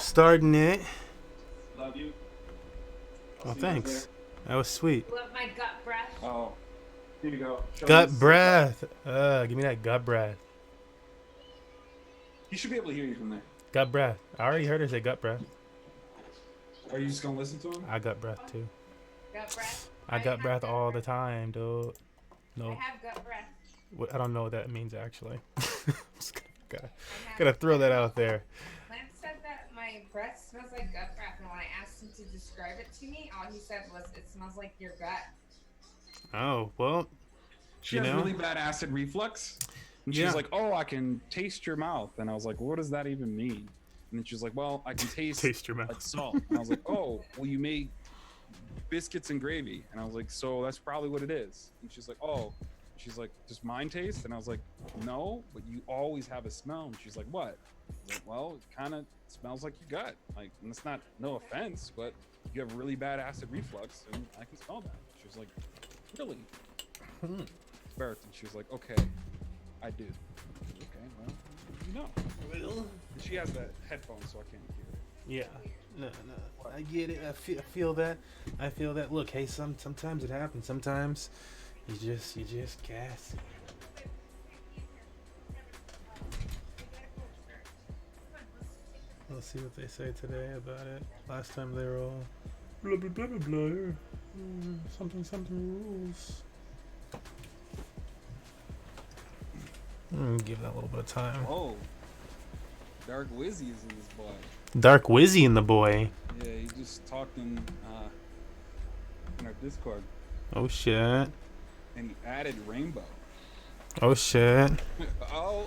starting it. Love you. Well, thanks. That was sweet. Love my gut breath. Oh, here you go. Gut breath. Give me that gut breath. He should be able to hear you from there. Gut breath. I already heard her say gut breath. Are you just gonna listen to him? I gut breath too. Gut breath. I gut breath all the time, dude. I No, have gut breath. I don't know what that means actually. Just gotta throw that out there. Lance said that my breath smells like gut breath, and when I asked him to describe it to me, all he said was, "It smells like your gut." Oh well. She You has know? really bad acid reflux. And she's Yeah. like, "Oh, I can taste your mouth." And I was like, "What does that even mean?" And then she's like, "Well, I can taste Taste your like mouth. salt." And I was like, "Oh, well, you make biscuits and gravy." And I was like, "So that's probably what it is." And she's like, "Oh." She's like, "Does mine taste?" And I was like, "No, but you always have a smell." And she's like, "What?" I was like, "Well, it kind of smells like your gut. Like, and it's not, no offense, but you have really bad acid reflux, and I can smell that." She was like, "Really?" Barrett, and she was like, "Okay, I do." Okay, well, you know. And she has that headphone, so I can't hear it. Yeah. No. I get it. I feel that. I feel that. Look, hey, sometimes it happens. Sometimes you just gas. Let's see what they say today about it. Last time they were all blah blah blah blah blah. Something rules. Give that a little bit of time. Oh, Dark Wizzy is in this boy. Dark Wizzy in the boy. Yeah, he just talked in our Discord, Oh shit. and he added Rainbow. Oh shit. Oh.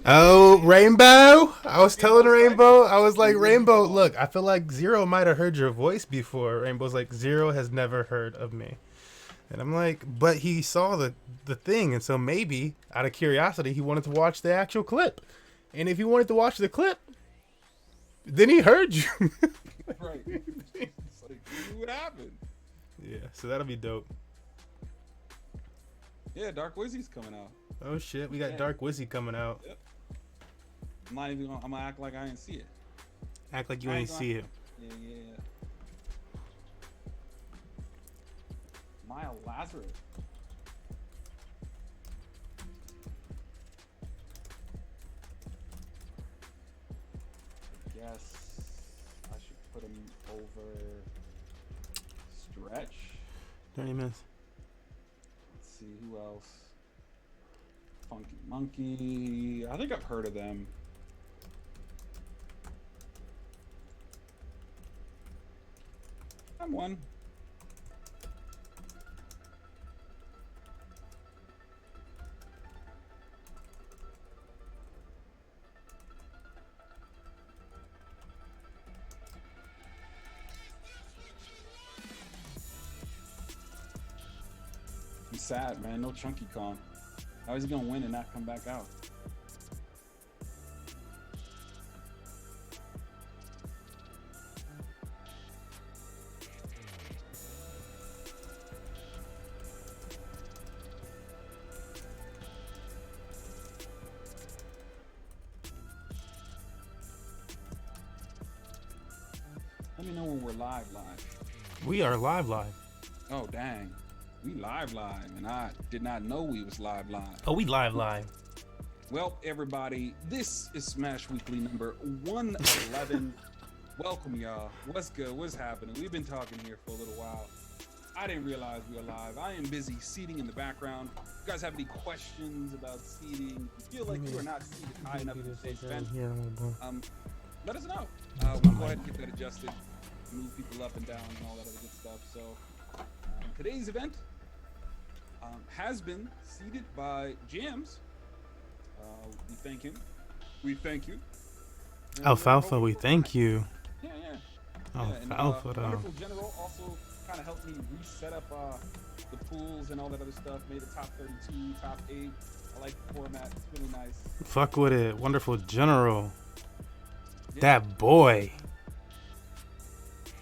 Oh, Rainbow! I was telling Rainbow, I was like, Rainbow, look, I feel like Zero might have heard your voice before. Rainbow's like, Zero has never heard of me. And I'm like, but he saw the thing, and so maybe, out of curiosity, he wanted to watch the actual clip. And if he wanted to watch the clip, then he heard you. Right. It's like, what happened? Yeah, so that'll be dope. Yeah, Dark Wizzy's coming out. Oh shit, we got Yeah. Dark Wizzy coming out. Yep. I'm not even gonna, I'm gonna act like I didn't see it. Act like you I ain't ain't see it. Yeah. Maya Lazarus. I guess I should put him over Stretch. 30 minutes. Let's see who else. Funky Monkey. I think I've heard of them. I'm one. I'm sad, man. No Chunky Kong. How is he gonna win and not come back out? Let me know when we're live. We are live. Oh dang, we live, and I did not know we was live. Oh, we live. Well, everybody, this is Smash Weekly number 111. Welcome, y'all. What's good? What's happening? We've been talking here for a little while. I didn't realize we were live. I am busy seating in the background. If you guys have any questions about seating, if you feel like you are not seated high enough in today's event, let us know. We'll go ahead and get that adjusted, move people up and down and all that other good stuff. So today's event has been seated by Jams. We thank him. We thank you. And, Alfalfa, we thank you. Yeah. Alfalfa, though. Wonderful General also kind of helped me reset up the pools and all that other stuff. Made the top 32, top 8. I like the format. It's really nice. Fuck with it. Wonderful General. Yeah. That boy.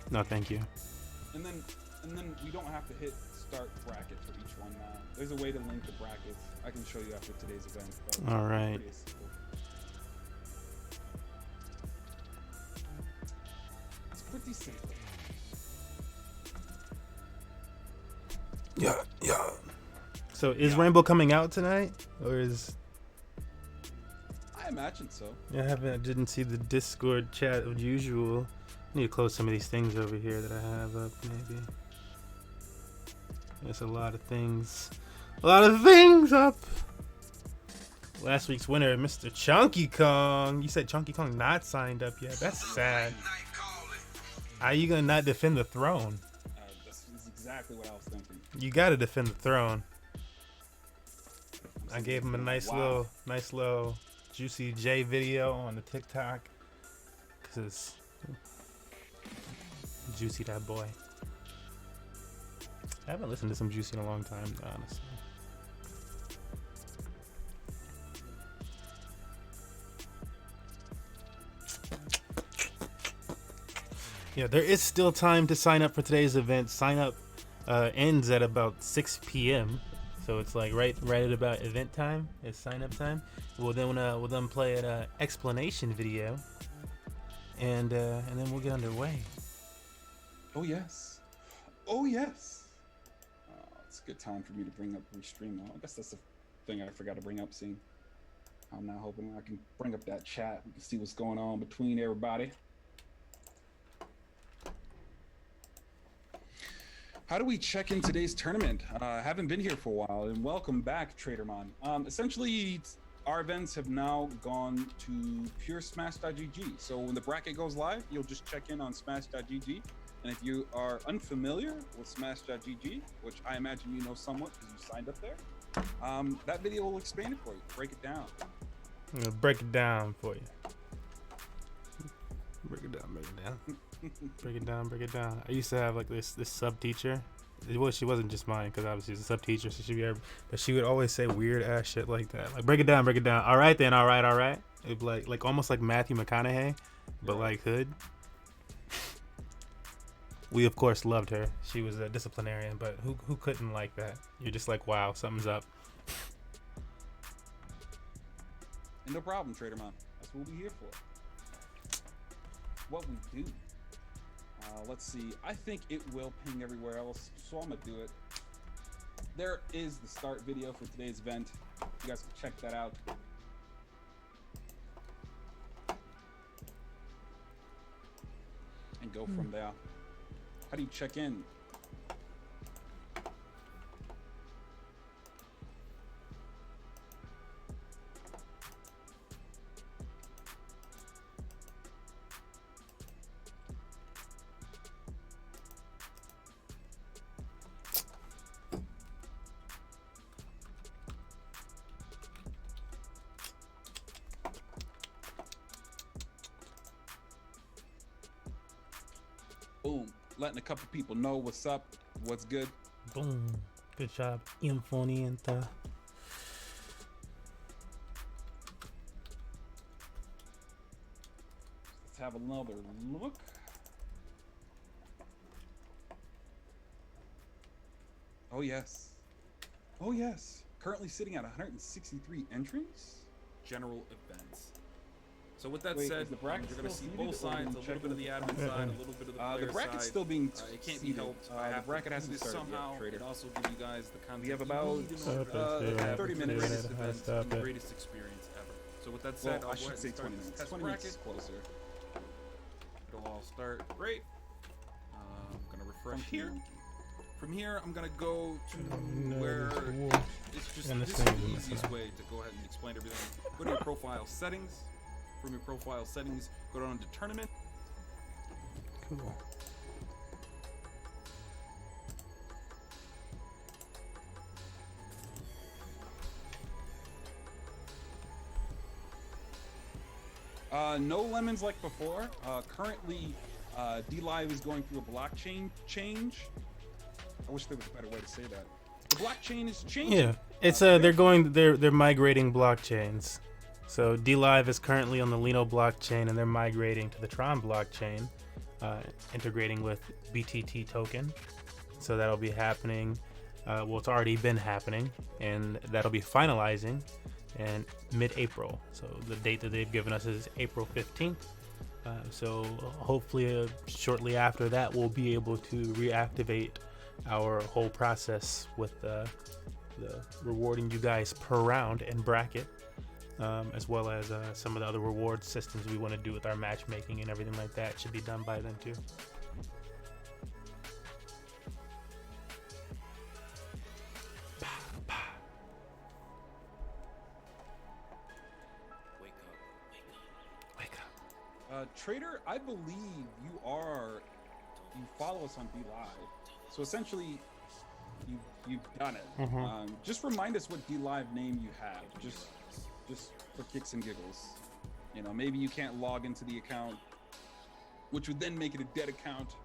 No, thank you. And then we don't have to hit start bracket for each one now. There's a way to link the brackets. I can show you after today's event. But All right. Yeah. So is Rainbow coming out tonight, or is? I imagine so. I didn't see the Discord chat of usual. I need to close some of these things over here that I have up. Maybe there's a lot of things. A lot of things up. Last week's winner, Mr. Chunky Kong. You said Chunky Kong not signed up yet. That's sad. How you gonna not defend the throne? That's exactly what I was thinking. You gotta defend the throne. I gave him a nice little Juicy J video on the TikTok. Cause Juicy that boy. I haven't listened to some Juicy in a long time, honestly. Yeah, there is still time to sign up for today's event. Sign up ends at about 6 p.m. So it's like right at about event time is sign up time. We'll then play an explanation video, and then we'll get underway. Oh yes, oh yes. It's a good time for me to bring up Restream. I guess that's the thing I forgot to bring up. Seeing I'm now hoping I can bring up that chat. We can see what's going on between everybody. How do we check in today's tournament? Haven't been here for a while, and welcome back, Tradermon. Essentially, our events have now gone to pure Smash.gg. So when the bracket goes live, you'll just check in on Smash.gg. And if you are unfamiliar with Smash.gg, which I imagine you know somewhat because you signed up there, that video will explain it for you, break it down. I'm gonna break it down for you. Break it down. Break it down. I used to have like this sub teacher. Well, she wasn't just mine because obviously she's a sub teacher, so but she would always say weird ass shit like that. Like break it down. All right then, all right. It'd be like almost like Matthew McConaughey, but like hood. We of course loved her. She was a disciplinarian, but who couldn't like that? You're just like, wow, something's up. And no problem, Tradermon. That's what we're here for. What we do. Let's see. I think it will ping everywhere else, so I'm gonna do it. There is the start video for today's event. You guys can check that out. And go from there. How do you check in? Boom. Letting a couple people know what's up, what's good. Boom. Good job, Infonienta. Let's have another look. Oh yes. Oh yes. Currently sitting at 163 entries. General events. So with that Wait, said, is the bracket you're going to still see seated, both or sides, a did we little check bit of the admin side, a little bit of the player the bracket's side. still being It can't be seated. helped. I The have bracket to do hasn't this started somehow. yet, Trader. It also give you guys the content We have you about need in order to 30 the minutes. greatest event and the greatest experience ever. So with that said, Well, I I'll go should ahead say and start 20 this minutes. test 20 bracket. minutes closer. It'll all start great. I'm gonna refresh here. From here, I'm gonna go to where it's just And the this is same the with easiest that. way to go ahead and explain everything. Go to your profile settings. From your profile settings, go down to tournament. Cool. No lemons like before. Currently, DLive is going through a blockchain change. I wish there was a better way to say that. The blockchain is changing. Yeah, it's they're migrating blockchains. So DLive is currently on the Lino blockchain, and they're migrating to the Tron blockchain, integrating with BTT token. So that'll be happening. Well, it's already been happening, and that'll be finalizing in mid-April. So the date that they've given us is April 15th. So hopefully, shortly after that, we'll be able to reactivate our whole process with the rewarding you guys per round and bracket, as well as some of the other reward systems we want to do with our matchmaking and everything like that should be done by then too. Trader, I believe you follow us on DLive, so essentially you've done it. Just remind us what DLive name you have, just for kicks and giggles. You know, maybe you can't log into the account, which would then make it a dead account,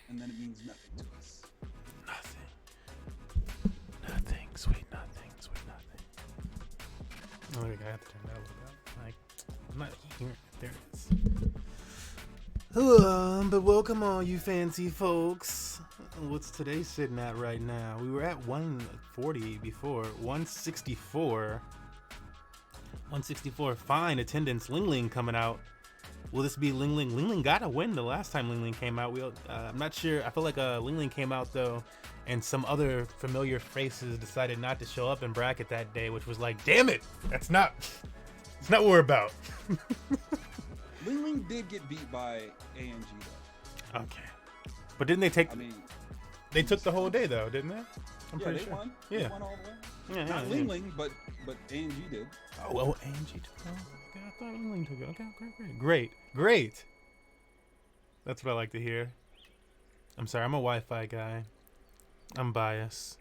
and then it means nothing to us. Nothing, sweet nothing, sweet nothing. Oh, I have to turn that a little bit. Like, I'm not hearing it. There it is. Hello, but welcome all you fancy folks. What's today sitting at right now? We were at 140 before. 164. 164. Fine attendance. Ling Ling coming out. Will this be Ling Ling? Ling Ling got a win the last time Ling Ling came out. I'm not sure. I feel like Ling Ling came out though, and some other familiar faces decided not to show up in bracket that day, which was like, damn it, it's not what we're about. Ling Ling did get beat by ANG though. Okay, but didn't they take? I mean, they took the whole day though, didn't they? I'm pretty they sure. won. Yeah. They won all the way. Yeah, Not yeah, Ling yeah. Ling, but ANG did. Oh, well, ANG took it. Okay, I thought Ling Ling took it. Okay, great. That's what I like to hear. I'm sorry, I'm a Wi-Fi guy. I'm biased.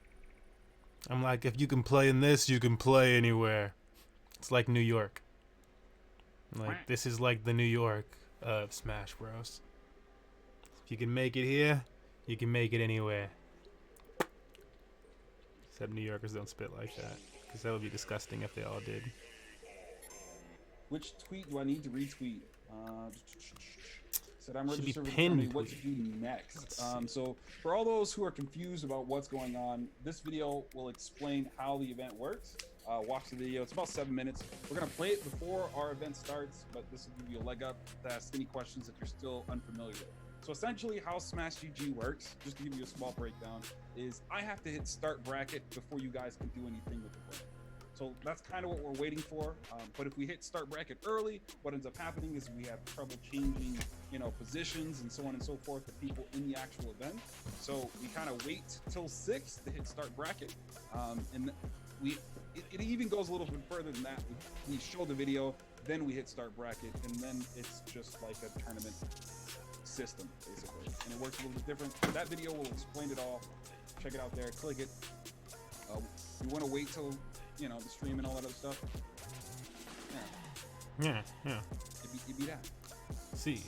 I'm like, if you can play in this, you can play anywhere. It's like New York. Like, this is like the New York of Smash Bros. If you can make it here, you can make it anywhere. Except New Yorkers don't spit like that, because that would be disgusting if they all did. Which tweet do I need to retweet? Said I'm Should be registered with pinned Germany. What to tweet. do next? Let's see. So for all those who are confused about what's going on, this video will explain how the event works. Watch the video. It's about 7 minutes. We're gonna play it before our event starts, but this will give you a leg up to ask any questions if you're still unfamiliar with it. So essentially how Smash GG works, just to give you a small breakdown, is I have to hit start bracket before you guys can do anything with the bracket. So that's kind of what we're waiting for. But if we hit start bracket early, what ends up happening is we have trouble changing, positions and so on and so forth for people in the actual event. So we kind of wait till 6 to hit start bracket. And it even goes a little bit further than that. We show the video, then we hit start bracket, and then it's just like a tournament system, basically. And it works a little bit different. But that video will explain it all. Check it out there. Click it. You want to wait till the stream and all that other stuff. Yeah. It'd be that. See,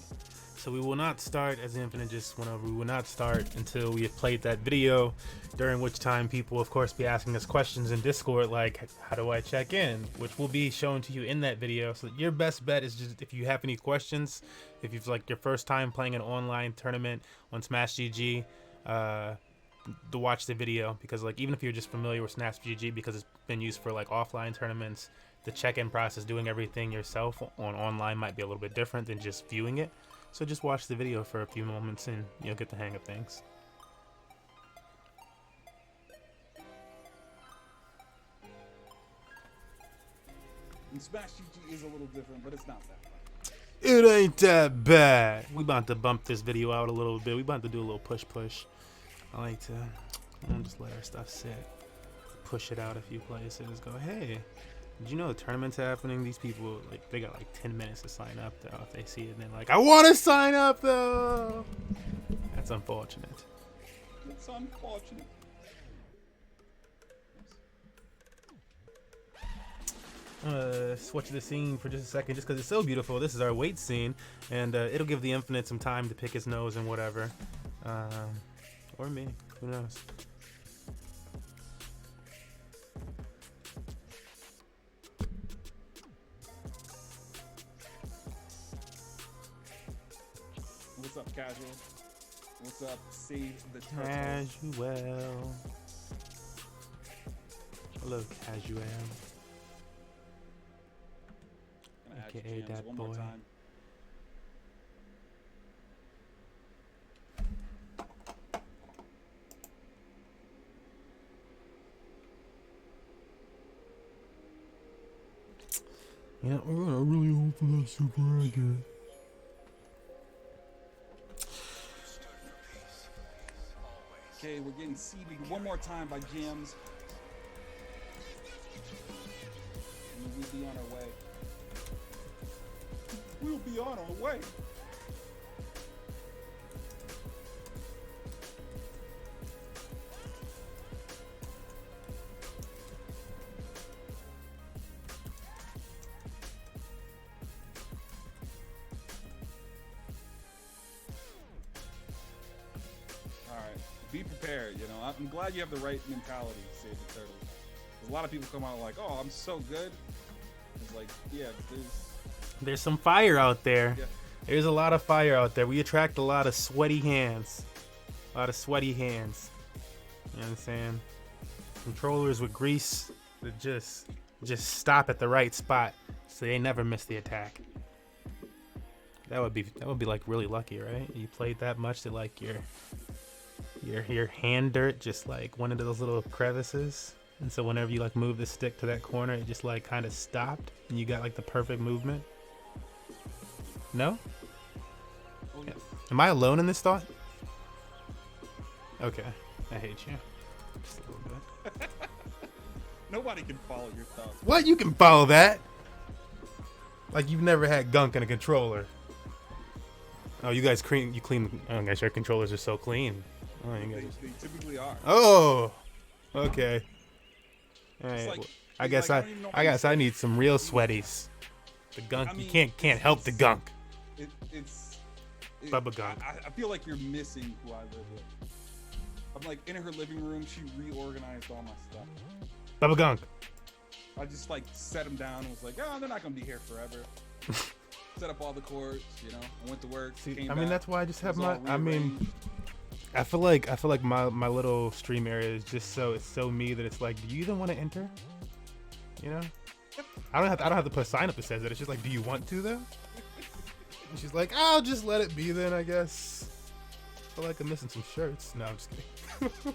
so we will not start, as Infinite just went over, we will not start until we have played that video, during which time people will of course be asking us questions in Discord like, how do I check in, which will be shown to you in that video. So your best bet is just, if you have any questions, if you've like your first time playing an online tournament on Smash GG, to watch the video, because like even if you're just familiar with Smash GG, because it's been used for like offline tournaments, the check-in process, doing everything yourself on online might be a little bit different than just viewing it. So just watch the video for a few moments and you'll get the hang of things. And Smash GG is a little different, but it's not that bad. It ain't that bad. We about to bump this video out a little bit. We about to do a little push. I like to just let our stuff sit. Push it out a few places. Go, hey, did you know the tournament's happening? These people, like, they got like 10 minutes to sign up though. If they see it and they're like, I want to sign up though. That's unfortunate. It's unfortunate. Switch the scene for just a second, just because it's so beautiful. This is our wait scene, and it'll give the Infinite some time to pick his nose and whatever. Or me, who knows? What's up, Casual? What's up, Save the Turtle? Casual. Hello, Casual. Gonna add AKA your jams that one more boy. time. Yeah, I really hope for that super accurate. Okay, we're getting seeded one more time by Gems. And we'll be on our way. We'll be on our way. All right, be prepared. You know, I'm glad you have the right mentality, Save the Turtles. 'Cause a lot of people come out like, "Oh, I'm so good." It's like, yeah, There's some fire out there. Yeah. There's a lot of fire out there. We attract a lot of sweaty hands. A lot of sweaty hands. You know what I'm saying? Controllers with grease that just stop at the right spot so they never miss the attack. That would be like really lucky, right? You played that much that like your hand dirt just like went into those little crevices. And so whenever you like move the stick to that corner, it just like kind of stopped and you got like the perfect movement. No? oh, yes. Am I alone in this thought? Okay. I hate you. Just a little bit. Nobody can follow your thoughts. What? You can follow that? Like you've never had gunk in a controller. Oh, you guys clean. Oh, guys, your controllers are so clean. Oh, you guys. They typically are. Oh. Okay. All right. like- well, it's like, I don't even know I guess I need some real sweaties. The gunk. I mean, you can't help the gunk. It's Bubba Gunk. I feel like you're missing who I live with. I'm like in her living room. She reorganized all my stuff. Bubba gunk. I just like set them down and was like, oh, they're not gonna be here forever. Set up all the cords, you know. I went to work. See, came I mean back, that's why I just it have was my. all I mean. rearranged. I feel like my little stream area is just it's so me that it's like, do you even want to enter? You know? I don't have to put a sign up that says that. It's just like, do you want to though? And she's like, I'll just let it be then, I guess. I feel like I'm missing some shirts. No, I'm just kidding.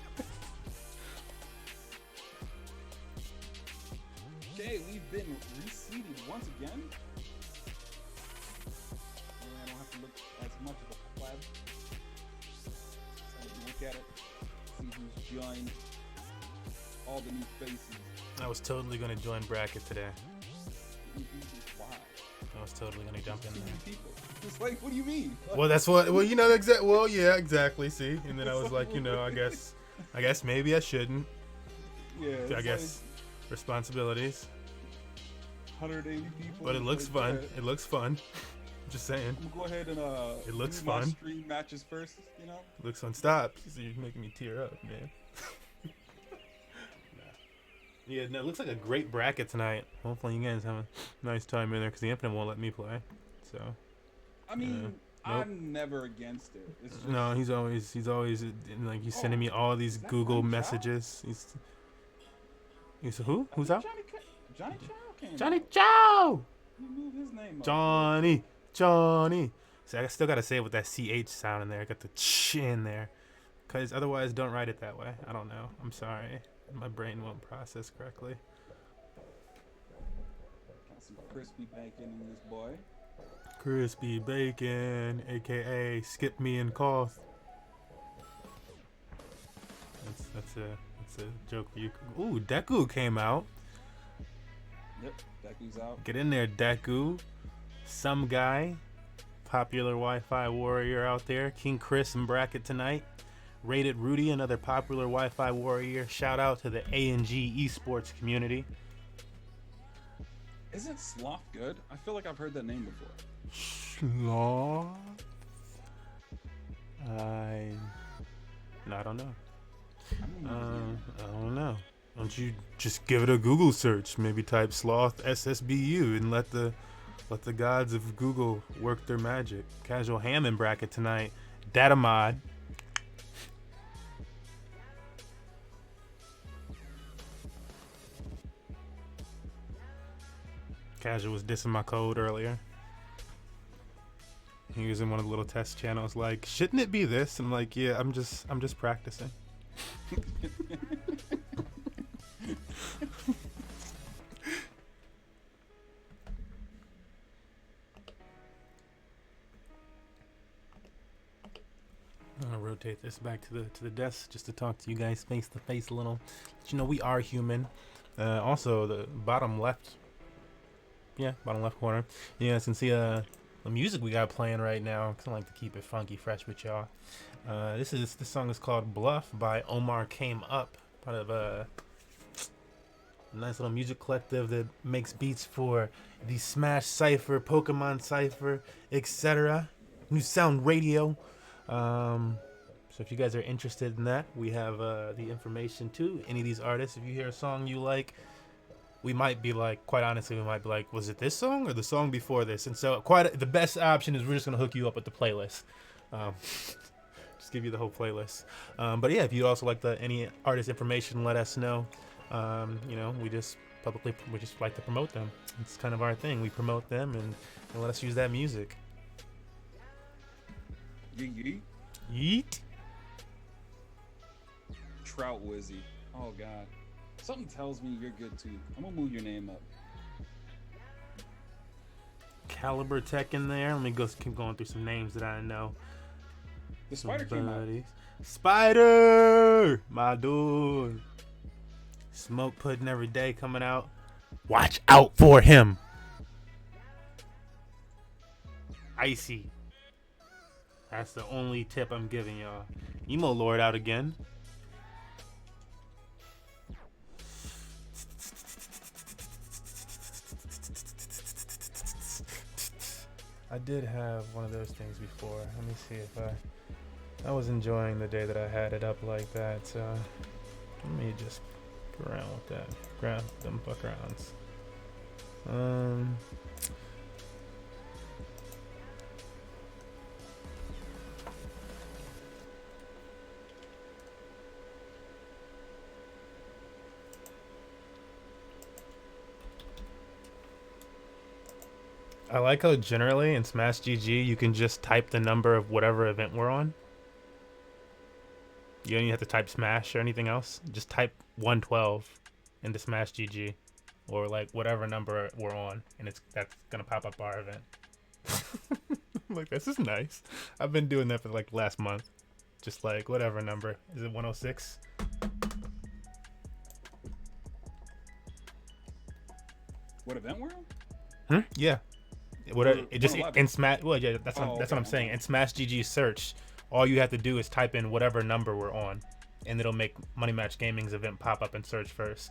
Okay, we've been reseeded once again. And I don't have to look as much of a pleb. So look at it, see who's joined. All the new faces. I was totally gonna join bracket today. Why? I was totally gonna jump in Too there. many people. It's like, what do you mean? Well, that's what. Well, you know, well, yeah, exactly. See, and then I was like, you know, I guess maybe I shouldn't. Yeah, it's I guess responsibilities. like 180 people. But it looks Like, fun. It looks fun. Just saying. I'm gonna go ahead and It looks do my fun. stream matches first, you know. It looks fun. Stop. So you're making me tear up, man. Yeah, no, it looks like a great bracket tonight. Hopefully you guys have a nice time in there because the Infinite won't let me play. So I mean, nope. I'm never against it. It's just, no, he's always like he's sending me all these is that Google Johnny Chow? messages. He's who? Who's out? Johnny Chow came. Johnny Chow. You moved his name up. Johnny. See, I still gotta say it with that CH sound in there. I got the ch in there, cause otherwise, don't write it that way. I don't know. I'm sorry. My brain won't process correctly. Got some crispy bacon in this boy. Crispy bacon, aka skip me and cough. That's a joke for you. Ooh, Deku came out. Yep, Deku's out. Get in there, Deku. Some guy, popular Wi-Fi warrior out there. King Chris in bracket tonight. Rated Rudy, another popular Wi-Fi warrior. Shout out to the A&G esports community. Isn't Sloth good? I feel like I've heard that name before. Sloth? I don't know. I don't know. Don't you just give it a Google search? Maybe type Sloth SSBU and let the gods of Google work their magic. Casual Hammond bracket tonight. Data mod. Casual was dissing my code earlier. He was in one of the little test channels like, shouldn't it be this? I'm like, yeah, I'm just practicing. I'm gonna rotate this back to the desk just to talk to you guys face to face a little. But, you know, we are human. Also, the bottom left, bottom left corner. You guys can see the music we got playing right now. Kind of like to keep it funky, fresh with y'all. This song is called "Bluff" by Omar Came Up, part of a nice little music collective that makes beats for the Smash Cypher, Pokemon Cypher, etc. New Sound Radio. So if you guys are interested in that, we have the information to any of these artists. If you hear a song you like, we might be like, quite honestly, we might be like, was it this song or the song before this? And so the best option is we're just gonna hook you up with the playlist. Just give you the whole playlist. But yeah, if you also like any artist information, let us know. You know, we just like to promote them. It's kind of our thing. We promote them and let us use that music. Yeet. Yeet. Trout Wizzy. Oh God. Something tells me you're good too. I'm gonna move your name up. Caliber Tech in there. Let me keep going through some names that I know. The spider came out. Spider, my dude. Smoke Pudding every day coming out. Watch out for him. Icy. That's the only tip I'm giving y'all. Emo Lord out again. I did have one of those things before. Let me see if I was enjoying the day that I had it up like that. So let me just go around with that. Grab them buck-rounds. I like how generally in Smash GG you can just type the number of whatever event we're on. You don't even have to type Smash or anything else. Just type 112 into Smash GG or like whatever number we're on, and that's gonna pop up our event. Like, this is nice. I've been doing that for like last month. Just like whatever number. Is it 106? What event we're on? Yeah. Whatever. It just 111. in Smash. Well, yeah, that's Oh, what okay. I'm saying. In Smash GG search, all you have to do is type in whatever number we're on, and it'll make Money Match Gaming's event pop up and search first.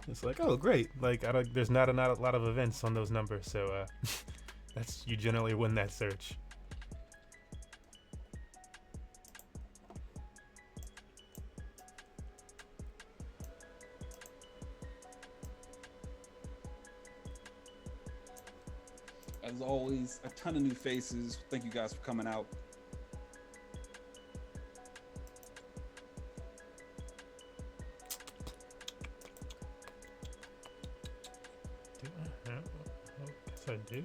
It's like, oh, great! Like, there's not a lot of events on those numbers, so you generally win that search. As always, a ton of new faces. Thank you guys for coming out. Do I have? I guess I do.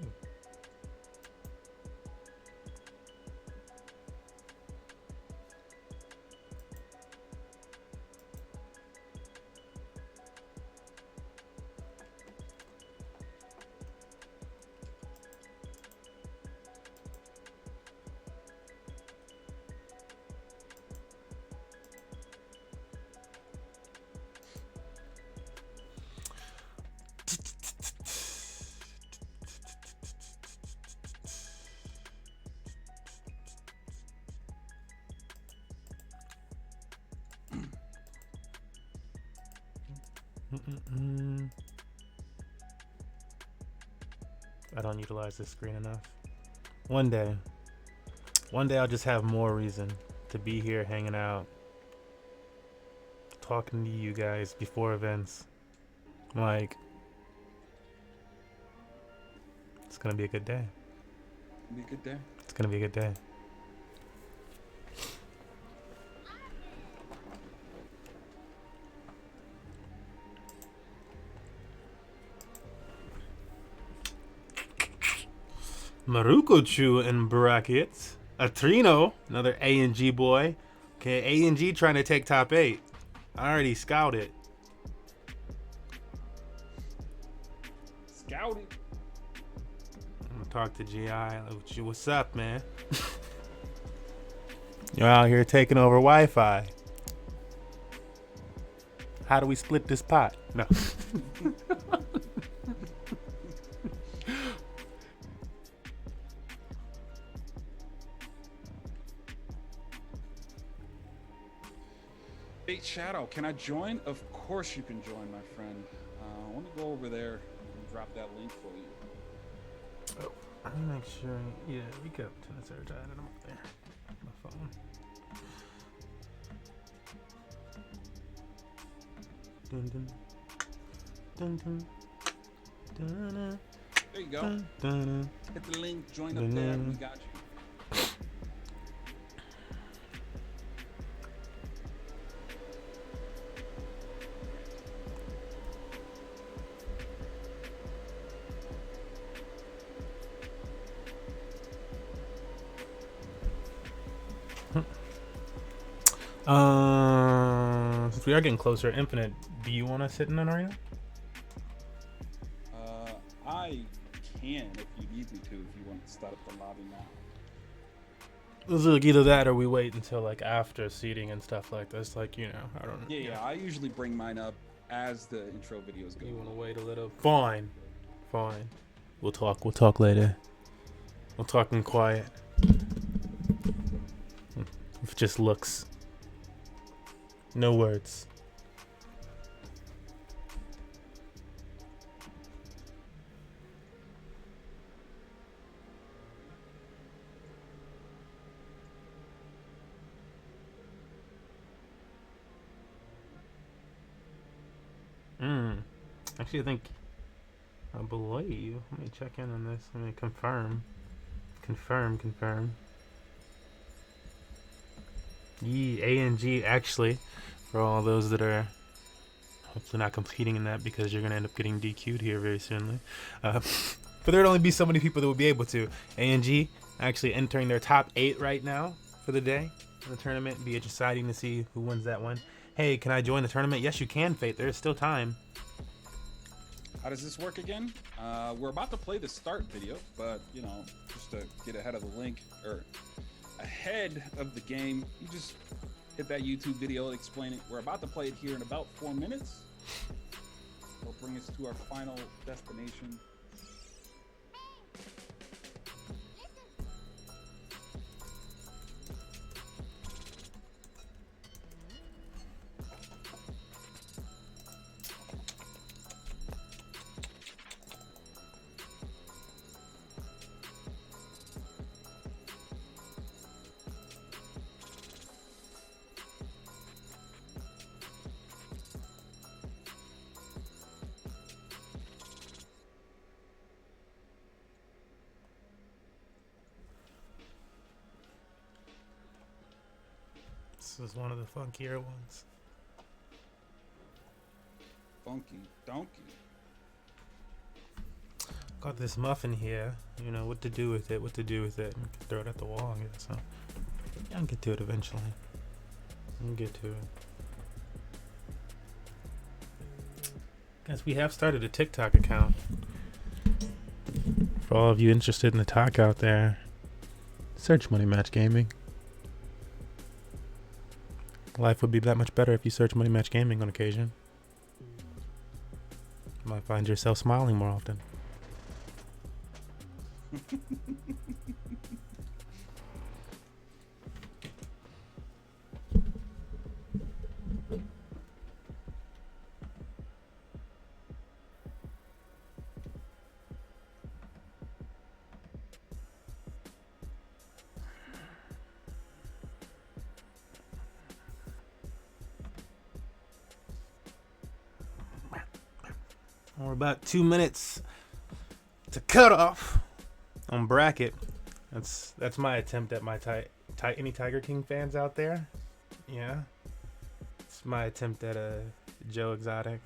I don't utilize this screen enough. One day I'll just have more reason to be here hanging out, talking to you guys before events. Like, it's gonna be a good day. Be a good day. It's gonna be a good day. Marukochu in brackets. Atrino, another A&G boy. Okay, A&G trying to take top 8. I already scouted. Scouted. I'm gonna talk to GI. What's up, man? You're out here taking over Wi-Fi. How do we split this pot? No. Hey, Shadow, can I join? Of course you can join, my friend. I want to go over there and drop that link for you. Oh, let me make sure. Yeah, we go to the search item up there. My phone. Dun, dun, dun, dun, dun, dun, There you go. dun, dun, Hit the link, join up there, we got you. Since we are getting closer, Infinite, do you want to sit in an arena? I can if you need me to, if you want to start up the lobby now. It was like either that or we wait until like after seating and stuff like this. Like, you know, I don't know. Yeah, I usually bring mine up as the intro videos go. You want to wait a little? Fine. Fine. We'll talk later. We'll talk in quiet. With just looks. No words. Actually, I believe. Let me check in on this. Let me confirm. Confirm. ANG actually, for all those that are hopefully not competing in that, because you're gonna end up getting DQ'd here very soonly. But there'd only be so many people that would be able to. ANG actually entering their top 8 right now for the day in the tournament. Be exciting to see who wins that one. Hey, can I join the tournament? Yes, you can, Fate. There's still time. How does this work again? We're about to play the start video, but you know, just to get ahead of the link or ahead of the game, you just hit that YouTube video and explain it. We're about to play it here in about 4 minutes. It'll bring us to our final destination. This is one of the funkier ones. Funky donkey. Got this muffin here. You know what to do with it. Throw it at the wall, I guess. So I'll get to it eventually. I'll get to it. Guys, we have started a TikTok account. For all of you interested in the talk out there, search Money Match Gaming. Life would be that much better if you search Money Match Gaming on occasion. You might find yourself smiling more often. We're about 2 minutes to cut off on bracket. That's my attempt at my any Tiger King fans out there. Yeah, it's my attempt at a Joe Exotic.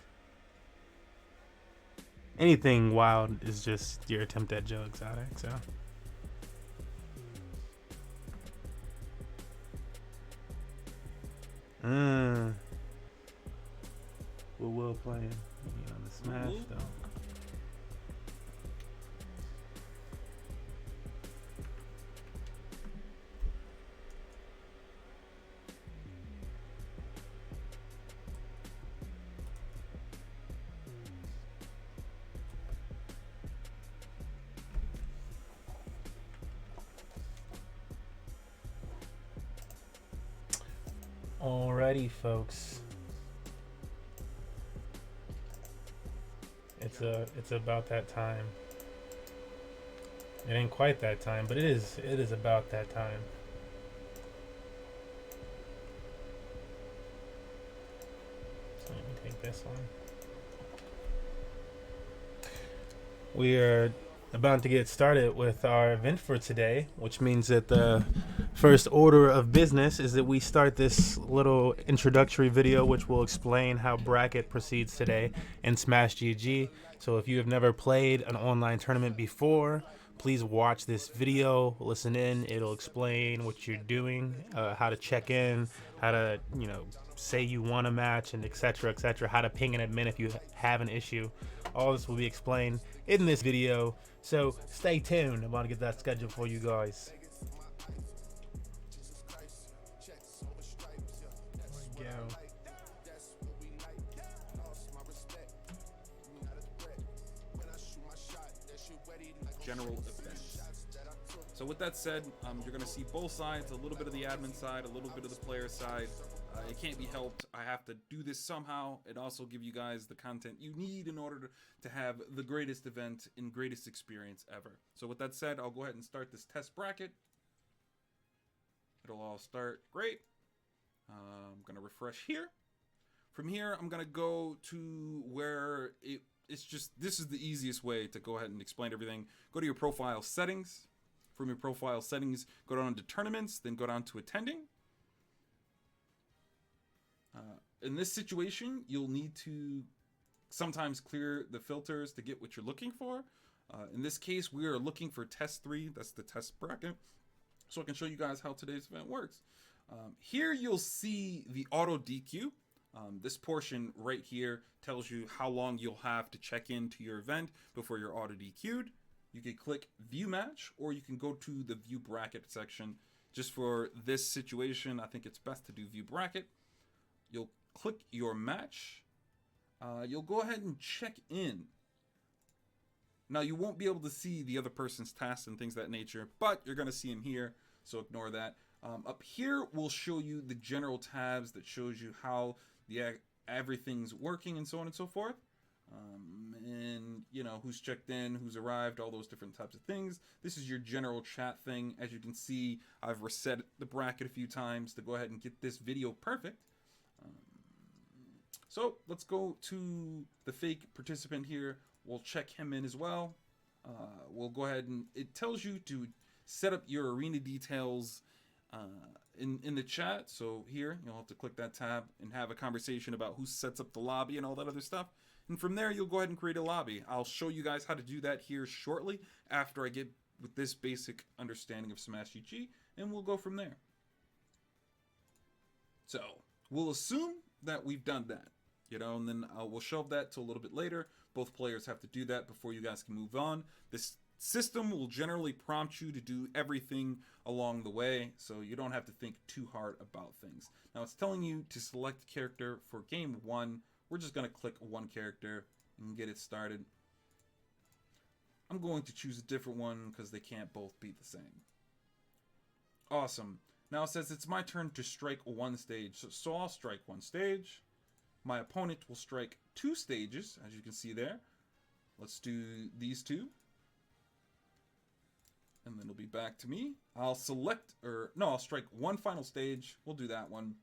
Anything wild is just your attempt at Joe Exotic. So. We're well playing. You know, the Smash though. Alrighty, folks. It's about that time. It ain't quite that time, but it is about that time. So let me take this one. We are about to get started with our event for today, which means that the first order of business is that we start this little introductory video which will explain how bracket proceeds today in Smash GG. So if you have never played an online tournament before, please watch this video, listen in. It'll explain what you're doing, how to check in, how to, say you won a match, and etc., how to ping and admin if you have an issue. All this will be explained in this video, so stay tuned. I'm about to get that scheduled for you guys. There we go. General event. So with that said, you're going to see both sides, a little bit of the admin side, a little bit of the player side. It can't be helped. I have to do this somehow and also give you guys the content you need in order to have the greatest event and greatest experience ever. So with that said, I'll go ahead and start this test bracket. It'll all start great. I'm going to refresh here. From here, I'm going to go to where it's just, this is the easiest way to go ahead and explain everything. Go to your profile settings. From your profile settings, go down to tournaments, then go down to attending. In this situation, you'll need to sometimes clear the filters to get what you're looking for. In this case, we are looking for test 3. That's the test bracket. So I can show you guys how today's event works. Here you'll see the auto DQ. This portion right here tells you how long you'll have to check into your event before you're auto DQ'd. You can click view match, or you can go to the view bracket section. Just for this situation, I think it's best to do view bracket. You'll click your match. You'll go ahead and check in. Now you won't be able to see the other person's tasks and things of that nature, but you're going to see them here, so ignore that. Up here we'll show you the general tabs that shows you how everything's working and so on and so forth. And who's checked in, who's arrived, all those different types of things. This is your general chat thing. As you can see, I've reset the bracket a few times to go ahead and get this video perfect. So let's go to the fake participant here. We'll check him in as well. We'll go ahead and it tells you to set up your arena details in the chat. So here you'll have to click that tab and have a conversation about who sets up the lobby and all that other stuff. And from there, you'll go ahead and create a lobby. I'll show you guys how to do that here shortly after I get with this basic understanding of Smash GG, and we'll go from there. So we'll assume that we've done that, and then we'll shelve that to a little bit later. Both players have to do that before you guys can move on. This system will generally prompt you to do everything along the way, so you don't have to think too hard about things. Now it's telling you to select a character for game 1. We're just going to click one character and get it started. I'm going to choose a different one because they can't both be the same. Awesome. Now it says it's my turn to strike one stage. So I'll strike one stage. My opponent will strike 2 stages, as you can see there. Let's do these 2. And then it'll be back to me. I'll strike one final stage. We'll do that one,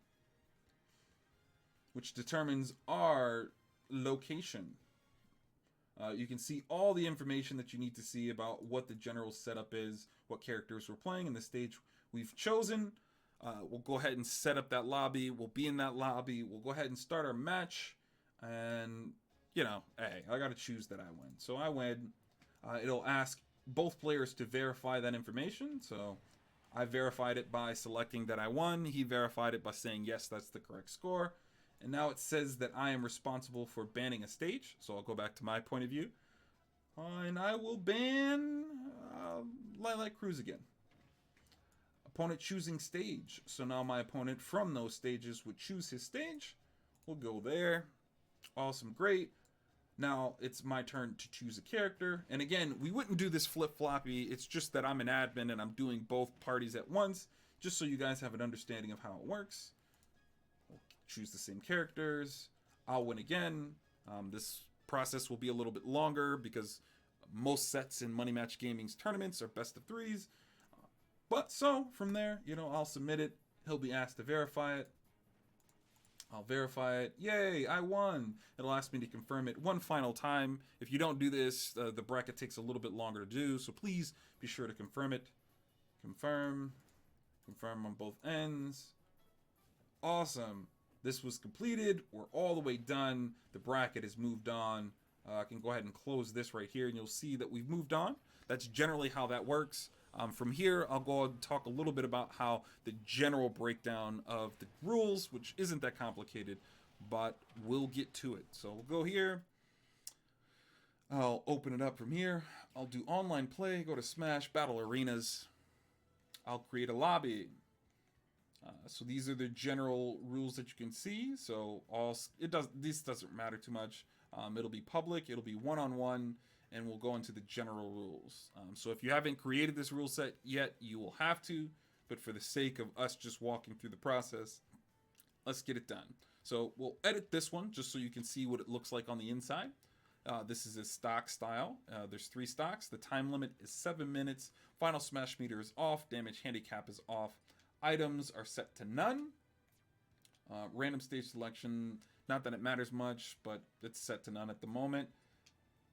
which determines our location. You can see all the information that you need to see about what the general setup is, what characters we're playing, and the stage we've chosen. We'll go ahead and set up that lobby. We'll be in that lobby. We'll go ahead and start our match. And, hey, I got to choose that I win. So I win. It'll ask both players to verify that information. So I verified it by selecting that I won. He verified it by saying, yes, that's the correct score. And now it says that I am responsible for banning a stage. So I'll go back to my point of view. And I will ban Lilac Cruz again. Opponent choosing stage. So now my opponent from those stages would choose his stage. We'll go there. Awesome, great. Now it's my turn to choose a character. And again, we wouldn't do this flip-floppy. It's just that I'm an admin and I'm doing both parties at once, just so you guys have an understanding of how it works. choose the same characters. I'll win again. This process will be a little bit longer because most sets in Money Match Gaming's tournaments are best of threes. But so from there, I'll submit it. He'll be asked to verify it. I'll verify it. Yay, I won. It'll ask me to confirm it one final time. If you don't do this, the bracket takes a little bit longer to do, so please be sure to confirm it. Confirm. Confirm on both ends. Awesome. This was completed. We're all the way done. The bracket is moved on. I can go ahead and close this right here, and you'll see that we've moved on. That's generally how that works. From here, I'll go and talk a little bit about how the general breakdown of the rules, which isn't that complicated, but we'll get to it. So we'll go here. I'll open it up from here. I'll do online play, go to Smash, Battle Arenas. I'll create a lobby. So these are the general rules that you can see. So this doesn't matter too much. It'll be public, it'll be one-on-one, and we'll go into the general rules. So if you haven't created this rule set yet, you will have to, but for the sake of us just walking through the process, let's get it done. So we'll edit this one just so you can see what it looks like on the inside. This is a stock style. There's 3 stocks. The time limit is 7 minutes. Final smash meter is off. Damage handicap is off. Items are set to none. Random stage selection, not that it matters much, but it's set to none at the moment.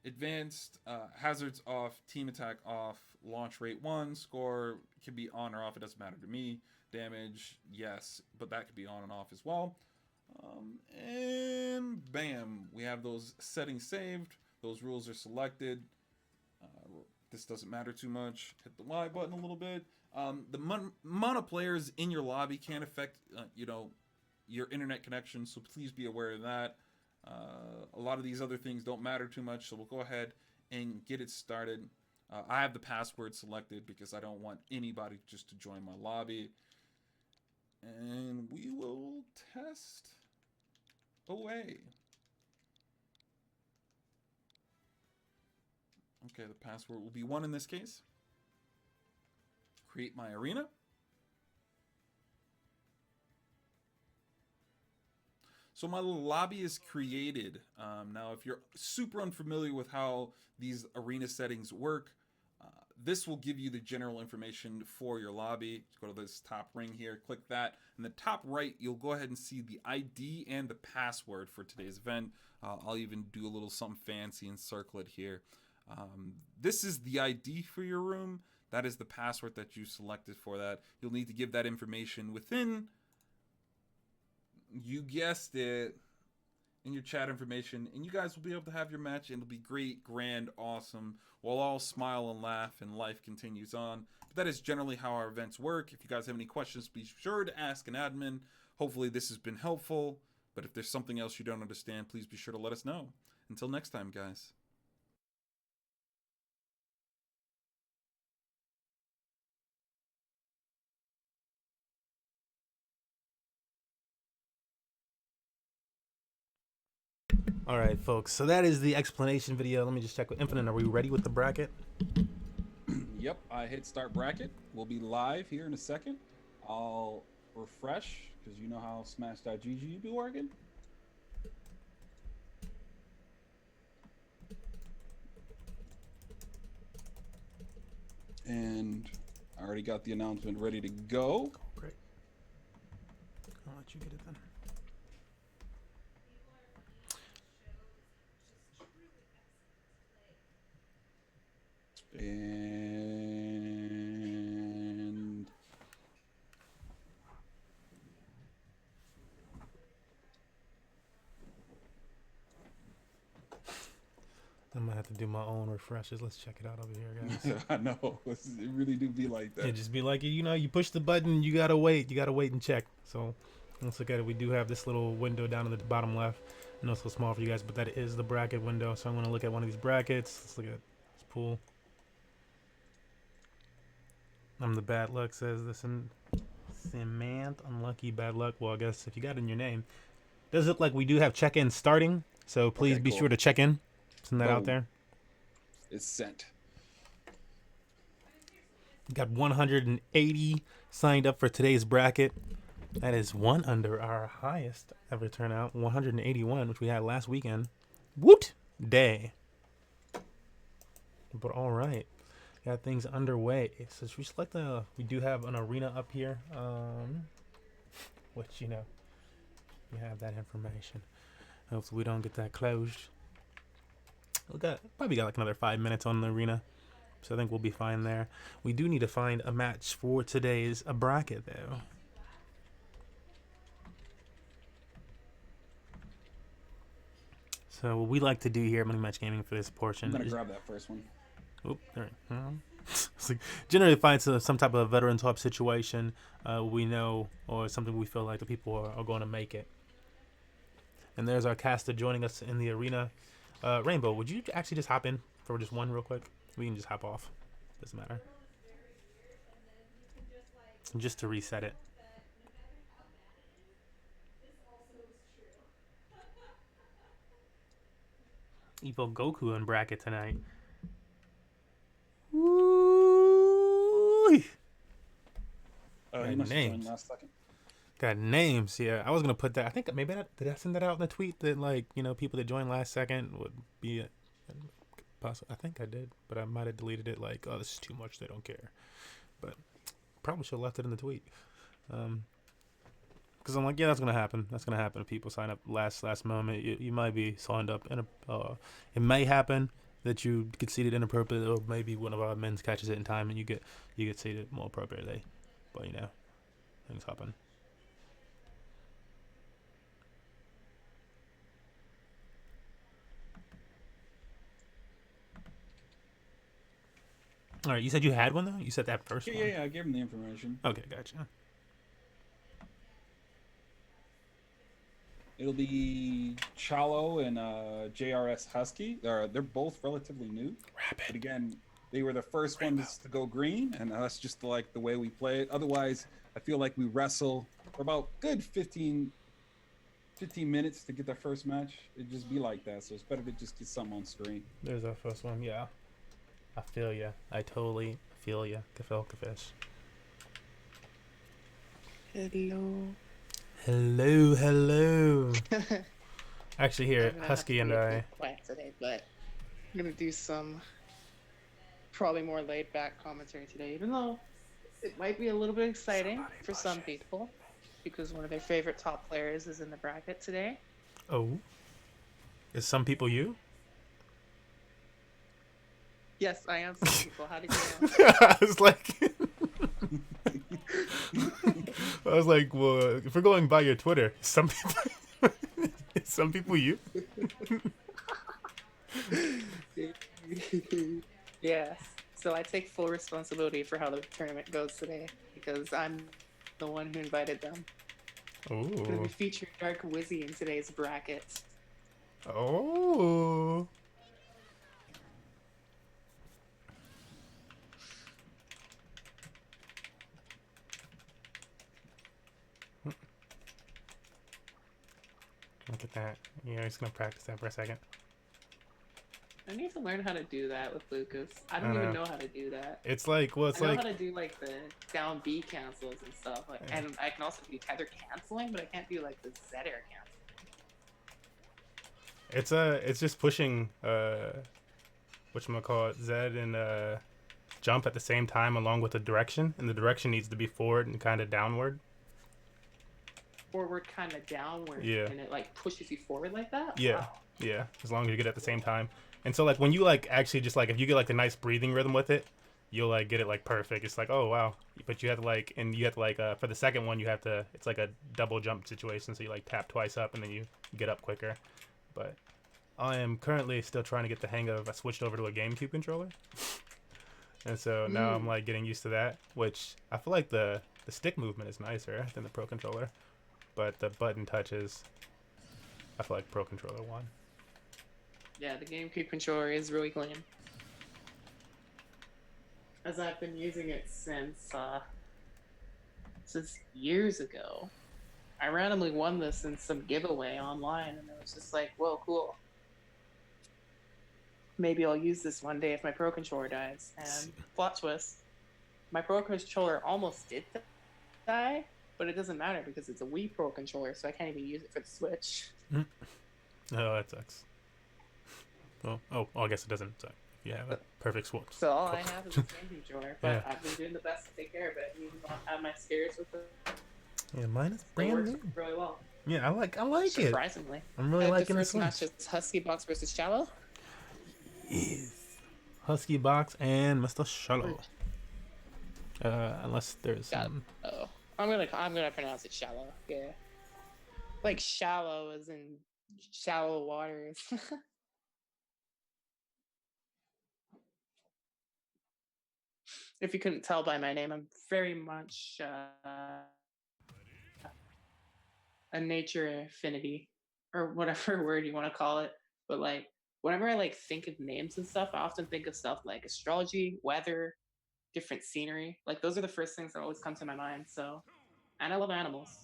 Advanced, hazards off, team attack off, launch rate 1, score can be on or off, it doesn't matter to me. Damage, yes, but that could be on and off as well. And bam, we have those settings saved. Those rules are selected. This doesn't matter too much. Hit the Y button a little bit. The amount of players in your lobby can affect, your internet connection, so please be aware of that. A lot of these other things don't matter too much, so we'll go ahead and get it started. I have the password selected because I don't want anybody just to join my lobby. And we will test away. Okay, the password will be 1 in this case. Create my arena. So my lobby is created. Now, if you're super unfamiliar with how these arena settings work, this will give you the general information for your lobby. Go to this top ring here, click that. In the top right, you'll go ahead and see the ID and the password for today's event. I'll even do a little something fancy and circle it here. This is the ID for your room. That is the password that you selected for that. You'll need to give that information within, you guessed it, in your chat information, and you guys will be able to have your match, and it'll be great, grand, awesome. We'll all smile and laugh, and life continues on. But that is generally how our events work. If you guys have any questions, be sure to ask an admin. Hopefully this has been helpful, but if there's something else you don't understand, please be sure to let us know. Until next time, guys. All right, folks. So that is the explanation video. Let me just check with Infinite. Are we ready with the bracket? Yep, I hit start bracket. We'll be live here in a second. I'll refresh because you know how Smash.gg be working. And I already got the announcement ready to go. Great. I'll let you get it then. And I might have to do my own refreshes. Let's check it out over here, guys. I know it really do be like that. Yeah, just be like, you push the button, you gotta wait and check. So let's look at it. We do have this little window down in the bottom left. I know it's so small for you guys, but that is the bracket window. So I'm gonna look at one of these brackets. Let's look at this pool. I'm the bad luck, says this in Samantha. Unlucky bad luck. Well, I guess if you got it in your name. Does look like we do have check-in starting, so please be sure to check in. Send that out there. It's sent. Got 180 signed up for today's bracket. That is one under our highest ever turnout, 181, which we had last weekend. Woot day. But all right, got things underway. So should we select we do have an arena up here, which you have that information. Hopefully we don't get that closed. We probably got like another 5 minutes on the arena, so I think we'll be fine there. We do need to find a match for today's bracket though. So what we like to do here at Money Match Gaming for this portion I'm gonna is grab that first one. oh, there. It's like generally find some type of veteran type situation we know or something we feel like the people are going to make it. And there's our caster joining us in the arena. Rainbow, would you actually just hop in for just one real quick? We can just hop off. Doesn't matter. Just to reset it. Evo Goku in bracket tonight. Woo! He Got must have joined names. last second. Got names. Yeah, I was gonna put that. I think maybe did I send that out in the tweet that like people that joined last second would be possible. I think I did, but I might have deleted it. Like, oh, this is too much. They don't care. But probably should have left it in the tweet. Because I'm like, yeah, that's gonna happen. That's gonna happen if people sign up last moment. You might be signed up, and it may happen that you get seated inappropriately, or maybe one of our men's catches it in time, and you get seated more appropriately. But things happen. All right, you said you had one though. You said that first one. Yeah. I gave him the information. Okay, gotcha. It'll be Chalo and JRS Husky. They're both relatively new. But Rapid. again, they were the first ones to go green, and that's just like the way we play it. Otherwise, I feel like we wrestle for about good 15 minutes to get the first match. It'd just be like that. So it's better to just get something on screen. There's our first one. Yeah, I feel ya. I totally feel ya. Kafish. Hello. Actually, here, Husky and I. Quiet today, but I'm gonna do some probably more laid back commentary today, even though it might be a little bit exciting for some people because one of their favorite top players is in the bracket today. Oh, is some people you? Yes, I am some people. How did you know? I was like, well, if we're going by your Twitter, some people you? Yes. So I take full responsibility for how the tournament goes today because I'm the one who invited them. I'm going to Oh, be featuring Dark Wizzy in today's bracket. oh. Look at that. Yeah, he's gonna practice that for a second. I need to learn how to do that with Lucas. I don't even know how to do that. It's like, well, it's I know like, how to do like the down B cancels and stuff, like, and I can also do tether canceling, but I can't do like the Z air cancel. it's just pushing, whatchamacallit, Z and jump at the same time along with the direction, and the direction needs to be forward and kind of downward. Forward, kind of downward, Yeah. and it like pushes you forward like that. Yeah. Wow. Yeah, as long as you get it at the same time. And so like when you like actually just like if you get like the nice breathing rhythm with it, you'll like get it like perfect. It's like, oh wow. But you have to like for the second one it's like a double jump situation, so you like tap twice up and then you get up quicker. But I am currently still trying to get the hang of, I switched over to a GameCube controller. And so now I'm like getting used to that, which I feel like the stick movement is nicer than the Pro Controller. But the button touches, I feel like Pro Controller won. Yeah, the GameCube controller is really clean. As I've been using it since years ago. I randomly won this in some giveaway online, and it was just like, whoa, cool. Maybe I'll use this one day if my Pro Controller dies. And plot twist, my Pro Controller almost did die, but it doesn't matter because it's a Wii Pro controller, so I can't even use it for the Switch. Oh, that sucks. Oh, I guess it doesn't suck if you have a perfect swap. So all I have is a game controller, but Yeah. I've been doing the best to take care of it. Even though I have my scares with it, Yeah, mine is it brand works new. really well. Yeah, I like it. Surprisingly. I'm really The liking first this one. match is Husky Box versus Shallow. Yes. Husky Box and Mr. Shallow. Unless there's Got it. some. Oh, I'm gonna pronounce it Shallow. Yeah, like shallow as in shallow waters. If you couldn't tell by my name, I'm very much a nature affinity, or whatever word you want to call it. But like, whenever I like think of names and stuff, I often think of stuff like astrology, weather, different scenery. Like those are the first things that always come to my mind. So, and I love animals.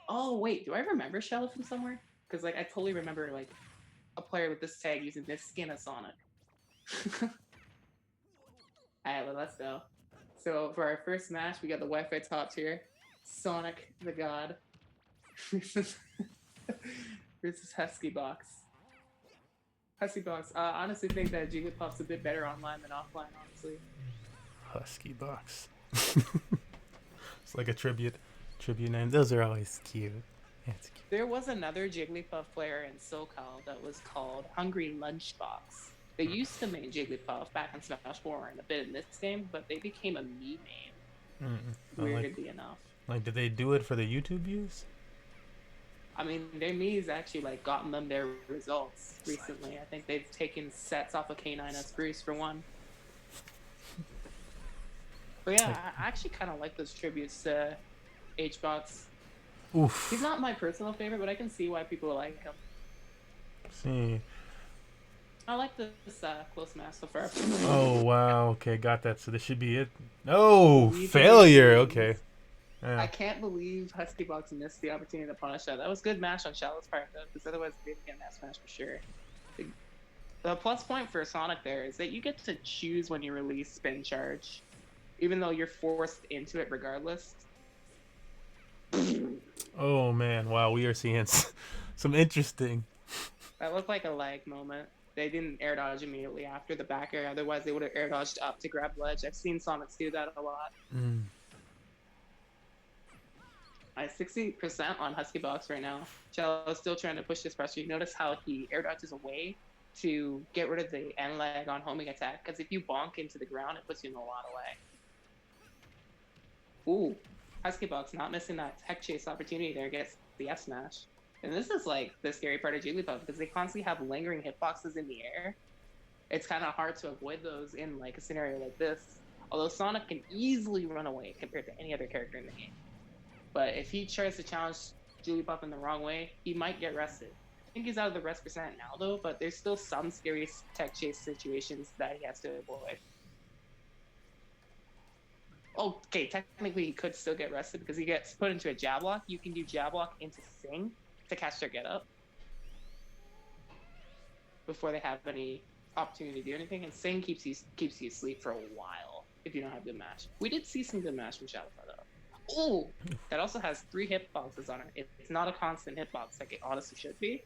Oh wait, do I remember Shallow from somewhere? Because like I totally remember like a player with this tag using this skin as Sonic. Alright, well, let's go. So for our first match, we got the Wi-Fi top tier, Sonic the God versus Husky Box. Husky Box. I honestly think that Jigglypuff's a bit better online than offline, honestly. Husky Box. It's like a tribute name. Those are always cute. Yeah, it's cute. There was another Jigglypuff player in SoCal that was called Hungry Lunchbox. They used to make Jigglypuff back in Smash 4 and a bit in this game, but they became a Mii name. Weirdly enough. Like, did they do it for the YouTube views? I mean, their Mii's actually like gotten them their results recently. I think they've taken sets off of K9S Bruce for one. But yeah, I actually kind of like those tributes to HBox. Oof. He's not my personal favorite, but I can see why people like him. See. I like this close match so far. Oh wow. Okay, got that. So this should be it. No You failure. can- Okay. I Yeah. can't believe Husky Box missed the opportunity to punish that. That was good match on Shallow's part though, because otherwise they'd get that smash for sure. The plus point for Sonic there is that you get to choose when you release spin charge, even though you're forced into it regardless. Oh man. Wow. We are seeing some interesting. That looked like a lag moment. They didn't air dodge immediately after the back air, otherwise they would have air dodged up to grab ledge. I've seen Sonics do that a lot. Mm. I 60% on Husky Box right now. Cello's still trying to push this pressure. You notice how he air dodges away to get rid of the end lag on homing attack, because if you bonk into the ground, it puts you in a lot of lag. Ooh, Husky Box not missing that tech chase opportunity there, gets the F smash. And this is like the scary part of Jigglypuff, because they constantly have lingering hitboxes in the air. It's kind of hard to avoid those in like a scenario like this. Although Sonic can easily run away compared to any other character in the game. But if he tries to challenge Jigglypuff in the wrong way, he might get rested. I think he's out of the rest percent now though, but there's still some scary tech chase situations that he has to avoid. Okay, technically he could still get rested because he gets put into a jab lock. You can do jab lock into Sing to catch their get up before they have any opportunity to do anything, and Sing keeps you asleep for a while if you don't have good match. We did see some good match from Shadow though. Oh, that also has 3 hitboxes on it. It's not a constant hitbox like it honestly should be.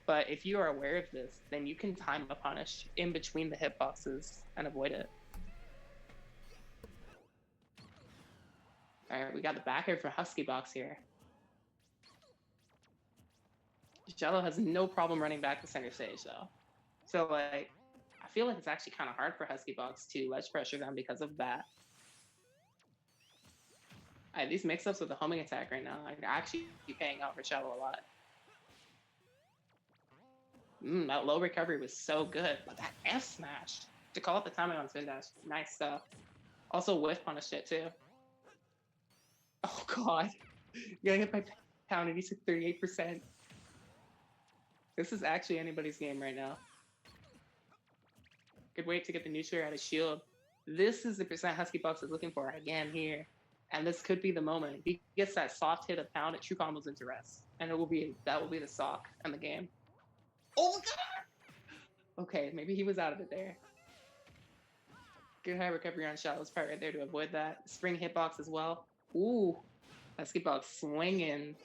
But if you are aware of this, then you can time a punish in between the hitboxes and avoid it. Alright, we got the backer for Husky Box here. Jello has no problem running back to center stage though. So like, I feel like it's actually kind of hard for Husky Box to ledge pressure them because of that. Alright, these mix-ups with the homing attack right now are actually paying out for Jello a lot. That low recovery was so good, but that F smash to call out the timing on spin dash, nice stuff. Also whiff punished it too. Oh god, you got hit by pound and he's at 38%. This is actually anybody's game right now. Good wait to get the neutral out of shield. This is the percent Husky Box is looking for again here. And this could be the moment. If he gets that soft hit of pound, it true combos into rest. And that will be the sock in the game. Oh my god! Okay, maybe he was out of it there. Good high recovery on Shadow's part right there to avoid that. Spring hitbox as well. Ooh, Huskybox swinging.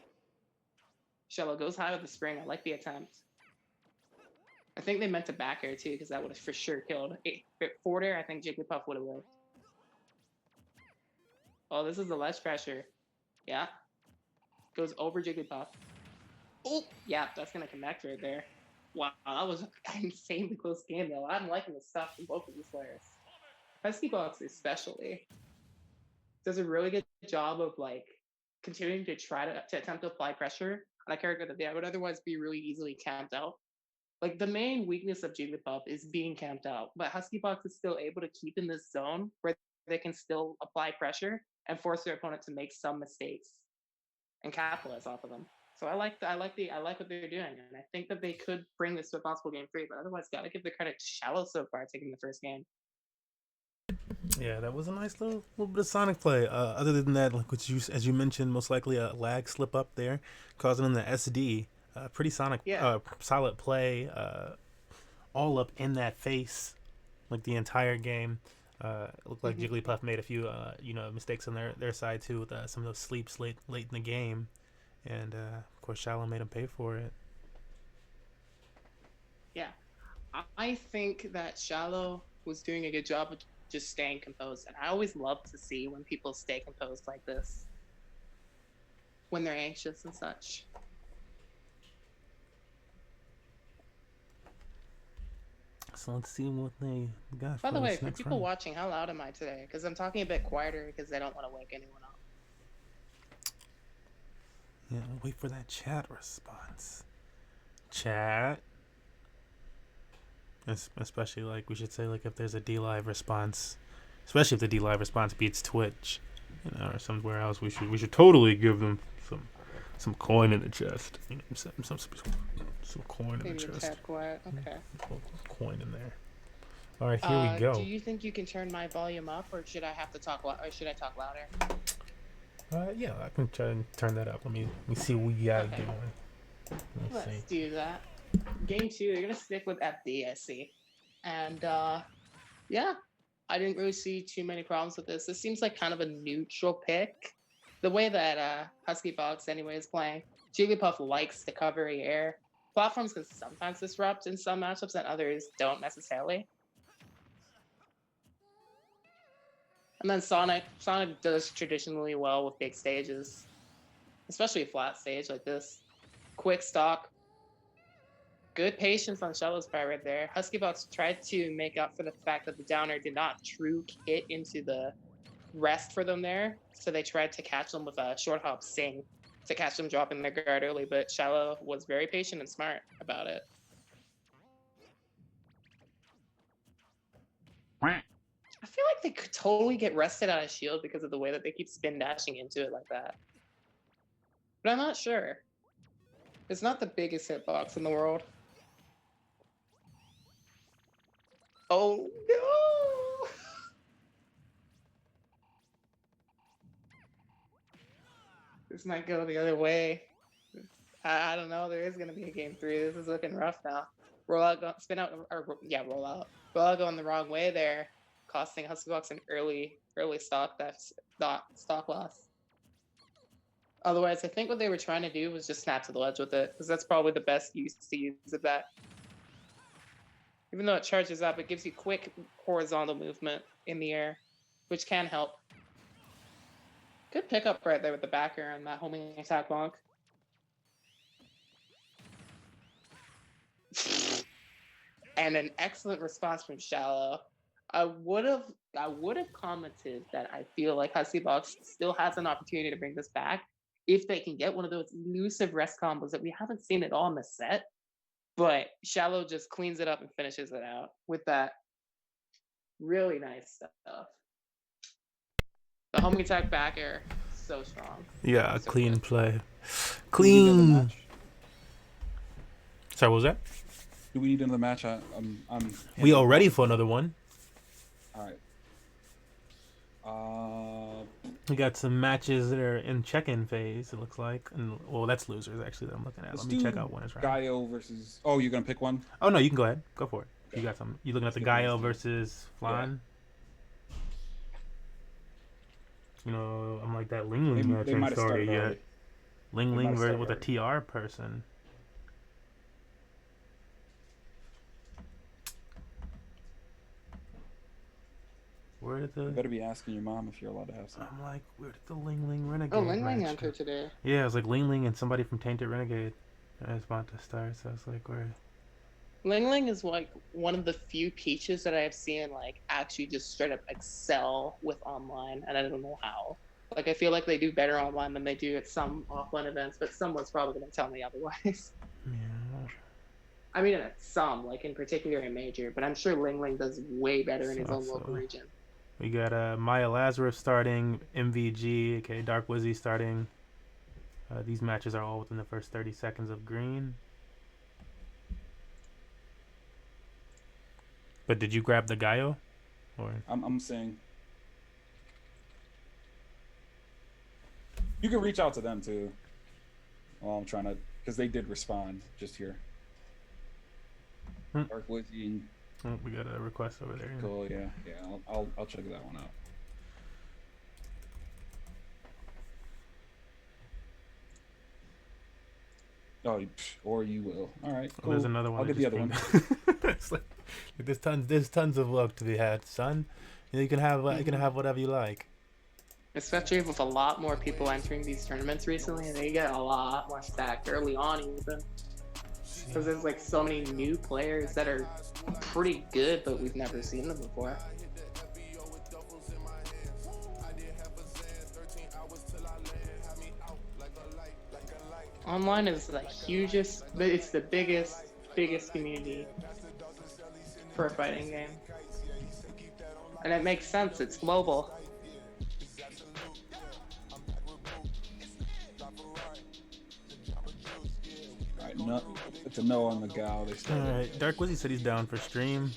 Shallow goes high with the spring. I like the attempt. I think they meant to back air too, because that would have for sure killed. Forward air, I think Jigglypuff would have lived. Oh, this is the ledge pressure. Yeah. Goes over Jigglypuff. Oh, yeah, that's going to connect right there. Wow, that was an insanely close game, though. I'm liking the stuff from both of these players. Huskybox especially does a really good job of, like, continuing to try to attempt to apply pressure on a character that they would otherwise be really easily camped out. Like, the main weakness of Jigglypuff is being camped out, but Huskybox is still able to keep in this zone where they can still apply pressure and force their opponent to make some mistakes and capitalize off of them. So I like what they're doing, and I think that they could bring this to a possible game 3. But otherwise, gotta give the credit to Shallow so far taking the first game. Yeah, that was a nice little bit of Sonic play. Other than that, like which you, as you mentioned, most likely a lag slip up there, causing them the SD. Pretty Sonic, solid play. All up in that face, like the entire game. It looked like Jigglypuff made a few, mistakes on their side too with some of those sleeps late in the game, and of course Shallow made him pay for it. Yeah, I think that Shallow was doing a good job of just staying composed, and I always love to see when people stay composed like this, when they're anxious and such. So let's see what they got. By the way, for people watching, how loud am I today? Because I'm talking a bit quieter because I don't want to wake anyone up. Yeah, wait for that chat response. Chat. Especially, like, we should say, like, if there's a DLive response, especially if the DLive response beats Twitch, or somewhere else, we should totally give them some coin in the chest. Some coin in the chest. Maybe quiet. Okay. Coin in there. All right, here we go. Do you think you can turn my volume up, or should I have to talk? Or should I talk louder? Yeah, I can try and turn that up. Let me see what we got going. Let's do that. Game 2, they're gonna stick with FD, I see, and yeah, I didn't really see too many problems with this. This seems like kind of a neutral pick. The way that Huskybox anyway is playing, Jigglypuff likes to cover the air. Platforms can sometimes disrupt in some matchups, and others don't necessarily. And then Sonic does traditionally well with big stages, especially a flat stage like this. Quick stock. Good patience on Shallow's part right there. Huskybox tried to make up for the fact that the downer did not true hit into the rest for them there, so they tried to catch them with a short hop sing to catch them dropping their guard early, but Shallow was very patient and smart about it. I feel like they could totally get rested out of shield because of the way that they keep spin dashing into it like that. But I'm not sure. It's not the biggest hitbox in the world. Oh no! This might go the other way. I don't know. There is going to be a game 3. This is looking rough now. Rollout going the wrong way there, costing Huskybox an early stock loss. Otherwise, I think what they were trying to do was just snap to the ledge with it, because that's probably the best use of that. Even though it charges up, it gives you quick horizontal movement in the air, which can help. Good pickup right there with the back air and that homing attack bonk. And an excellent response from Shallow. I would have commented that I feel like Huskybox still has an opportunity to bring this back if they can get one of those elusive rest combos that we haven't seen at all in the set. But Shallow just cleans it up and finishes it out with that really nice stuff. The homing attack back air, so strong. Yeah, so clean good. play. Do we need another Clean. match? Sorry, what was that? Do we need another match? We all ready for another one. All right. We got some matches that are in check-in phase, it looks like. And well, that's losers actually that I'm looking at. Let's Let me check do out winners round. Gaio versus. Oh, you're gonna pick one? Oh no, you can go ahead. Go for it. You got some. You looking at the Let's get Gaio this. versus Flan? You know, I'm like that Ling Ling match They ain't might have started started yet. early. Ling They Ling might've versus with started a TR person. Where did You the... better be asking your mom if you're allowed to have some. I'm like, where did the Ling Ling Renegade Oh, Ling Ling match entered go? today. Yeah, it was like Ling Ling and somebody from Tainted Renegade. I was about to start, so I was like, where? Ling Ling is like one of the few Peaches that I have seen like actually just straight up excel with online, and I don't know how. Like I feel like they do better online than they do at some offline events, but someone's probably going to tell me otherwise. Yeah. I mean, at some, like in particular in Major, but I'm sure Ling Ling does way better in his own So- local region. We got Maya Lazarus starting, MVG, okay, Dark Wizzy starting. These matches are all within the first 30 seconds of green. But did you grab the Gaio? Or I'm saying you can reach out to them too. Well, I'm trying to, because they did respond just here. Hmm. Dark Wizzy and oh, we got a request over there. Cool, yeah. I'll check that one out. Oh, or you will. All right, Oh, cool. there's another one. I'll that get the other just one. came. It's like, there's tons of luck to be had, son. You can have whatever you like. Especially with a lot more people entering these tournaments recently, they get a lot more stacked early on even. Because there's like so many new players that are pretty good, but we've never seen them before. Online is the hugest, but it's the biggest community for a fighting game. And it makes sense, it's global. All right, no, it's a no on the Gal. They All started. right, Dark Wizzy said he's down for stream.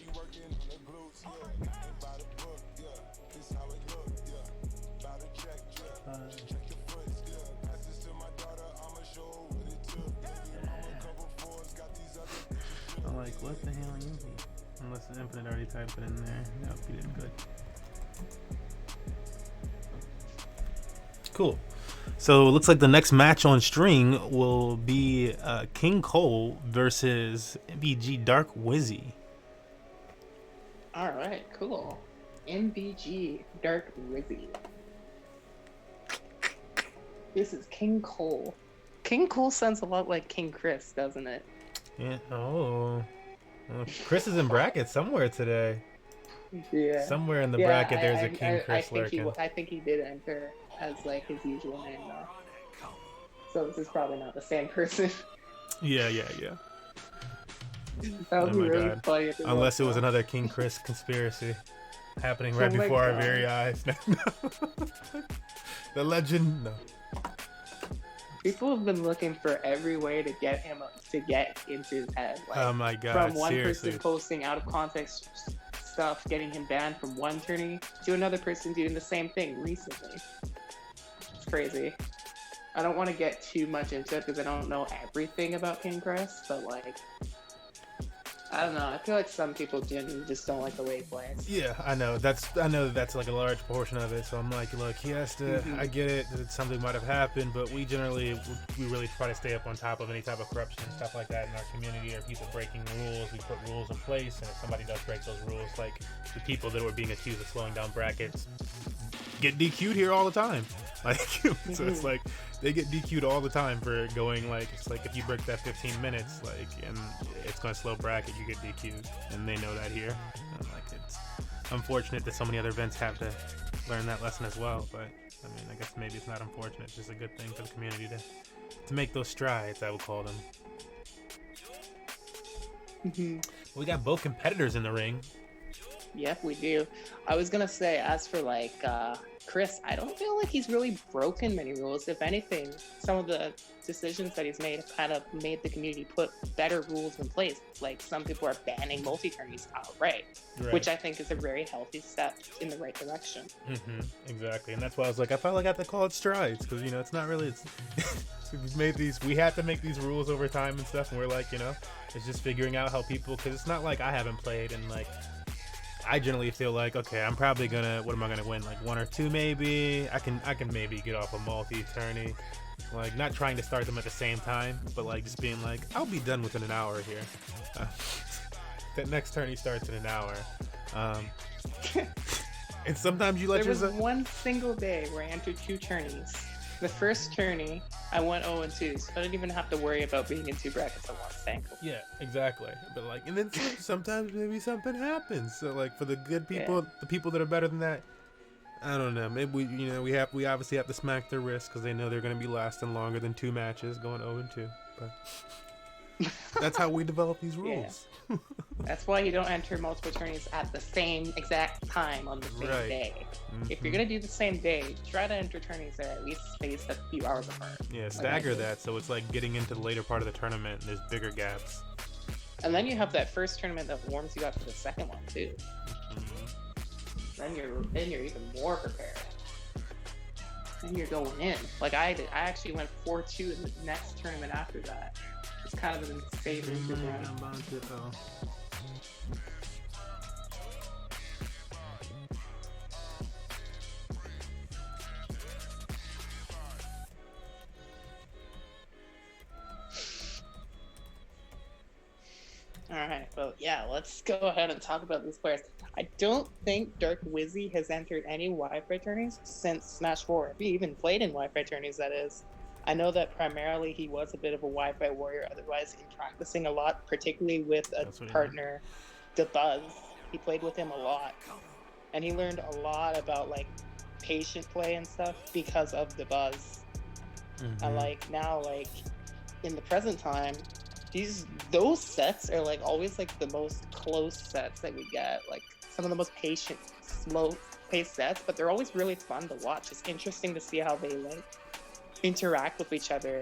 I'm like, what the hell is he? Unless the Infinite already typed it in there. Nope, he did good. Cool. So it looks like the next match on string will be King Cole versus MBG Dark Wizzy. Alright, cool. MBG Dark Wizzy. This is King Cole. King Cole sounds a lot like King Chris, doesn't it? Yeah. Oh. Well, Chris is in brackets somewhere today. Yeah. Somewhere in the bracket, there's a a King Chris lurking. I think he did enter as like his usual name though. So this is probably not the same person. Yeah. That would Oh be my really God. funny if Unless it was another King Chris conspiracy happening right Oh my before our God. very eyes. The legend. No. People have been looking for every way to get him to get into his head. Like, Oh my God. from one Seriously. person posting out of context stuff, getting him banned from one tourney, to another person doing the same thing recently. It's crazy. I don't want to get too much into it because I don't know everything about King Chris, but like, I don't know. I feel like some people genuinely just don't like the way he plays. Yeah, I know that's like a large portion of it. So I'm like, look, he has to. I get it that something might have happened, but we really try to stay up on top of any type of corruption and stuff like that in our community, or people breaking rules. We put rules in place, and if somebody does break those rules, like the people that were being accused of slowing down brackets get DQ'd here all the time. Like, so it's like they get DQ'd all the time for going like, it's like if you break that 15 minutes, like, and it's going to slow bracket, you get DQ'd, and they know that here. And like, it's unfortunate that so many other events have to learn that lesson as well. But I mean, I guess maybe it's not unfortunate; it's just a good thing for the community to make those strides, I would call them. We got both competitors in the ring. Yep, we do. I was gonna say, as for like Chris, I don't feel like he's really broken many rules. If anything, some of the decisions that he's made have kind of made the community put better rules in place. Like some people are banning multi-tourneys outright, which I think is a very healthy step in the right direction. Exactly, and that's why I was like, I finally got to call it strides, because you know it's not really. It's we've made these. We had to make these rules over time and stuff, and we're like, you know, it's just figuring out how people, because it's not like I haven't played and like. I generally feel like, okay, I'm probably gonna, what am I gonna win? Like 1 or 2 maybe. I can maybe get off a multi-tourney. Like not trying to start them at the same time, but like just being like, I'll be done within an hour here. That next tourney starts in an hour. And sometimes you let There was yourself. one single day where I entered 2 tourneys. The first tourney, I went 0-2, so I didn't even have to worry about being in 2 brackets at once, thankfully. Yeah, exactly. But like, and then sometimes maybe something happens. So like for the good people, the people that are better than that, I don't know. Maybe we obviously have to smack their wrists because they know they're going to be lasting longer than 2 matches, going 0-2. But that's how we develop these rules. That's why you don't enter multiple tourneys at the same exact time on the same Right. day. If you're gonna do the same day, try to enter tourneys that are at least spaced a few hours apart. Yeah, stagger that so it's like getting into the later part of the tournament and there's bigger gaps. And then you have that first tournament that warms you up for the second one too. Then you're even more prepared. Then you're going in. Like I did. I actually went 4-2 in the next tournament after that. It's kind of an insane run. Alright, well, yeah, let's go ahead and talk about these players. I don't think Dark Wizzy has entered any Wi-Fi tourneys since Smash 4. If he even played in Wi-Fi tourneys, that is. I know that primarily he was a bit of a Wi-Fi warrior, otherwise in practicing a lot, particularly with a partner, DeBuzz. He played with him a lot. And he learned a lot about, like, patient play and stuff because of DeBuzz. And, like, now, like, in the present time, those sets are like always like the most close sets that we get, like some of the most patient, slow paced sets, but they're always really fun to watch. It's interesting to see how they like interact with each other.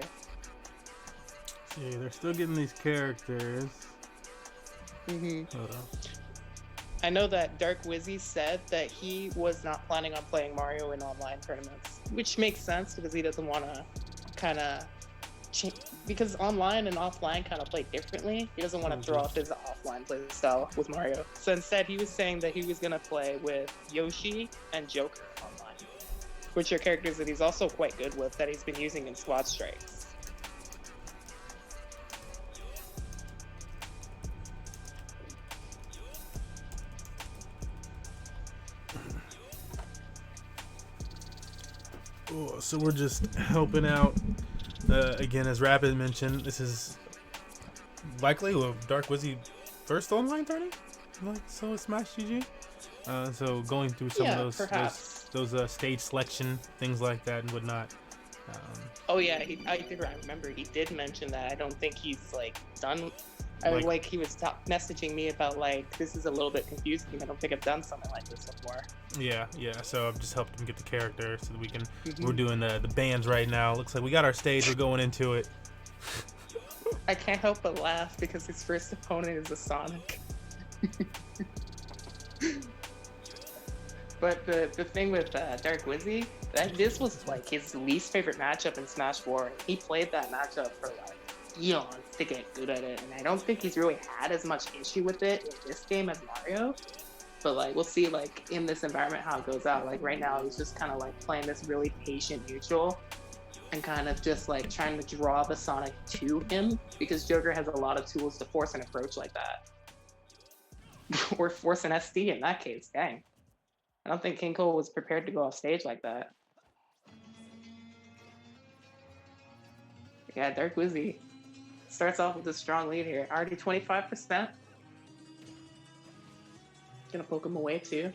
See, they're still getting these characters. Hold on. I know that Dark Wizzy said that he was not planning on playing Mario in online tournaments, which makes sense because he doesn't want to kind of because online and offline kind of play differently. He doesn't want to throw off his offline play style with Mario. So instead, he was saying that he was going to play with Yoshi and Joker online, which are characters that he's also quite good with that he's been using in Squad Strikes. Oh, so we're just helping out. Again, as Rapid mentioned, this is likely Dark Wizzy first online tourney, like so Smash GG. So going through some of those stage selection things like that and whatnot. Oh yeah, I remember he did mention that. I don't think he's like done. Like he was messaging me about like this is a little bit confusing. I don't think I've done something like this before. Yeah. So I've just helped him get the character so that we can. We're doing the bands right now. Looks like we got our stage. We're going into it. I can't help but laugh because his first opponent is a Sonic. But the thing with Dark Wizzy, this was like his least favorite matchup in Smash 4. He played that matchup for like eons to get good at it, and I don't think he's really had as much issue with it in this game as Mario. But like we'll see like in this environment how it goes out. Like right now he's just kind of like playing this really patient neutral and kind of just like trying to draw the Sonic to him because Joker has a lot of tools to force an approach like that. Or force an SD in that case, dang. I don't think King Cole was prepared to go off stage like that. Yeah, Dark Wizzy starts off with a strong lead here. Already 25%. Gonna poke him away too.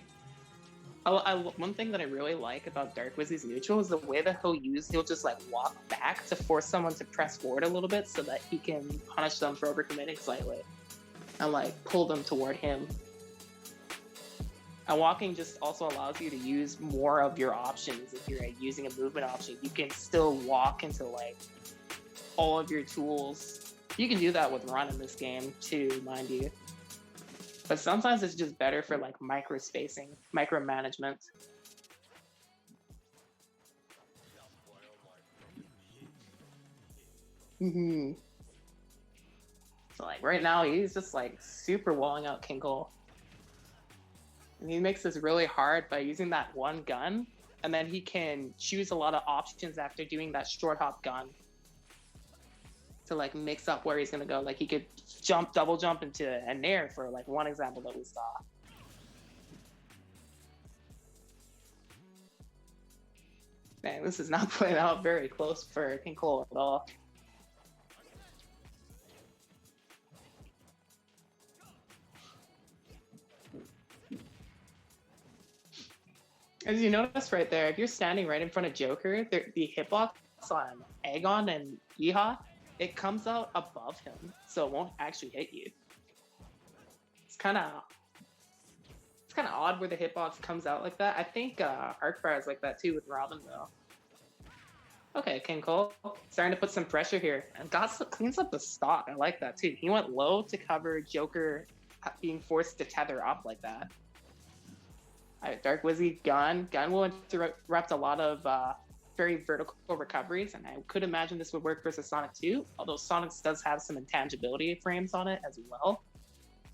One thing that I really like about Dark Wizzy's neutral is the way that he'll just like walk back to force someone to press forward a little bit so that he can punish them for overcommitting slightly and like pull them toward him. And walking just also allows you to use more of your options. If you're using a movement option, you can still walk into like all of your tools. You can do that with run in this game too, mind you. But sometimes it's just better for like micro spacing, micromanagement. So like right now he's just like super walling out King Cole. And he makes this really hard by using that one gun, and then he can choose a lot of options after doing that short hop gun to like mix up where he's gonna go. Like he could double jump into a nair for like one example that we saw. Man, this is not playing out very close for King Cole at all. As you notice right there, if you're standing right in front of Joker, the hitbox on Aegon and Yeehaw, it comes out above him, so it won't actually hit you. It's kind of odd where the hitbox comes out like that. I think Arcfire is like that too with Robin though. Okay, King Cole starting to put some pressure here, and cleans up the stock. I like that too. He went low to cover Joker being forced to tether up like that. All right, Dark Wizzy, Gun. Gun will interrupt a lot of very vertical recoveries, and I could imagine this would work versus Sonic 2, although Sonic does have some intangibility frames on it as well.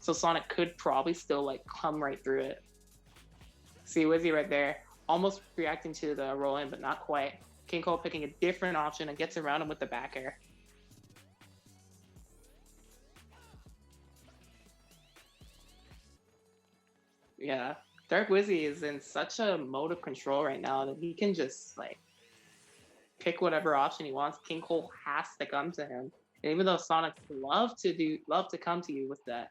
So Sonic could probably still like come right through it. See Wizzy right there, almost reacting to the roll in, but not quite. King Cole picking a different option and gets around him with the back air. Yeah. Dark Wizzy is in such a mode of control right now that he can just like pick whatever option he wants. King Cole has to come to him. And even though Sonic love to come to you with the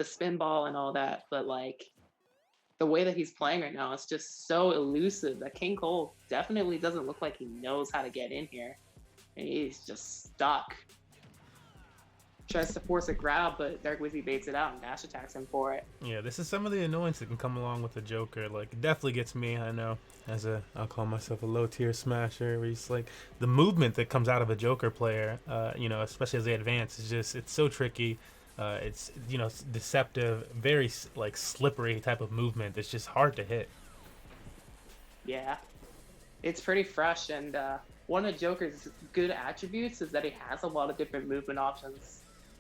spin ball and all that, but like the way that he's playing right now is just so elusive that King Cole definitely doesn't look like he knows how to get in here. And he's just stuck. Tries to force a grab, but Dark Wizzy baits it out and dash attacks him for it. Yeah, this is some of the annoyance that can come along with the Joker. Like, it definitely gets me, I know, I'll call myself a low-tier smasher, where he's like, the movement that comes out of a Joker player, especially as they advance, it's so tricky. It's, deceptive, very, like, slippery type of movement. It's just hard to hit. Yeah. It's pretty fresh, and one of Joker's good attributes is that he has a lot of different movement options.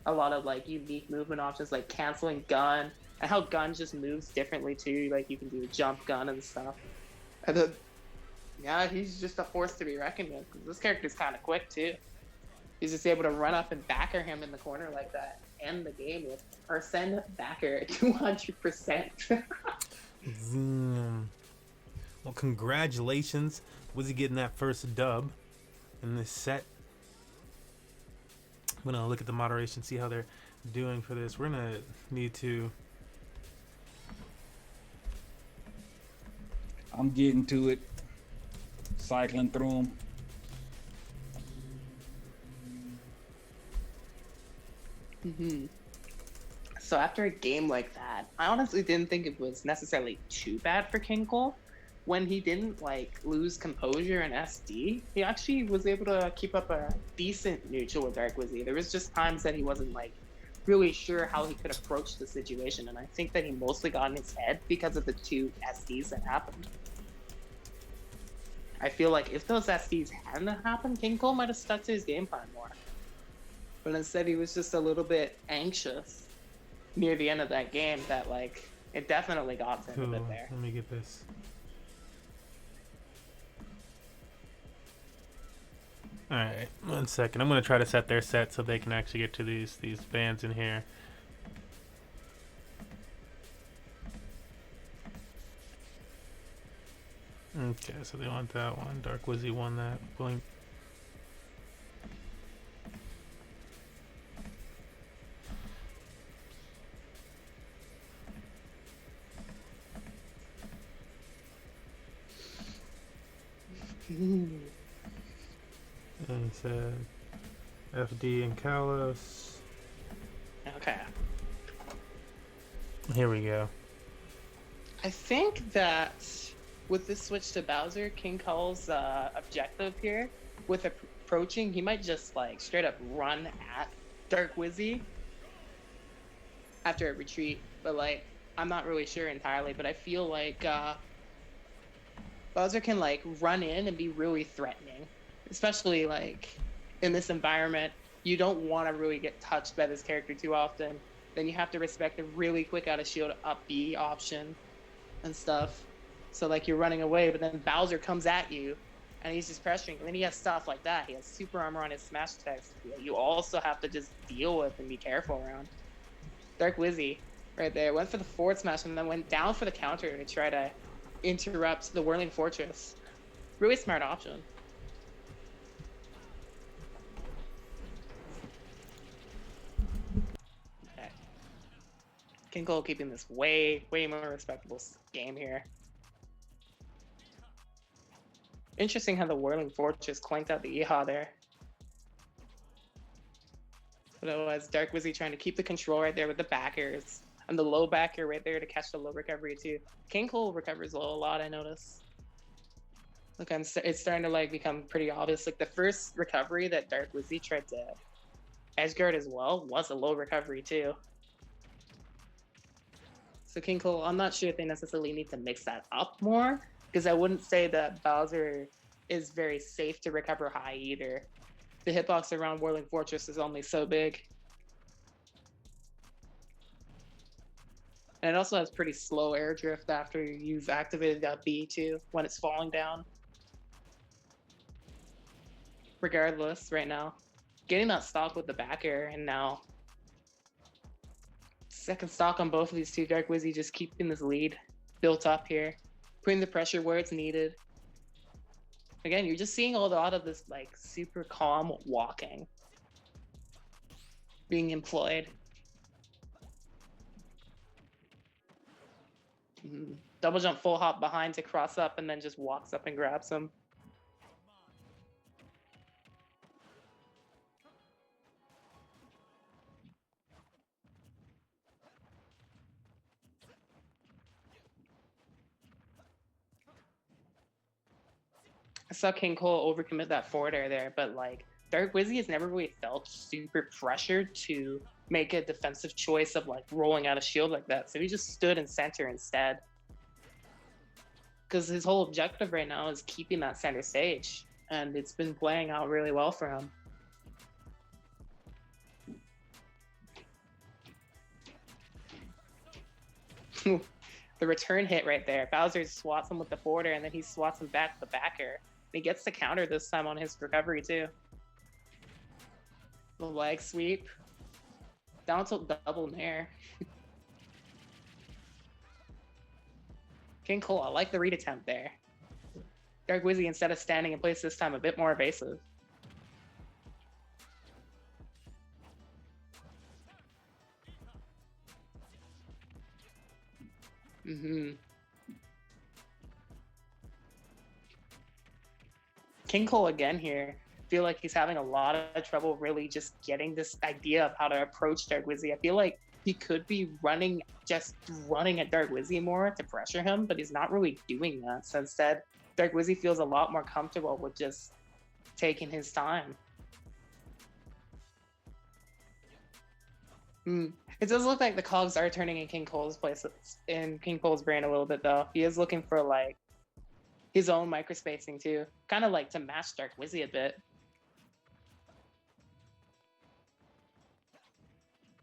A lot of like unique movement options, like canceling gun, and how gun just moves differently too. Like you can do a jump gun and stuff. And then, yeah, he's just a force to be reckoned with. This character's kind of quick too. He's just able to run up and backer him in the corner like that, end the game with Arsene backer 200%. Well, congratulations, Wizzy getting that first dub in this set. I'm gonna look at the moderation, see how they're doing for this. We're gonna need to. I'm getting to it. Cycling through them. So after a game like that, I honestly didn't think it was necessarily too bad for King Cole. When he didn't like lose composure in SD, he actually was able to keep up a decent neutral with Dark Wizzy. There was just times that he wasn't like really sure how he could approach the situation, and I think that he mostly got in his head because of the two SDs that happened. I feel like if those SDs hadn't happened, King Cole might have stuck to his game plan more. But instead he was just a little bit anxious near the end of that game that like it definitely got to him a bit there. Let me get this. Alright, 1 second. I'm gonna try to set their set so they can actually get to these bands in here. Okay, so they want that one. Dark Wizzy won that. Blink. And he said FD and Kalos. Okay. Here we go. I think that with this switch to Bowser, King Cole's objective here, with approaching, he might just like straight up run at Dark Wizzy after a retreat. But like, I'm not really sure entirely, but I feel like Bowser can like run in and be really threatening, especially like in this environment. You don't want to really get touched by this character too often. Then you have to respect the really quick out of shield up B option. and stuff. So like you're running away, but then Bowser comes at you, and he's just pressuring. And then he has stuff like that. He has super armor on his smash attacks. You also have to just deal with and be careful around. Dark Wizzy, right there, went for the forward smash and then went down for the counter to try to interrupt the Whirling Fortress. Really smart option. Okay. King Cole keeping this way more respectable game here. Interesting how the Whirling Fortress clanked out the Yeehaw there. But otherwise, Dark Wizzy trying to keep the control right there with the backers. And the low backer right there to catch the low recovery too. King Cole recovers low a lot, I notice. Look, it's starting to like become pretty obvious. Like the first recovery that Dark Wizzy tried to edgeguard as well was a low recovery too. So King Cole, I'm not sure if they necessarily need to mix that up more, because I wouldn't say that Bowser is very safe to recover high either. The hitbox around Whirling Fortress is only so big. And it also has pretty slow air drift after you've activated that B too, when it's falling down. Regardless, right now, getting that stock with the back air, and now second stock on both of these two. Dark Wizzy just keeping this lead built up here, putting the pressure where it's needed. Again, you're just seeing a lot of this like super calm walking being employed. Double jump full hop behind to cross up and then just walks up and grabs him. I saw King Cole overcommit that forward air there, but like Dark Wizzy has never really felt super pressured to make a defensive choice of like rolling out a shield like that. So he just stood in center instead. Because his whole objective right now is keeping that center stage, and it's been playing out really well for him. The return hit right there. Bowser swats him with the forwarder, and then he swats him back with the backer. He gets the counter this time on his recovery too. The leg sweep. Down tilt double nair. King Cole, I like the read attempt there. Dark Wizzy, instead of standing in place this time, a bit more evasive. King Cole again here. Feel like he's having a lot of trouble really just getting this idea of how to approach Dark Wizzy. I feel like he could be running at Dark Wizzy more to pressure him, but he's not really doing that. So instead, Dark Wizzy feels a lot more comfortable with just taking his time. It does look like the cogs are turning in King Cole's brain a little bit though. He is looking for like his own microspacing too, kind of like to match Dark Wizzy a bit.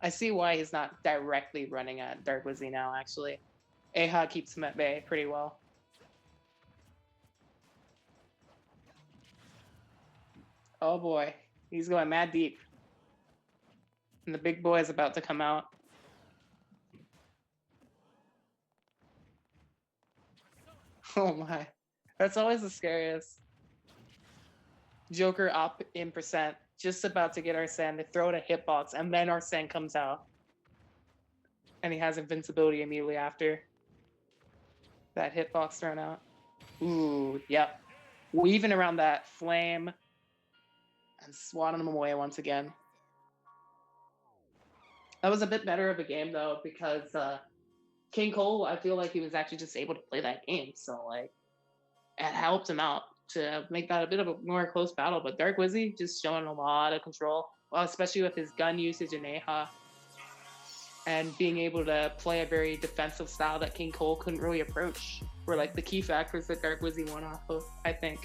I see why he's not directly running at Dark Wizzy now, actually. Aha keeps him at bay pretty well. Oh boy, he's going mad deep. And the big boy is about to come out. Oh my, that's always the scariest. Joker up in percent, just about to get Arsene to throw it a hitbox, and then Arsene comes out. And he has invincibility immediately after that hitbox thrown out. Ooh, yep. Weaving around that flame and swatting him away once again. That was a bit better of a game though, because King Cole, I feel like he was actually just able to play that game. So like, it helped him out to make that a bit of a more close battle. But Dark Wizzy just showing a lot of control, well, especially with his gun usage in Aha, and being able to play a very defensive style that King Cole couldn't really approach were like the key factors that Dark Wizzy won off of, I think.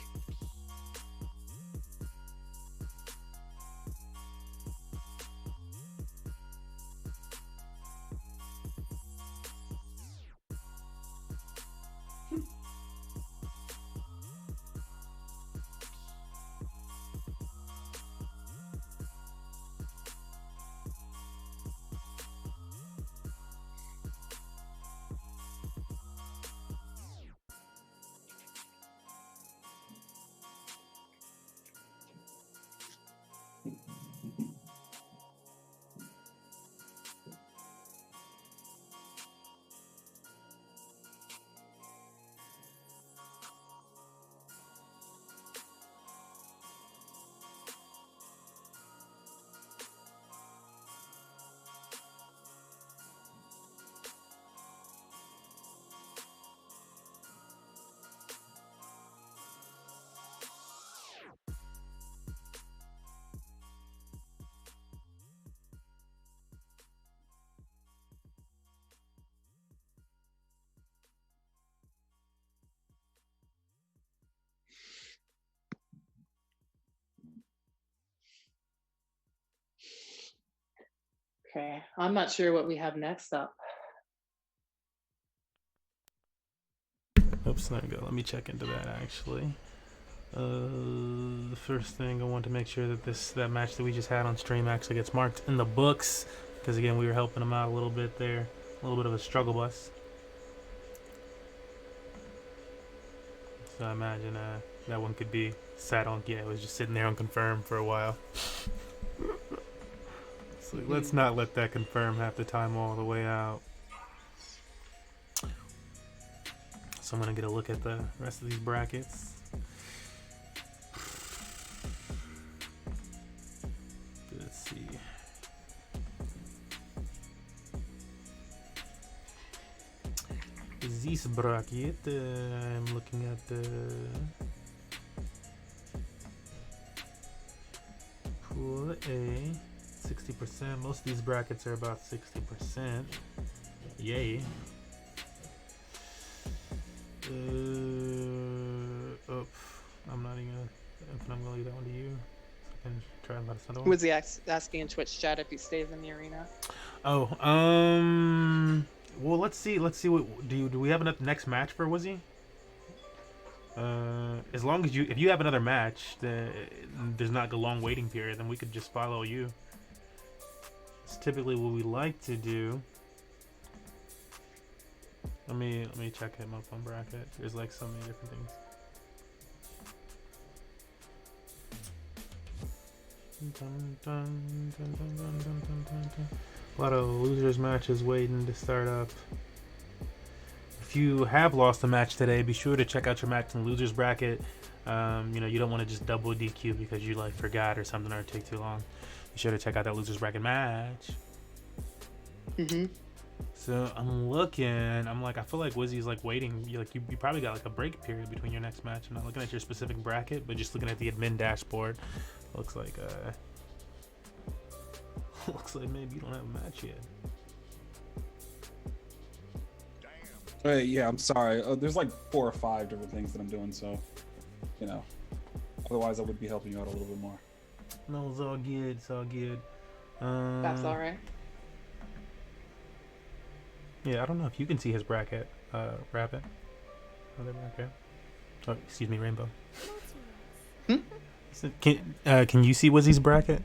Okay, I'm not sure what we have next up. Oops, there we go. Let me check into that actually. The first thing I want to make sure that that match that we just had on stream actually gets marked in the books, because again we were helping them out a little bit there, a little bit of a struggle bus. So I imagine that one could be sat on. Yeah, it was just sitting there unconfirmed for a while. So let's not let that confirm half the time all the way out. So I'm gonna get a look at the rest of these brackets. Let's see. This bracket, I'm looking at the pool A, 60%. Most of these brackets are about 60%. Yay. I'm not even gonna, I'm gonna leave that one to you. So I can try and let us know. Was he asking in Twitch chat if he stays in the arena? Oh, well, let's see what do we have enough next match for Wizzy? As long as if you have another match, then there's not a long waiting period, then we could just follow you. It's typically what we like to do. Let me check him up on bracket. There's like so many different things. A lot of losers matches waiting to start up. If you have lost a match today, be sure to check out your match in the losers bracket. You know, you don't want to just double DQ because you like forgot or something or it take too long. Be sure to check out that losers bracket match. So I'm looking. I'm like, I feel like Wizzy's like waiting. You probably got like a break period between your next match. I'm not looking at your specific bracket, but just looking at the admin dashboard, looks like looks like maybe you don't have a match yet. Hey, yeah, I'm sorry. There's like 4 or 5 different things that I'm doing, so you know. Otherwise, I would be helping you out a little bit more. No, it's all good. It's all good. That's all right. Yeah, I don't know if you can see his bracket. Rabbit. Other bracket. Oh, excuse me, Rainbow. So can you see Wizzy's bracket?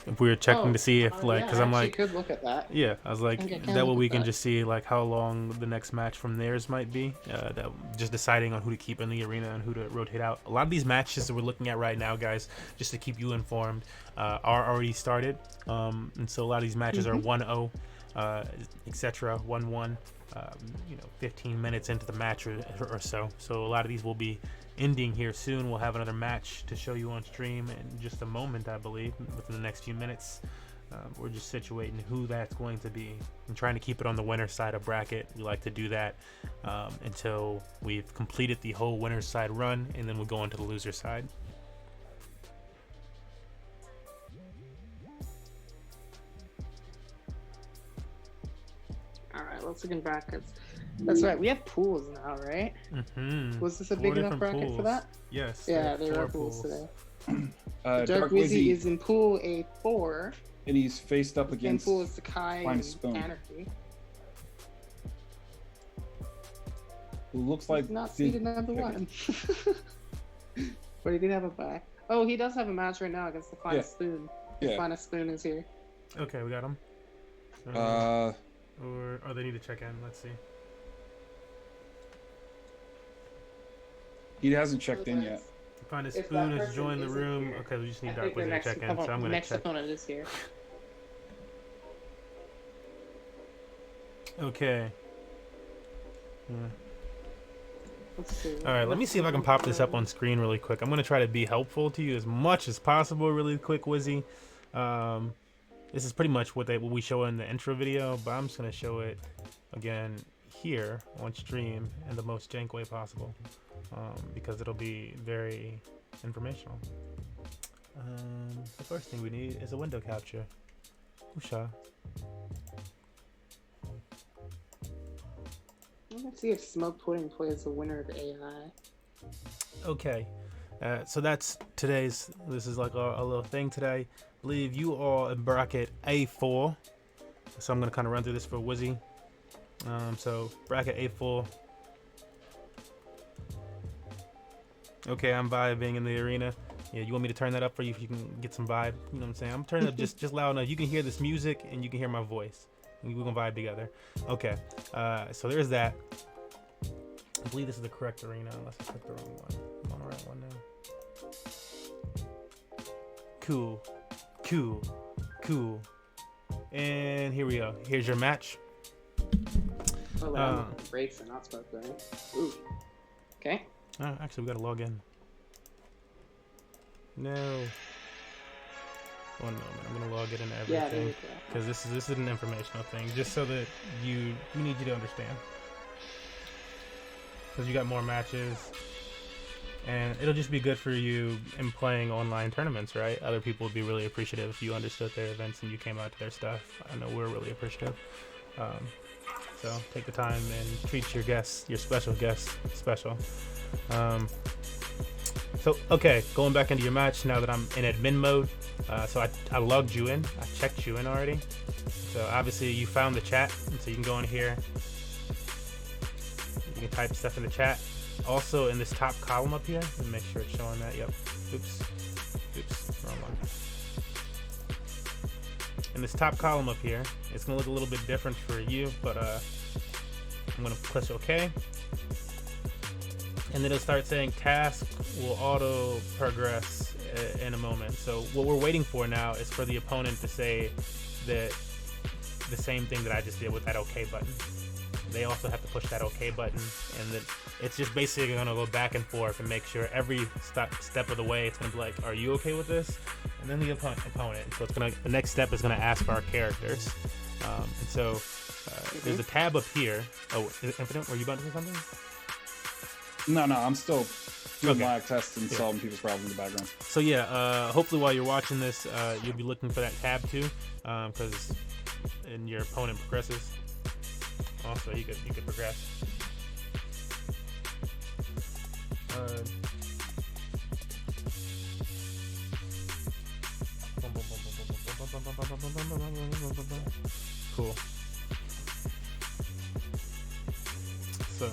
If we were checking to see if because I'm like, could look at that. yeah, I was like, I can that way look we at can that. just see like how long the next match from theirs might be. That just deciding on who to keep in the arena and who to rotate out. A lot of these matches that we're looking at right now, guys, just to keep you informed, are already started. And so a lot of these matches are 1-0, etc. 1-1. 15 minutes into the match or so. So a lot of these will be ending here soon. We'll have another match to show you on stream in just a moment, I believe, within the next few minutes. We're just situating who that's going to be and trying to keep it on the winner side of bracket. We like to do that until we've completed the whole winner side run, and then we'll go into the loser side. All right, let's look in brackets. That's right. We have pools now, right? Was this a big enough bracket for that? Yes. Yeah, there are pools today. Dark Wizzy is in pool A4. And he's faced up And against pool is Sakai and Spoon. Anarchy. Who looks like He's not seeded number 1. But he did have a bye. Oh, he does have a match right now against the Finest Spoon. The Yeah. Finest Spoon is here. Okay, we got him. Or they need to check in. Let's see. He hasn't checked in yet. Find a If spoon that has person joined the isn't room. here, Okay, we just I need Dark think the Wizzy to next, check in, so I'm gonna next check. opponent is here. Okay. Yeah. Let's see. All right, let me see if I can pop this up on screen really quick. I'm gonna try to be helpful to you as much as possible, really quick, Wizzy. This is pretty much what we show in the intro video, but I'm just gonna show it again here on stream in the most jank way possible, because it'll be very informational. The first thing we need is a window capture. Usha. Let's see if Smoke Pudding plays the winner of AI. Okay, so that's today's. This is like a little thing today. I believe you are in bracket A4. So I'm gonna kind of run through this for Wizzy. So bracket A full. Okay, I'm vibing in the arena. Yeah, you want me to turn that up for you if you can get some vibe? You know what I'm saying? I'm turning it up just loud enough. You can hear this music and you can hear my voice. We're gonna vibe together. Okay, so there's that. I believe this is the correct arena, unless I clicked the wrong one. I'm on the right one now. Cool. And here we go. Here's your match. Breaks are not supposed to. Ooh. Okay. Actually, we gotta log in. No. 1 moment. I'm gonna log it into everything because this is an informational thing, just so that we need you to understand. Because you got more matches, and it'll just be good for you in playing online tournaments, right? Other people would be really appreciative if you understood their events and you came out to their stuff. I know we're really appreciative. So take the time and treat your guests, your special guests, special. So, okay, going back into your match now that I'm in admin mode. So I logged you in. I checked you in already. So obviously you found the chat, and so you can go in here. You can type stuff in the chat. Also in this top column up here, and make sure it's showing that. Yep. Oops, wrong one. In this top column up here, it's gonna look a little bit different for you, but I'm gonna push OK. And then it'll start saying task will auto progress in a moment. So what we're waiting for now is for the opponent to say that the same thing that I just did with that OK button. They also have to push that OK button, and then it's just basically gonna go back and forth and make sure every step of the way it's gonna be like, are you okay with this? And then the opponent. So it's the next step is gonna ask for our characters. And so there's a tab up here. Oh, is it Infinite? Were you about to say something? No, I'm still doing live tests and solving people's problems in the background. So yeah, hopefully while you're watching this, you'll be looking for that tab too, because and your opponent progresses. Also, you could progress. Cool. So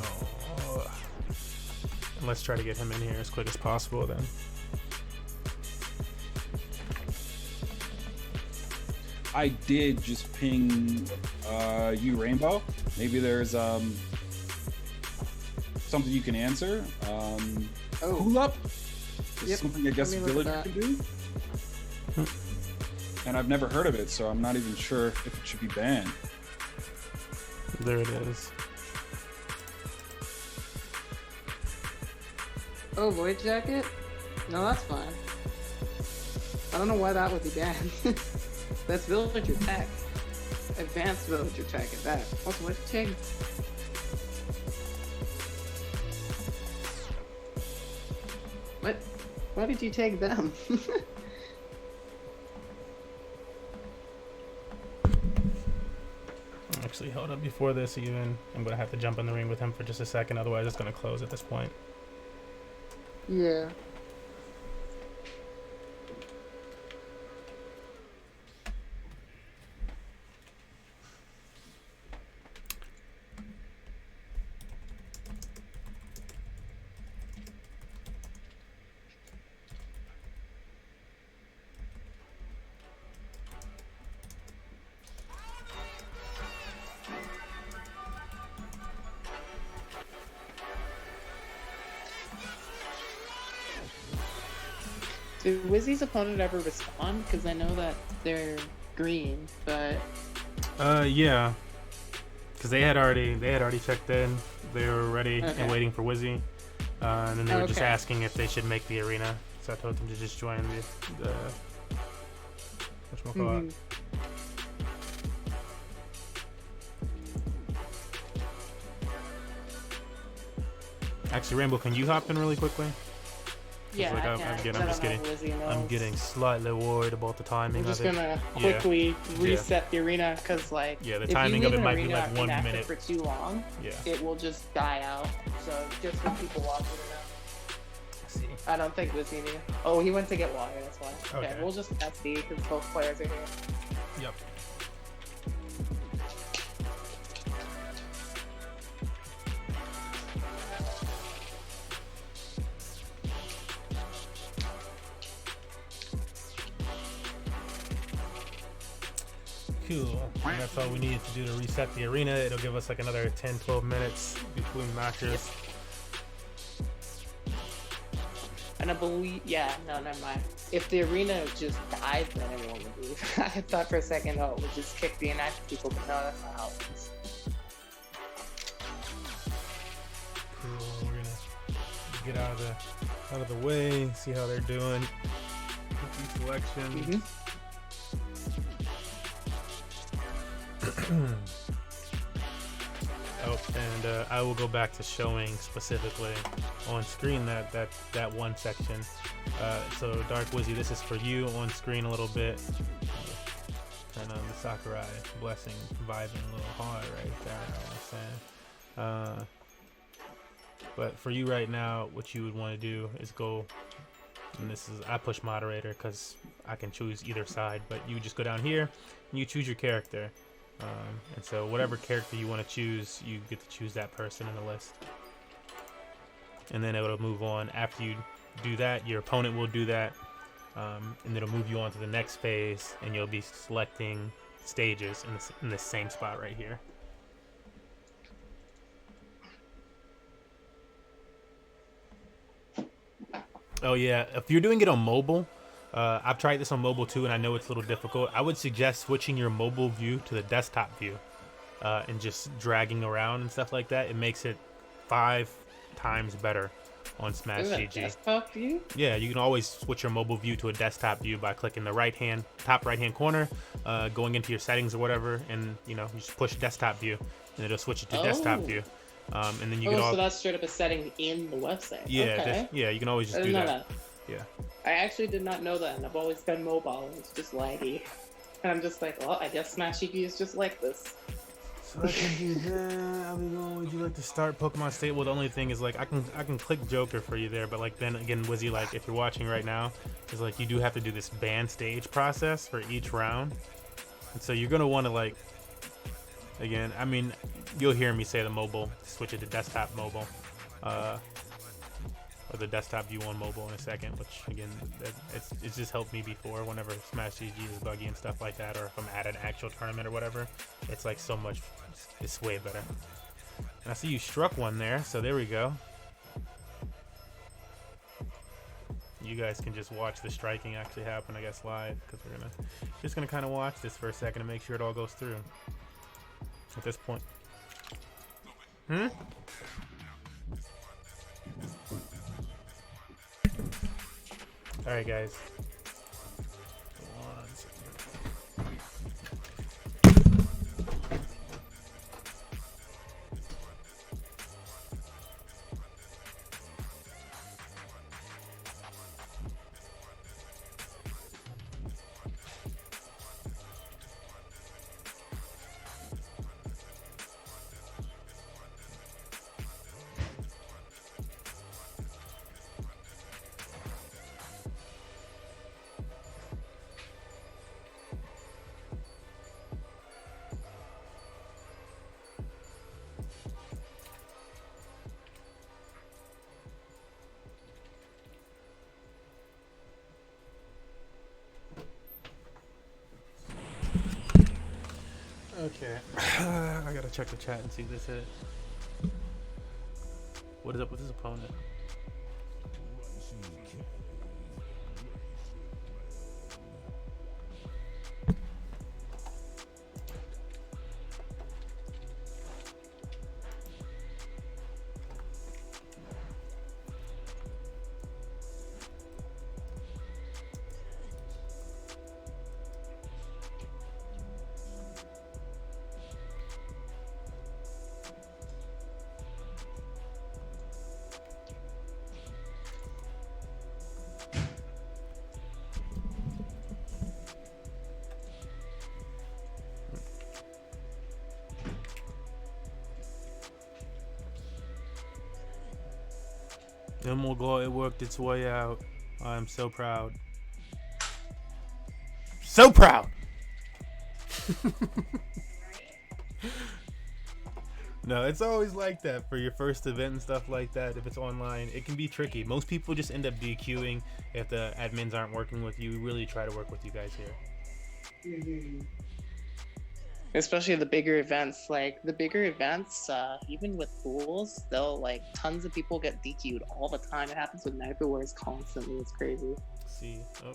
let's try to get him in here as quick as possible then. I did just ping you, Rainbow. Maybe there's something you can answer. Cool up. Yep. Something I guess Villager can do. And I've never heard of it, so I'm not even sure if it should be banned. There it is. Oh, Void Jacket? No, that's fine. I don't know why that would be banned. That's Villager Tech. Advanced Villager Tech at that. Also, what tag? What? Why did you tag them? Actually, hold up before this even. I'm going to have to jump in the ring with him for just a second, otherwise it's going to close at this point. Yeah. Did Wizzy's opponent ever respond? Because I know that they're green, but yeah, because they had already checked in. They were ready and waiting for Wizzy, and then they were just asking if they should make the arena. So I told them to just join the whatchamacallit. Actually, Rainbow, can you hop in really quickly? yeah, Like, I can. I'm getting slightly worried about the timing I'm just of it. gonna quickly reset the arena because, like, Yeah, the if timing you of leave it an might be arena like 1 inactive minute. for too long. Yeah. It will just die out. So just for people watching it now. See. I don't think Wizzy knew. Oh, he went to get water. That's why. Okay. Okay, we'll just SD because both players are here. Yep. Cool. And that's all we needed to do to reset the arena. It'll give us like another 10-12 minutes between matches. And I believe, yeah, no, never mind. If the arena just died, then everyone would leave. I thought for a second, oh, it would just kick the inactive people, but no, that's not how it is. Cool. We're gonna get out of the way, see how they're doing. Rookie selection. Oh, and I will go back to showing specifically on screen that one section. So Dark Wizzy, this is for you on screen a little bit. Turn on the Sakurai blessing, vibing a little hard right there. You know what I'm saying? But for you right now, what you would want to do is go. And this is, I push moderator because I can choose either side. But you just go down here and you choose your character. And so whatever character you want to choose, you get to choose that person in the list. And then it'll move on. After you do that, your opponent will do that. And it'll move you on to the next phase, and you'll be selecting stages in this same spot right here. Oh yeah, if you're doing it on mobile, I've tried this on mobile too, and I know it's a little difficult. I would suggest switching your mobile view to the desktop view and just dragging around and stuff like that. It makes it 5 times better on Smash GG. Desktop view? Yeah, you can always switch your mobile view to a desktop view by clicking the top right hand corner, going into your settings or whatever, and you just push desktop view, and it'll switch it to desktop view. And then you can so that's straight up a setting in the website. Yeah, okay. You can always just do that. Yeah. I actually did not know that, and I've always been mobile, and it's just laggy. And I'm just like, well, I guess Smash GG is just like this. So I can do that. I'll be going. Would you like to start Pokemon State? Well, the only thing is, like, I can click Joker for you there, but like then again, Wizzy, like if you're watching right now, is like you do have to do this ban stage process for each round, and so you're gonna want to like, again, I mean, you'll hear me say the mobile, switch it to desktop mobile, or the desktop view on mobile in a second, which again, it's just helped me before whenever Smash GG is buggy and stuff like that, or if I'm at an actual tournament or whatever, it's like so much, it's way better. And I see you struck one there, so there we go. You guys can just watch the striking actually happen, I guess, live, because we're just gonna kind of watch this for a second and make sure it all goes through at this point. All right, guys. One second. Okay, I gotta check the chat and see this hit. What is up with his opponent? It worked its way out. I'm so proud. So proud! No, it's always like that for your first event and stuff like that. If it's online, it can be tricky. Most people just end up DQing if the admins aren't working with you. We really try to work with you guys here. Especially the bigger events. Like the bigger events, even with pools, they'll like tons of people get DQ'd all the time. It happens with Knife Wars constantly. It's crazy. See, oh,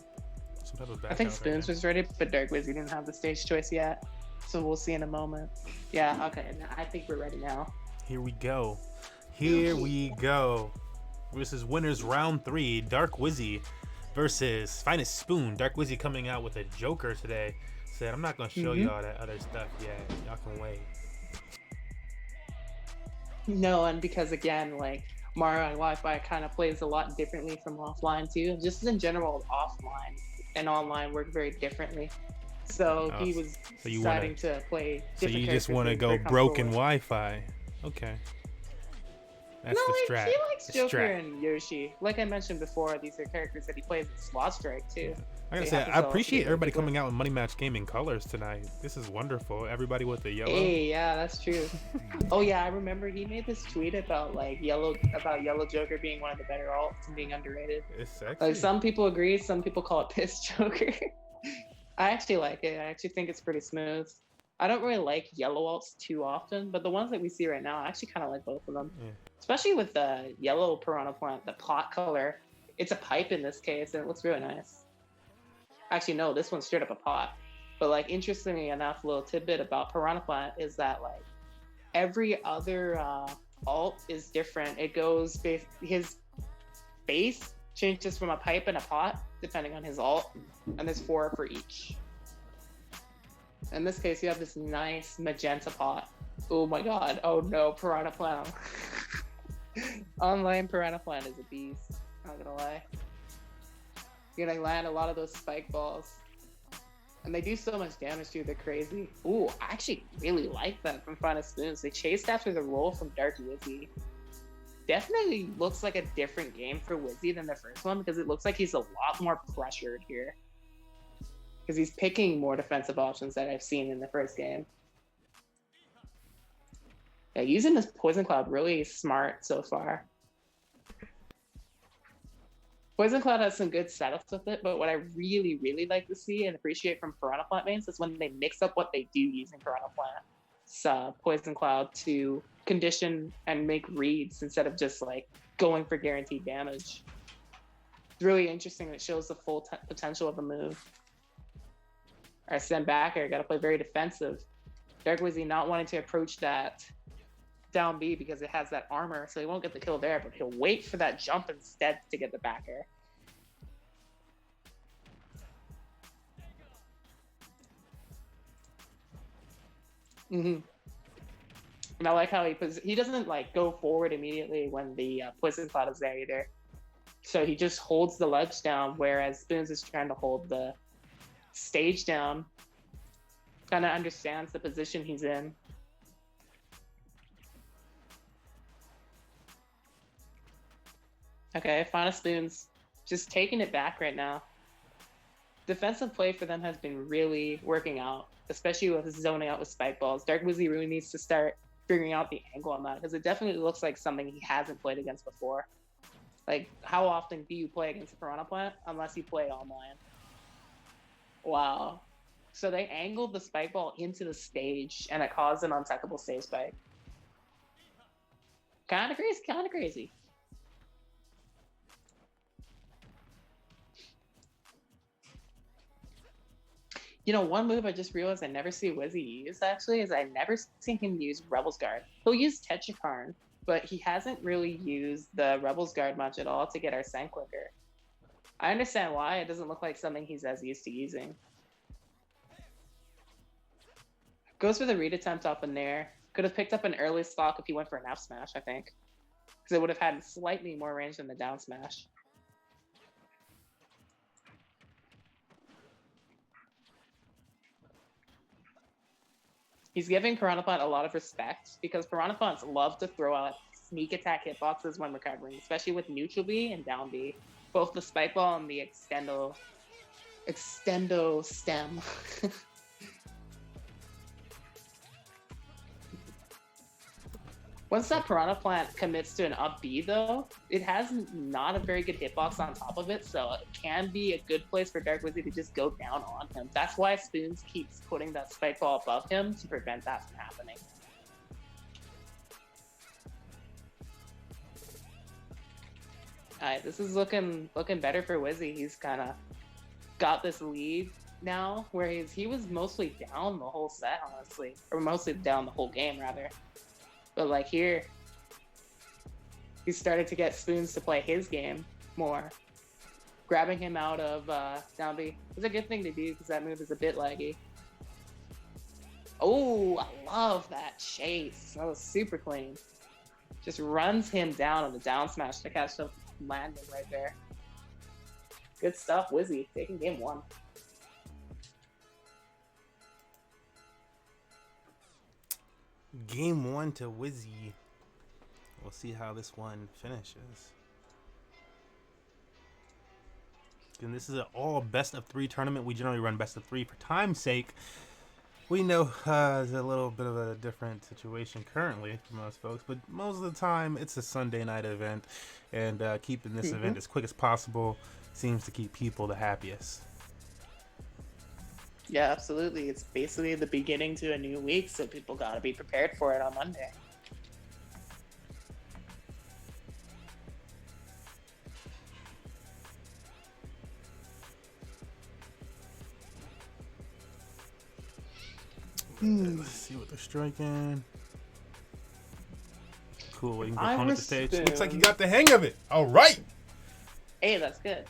some type of back I think out Spoons right was ready, but Dark Wizzy didn't have the stage choice yet. So we'll see in a moment. Yeah, okay. I think we're ready now. now. Here we go. Here we go. This is winners round 3. Dark Wizzy versus Finest Spoon. Dark Wizzy coming out with a Joker today. Said, I'm not gonna show y'all that other stuff yet. Y'all can wait. No, and because again, like Mario and Wi-Fi kind of plays a lot differently from offline too. Just in general, offline and online work very differently. So Oh, he was so you deciding to play. So you just want to go broken Wi-Fi. Okay. That's No, the like strat. he likes The Joker strat. and Yoshi. Like I mentioned before, these are characters that he plays in Slot Strike too. Like I They said, happen I to appreciate also be everybody good. coming out with Money Match Gaming colors tonight. This is wonderful. Everybody with the yellow. Hey, yeah, that's true. Oh yeah, I remember he made this tweet about Yellow Joker being one of the better alts and being underrated. It's sexy. Like some people agree, some people call it piss Joker. I actually like it. I actually think it's pretty smooth. I don't really like yellow alts too often, but the ones that we see right now, I actually kind of like both of them. Yeah. Especially with the yellow Piranha Plant, the pot color. It's a pipe in this case, and it looks really nice. Actually, no, this one's straight up a pot. But like, interestingly enough, a little tidbit about Piranha Plant is that like every other alt is different. It goes his base changes from a pipe and a pot depending on his alt, and there's 4 for each. In this case, you have this nice magenta pot. Oh my god! Oh no, Piranha Plant. Online Piranha Plant is a beast. Not gonna lie. You're gonna land a lot of those spike balls. And they do so much damage too, they're crazy. Ooh, I actually really like that from Finest Spoons. They chased after the roll from Dark Wizzy. Definitely looks like a different game for Wizzy than the first one because it looks like he's a lot more pressured here. Because he's picking more defensive options that I've seen in the first game. Yeah, using this Poison Cloud really smart so far. Poison Cloud has some good setups with it, but what I really, really like to see and appreciate from Piranha Plant mains is when they mix up what they do using Piranha Plant, Poison Cloud to condition and make reads instead of just like going for guaranteed damage. It's really interesting. It shows the full potential of the move. Alright, stand back here. Got to play very defensive. Dark Wizzy not wanting to approach that down B because it has that armor, so he won't get the kill there, but he'll wait for that jump instead to get the backer. And I like how he doesn't like go forward immediately when the Poison Cloud is there either. So he just holds the ledge down, whereas Spoons is trying to hold the stage down. Kind of understands the position he's in. Okay, Finest Spoons just taking it back right now. Defensive play for them has been really working out, especially with zoning out with spike balls. Dark Wizzy really needs to start figuring out the angle on that because it definitely looks like something he hasn't played against before. Like, how often do you play against a Piranha Plant unless you play online? Wow. So they angled the spike ball into the stage and it caused an untuckable stage spike. Kind of crazy, kind of crazy. You know, one move I just realized I never see Wizzy use, actually, is I never seen him use Rebel's Guard. He'll use Tetrakarn, but he hasn't really used the Rebel's Guard much at all to get our Sand quicker. I understand why. It doesn't look like something he's as used to using. Goes for the read attempt up in there. Could have picked up an early stock if he went for an F smash, I think. Because it would have had slightly more range than the down smash. He's giving Piranha Plant a lot of respect because Piranha Plants love to throw out sneak attack hitboxes when recovering, especially with neutral B and down B. Both the spike ball and the extendo stem. Once that Piranha Plant commits to an up B, though, it has not a very good hitbox on top of it, so it can be a good place for Dark Wizzy to just go down on him. That's why Spoons keeps putting that spike ball above him to prevent that from happening. Alright, this is looking better for Wizzy. He's kind of got this lead now, where he was mostly down the whole set, honestly, or mostly down the whole game, rather. But like here, he started to get Spoons to play his game more. Grabbing him out of down B is a good thing to do because that move is a bit laggy. Oh, I love that chase. That was super clean. Just runs him down on the down smash to catch the landing right there. Good stuff, Wizzy, taking game 1. Game 1 to Wizzy. We'll see how this one finishes. And this is an all best of 3 tournament. We generally run best of 3 for time's sake. We know it's a little bit of a different situation currently for most folks, but most of the time it's a Sunday night event, and keeping this event as quick as possible seems to keep people the happiest. Yeah, absolutely. It's basically the beginning to a new week, so people gotta be prepared for it on Monday. Let's see what they're striking. Cool, waiting for I opponent to was stage. Spoon. Looks like you got the hang of it. All right. Hey, that's good.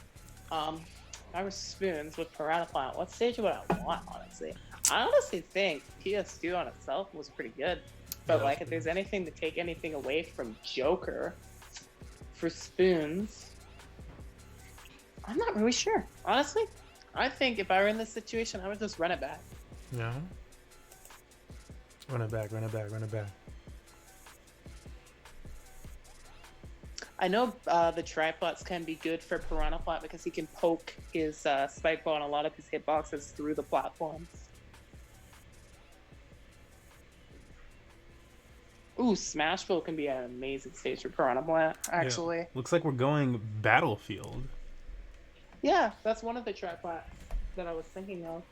I was Spoons with Piranha Plant. What stage would I want, honestly? I honestly think PS2 on itself was pretty good. But like, if there's anything to take anything away from Joker for Spoons, I'm not really sure. Honestly, I think if I were in this situation, I would just run it back. Yeah. Run it back, run it back, run it back. I know the tripods can be good for Piranha Plant because he can poke his spike ball and a lot of his hitboxes through the platforms. Ooh, Smashville can be an amazing stage for Piranha Plant, actually. Yeah. Looks like we're going Battlefield. Yeah, that's one of the tripods that I was thinking of.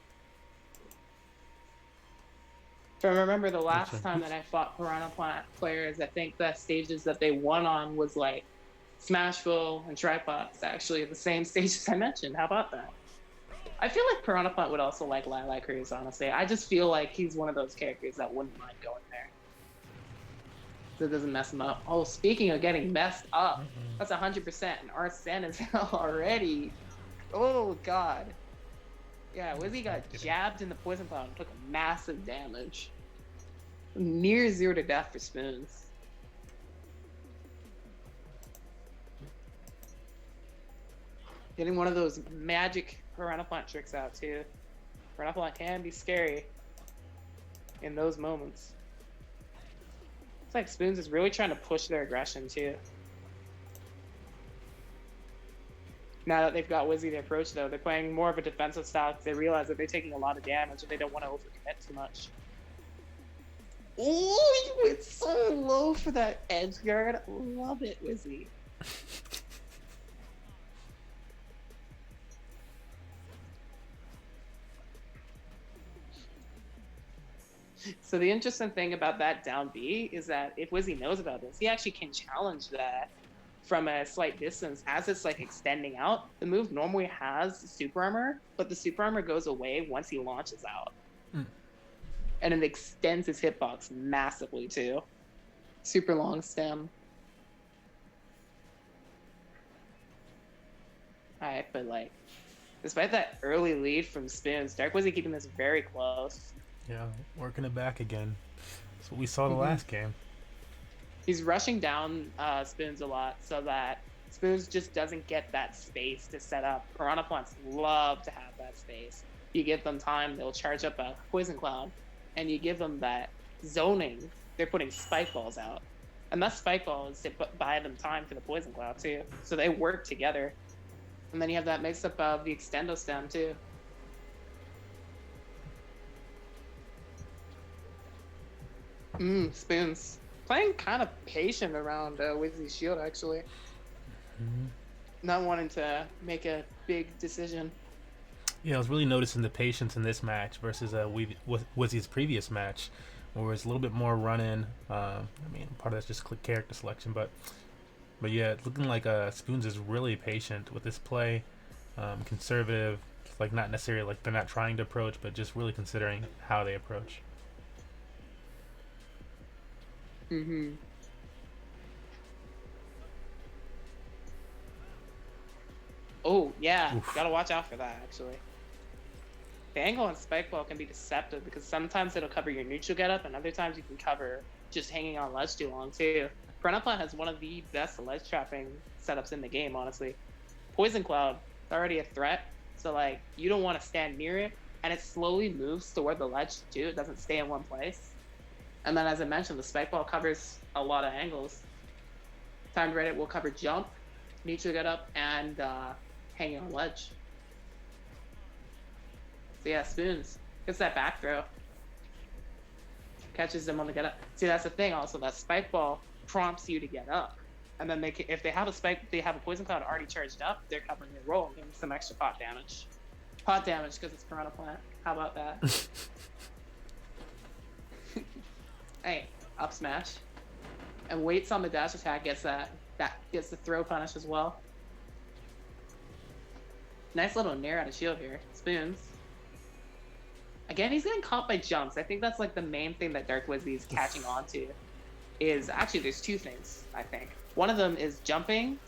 If I remember the last time that I fought Piranha Plant players, I think the stages that they won on was like Smashville and Tripods, actually the same stages I mentioned. How about that? I feel like Piranha Plant would also like Lilac Cruz, honestly. I just feel like he's one of those characters that wouldn't mind going there. So it doesn't mess him up. Oh, speaking of getting messed up, that's 100%. And Arsene is already. Oh, God. Yeah, Wizzy got jabbed in the Poison Cloud and took massive damage. Near 0 to death for Spoons. Getting one of those magic Piranha Plant tricks out, too. Piranha Plant can be scary in those moments. It's like Spoons is really trying to push their aggression, too. Now that they've got Wizzy to approach, though, they're playing more of a defensive style because they realize that they're taking a lot of damage and they don't want to overcommit too much. Oh, you went so low for that edge guard. Love it, Wizzy. So the interesting thing about that down B is that if Wizzy knows about this, he actually can challenge that from a slight distance as it's like extending out. The move normally has super armor, but the super armor goes away once he launches out. And it extends his hitbox massively too. Super long stem. Alright, but like, despite that early lead from Spoons, Dark Wizzy keeping this very close. Yeah, working it back again. That's what we saw the last game. He's rushing down Spoons a lot so that Spoons just doesn't get that space to set up. Piranha Plants love to have that space. You give them time, they'll charge up a Poison Cloud, and you give them that zoning, they're putting spike balls out. And that spike ball is to buy them time for the Poison Cloud too. So they work together. And then you have that mix up of the Extendo Stem too. Spoons. playing kind of patient around Wizzy's shield, actually. Mhm. Not wanting to make a big decision. Yeah, I was really noticing the patience in this match versus Wizzy's previous match, where it's a little bit more running. I mean, part of that's just character selection, but yeah, it's looking like Spoons is really patient with this play, conservative, like not necessarily like they're not trying to approach, but just really considering how they approach. Mm-hmm. Oh, yeah. Oof. Gotta watch out for that, actually. The angle on Spike Ball can be deceptive because sometimes it'll cover your neutral getup, and other times you can cover just hanging on ledge too long, too. Piranha has one of the best ledge trapping setups in the game, honestly. Poison Cloud is already a threat, so, like, you don't want to stand near it, and it slowly moves toward the ledge, too. It doesn't stay in one place. And then, as I mentioned, the Spike Ball covers a lot of angles. Timed Reddit will cover jump, neutral getup, and hanging on ledge. So yeah, Spoons gets that back throw, catches them on the get up. See, that's the thing. Also, that Spike Ball prompts you to get up, and then if they have a Poison Cloud already charged up, they're covering their roll, and getting some extra pot damage. Pot damage because it's Piranha Plant. How about that? Hey, up smash, and waits on the dash attack. Gets that gets the throw punish as well. Nice little nair out of shield here. Spoons. Again, he's getting caught by jumps. I think that's like the main thing that Dark Wizzy is catching on to. Is actually there's two things, I think. One of them is jumping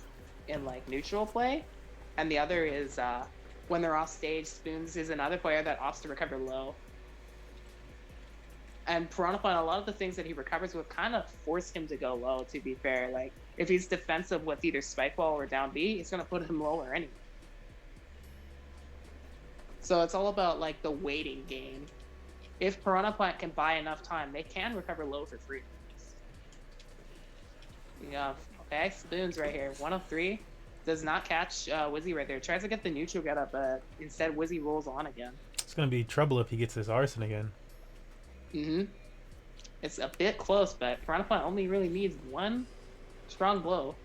in like neutral play, and the other is when they're off stage, Spoons is another player that opts to recover low. And Piranha Plant, a lot of the things that he recovers with kind of force him to go low, to be fair. Like, if he's defensive with either Spike Ball or down B, it's going to put him lower anyway. So it's all about, like, the waiting game. If Piranha Plant can buy enough time, they can recover low for free. Yeah, okay, Spoons right here. 1 of 3. Does not catch Wizzy right there. Tries to get the neutral getup, but instead Wizzy rolls on again. It's going to be trouble if he gets this arson again. Mm-hmm. It's a bit close, but Piranha Plant only really needs one strong blow.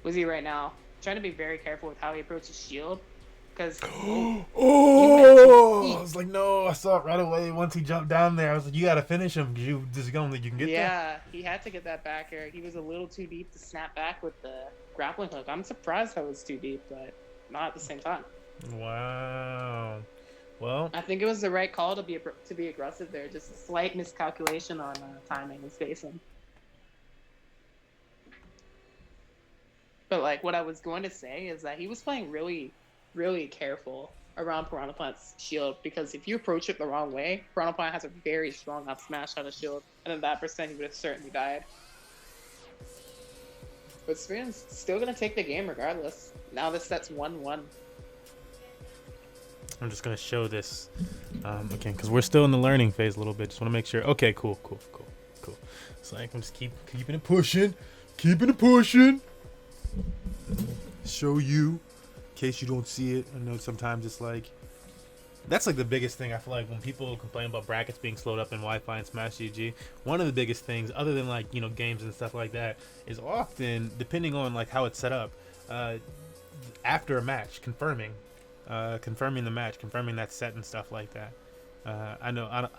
Wizzy right now trying to be very careful with how he approaches shield, because I was like, no, I saw it right away once he jumped down there. I was like, you got to finish him. You can get that. He had to get that back air. He was a little too deep to snap back with the grappling hook. I'm surprised that was too deep, but not at the same time. Wow. Well, I think it was the right call to be aggressive there. Just a slight miscalculation on timing and spacing. But like what I was going to say is that he was playing really, really careful around Piranha Plant's shield, because if you approach it the wrong way, Piranha Plant has a very strong up smash on his shield, and in that percent he would have certainly died. But Spoon's still gonna take the game regardless. Now this set's 1-1. I'm just going to show this again, because we're still in the learning phase a little bit. Just want to make sure. Okay, cool. It's like I'm just keeping it pushing. Show you, in case you don't see it. I know sometimes it's like, that's like the biggest thing I feel like when people complain about brackets being slowed up in Wi-Fi and Smash GG. One of the biggest things, other than like, games and stuff like that, is often, depending on like how it's set up, after a match, confirming the match, confirming that set and stuff like that. I know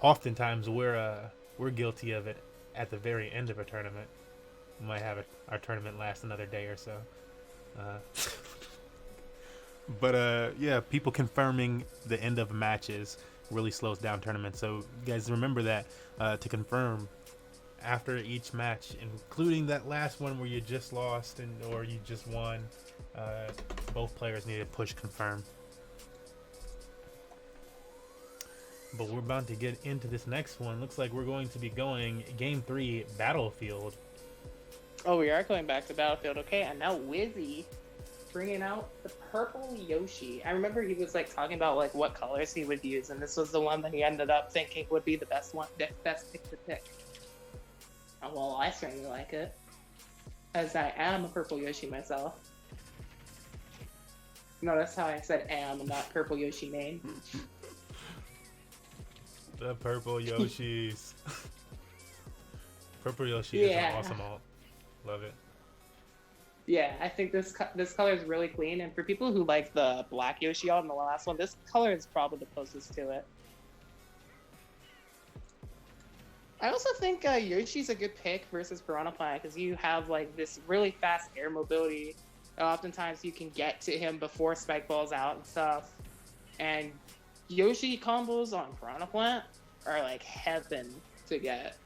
oftentimes we're guilty of it at the very end of a tournament. We might have our tournament last another day or so. But yeah, people confirming the end of matches really slows down tournaments. So you guys remember that to confirm after each match, including that last one where you just lost or you just won, both players need to push confirm. But we're about to get into this next one. Looks like we're going to be going Game 3 Battlefield. Oh, we are going back to Battlefield. Okay, and now Wizzy bringing out the purple Yoshi. I remember he was like talking about like what colors he would use, and this was the one that he ended up thinking would be the best pick to pick. Well, I certainly like it, as I am a purple Yoshi myself. Notice how I said am and not purple Yoshi name. The purple Yoshis. Purple Yoshi is Yeah. an awesome alt. Love it. Yeah, I think this color is really clean, and for people who like the black Yoshi art in the last one, this color is probably the closest to it. I also think Yoshi's a good pick versus Piranha Plant because you have like this really fast air mobility. Oftentimes you can get to him before Spike Ball's out and stuff. And Yoshi combos on Piranha Plant are like heaven to get.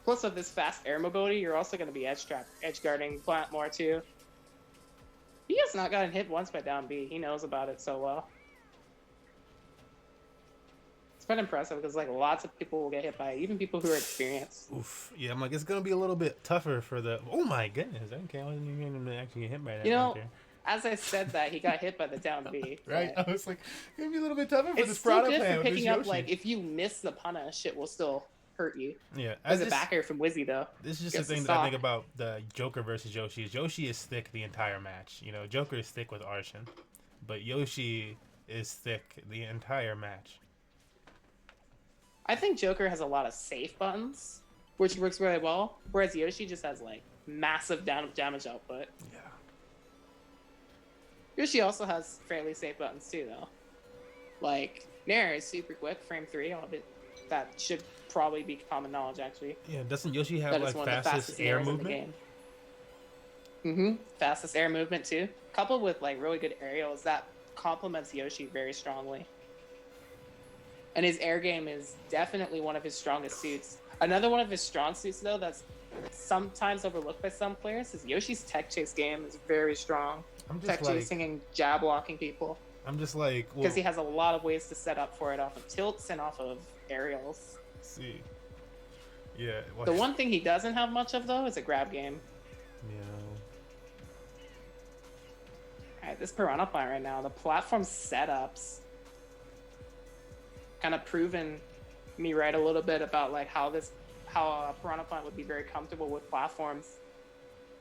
Plus, with this fast air mobility, you're also going to be edge guarding Plant more too. He has not gotten hit once by down B. He knows about it so well. It's been impressive because like lots of people will get hit by it, even people who are experienced. Oof. Yeah, I'm like, it's gonna be a little bit tougher for the. Oh my goodness! Okay, I wasn't even gonna actually get hit by that. You know, right there. as I said that, he got hit by the down B. Right? but I was like, it's gonna be a little bit tougher for It's this still Piranha good Plant for with this picking up. Yoshi. Like if you miss the punish, it will still hurt you. Yeah, As a backer from Wizzy though. This is just the Gets the thing that I think stock. about the Joker versus Yoshi. Is Yoshi is thick the entire match. You know, Joker is thick with Arshin, but Yoshi is thick the entire match. I think Joker has a lot of safe buttons, which works really well, whereas Yoshi just has like massive damage output. Yeah. Yoshi also has fairly safe buttons too, though. Like Nair is super quick, frame 3. That should probably be common knowledge, actually. Yeah, doesn't Yoshi have That like is one of the fastest fastest air airs in the movement? game. Fastest air movement too, coupled with like really good aerials that complements Yoshi very strongly. And his air game is definitely one of his strongest suits. Another one of his strong suits, though, that's sometimes overlooked by some players is Yoshi's tech chase game is very strong. I'm just Tech like, chasing and jab blocking people I'm just like, well, because he has a lot of ways to set up for it off of tilts and off of aerials. let's see. Yeah. Well, The one thing he doesn't have much of, though, is a grab game. Yeah. Alright, this Piranha Plant right now, the platform setups kind of proven me right a little bit about like how Piranha Plant would be very comfortable with platforms,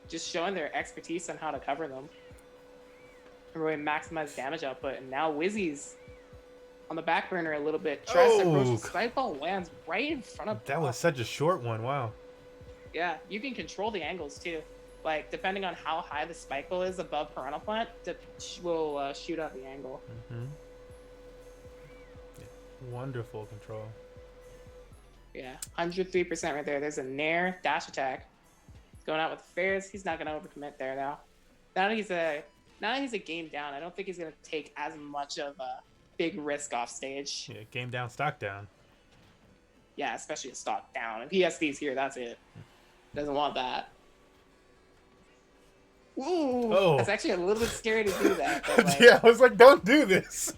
just showing their expertise on how to cover them and really maximize damage output. And now Wizzy's on the back burner a little bit, tries to approach the Spike Ball, lands right in front of That was such a short one. Wow. Yeah, you can control the angles too. Like, depending on how high the Spike Ball is above Piranha Plant, will shoot out the angle. Mm-hmm. Wonderful control. Yeah, 103% right there. There's a Nair dash attack. Going out with Fairs. He's not going to overcommit there now. Now that he's a game down, I don't think he's going to take as much of a big risk off stage. Yeah, game down, stock down. Yeah, especially a stock down. If he SD's here, that's it. Doesn't want that. Ooh, Oh. it's actually a little bit scary to do that. But like, Yeah, I was like, don't do this.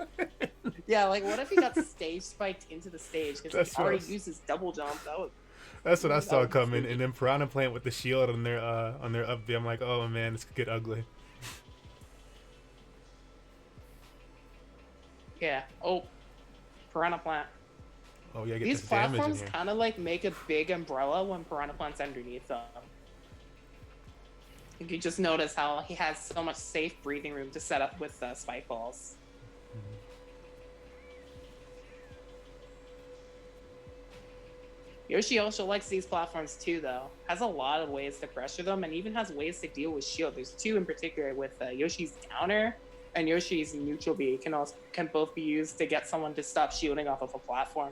yeah, like what if he got stage spiked into the stage because That's he already what I was- used his double jump? That was That's what I saw would be coming, freaky. and then Piranha Plant with the shield on their up B. I'm like, oh man, this could get ugly. yeah. Oh, Piranha Plant. Oh yeah, get These this damage in platforms here. kind of like make a big umbrella when Piranha Plant's underneath them. You can just notice how he has so much safe breathing room to set up with spike balls. Yoshi also likes these platforms too, though. Has a lot of ways to pressure them, and even has ways to deal with shield. There's two in particular with Yoshi's counter and Yoshi's neutral B can both be used to get someone to stop shielding off of a platform.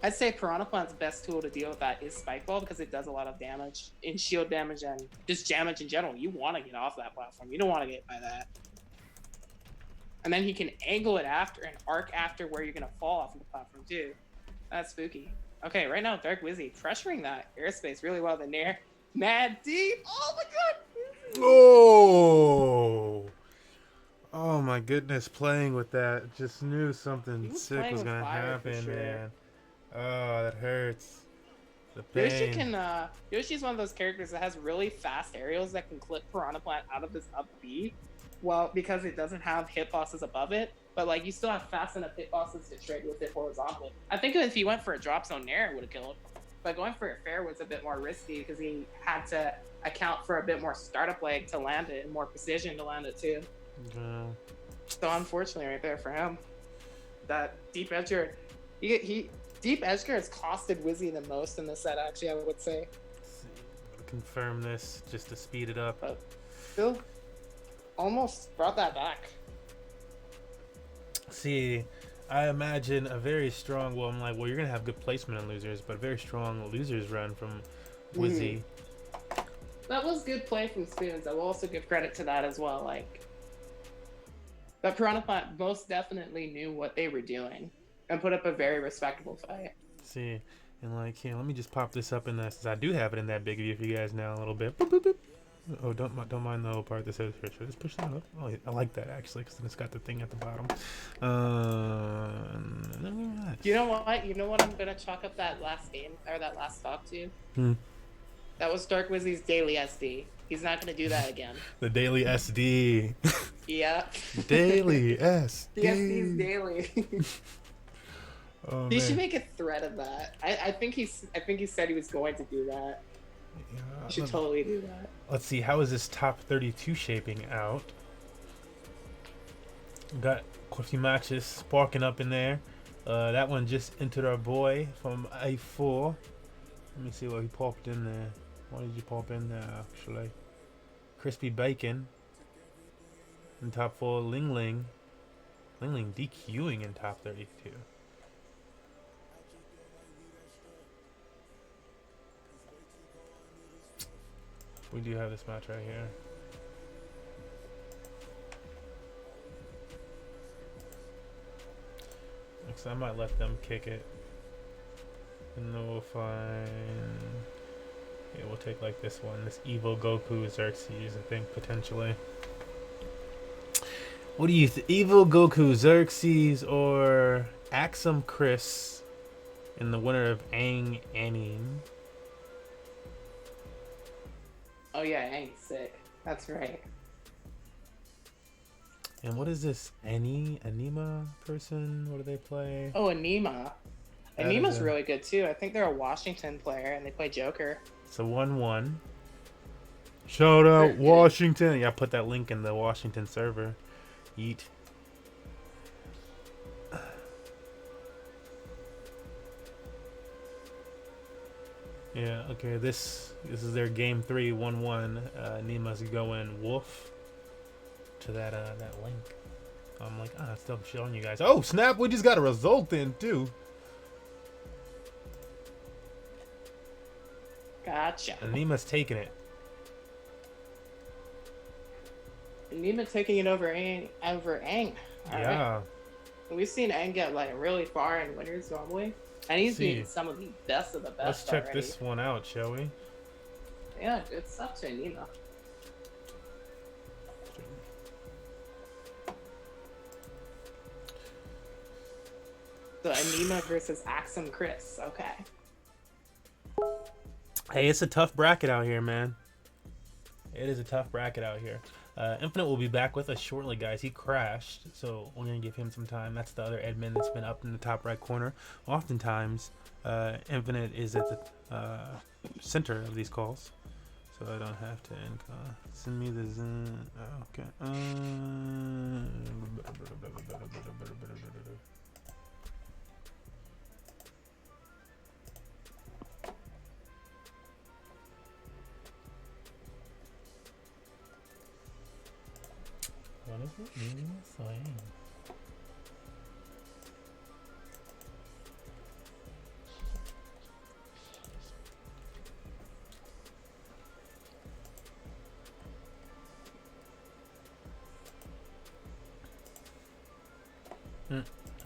I'd say Piranha Plant's best tool to deal with that is Spike Ball because it does a lot of damage in shield damage and just damage in general. You want to get off that platform. You don't want to get by that. And then he can angle it after and arc after where you're going to fall off of the platform too. That's spooky. Okay, right now Dark Wizzy pressuring that airspace really well. The Nair. Mad deep. Oh my god. Oh! Oh my goodness, playing with that. Just knew He something was sick playing was with gonna fire for happen, sure. man. Oh, that hurts. The Yoshi pain. can Yoshi's one of those characters that has really fast aerials that can clip Piranha Plant out of this up B. Well, because it doesn't have hitboxes above it, but like you still have fast enough hitboxes to trade with it horizontally. I think if he went for a drop zone Nair, it would have killed. But going for a fair was a bit more risky because he had to account for a bit more startup lag to land it and more precision to land it too. Yeah. So unfortunately, right there for him. that Deep Edgar, Deep Edgar has costed Wizzy the most in the set. Actually, I would say, Let's see. I'm gonna confirm this just to speed it up. but still, almost brought that back. See, I imagine a very strong. Well, I'm like, well, you're gonna have good placement on losers, but a very strong losers run from Wizzy. That was good play from Spoons. I will also give credit to that as well. Like, but Piranha most definitely knew what they were doing and put up a very respectable fight. See, and like, here, let me just pop this up in this. Since I do have it in that big view for you guys now a little bit. Boop, boop, boop. Oh, don't mind the whole part that says should I just push that up? Oh, I like that actually because then it's got the thing at the bottom. You know what? You know what? I'm gonna chalk up that last game or that last talk to. That was Dark Wizzy's daily SD. He's not gonna do that again. The daily SD. Yeah. Daily SD. The SD's daily. Oh, He man. should make a thread of that. I think he said he was going to do that. Yeah, He should totally do that. let's see, how is this top 32 shaping out? Got quite a few matches sparking up in there. That one just entered our boy from A4. Let me see what he popped in there. What did you pop in there, actually? Crispy Bacon. In top 4, Ling Ling. Ling Ling DQing in top 32. We do have this match right here. So I might let them kick it. And then we'll find... Yeah, we'll take like this one. This Evil Goku Xerxes, I think, potentially. What do you think? Evil Goku Xerxes or Axum Chris in the winner of Aang Anime? Oh yeah, Aang's sick. That's right. And what is this Anima person? What do they play? Oh, Anima. That Anima's is a- really good too. I think they're a Washington player and they play Joker. It's a 1-1. Shout out Washington. Yeah, I put that link in the Washington server. Yeet. Yeah, okay, this is their game 3, 1-1. Nima's going Wolf to that link. I'm like, still showing you guys. Oh, snap, we just got a result in too. Gotcha. And Nima's taking it. Anima taking it over Aang. All right. Yeah. We've seen Aang get like really far in winners normally. And he's See. beaten some of the best of the best. Let's check already. this one out, shall we? Yeah, good stuff to Anima. So Anima versus Axum Chris. Okay. Hey, it's a tough bracket out here, man. It is a tough bracket out here. Infinite will be back with us shortly, guys. He crashed, so we're going to give him some time. That's the other admin that's been up in the top right corner. Oftentimes, Infinite is at the center of these calls, so I don't have to send me the Zoom. Okay. What is it meaning saying?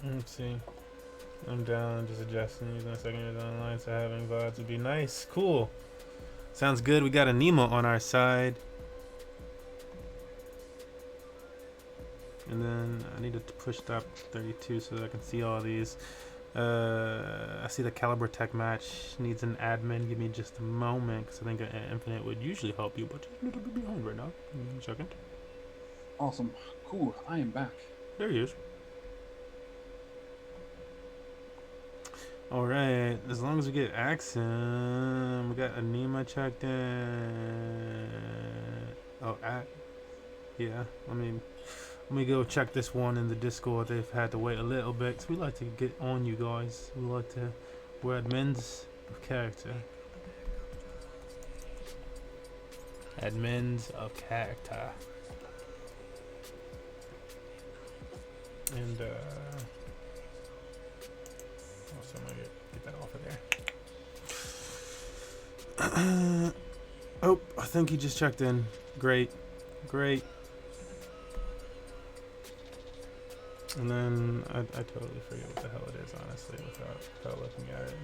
Let's see. I'm down, just adjusting. Using a second years online, so having VODs would be nice. Cool. Sounds good. We got a Nemo on our side. And then I need to push top 32 so that I can see all these. I see the Caliber Tech match needs an admin. Give me just a moment because I think Infinite would usually help you, but a little bit behind right now. Give me a second. Awesome. Cool. I am back. There he is. Alright, as long as we get Axum, we got Anima checked in. Oh, yeah, let me Let me go check this one in the Discord. They've had to wait a little bit 'cause we like to get on you guys. We like to. We're admins of character. Admins of character. And also I'm gonna get that off of there. Oh, I think he just checked in. Great. Great. And then I totally forget what the hell it is, honestly, without looking at it.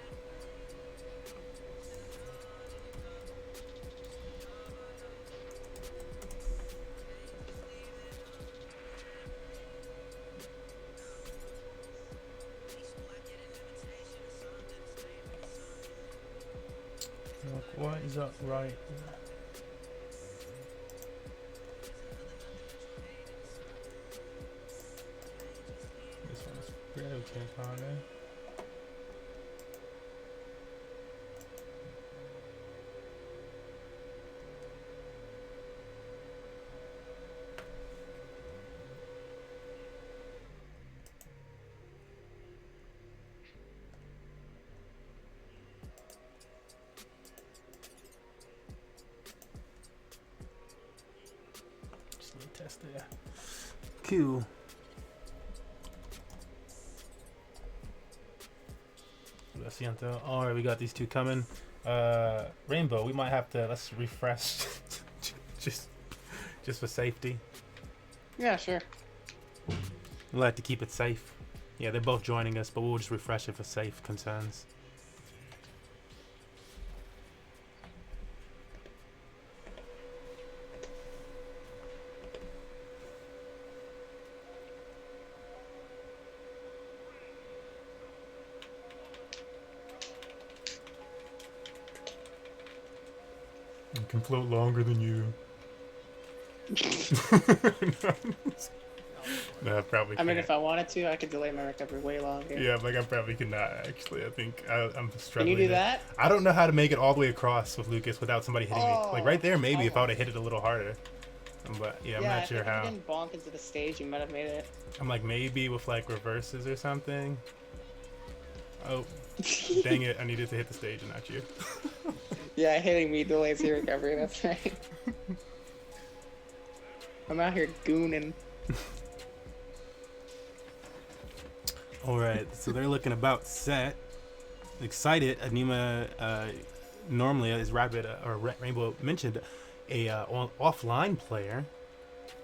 Look, what is up right? This one's broken, kinda. Just need to test there. Cool. All right, we got these two coming. Rainbow, we might have to let's refresh, just for safety. Yeah, sure. We like to keep it safe. Yeah, they're both joining us, but we'll just refresh it for safe concerns. I can float longer than you. No, I probably I mean, can't. if I wanted to, I could delay my recovery way longer. Yeah, like I probably cannot actually. I think I'm Can struggling. you do to- that? I don't know how to make it all the way across with Lucas without somebody hitting me. Like right there, maybe if I would have hit it a little harder. But yeah, I'm I not sure think how. If you didn't bonk into the stage, you might have made it. I'm like maybe with like reverses or something. Oh, dang it! I needed to hit the stage and not you. Yeah, hitting me delays your recovery. That's right. I'm out here gooning. All right, so they're looking about set. Excited. Anima normally, as Rainbow mentioned, a offline player.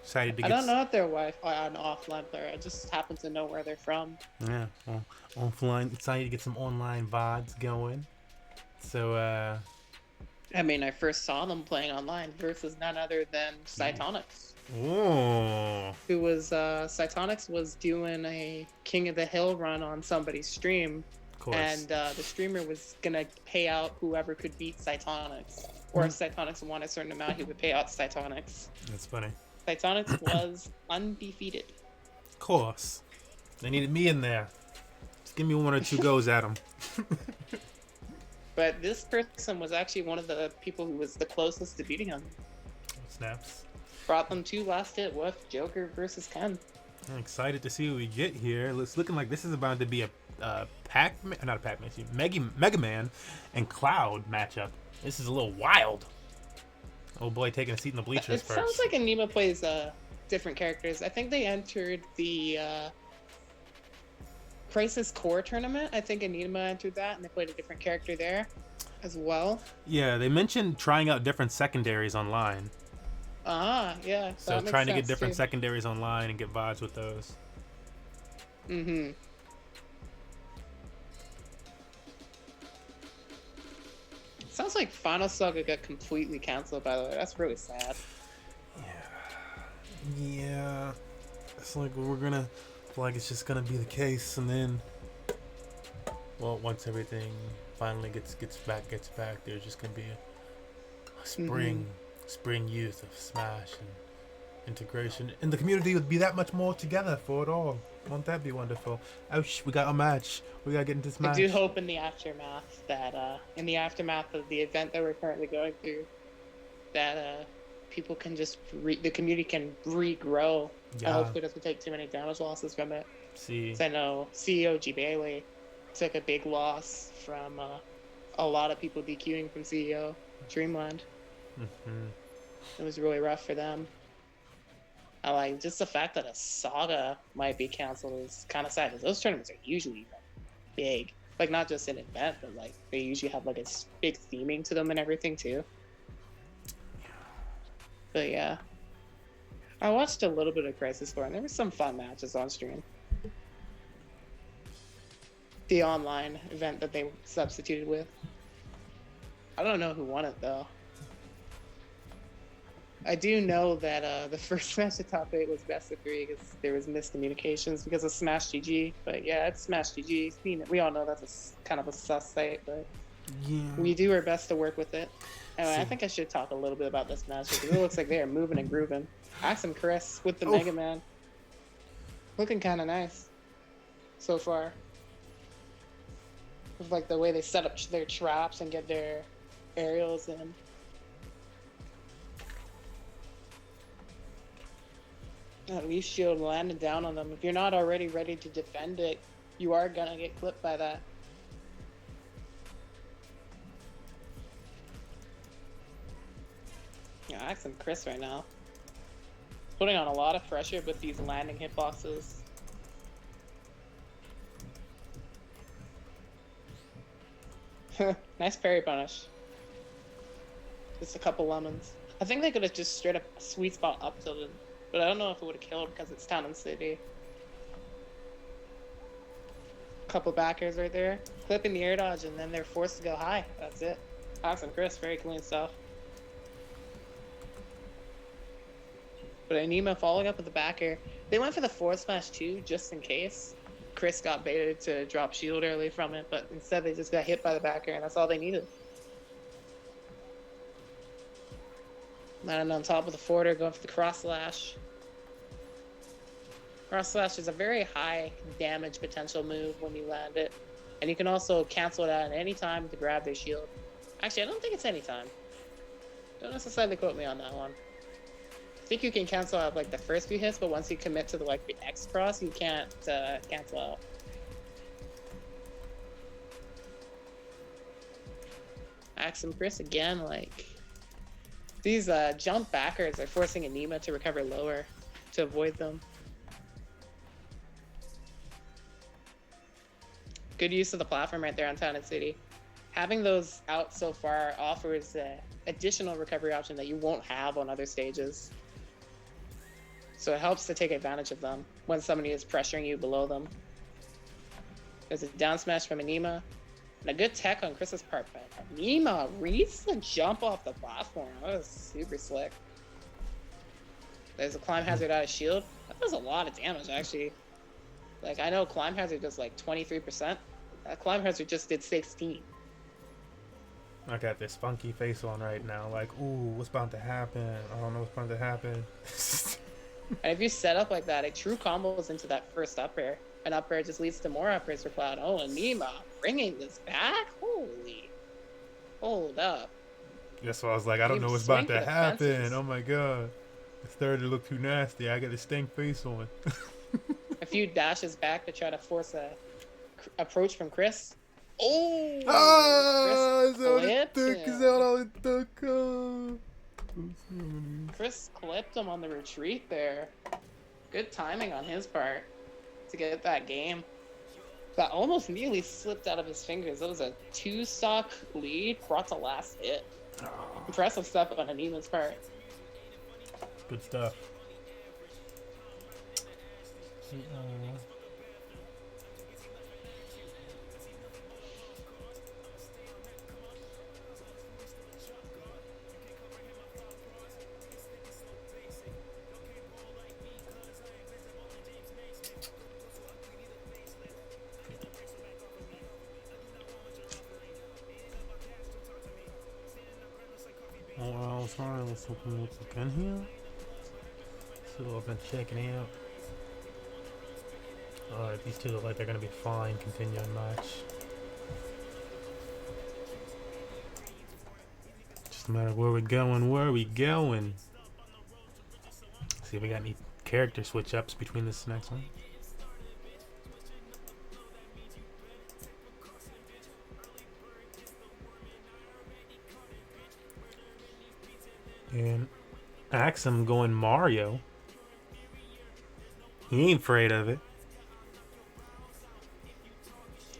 Excited to I get. don't know if they're an offline player. I just happen to know where they're from. Yeah, well, offline. Excited to get some online VODs going. So, I mean, I first saw them playing online versus none other than Cytonix, oh, who was Cytonix was doing a King of the Hill run on somebody's stream, of course. and the streamer was gonna pay out whoever could beat Cytonix, or if Cytonix won a certain amount, he would pay out Cytonix. That's funny. Cytonix was undefeated. Of course. They needed me in there. Just give me one or two goes at them. But this person was actually one of the people who was the closest to beating him. Snaps. Brought them to last hit with Joker versus Ken. I'm excited to see what we get here. It's looking like this is about to be a Pac-Man, not a Pac-Man, Mega Man and Cloud matchup. This is a little wild. Oh boy, taking a seat in the bleachers It first. sounds like Anima plays different characters. I think they entered the Crisis Core tournament. I think Anima entered that, and they played a different character there as well. Yeah, they mentioned trying out different secondaries online. Yeah. So trying to get different secondaries online and get VODs with those. Mm-hmm. Sounds like Final Saga got completely canceled, by the way. That's really sad. Yeah. It's like we're gonna, like it's just gonna be the case, and then, well, once everything finally gets back, there's just gonna be a spring youth of Smash and integration, and the community would be that much more together for it all. Won't that be wonderful? Ouch, we got a match. We gotta get into Smash. I do hope in the aftermath of the event that we're currently going through, that people can just the community can regrow, Yeah. and hopefully doesn't take too many damage losses from it. See. 'Cause I know CEO G Bailey took a big loss from a lot of people DQing from CEO Dreamland. Mm-hmm. It was really rough for them. I like just the fact that a saga might be canceled is kind of sad, because those tournaments are usually like, big. Like, not just an event, but like they usually have like a big theming to them and everything too. But yeah, I watched a little bit of Crisis Core, and there were some fun matches on stream. The online event that they substituted with. I don't know who won it though. I do know that the first match at top 8 was best of 3 because there was miscommunications because of Smash GG. But yeah, it's Smash GG. We all know that's kind of a sus site, but Yeah. we do our best to work with it. Anyway, I think I should talk a little bit about this match because it looks like they are moving and grooving. Axum Chris with the Oof. Mega Man. Looking kind of nice so far. With like the way they set up their traps and get their aerials in. At least shield landed down on them. If you're not already ready to defend it, you are gonna get clipped by that. Yeah, Axum Chris right now. Putting on a lot of pressure with these landing hitboxes. Nice parry punish. Just a couple lemons. I think they could have just straight up sweet spot up tilted, but I don't know if it would have killed because it's town and city. Couple backers right there. Clipping the air dodge, and then they're forced to go high. That's it. Axum Chris, very clean stuff. But Anima following up with the backer. They went for the forward smash too, just in case. Chris got baited to drop shield early from it, but instead they just got hit by the backer, and that's all they needed. Landing on top of the forwarder, going for the cross slash. Cross slash is a very high damage potential move when you land it. And you can also cancel it out at any time to grab their shield. Actually, I don't think it's any time. Don't necessarily quote me on that one. I think you can cancel out like the first few hits, but once you commit to the X cross, you can't cancel out. Axum Chris again, like these jump backers are forcing Anima to recover lower to avoid them. Good use of the platform right there on Town and City. Having those out so far offers an additional recovery option that you won't have on other stages. So it helps to take advantage of them when somebody is pressuring you below them. There's a down smash from Anima. And a good tech on Chris's part, but Anima reads the jump off the platform. That was super slick. There's a climb hazard out of shield. That does a lot of damage, actually. Like, I know climb hazard does like 23%. That climb hazard just did 16. I got this funky face on right now. Like, ooh, what's about to happen? I don't know what's about to happen. And if you set up like that, it true combos into that first up air. And up air just leads to more up airs for Cloud. Oh, Anima bringing this back? Holy. Hold up. That's why I was like, I don't know what's about to happen. Oh my god. It started to look too nasty. I got this stank face on. A few dashes back to try to force a approach from Chris. Oh! Ah, Chris clipped him on the retreat there. Good timing on his part to get that game. That almost nearly slipped out of his fingers. It was a 2-stock lead brought to last hit. Impressive stuff on Anima's part. Good stuff. Oh, I was trying to something what's in here. So I've been checking out. Alright, these two look like they're gonna be fine. Continuing match. Just a matter of where we going. Where are we going? see if we got any character switch ups between this next one. And Axum going Mario. He ain't afraid of it.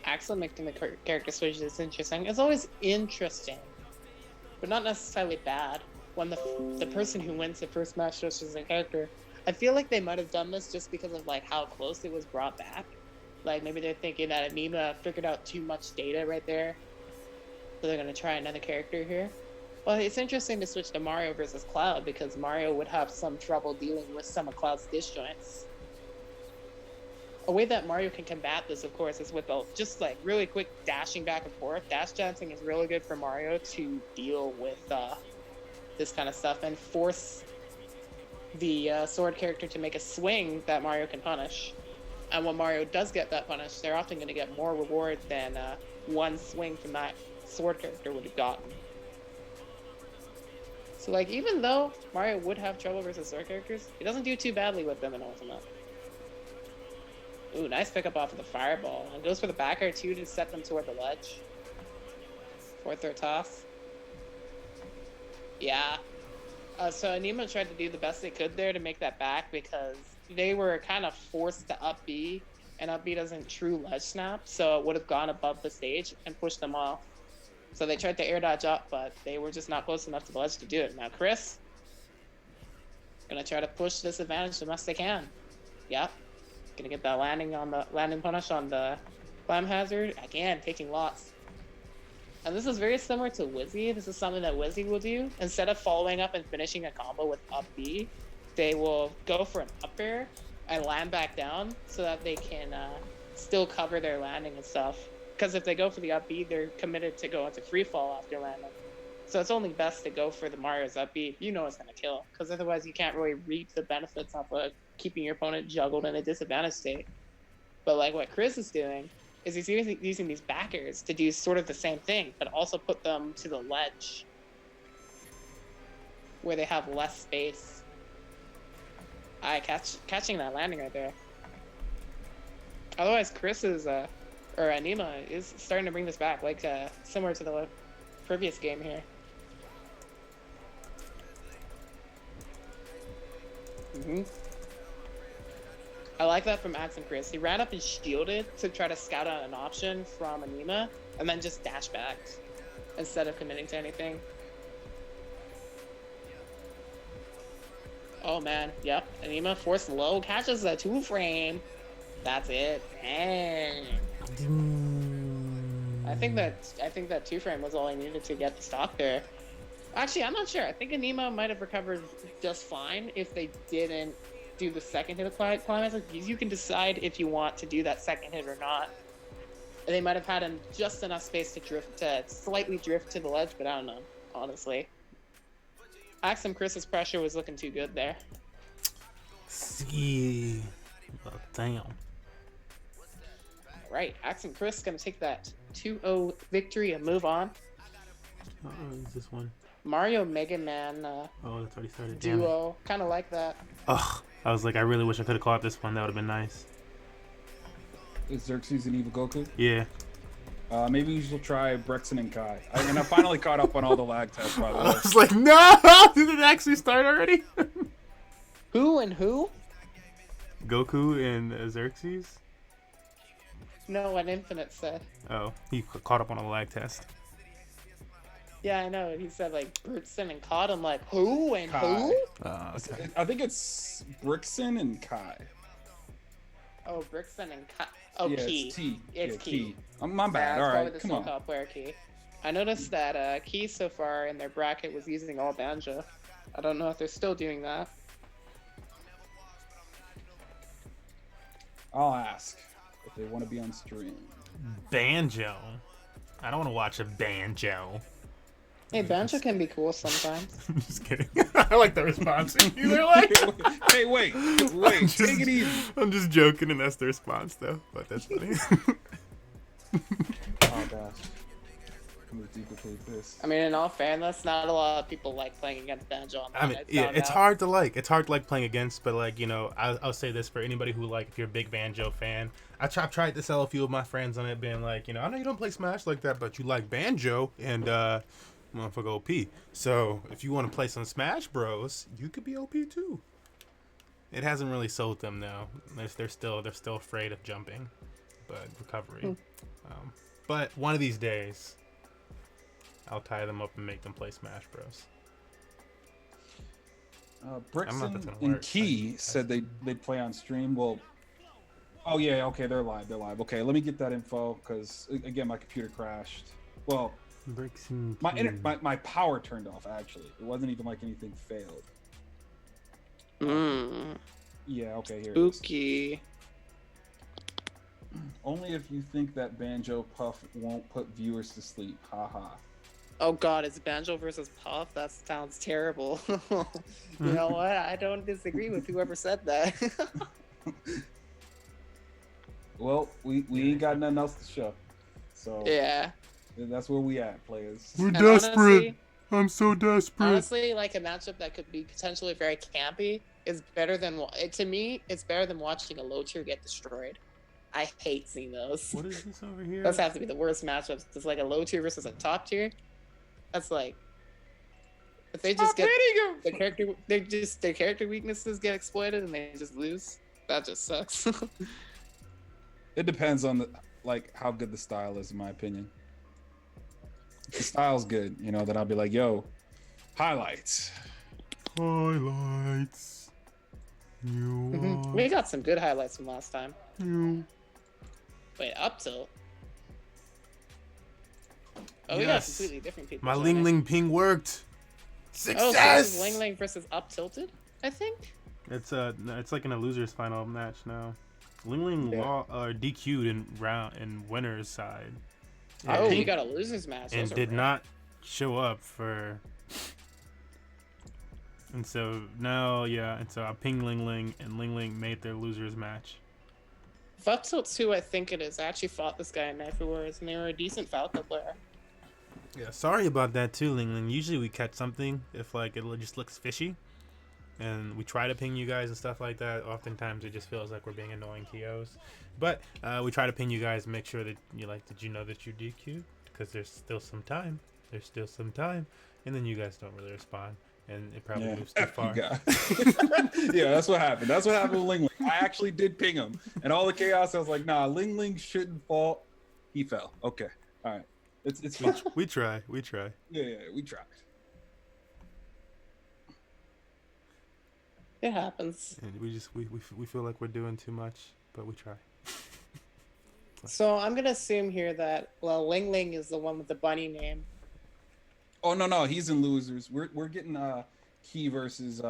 Axel making the character switch is interesting. It's always interesting, but not necessarily bad. When the person who wins the first match switches a character, I feel like they might have done this just because of like how close it was brought back. Like maybe they're thinking that Anima figured out too much data right there, so they're gonna try another character here. Well, it's interesting to switch to Mario versus Cloud because Mario would have some trouble dealing with some of Cloud's disjoints. A way that Mario can combat this, of course, is with just like really quick dashing back and forth. Dash dancing is really good for Mario to deal with this kind of stuff and force the sword character to make a swing that Mario can punish. And when Mario does get that punish, they're often going to get more reward than one swing from that sword character would have gotten. So like, even though Mario would have trouble versus sword characters, he doesn't do too badly with them in Ultimate. Ooh, nice pickup off of the fireball. And goes for the back air too to set them toward the ledge. Fourth air toss. Yeah. So Anima tried to do the best they could there to make that back because they were kind of forced to up B, and up B doesn't true ledge snap, so it would have gone above the stage and pushed them off. So they tried to air dodge up, but they were just not close enough to the ledge to do it. Now Chris gonna try to push this advantage the best they can. Yep. Gonna get that landing punish on the climb hazard. Again, taking lots. And this is very similar to Wizzy. This is something that Wizzy will do. Instead of following up and finishing a combo with up B, they will go for an up air and land back down so that they can still cover their landing and stuff. Because if they go for the up B, they're committed to go into free fall after landing. So it's only best to go for the Mario's up B if you know it's going to kill. Because otherwise you can't really reap the benefits of keeping your opponent juggled in a disadvantaged state. But like what Chris is doing is he's using these backers to do sort of the same thing, but also put them to the ledge where they have less space. Catching that landing right there. Otherwise, Chris is, or Anima is starting to bring this back, like similar to the previous game here. I like that from Axum Chris. He ran up and shielded to try to scout out an option from Anima, and then just dash back instead of committing to anything. Oh man, yep. Anima forced low, catches the 2-frame. That's it. Dang. I think that 2-frame was all I needed to get the stock there. Actually, I'm not sure. I think Anima might have recovered just fine if they didn't do the second hit of climax. You can decide if you want to do that second hit or not. They might have had just enough space to slightly drift to the ledge, but I don't know, honestly. Axum Chris's pressure was looking too good there. See. Well, damn. Right, Axum Chris gonna take that 2-0 victory and move on. Who's this one? Mario Mega Man Oh, that's already started. Damn it. duo, kind of like that. Ugh. I was like, I really wish I could have caught this one. That would have been nice. Is Xerxes and Eva Goku? Yeah. Maybe you should try Brexen and Kai. I finally caught up on all the lag tests, by the way. I was like, no! Did it actually start already? Who and who? Goku and Xerxes? No, what Infinite said. Oh, he caught up on a lag test. Yeah, I know. He said like Bertson and Cod. I'm like, who and Kai. who? Okay. I think it's Brixen and Kai. Oh, Brixton and Kai. Oh, yeah, Key. It's T. It's yeah, Key. My bad. Yeah, All it's right, probably the come on. SoCal player Key. I noticed that Key so far in their bracket was using all Banjo. I don't know if they're still doing that. I'll ask if they want to be on stream. Banjo. I don't want to watch a banjo. Hey, Banjo can be cool sometimes. I'm just kidding. I like the response. They're like, Hey, wait, take it easy. I'm just joking, and that's the response, though. But that's funny. Oh gosh. come to duplicate this. I mean, in all fairness, not a lot of people like playing against banjo on I mean, yeah, it's hard to like. It's hard to like playing against, but like, you know, I'll say this for anybody who like, if you're a big banjo fan, I've tried to sell a few of my friends on it, being like, you know, I know you don't play Smash like that, but you like banjo and motherfucker OP. So if you want to play some Smash Bros, you could be OP too. It hasn't really sold them though. They're still afraid of jumping, but recovery. But one of these days, I'll tie them up and make them play Smash Bros. Brixton gonna and work. Key said they'd play on stream. Well, oh yeah, okay, they're live. Okay, let me get that info because again, my computer crashed. Well, Brixton my power turned off. Actually, it wasn't even like anything failed. Yeah, okay, here it is. Spooky. Only if you think that Banjo Puff won't put viewers to sleep. Haha. Oh god, it's Banjo versus Puff? That sounds terrible. You know what? I don't disagree with whoever said that. Well, we ain't got nothing else to show. So Yeah. that's where we at, players. We're And desperate. honestly- I'm so desperate. Honestly, like a matchup that could be potentially very campy is better than to me. It's better than watching a low tier get destroyed. I hate seeing those. What is this over here? Those have to be the worst matchups. It's like a low tier versus a top tier. That's like if they just get the character, their character weaknesses get exploited and they just lose. That just sucks. It depends on how good the style is, in my opinion. If the style's good, you know, then I'll be like, yo, highlights. Highlights. We got some good highlights from last time. You. Wait, up tilt. Oh, we got Yes. completely different people. My joining. Ling Ling ping worked. Oh, so Success. this is Ling Ling versus Up Tilted, I think. It's like in a losers final match now. Ling Ling Yeah. DQ'd in winners side. Oh, And- we got a losers match. and Those are did rare. not show up for. And so now, yeah, and so I ping Ling Ling, and Ling Ling made their losers match. Up Tilt 2, I think it is. I actually fought this guy in Knife Wars, and they were a decent Falco player. Yeah, sorry about that too, Ling Ling. Usually we catch something if like it just looks fishy, and we try to ping you guys and stuff like that. Oftentimes it just feels like we're being annoying KOs, but we try to ping you guys, make sure that you did you know that you DQ'd? Because there's still some time. There's still some time, and then you guys don't really respond, and it probably Yeah, moves too F you far. guys. Yeah, that's what happened. That's what happened with Ling Ling. I actually did ping him, and all the chaos. I was like, nah, Ling Ling shouldn't fall. He fell. Okay, all right, it's fine. We try. Yeah, we tried. It happens. And we feel like we're doing too much, but we try. So I'm gonna assume here that Ling Ling is the one with the bunny name. Oh no, he's in losers. We're getting Key versus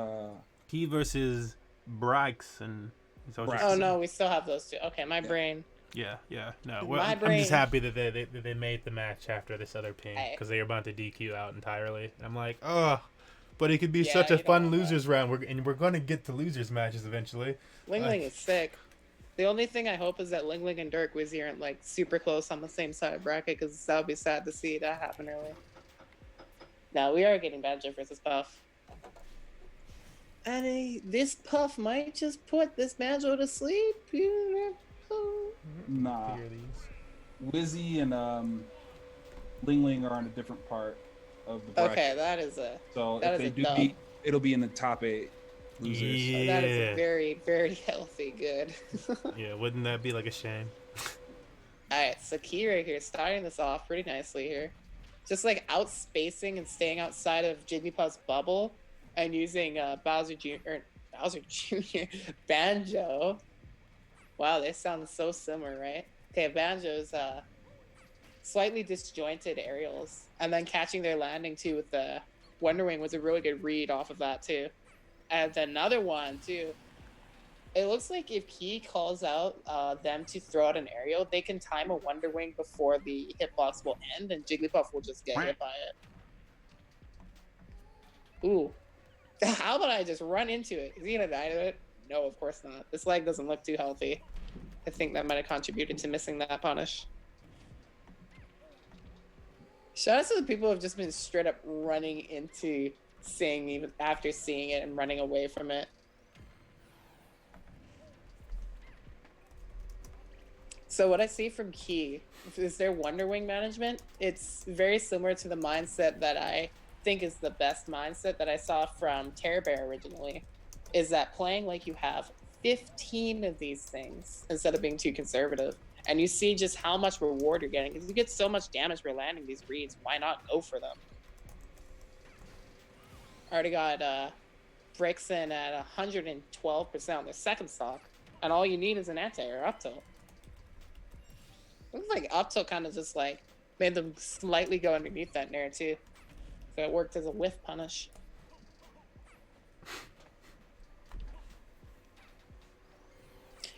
He versus Bryson. Is that what you're Braxton. Oh saying? no, we still have those two. Okay, my brain. Yeah. No, My well, I'm brain- just happy that they made the match after this other ping Hey. because they were about to DQ out entirely. And I'm like, oh, but it could be Yeah, such a you don't fun want that. losers round. We're gonna get to losers matches eventually. Ling Ling is sick. The only thing I hope is that Ling Ling and Dirk Wizzy aren't like super close on the same side bracket, because that would be sad to see that happen early. Now we are getting Banjo versus Puff. And this Puff might just put this Banjo to sleep. nah. Here these. Wizzy and Ling Ling are on a different part of the bracket. Okay, that is a So that if is they a do dub. beat, it'll be in the top 8 losers. that is Yeah. a very, very healthy good. Yeah, wouldn't that be like a shame? Alright, so Key right here, starting this off pretty nicely here. Just like outspacing and staying outside of Jigglypuff's bubble and using Bowser Jr. Banjo. Wow, they sound so similar, right? Okay, Banjo's slightly disjointed aerials, and then catching their landing too with the Wonder Wing was a really good read off of that too. And another one too. It looks like if Key calls out them to throw out an aerial, they can time a Wonder Wing before the hitbox will end, and Jigglypuff will just get hit by it. Ooh. How about I just run into it? Is he gonna die to it? No, of course not. This leg doesn't look too healthy. I think that might have contributed to missing that punish. Shout out to the people who have just been straight up running into Sing even after seeing it and running away from it. So what I see from Key is their Wonder Wing management. It's very similar to the mindset that I think is the best mindset that I saw from Terror Bear originally, is that playing like you have 15 of these things instead of being too conservative. And you see just how much reward you're getting. Because you get so much damage for landing these reads, why not go for them? Already got Brixen at 112% on their second stock. And all you need is an anti-air up tilt. Looks like up tilt kind of just like made them slightly go underneath that Nair too. So it worked as a whiff punish.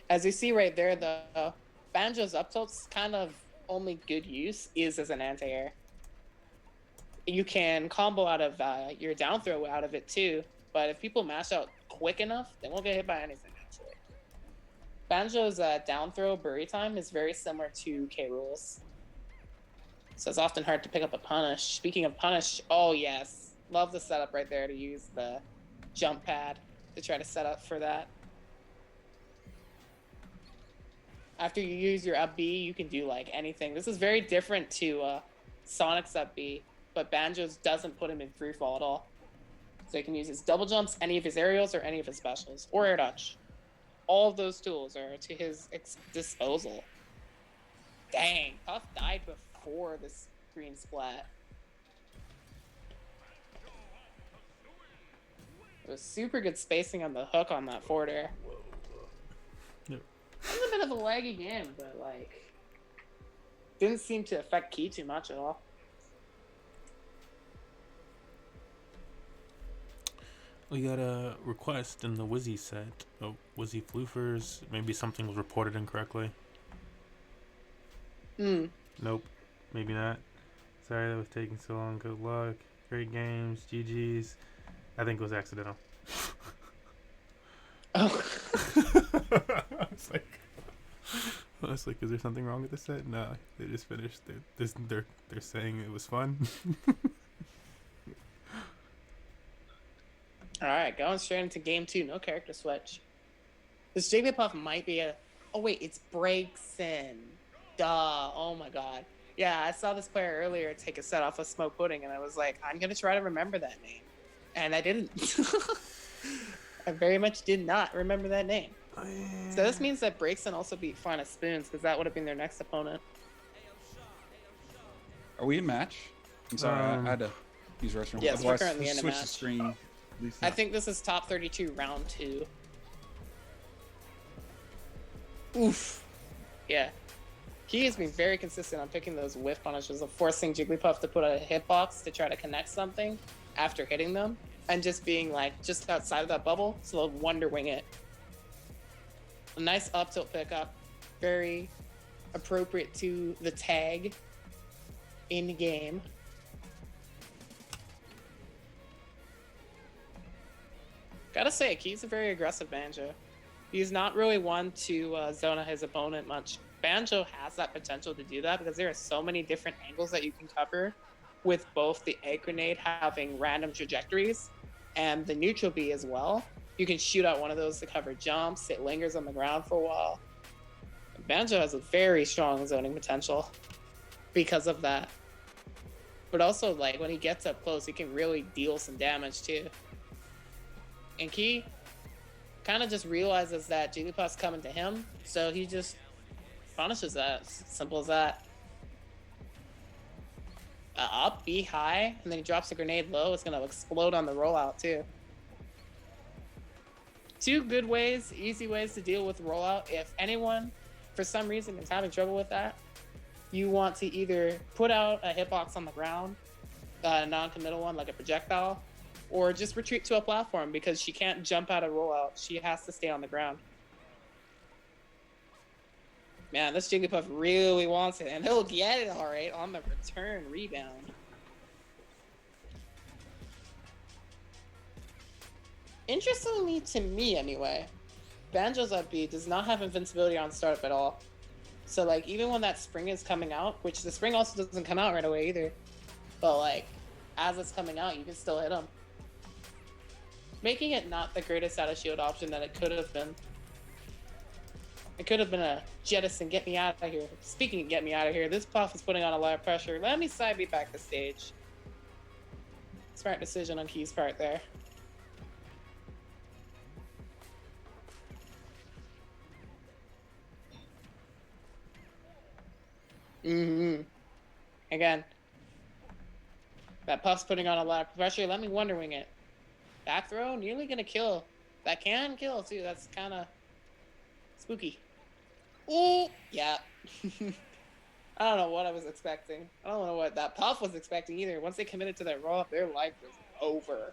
As you see right there, the Banjo's up tilt's kind of only good use is as an anti-air. You can combo out of your down throw out of it too, but if people mash out quick enough, they won't get hit by anything actually. Banjo's down throw bury time is very similar to K. Rool's. So it's often hard to pick up a punish. Speaking of punish, oh yes. Love the setup right there to use the jump pad to try to set up for that. After you use your up B, you can do like anything. This is very different to Sonic's up B, but Banjo's doesn't put him in free fall at all. So he can use his double jumps, any of his aerials, or any of his specials, or air dodge. All of those tools are to his disposal. Dang, Puff died before this green splat. It was super good spacing on the hook on that forward air. Yep. It was a bit of a laggy game, but like, didn't seem to affect Key too much at all. We got a request in the Wizzy set. Oh, Wizzy Floofers. Maybe something was reported incorrectly. Nope. Maybe not. Sorry that was taking so long. Good luck. Great games. GG's. I think it was accidental. Oh. I was like, is there something wrong with the set? No, they just finished. They're saying it was fun. Alright, going straight into game 2. No character switch. This Jigglypuff might be a... Oh wait, it's Brixen. Duh. Oh my god. Yeah, I saw this player earlier take a set off of Smoke Pudding, and I was like, I'm gonna try to remember that name. And I didn't. I very much did not remember that name. Oh, yeah. So this means that Brixen also beat Finest Spoons, because that would have been their next opponent. Are we in match? I'm sorry, I had to use restroom. Yes, we're Otherwise, currently in a switch the match. screen. I think this is top 32, round 2. Oof. Yeah. He has been very consistent on picking those whiff punishes of forcing Jigglypuff to put a hitbox to try to connect something after hitting them, and just being like just outside of that bubble, so they'll Wonder Wing it. A nice up tilt pickup, very appropriate to the tag in game. Gotta say, Key's a very aggressive Banjo. He's not really one to zone out his opponent much. Banjo has that potential to do that because there are so many different angles that you can cover, with both the egg grenade having random trajectories and the neutral B as well. You can shoot out one of those to cover jumps. It lingers on the ground for a while. Banjo has a very strong zoning potential because of that. But also, like, when he gets up close, he can really deal some damage too. And Key kind of just realizes that Jigglypuff's coming to him, so he just punishes that. Simple as that. Up, B high, and then he drops a grenade low. It's going to explode on the rollout too. Two good ways, easy ways to deal with rollout. If anyone, for some reason, is having trouble with that, you want to either put out a hitbox on the ground, a non-committal one like a projectile, or just retreat to a platform because she can't jump out of rollout. She has to stay on the ground. Man, this Jigglypuff really wants it, and he'll get it all right on the return rebound. Interestingly, to me anyway, Banjo's up B does not have invincibility on startup at all. So like, even when that spring is coming out, which the spring also doesn't come out right away either, But like, as it's coming out, you can still hit them, making it not the greatest out of shield option that it could have been. It could have been a jettison, get me out of here. Speaking of get me out of here, this Puff is putting on a lot of pressure. Let me side me back to stage. Smart decision on Key's part there. Again, that Puff's putting on a lot of pressure. Let me Wonder Wing it. Back throw, nearly gonna kill. That can kill too. That's kind of spooky. Ooh, yeah. I don't know what I was expecting. I don't know what that Puff was expecting either. Once they committed to that roll up, their life was over.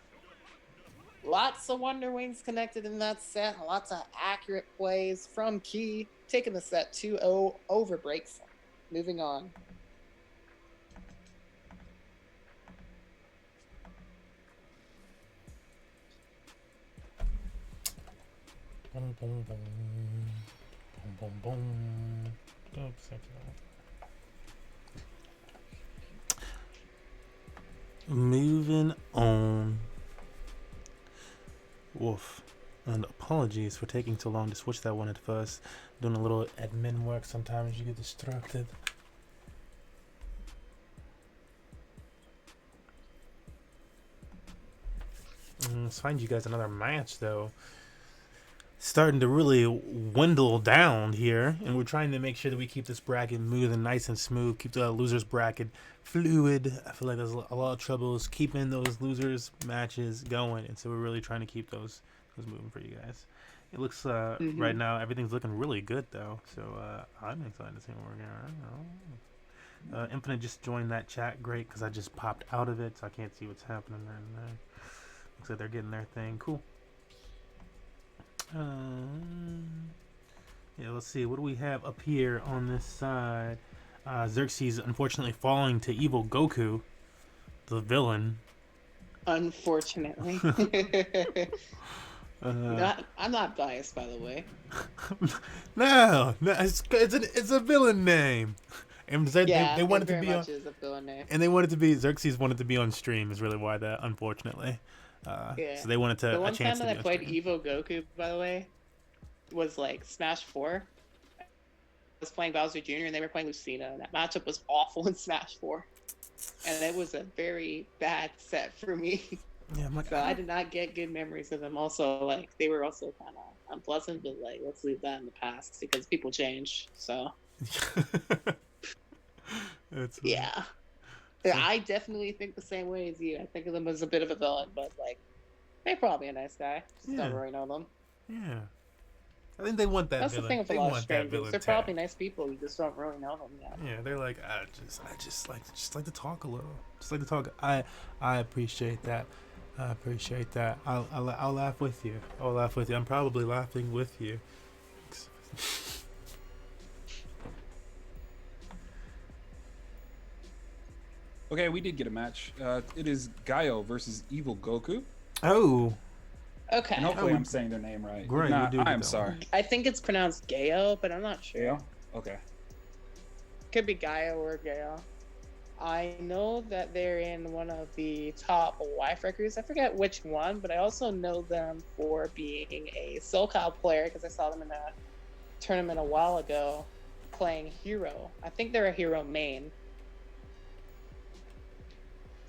Lots of Wonder Wings connected in that set. Lots of accurate plays from Key. Taking the set 2-0 over breaks. Moving on. Boom, boom, boom. Boom, boom, boom. Oops, thank you. Moving on. Woof. And apologies for taking so long to switch that one at first. Doing a little admin work, sometimes you get distracted. Let's find you guys another match though. Starting to really dwindle down here, and we're trying to make sure that we keep this bracket moving nice and smooth, keep the losers bracket fluid. I feel like there's a lot of troubles keeping those losers matches going, and so we're really trying to keep those moving for you guys. It looks right now everything's looking really good though, so I'm excited to see what we're gonna. Infinite just joined that chat, great, because I just popped out of it, so I can't see what's happening there. Looks like they're getting their thing. Cool. Yeah, let's see. What do we have up here on this side? Xerxes unfortunately falling to evil Goku, the villain. Unfortunately. I'm not biased, by the way. No, it's a villain name. And they wanted to be on. Is a villain name. And they wanted to be Xerxes wanted to be on stream is really why that unfortunately. So they wanted to the a one chance time to that be I on played stream. Evo Goku, by the way, was like Smash 4. I was playing Bowser Jr. and they were playing Lucina, and that matchup was awful in Smash 4. And it was a very bad set for me. Yeah, I'm like, So I did not get good memories of them. Also, like, they were also kind of unpleasant, but like, let's leave that in the past because people change. So That's yeah. I definitely think the same way as you. I think of them as a bit of a villain, but like, they're probably a nice guy. Just don't really know them. Yeah. I think they want that That's villain. the thing with a They lot of want that strangers. villain They're tag. probably nice people. You just don't really know them yet. Yeah, they're like, I just like to talk a little. Just like to talk. I appreciate that. I appreciate that. I'll laugh with you. I'll laugh with you. I'm probably laughing with you. Okay, we did get a match. It is Gaio versus Evil Goku. Oh, Okay. And hopefully we- I'm saying their name right. Great, If not, we do get I'm that sorry. one. I think it's pronounced Gaio, but I'm not sure. Yeah? Okay. Could be Gaio or Gaio. I know that they're in one of the top wife records. I forget which one, but I also know them for being a SoCal player because I saw them in a tournament a while ago playing Hero. I think they're a Hero main.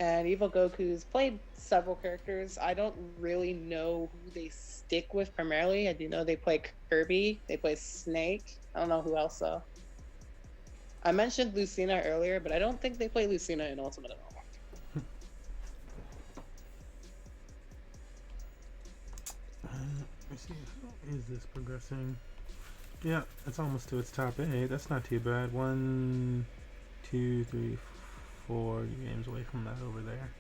And Evil Goku's played several characters. I don't really know who they stick with primarily. I do know they play Kirby, they play Snake. I don't know who else though. I mentioned Lucina earlier, but I don't think they play Lucina in Ultimate at all. let me see. How is this progressing? Yeah, it's almost to its top 8. That's not too bad. 1, 2, 3, 4 games away from that over there.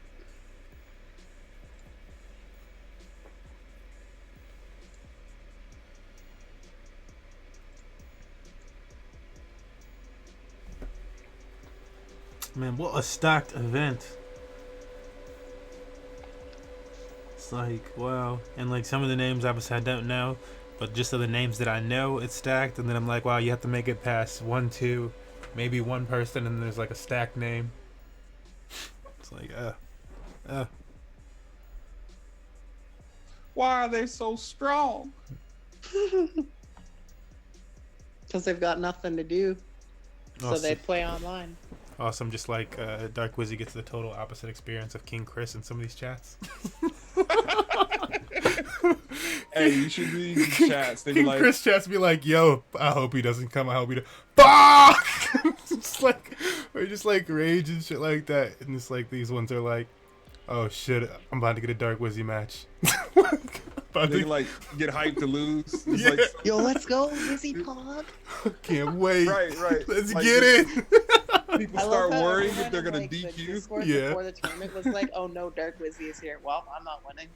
Man, what a stacked event. It's like, wow. And like some of the names obviously I don't know, but just of the names that I know, it's stacked. And then I'm like, wow, you have to make it past 1, 2, maybe one person, and there's like a stacked name. It's like, Why are they so strong? Because they've got nothing to do, so Awesome. they play online. Awesome. Just like Dark Wizzy gets the total opposite experience of King Chris in some of these chats. Hey, you should read the chats. They be King like, Chris chats be like, "Yo, I hope he doesn't come. I hope he does." Fuck! Just like, or just like rage and shit like that. And it's like these ones are like, "Oh shit, I'm about to get a Dark Wizzy match." About they to- like get hyped to lose. It's Yeah. like, Yo, let's go, Lizzie Pog. Can't wait. right. Let's Like, get it. People I start love how worrying everyone if they're in, gonna like, the DQ. Discord Yeah. before the tournament was like, "Oh no, Dark Wizzy is here." Well, I'm not winning.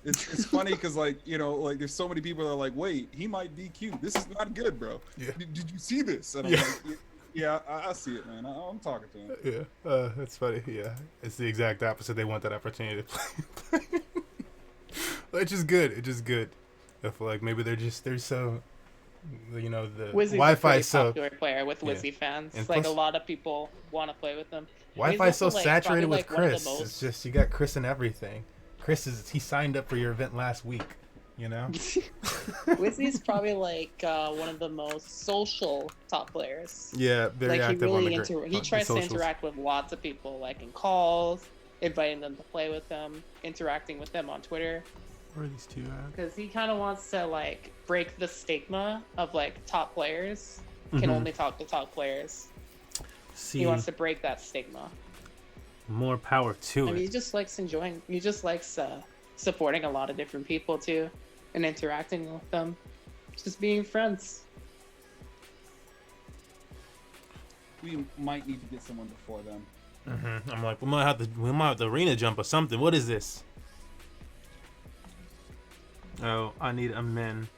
It's funny because like like there's so many people that are like, wait, he might DQ. This is not good, bro. Yeah. Did you see this? And I'm Yeah. like, yeah, I see it, man. I'm talking to him. Yeah, that's funny. Yeah, it's the exact opposite. They want that opportunity to play, which is good. It's just good. I feel like maybe they're so, the Wizzy's Wi-Fi a pretty is so popular player with yeah. Wizzy fans. And like plus- a lot of people want to play with them. Wi-Fi is so also, like, saturated probably, with like, one of the Chris. most- It's just you got Chris and everything. He signed up for your event last week. You know. Wizzy's probably like one of the most social top players. Yeah, very Like he active on really the he tries to interact with lots of people, like in calls, inviting them to play with them, interacting with them on Twitter. Where are these two at? Because he kind of wants to like break the stigma of like top players can Mhm. only talk to top players. See, He wants to break that stigma, more power to and he it. just likes enjoying. He just likes supporting a lot of different people too, and interacting with them, just being friends. We might need to get someone before them. I'm like, we might have the arena jump or something. What is this? Oh, I need a min.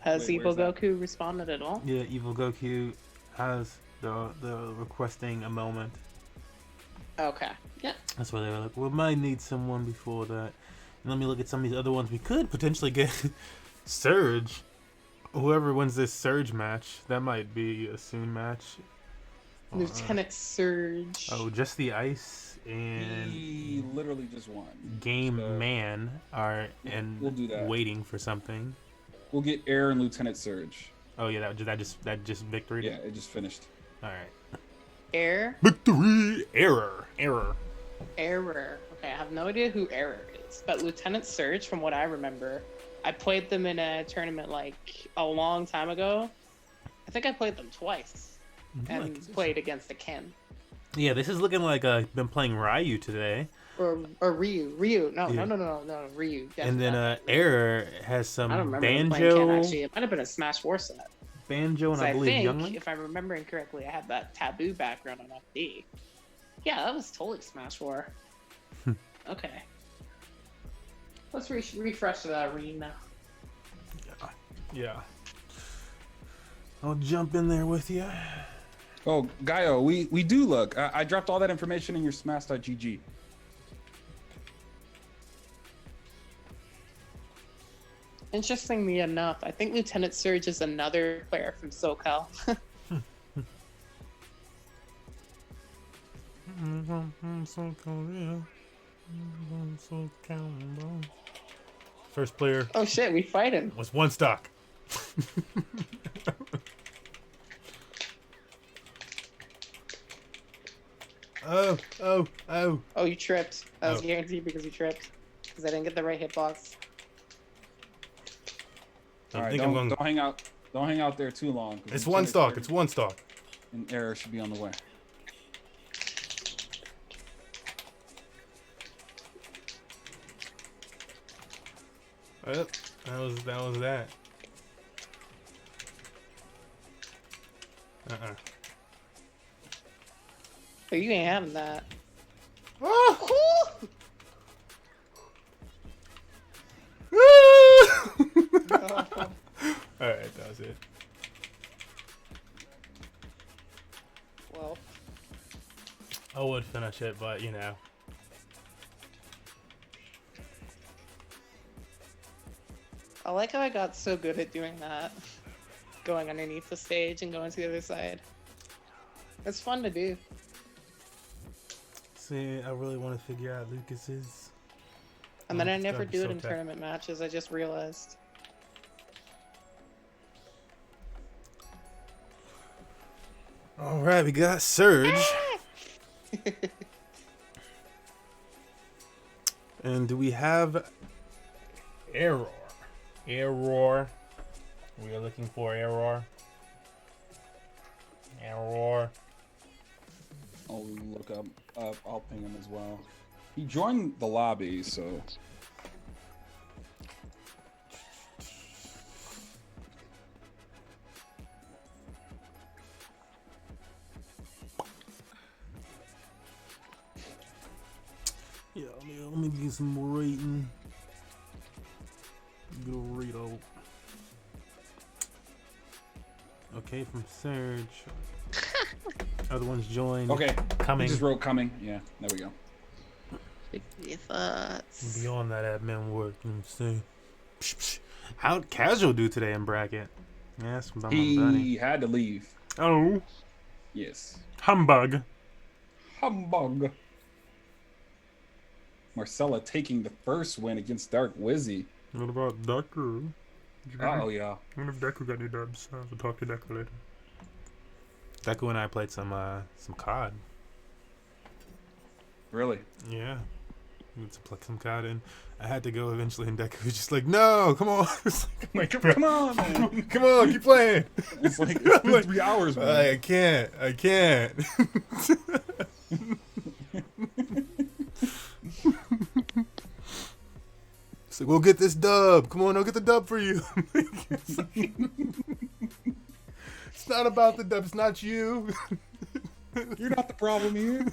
Has Wait, Evil where's that? Goku responded at all? Yeah, Evil Goku has the requesting a moment. Okay. Yeah. That's why they were like, we might need someone before that. And let me look at some of these other ones. We could potentially get Surge. Whoever wins this Surge match, that might be a soon match. Lieutenant Surge. Oh, Just the Ice and He literally just won. Game So, Man are we'll do that. waiting for something. We'll get Air and Lieutenant Surge. Oh yeah, that just victory. Yeah, it just finished. All right. Error. Victory. Error. Error. Okay, I have no idea who Error is, but Lieutenant Surge, from what I remember, I played them in a tournament like a long time ago. I think I played them twice and played against the Ken. Yeah, this is looking like I've been playing Ryu today. Or Ryu. No, Yeah. no, Ryu. And then definitely. Error has some I don't remember them playing Ken, Banjo, actually. It might have been a Smash 4 set. Banjo, and 'Cause I I believe think, Youngling. if I'm remembering correctly, I had that Taboo background on FD. Yeah, that was totally Smash 4. Okay. Let's refresh that arena. Yeah. I'll jump in there with you. Oh, Gaio, we do look. I dropped all that information in your smash.gg. Interestingly enough, I think Lieutenant Surge is another player from SoCal. First player Oh shit, we fight him. was one stock. Oh. Oh, you tripped. That was Oh. guaranteed because you tripped. Because I didn't get the right hitbox. All right, think I'm don't going. hang out. Don't hang out there too long. 'cause It's Lieutenant one stock. Surge It's one stock. and Error should be on the way. Oh, that was that. But you ain't having that. Oh! Alright, that was it. Well, I would finish it, but you know. I like how I got so good at doing that. Going underneath the stage and going to the other side. It's fun to do. See, I really want to figure out Lucas's. And then I It's never gotta be do so it in tough. tournament matches. I just realized. All right, we got Surge. And do we have Error? Error. We are looking for Error. Error. I'll look up. I'll ping him as well. He joined the lobby, so Yeah, let me get some more rating. Good old Rito. Okay, from Surge. Other ones joined. okay. He Coming. just wrote coming. Yeah, there we go. Your thoughts. Beyond that admin work, you know what I'm saying? Psh, psh. How'd Casual do today in bracket? Yeah, that's about my buddy. He had to leave. Oh, Yes. humbug. Humbug. Marcella taking the first win against Dark Wizzy. What about Deku? Oh yeah. I wonder if Deku got any dubs. I'll have to talk to Deku later. Deku and I played some COD. Really? Yeah. We went to play some COD and I had to go eventually and Deku was just like, no, come on. It's like, Come on, man. come on, keep playing. It's like it's been 3 hours, man. I can't. It's like, we'll get this dub. Come on, I'll get the dub for you. It's like- it's not about the dub. It's not you. You're not the problem here.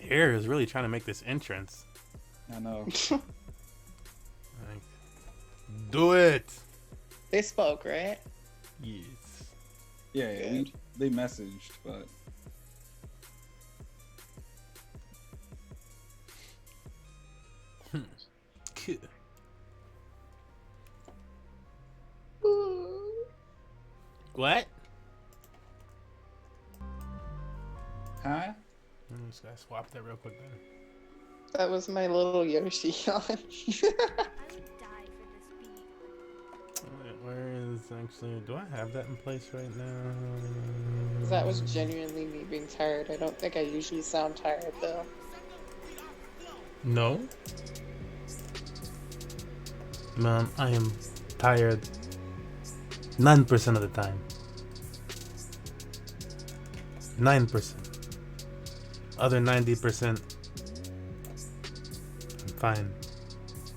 Air is really trying to make this entrance. I know. Like, do it. They spoke, right? Yes. Yeah, they messaged, but Cool. What? huh? I'm just gonna swap that real quick then. That was my little Yoshi yawn. I would die for this beat. Wait, where is actually? Do I have that in place right now? That was genuinely me being tired. I don't think I usually sound tired though. No. Mom, I am tired 9% of the time. 9%. Other 90%, I'm fine.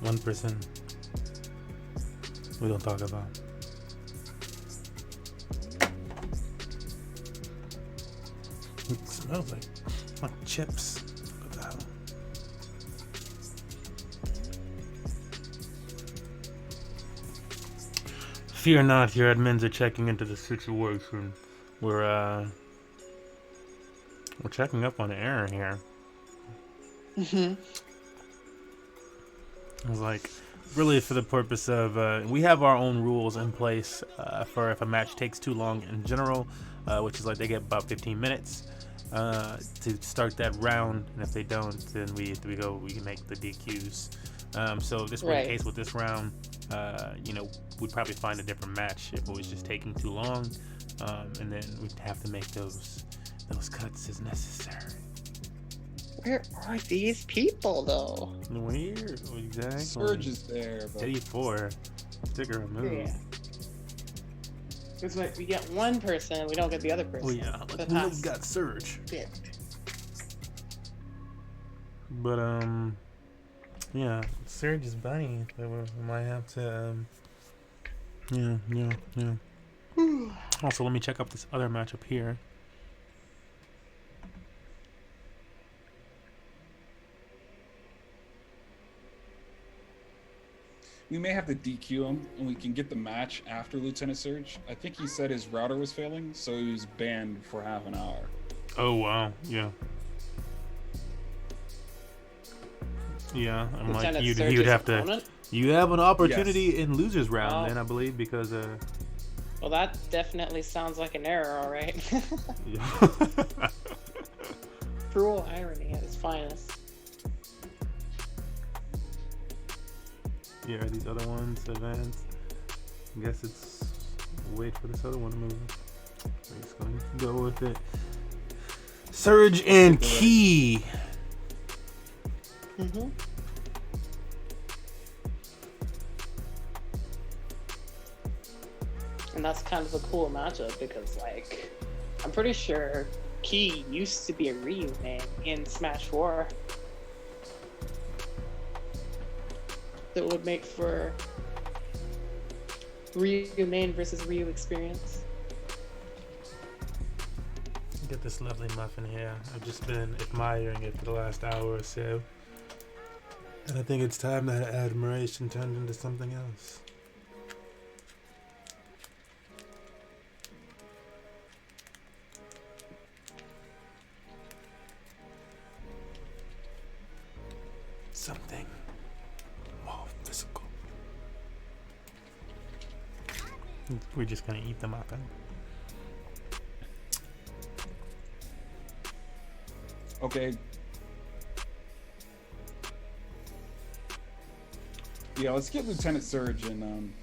1%, we don't talk about. It smells like chips. What the hell? Fear not, your admins are checking into the situation. We're checking up on error here. Mm-hmm. It was like, really for the purpose of, we have our own rules in place for if a match takes too long in general, which is like they get about 15 minutes to start that round, and if they don't, then we can make the DQs. So this was Right. the case with this round. We'd probably find a different match if it was just taking too long, and then we'd have to make those cuts as necessary. Where are these people though? Weird, exactly. Surge is there, but 84. Sticker removed. Yeah. It's like we get one person, we don't get the other person. Oh yeah, The like, past we got Surge. bit. But yeah, Surge is bunny. We might have to yeah. Also, let me check up this other matchup here. we may have to DQ him, and we can get the match after Lieutenant Surge. I think he said his router was failing, so he was banned for half an hour. Oh wow, yeah. Yeah, I'm like Lieutenant he Surge's would have to. opponent? You have an opportunity Yes. in losers round, Oh. then I believe, because Well, that definitely sounds like an error, all right. yeah. Cruel irony at its finest. Yeah, these other ones advance. I guess it's wait for this other one to move. We're just going to go with it. Surge and Key. Mm-hmm. And that's kind of a cool matchup because, like, I'm pretty sure Key used to be a Ryu main in Smash 4. That would make for Ryu main versus Ryu experience. Get this lovely muffin here. I've just been admiring it for the last hour or so. And I think it's time that admiration turned into something else. Something more physical. We're just gonna eat the muffin. Okay. Yeah, let's get Lieutenant Surge and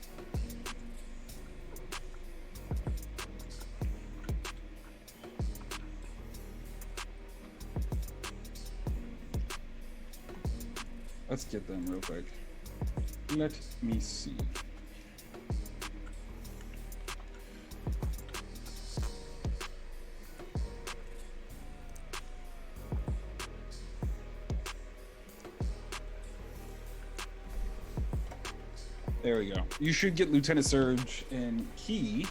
let's get them real quick. Let me see. There we go. You should get Lieutenant Surge and Key.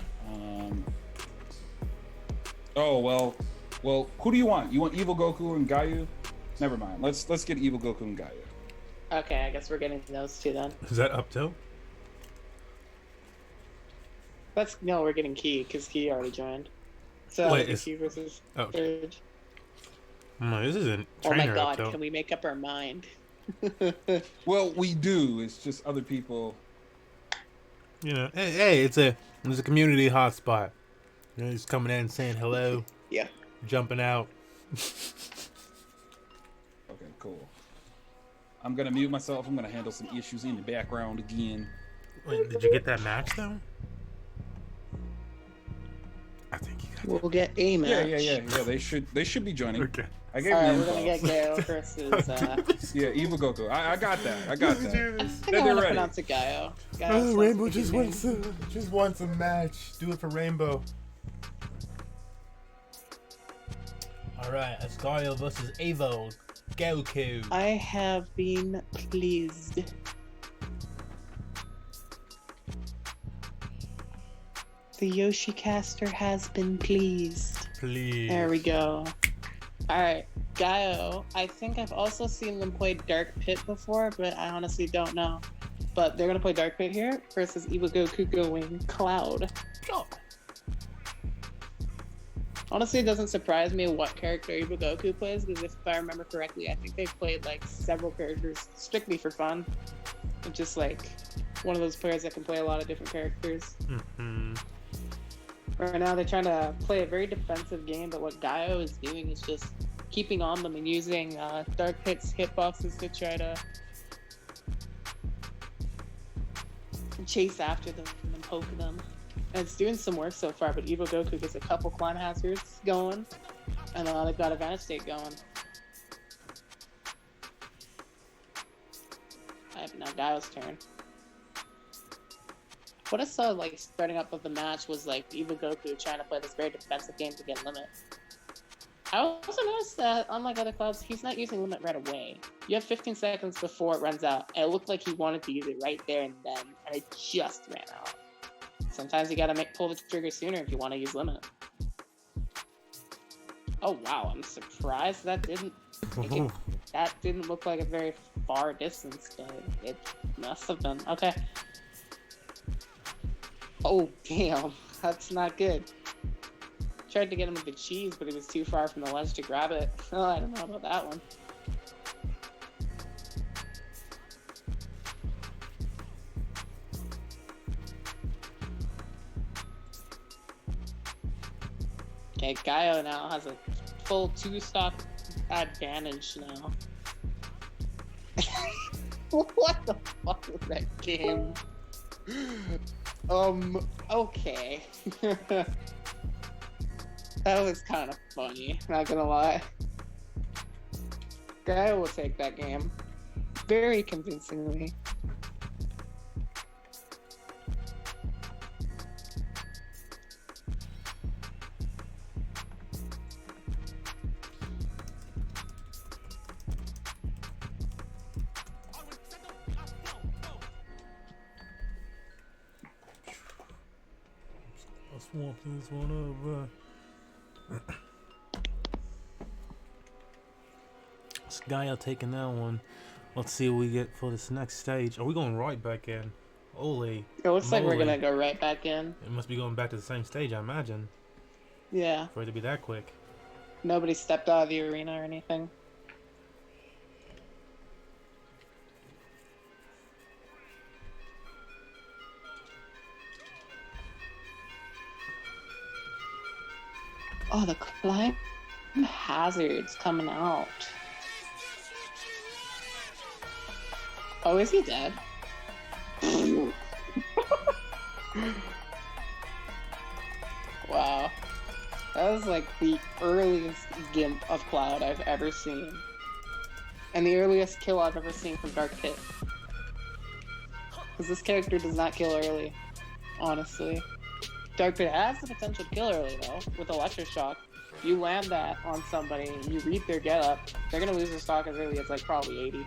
Oh well. Who do you want? You want Evil Goku and Gaio? Never mind. Let's get Evil Goku and Gaio. Okay, I guess we're getting those two then. Is that up to? No, we're getting Key because Key already joined. So Wait, like is- Key versus Oh, Surge. no, this isn't Oh my trainer god, up to. can we make up our mind? Well, we do. It's just other people. You know, hey, it's a community hotspot. You know, just coming in saying hello, Yeah. jumping out. Okay, cool. I'm gonna mute myself. I'm gonna handle some issues in the background again. Wait, did you get that match though? I think you got. We'll get a match. Yeah. They should be joining. Okay. I gave Alright, you we're gonna get info. Gaio versus Yeah, Evil Goku. I got that. I think They're I want to ready. pronounce it Gaio. Gaio Oh, sounds Rainbow like a just good name. wants a match. Do it for Rainbow. All right, Ascario versus Evo Goku. I have been pleased. The Yoshicaster has been pleased. Please. There we go. Alright, Gaio. I think I've also seen them play Dark Pit before, but I honestly don't know. But they're gonna play Dark Pit here versus Evil Goku going Cloud. Sure. Honestly, it doesn't surprise me what character Evil Goku plays, because if I remember correctly, I think they've played like several characters strictly for fun. And just like one of those players that can play a lot of different characters. Mm-hmm. Right now, they're trying to play a very defensive game, but what Gaio is doing is just keeping on them and using Dark Pit's hitboxes to try to chase after them and poke them. And it's doing some work so far, but Evil Goku gets a couple climb hazards going, and they've got Advantage State going. Alright, now Gaio's turn. What I saw, like, starting up of the match was, like, Evil Goku trying to play this very defensive game to get limit. I also noticed that, unlike other clubs, he's not using limit right away. You have 15 seconds before it runs out, and it looked like he wanted to use it right there and then, and it just ran out. Sometimes you gotta pull the trigger sooner if you want to use limit. Oh wow, I'm surprised that didn't That didn't look like a very far distance, but it must have been. Okay. Oh, damn. That's not good. Tried to get him with the cheese, but he was too far from the ledge to grab it. Oh, I don't know about that one. Okay, Gaio now has a full 2-stock advantage now. What the fuck was that game? Okay. That was kind of funny, not gonna lie. Gaio will take that game. Very convincingly. Let's swamp this one over. This guy taking that one. Let's see what we get for this next stage. Are we going right back in? Holy. It looks like we're moly. gonna go right back in. It must be going back to the same stage, I imagine, Yeah. for it to be that quick. Nobody stepped out of the arena or anything. Oh, the climb hazard's coming out. Oh, is he dead? Wow. That was like the earliest gimp of Cloud I've ever seen. And the earliest kill I've ever seen from Dark Pit. Because this character does not kill early, honestly. Dark Pit has the potential to kill early though, with Electroshock. You land that on somebody, you read their getup, they're gonna lose their stock as early as like probably 80.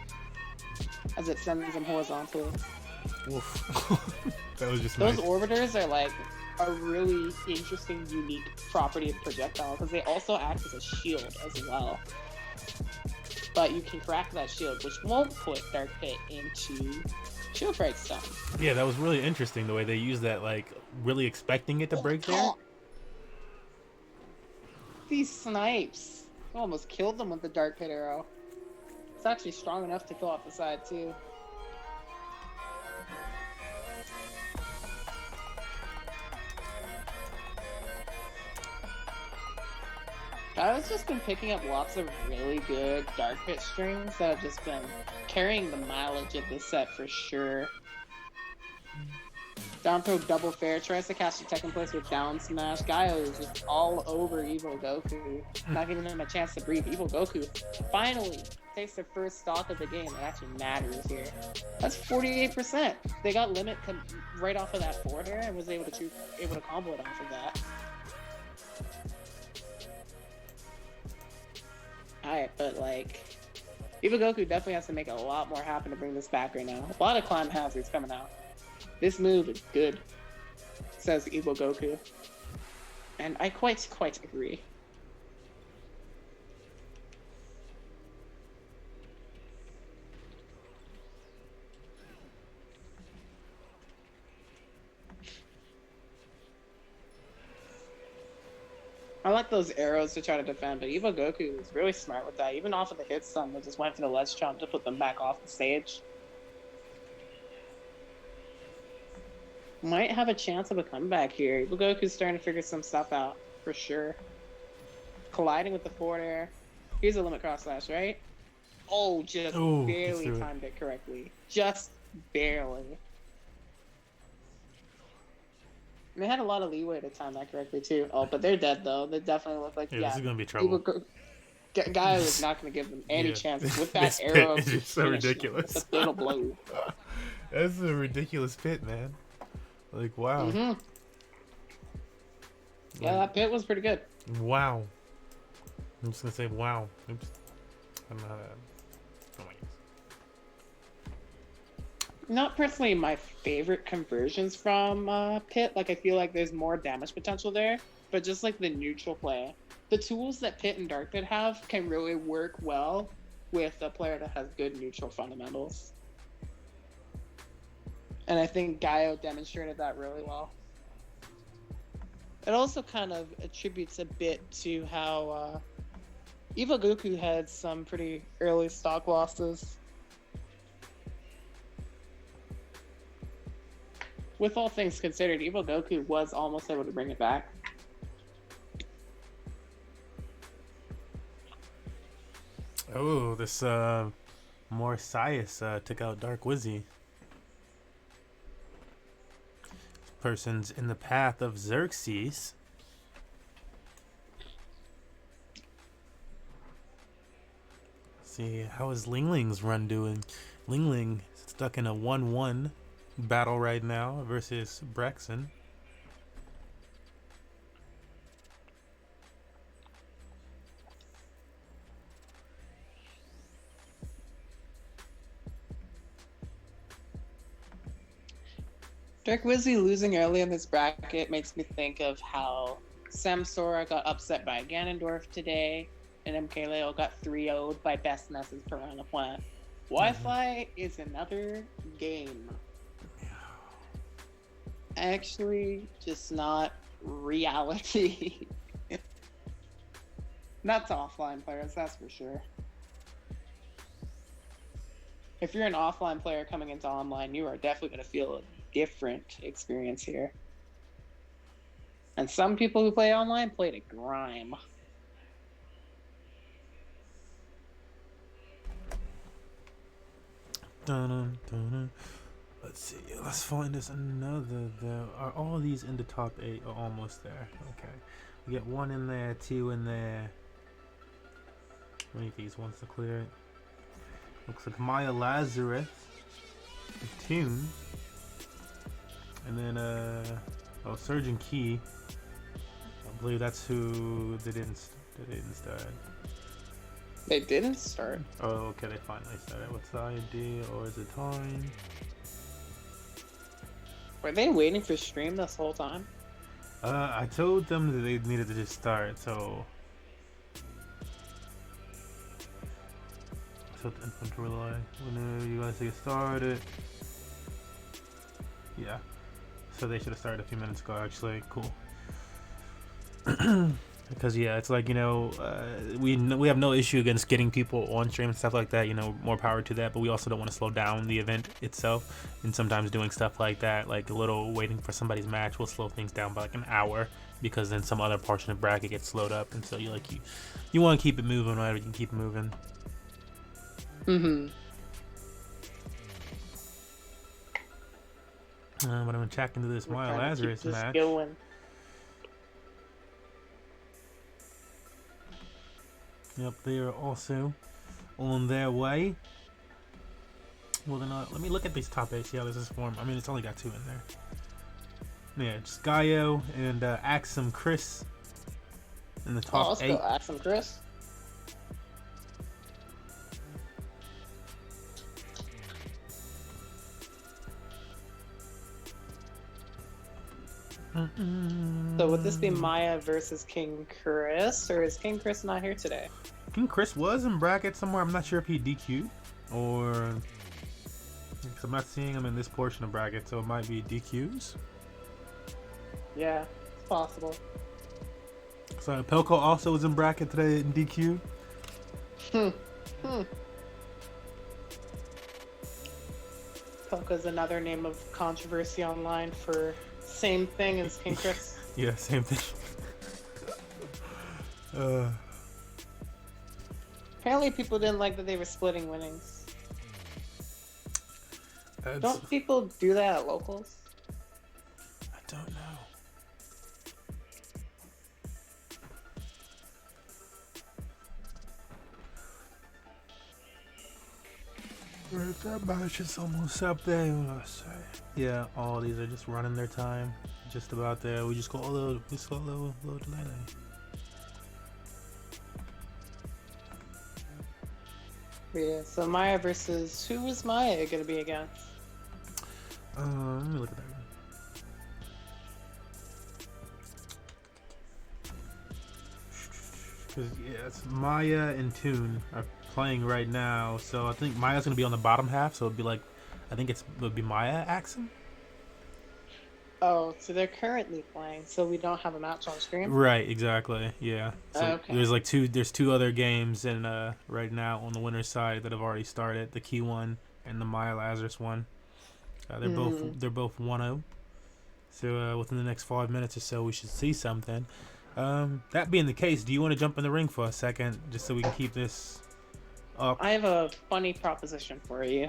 As it sends them horizontally. Woof. That was just Those nice. orbiters are like a really interesting, unique property of projectile because they also act as a shield as well. But you can crack that shield, which won't put Dark Pit into shield break stun. Yeah, that was really interesting the way they used that, like, really expecting it to break there. These snipes almost killed them with the Dark Pit arrow. It's actually strong enough to kill off the side too. I've just been picking up lots of really good Dark Pit strings that have just been carrying the mileage of this set for sure. Down throw double fair, tries to catch the second place with down smash. Gaio is just all over Evil Goku, not giving him a chance to breathe. Evil Goku finally takes their first stock of the game that actually matters here. That's 48%. They got limit right off of that forward air and was able to combo it off of that. Alright, but like, Evil Goku definitely has to make a lot more happen to bring this back right now. A lot of climb hazards coming out. This move is good, says Evil Goku. And I quite agree. I like those arrows to try to defend, but Evil Goku was really smart with that. Even off of the hit stun, they just went for the ledge jump to put them back off the stage. Might have a chance of a comeback here. Evil Goku's starting to figure some stuff out, for sure. Colliding with the forward air. Here's a limit cross slash, right? Oh, just barely timed it correctly. Just barely. And they had a lot of leeway to time that correctly, too. Oh, but they're dead, though. They definitely look like, Yeah, this is going to be trouble. Guy was not going to give them any Yeah. chance with that This arrow. pit is just so finish them ridiculous. with a fatal blow. That's a ridiculous pit, man. Like, wow. Mm-hmm. Yeah, that pit was pretty good. Wow. I'm just going to say wow. Oops. I'm not oh my goodness. Not personally my favorite conversions from Pit. Like, I feel like there's more damage potential there. But just like the neutral play the tools that Pit and Dark Pit have can really work well with a player that has good neutral fundamentals. And I think Gaio demonstrated that really well. It also kind of attributes a bit to how Evo Goku had some pretty early stock losses. With all things considered, Evo Goku was almost able to bring it back. Oh, this Morpheus took out Dark Wizzy. This person's in the path of Xerxes. See, how is Ling Ling's run doing? Ling Ling stuck in a 1-1 battle right now versus Brexen. Dark Wizzy losing early in this bracket makes me think of how Samsora got upset by Ganondorf today, and MKLeo got 3-0'd by Best Messes Piranha Plant. Wi-Fi is another game. Actually, just not reality. Not to offline players, that's for sure. If you're an offline player coming into online, you are definitely going to feel a different experience here. And some people who play online play to grime. Dun, dun, dun. Let's see. Let's find us another. Are all these in the top 8? Oh, almost there. Okay. We get 1 in there, 2 in there. How many of these wants to clear it? Looks like Maya Lazarus, Tune, and then Surgeon Key. I believe that's who they didn't start. They didn't start. Oh, okay, they finally started. What's the idea, or is it time? Were they waiting for stream this whole time? I told them that they needed to just start, so. So the input relay. Whenever you guys get started. Yeah. So they should have started a few minutes ago, actually. Cool. Because yeah, it's like, you know, we have no issue against getting people on stream and stuff like that. You know, more power to that. But we also don't want to slow down the event itself. And sometimes doing stuff like that, like a little waiting for somebody's match, will slow things down by like an hour. Because then some other portion of bracket gets slowed up, and so you want to keep it moving, right? You can keep it moving. Mm-hmm. But I'm gonna check into this Maya Lazarus match. Going. Yep, they are also on their way. Well, then let me look at these top 8, see how this is formed. I mean, it's only got 2 in there. Yeah, just Gaio and Axum Chris in the top 8. Axum Chris. So would this be Maya versus King Chris, or is King Chris not here today? King Chris was in bracket somewhere. I'm not sure if he DQ'd or, because I'm not seeing him in this portion of bracket, so it might be DQs. Yeah, it's possible. So Pelko also was in bracket today in DQ. Pelka's another name of controversy online for same thing as King Chris. Yeah, same thing. Apparently people didn't like that they were splitting winnings. Don't people do that at locals? I don't know. That match is almost up there. Let's see. Yeah, all these are just running their time. Just about there. We just got a little delay. Yeah, so Maya versus, who was Maya gonna be against? Let me look at that. Because yeah, it's Maya and Toon are playing right now, so I think Maya's gonna be on the bottom half. So it'd be like, I think it would be Maya Axum. Oh, so they're currently playing, so we don't have a match on screen. Right, exactly. Yeah. So Okay. there's two other games in right now on the winner's side that have already started. The Key one and the Maya Lazarus one. They're both 1-0. So within the next 5 minutes or so, we should see something. That being the case, do you want to jump in the ring for a second, just so we can keep this up? I have a funny proposition for you.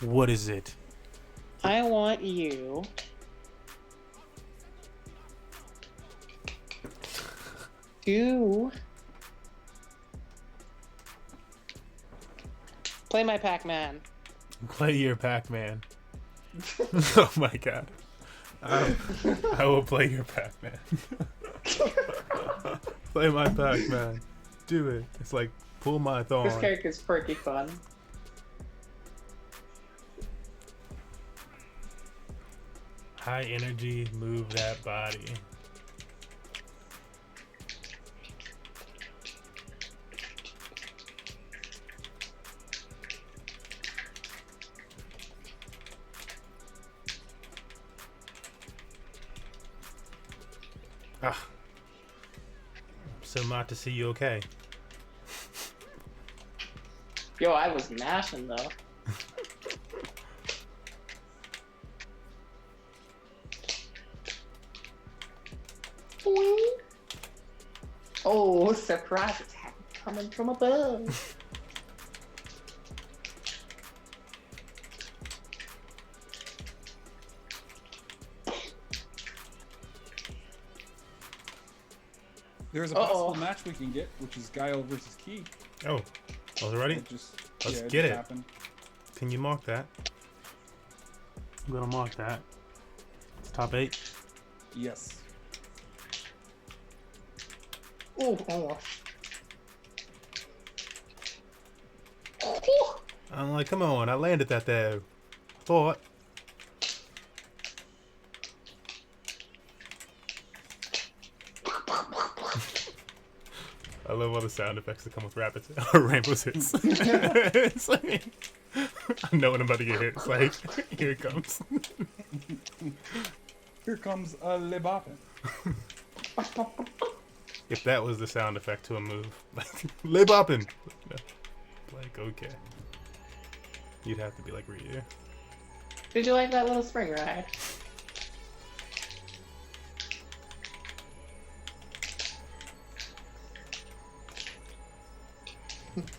What is it? I want you to play my Pac-Man. Play your Pac-Man. Oh my god. I will play your Pac-Man. Play my Pac-Man. Do it. It's like pull my thorn. This character's pretty fun. High energy, move that body. Ah. So not to see you okay. Yo, I was mashing though. Oh, surprise attack coming from above. There's a possible match we can get, which is Guile versus Key. Oh, was it ready? It just, Let's yeah, get just it. happened. Can you mark that? I'm gonna mark that. It's top 8. Yes. Oh, almost. I'm like, come on, I landed that there. Thought. I love all the sound effects that come with rabbits or Rainbow's hits. It's like, I know when I'm about to get hit. It's like, here it comes. Here comes Le Boppin. If that was the sound effect to a move, like, lip bopping. Like, okay. You'd have to be like Ryu. Did you like that little spring ride?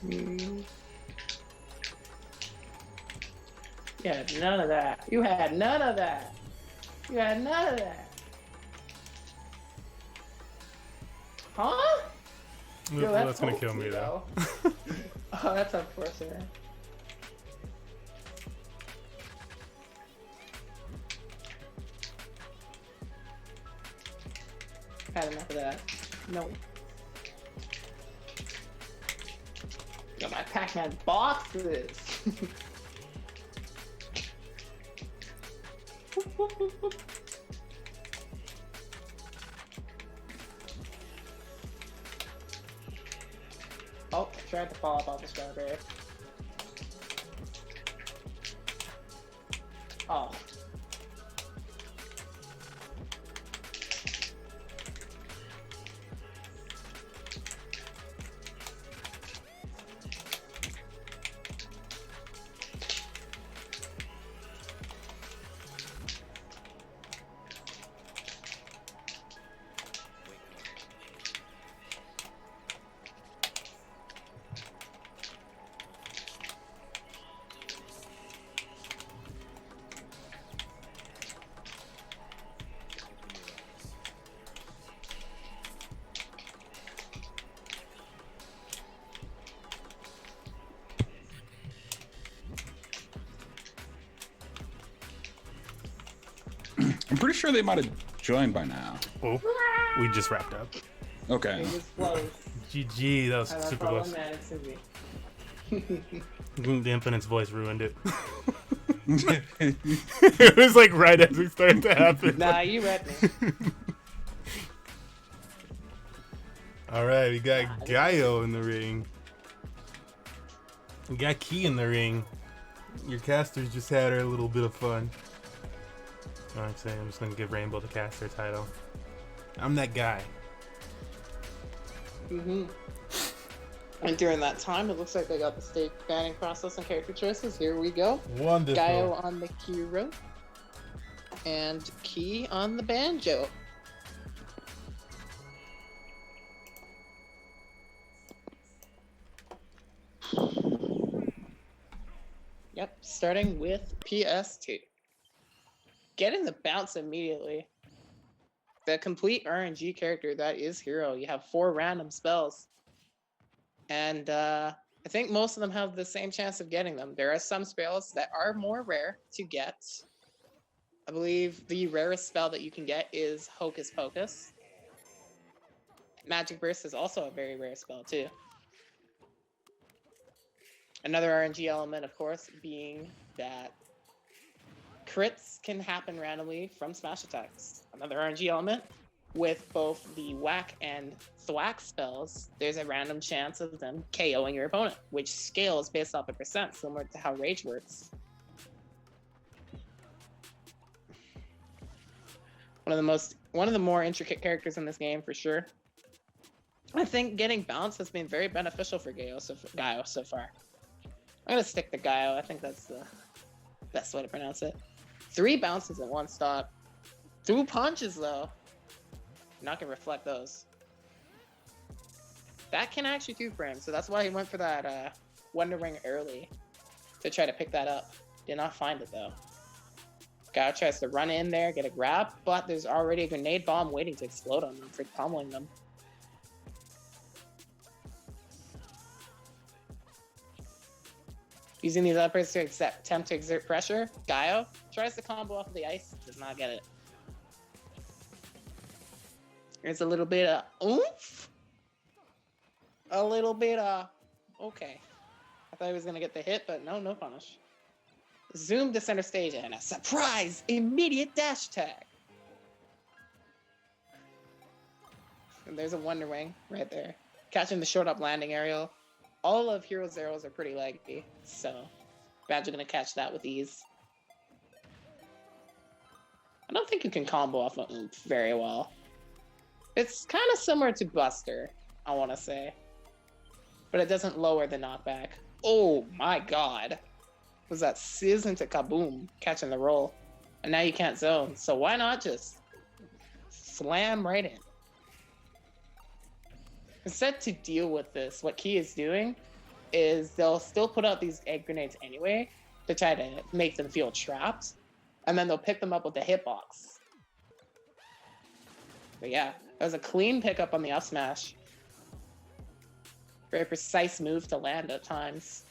You had none of that. You had none of that. You had none of that. Huh? Yo, That's gonna kill me toasty, though. Oh, that's unfortunate. Had enough of that. No. Got my Pac-Man boxes. Oh, I tried to fall up off the strawberry. Oh. I'm pretty sure they might have joined by now. Oh, we just wrapped up. Okay. It was close. GG, that was And that's super all close. that matters to me. The Infinite's voice ruined it. It was like right as it started to happen. Nah, you read me. All right, we got Gaio in the ring. We got Key in the ring. Your casters just had a little bit of fun. Oh, I'm saying I'm just gonna give Rainbow the caster title. I'm that guy. Mm-hmm. And during that time, it looks like they got the stage banning process and character choices. Here we go. Wonderful. Gaio on the Kiro. And Key on the banjo. Yep, starting with PS2. Getting the bounce immediately. The complete RNG character that is Hero. You have 4 random spells. And I think most of them have the same chance of getting them. There are some spells that are more rare to get. I believe the rarest spell that you can get is Hocus Pocus. Magic Burst is also a very rare spell too. Another RNG element, of course, being that crits can happen randomly from smash attacks. Another RNG element, with both the whack and thwack spells, there's a random chance of them KOing your opponent, which scales based off a percent, similar to how Rage works. One of the more intricate characters in this game for sure. I think getting bounce has been very beneficial for Gaio so far. I'm gonna stick to Gaio. I think that's the best way to pronounce it. 3 bounces in 1 stop. 2 punches though. Not gonna reflect those. That can actually 2-frame, so that's why he went for that Wonder Ring early to try to pick that up. Did not find it though. Gaio tries to run in there, get a grab, but there's already a grenade bomb waiting to explode on them for pummeling them. Using these uppers to attempt to exert pressure, Gaio tries to combo off of the ice, does not get it. There's a little bit of oomph. A little bit of, okay. I thought he was gonna get the hit, but no punish. Zoom to center stage and a surprise immediate dash tag. And there's a Wonder Wing right there. Catching the short up landing aerial. All of Hero's arrows are pretty laggy, so Badger gonna catch that with ease. I don't think you can combo off of Oomph very well. It's kind of similar to Buster, I want to say. But it doesn't lower the knockback. Oh my god. Was that Sizz into Kaboom, catching the roll. And now you can't zone, so why not just slam right in? Instead to deal with this, what Key is doing is they'll still put out these egg grenades anyway to try to make them feel trapped, and then they'll pick them up with the hitbox. But yeah, that was a clean pickup on the up smash. Very precise move to land at times.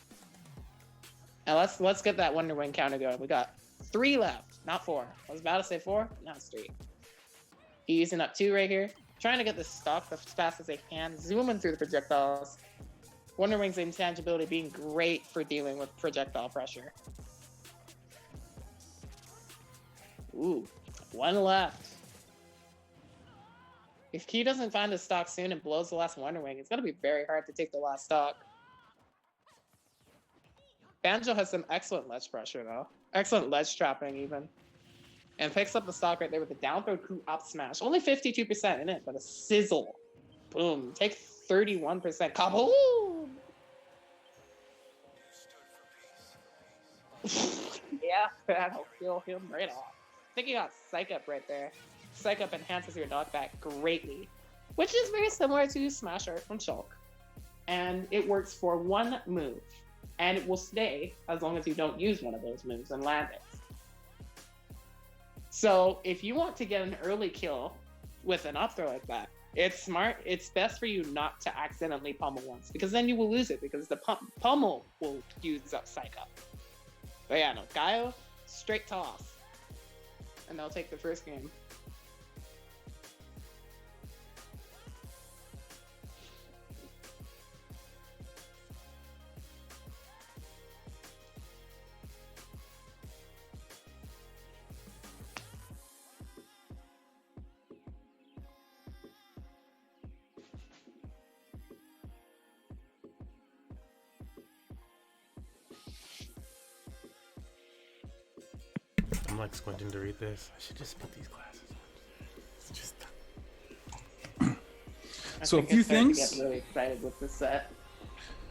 Now let's get that Wonder Wing counter going. We got 3 left, not 4. I was about to say 4, now it's 3. He's using up 2 right here. Trying to get this stock as fast as they can, zooming through the projectiles. Wonder Wing's intangibility being great for dealing with projectile pressure. Ooh, 1 left. If Key doesn't find his stock soon and blows the last Wonder Wing, it's gonna be very hard to take the last stock. Banjo has some excellent ledge pressure though. Excellent ledge trapping even. And picks up the stock right there with the down throw coup up smash. Only 52% in it, but a sizzle. Boom. Take 31%. Kaboom! Yeah, that'll kill him right off. I think he got Psych Up right there. Psych Up enhances your knockback greatly, which is very similar to Smash Art from Shulk. And it works for 1 move. And it will stay as long as you don't use one of those moves and land it. So if you want to get an early kill with an up throw like that, it's smart. It's best for you not to accidentally pummel once, because then you will lose it, because the pummel will use up Psych Up. But yeah, no, Gaio, straight toss. And they'll take the first game. I'm like squinting to read this. I should just put these glasses on. It's just. So a think few it's starting to things. get really excited with this set.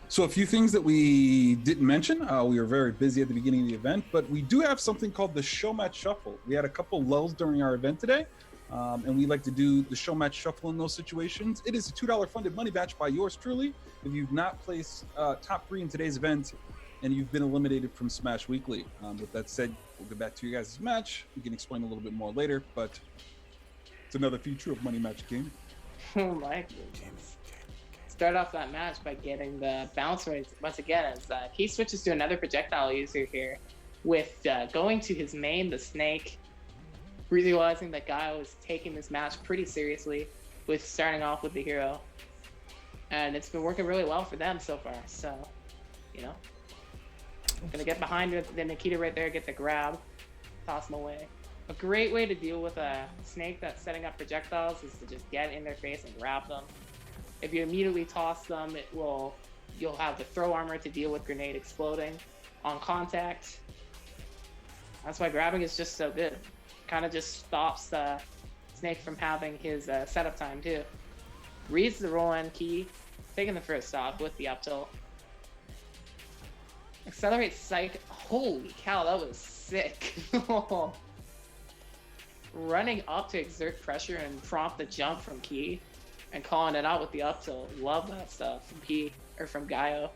So a few things that we didn't mention. We were very busy at the beginning of the event, but we do have something called the Show Match Shuffle. We had a couple lulls during our event today, and we like to do the Show Match Shuffle in those situations. It is a $2 funded money match by yours truly. If you've not placed top 3 in today's event, and you've been eliminated from Smash Weekly. With that said, we'll get back to you guys' match. We can explain a little bit more later, but it's another feature of Money Match Game. Oh my goodness. Start off that match by getting the bounce rates once again as he switches to another projectile user here with going to his main, the Snake, realizing that Guile is taking this match pretty seriously with starting off with the hero. And it's been working really well for them so far, so, you know. Gonna get behind the Nikita right there, get the grab, toss him away. A great way to deal with a Snake that's setting up projectiles is to just get in their face and grab them. If you immediately toss them, you'll have the throw armor to deal with grenade exploding on contact. That's why grabbing is just so good. Kind of just stops the Snake from having his setup time too. Reads the roll-in key, taking the first stock with the up tilt. Accelerate Psych. Holy cow, that was sick. Running up to exert pressure and prompt the jump from Key and calling it out with the up tilt. Love that stuff from P or from Gaio.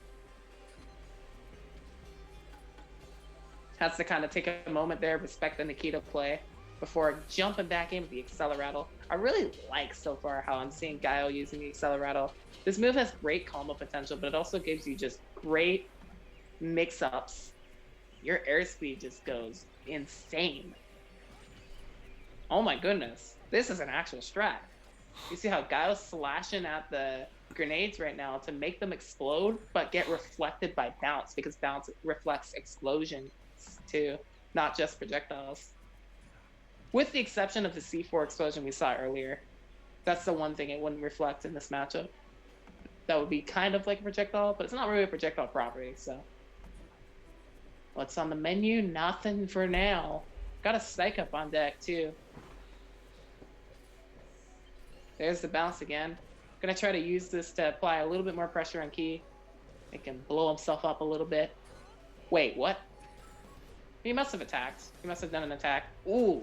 Has to kind of take a moment there, respect the Nikita play before jumping back in with the Acceleratle. I really like so far how I'm seeing Gaio using the Acceleratle. This move has great combo potential, but it also gives you just great mix-ups. Your airspeed just goes insane. Oh my goodness, this is an actual strat. You see how Gaio's slashing at the grenades right now to make them explode, but get reflected by bounce, because bounce reflects explosions too, not just projectiles. With the exception of the C4 explosion we saw earlier, that's the one thing it wouldn't reflect in this matchup. That would be kind of like a projectile, but it's not really a projectile property, so. What's on the menu? Nothing for now. Got a Psych up on deck too. There's the bounce again. Gonna try to use this to apply a little bit more pressure on Key. Make him blow himself up a little bit. Wait, what? He must have attacked. He must have done an attack. Ooh,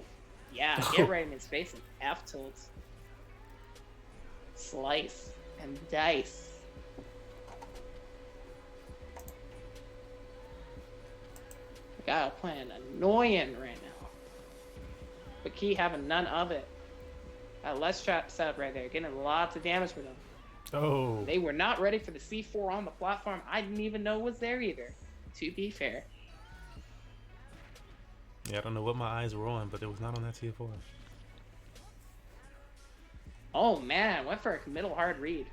yeah, get right in his face and F tilts. Slice and dice. The guy playing annoying right now. But Key having none of it. That less trap setup right there, getting lots of damage for them. Oh. They were not ready for the C4 on the platform. I didn't even know it was there either, to be fair. Yeah, I don't know what my eyes were on, but it was not on that C4. Oh man, went for a middle hard read.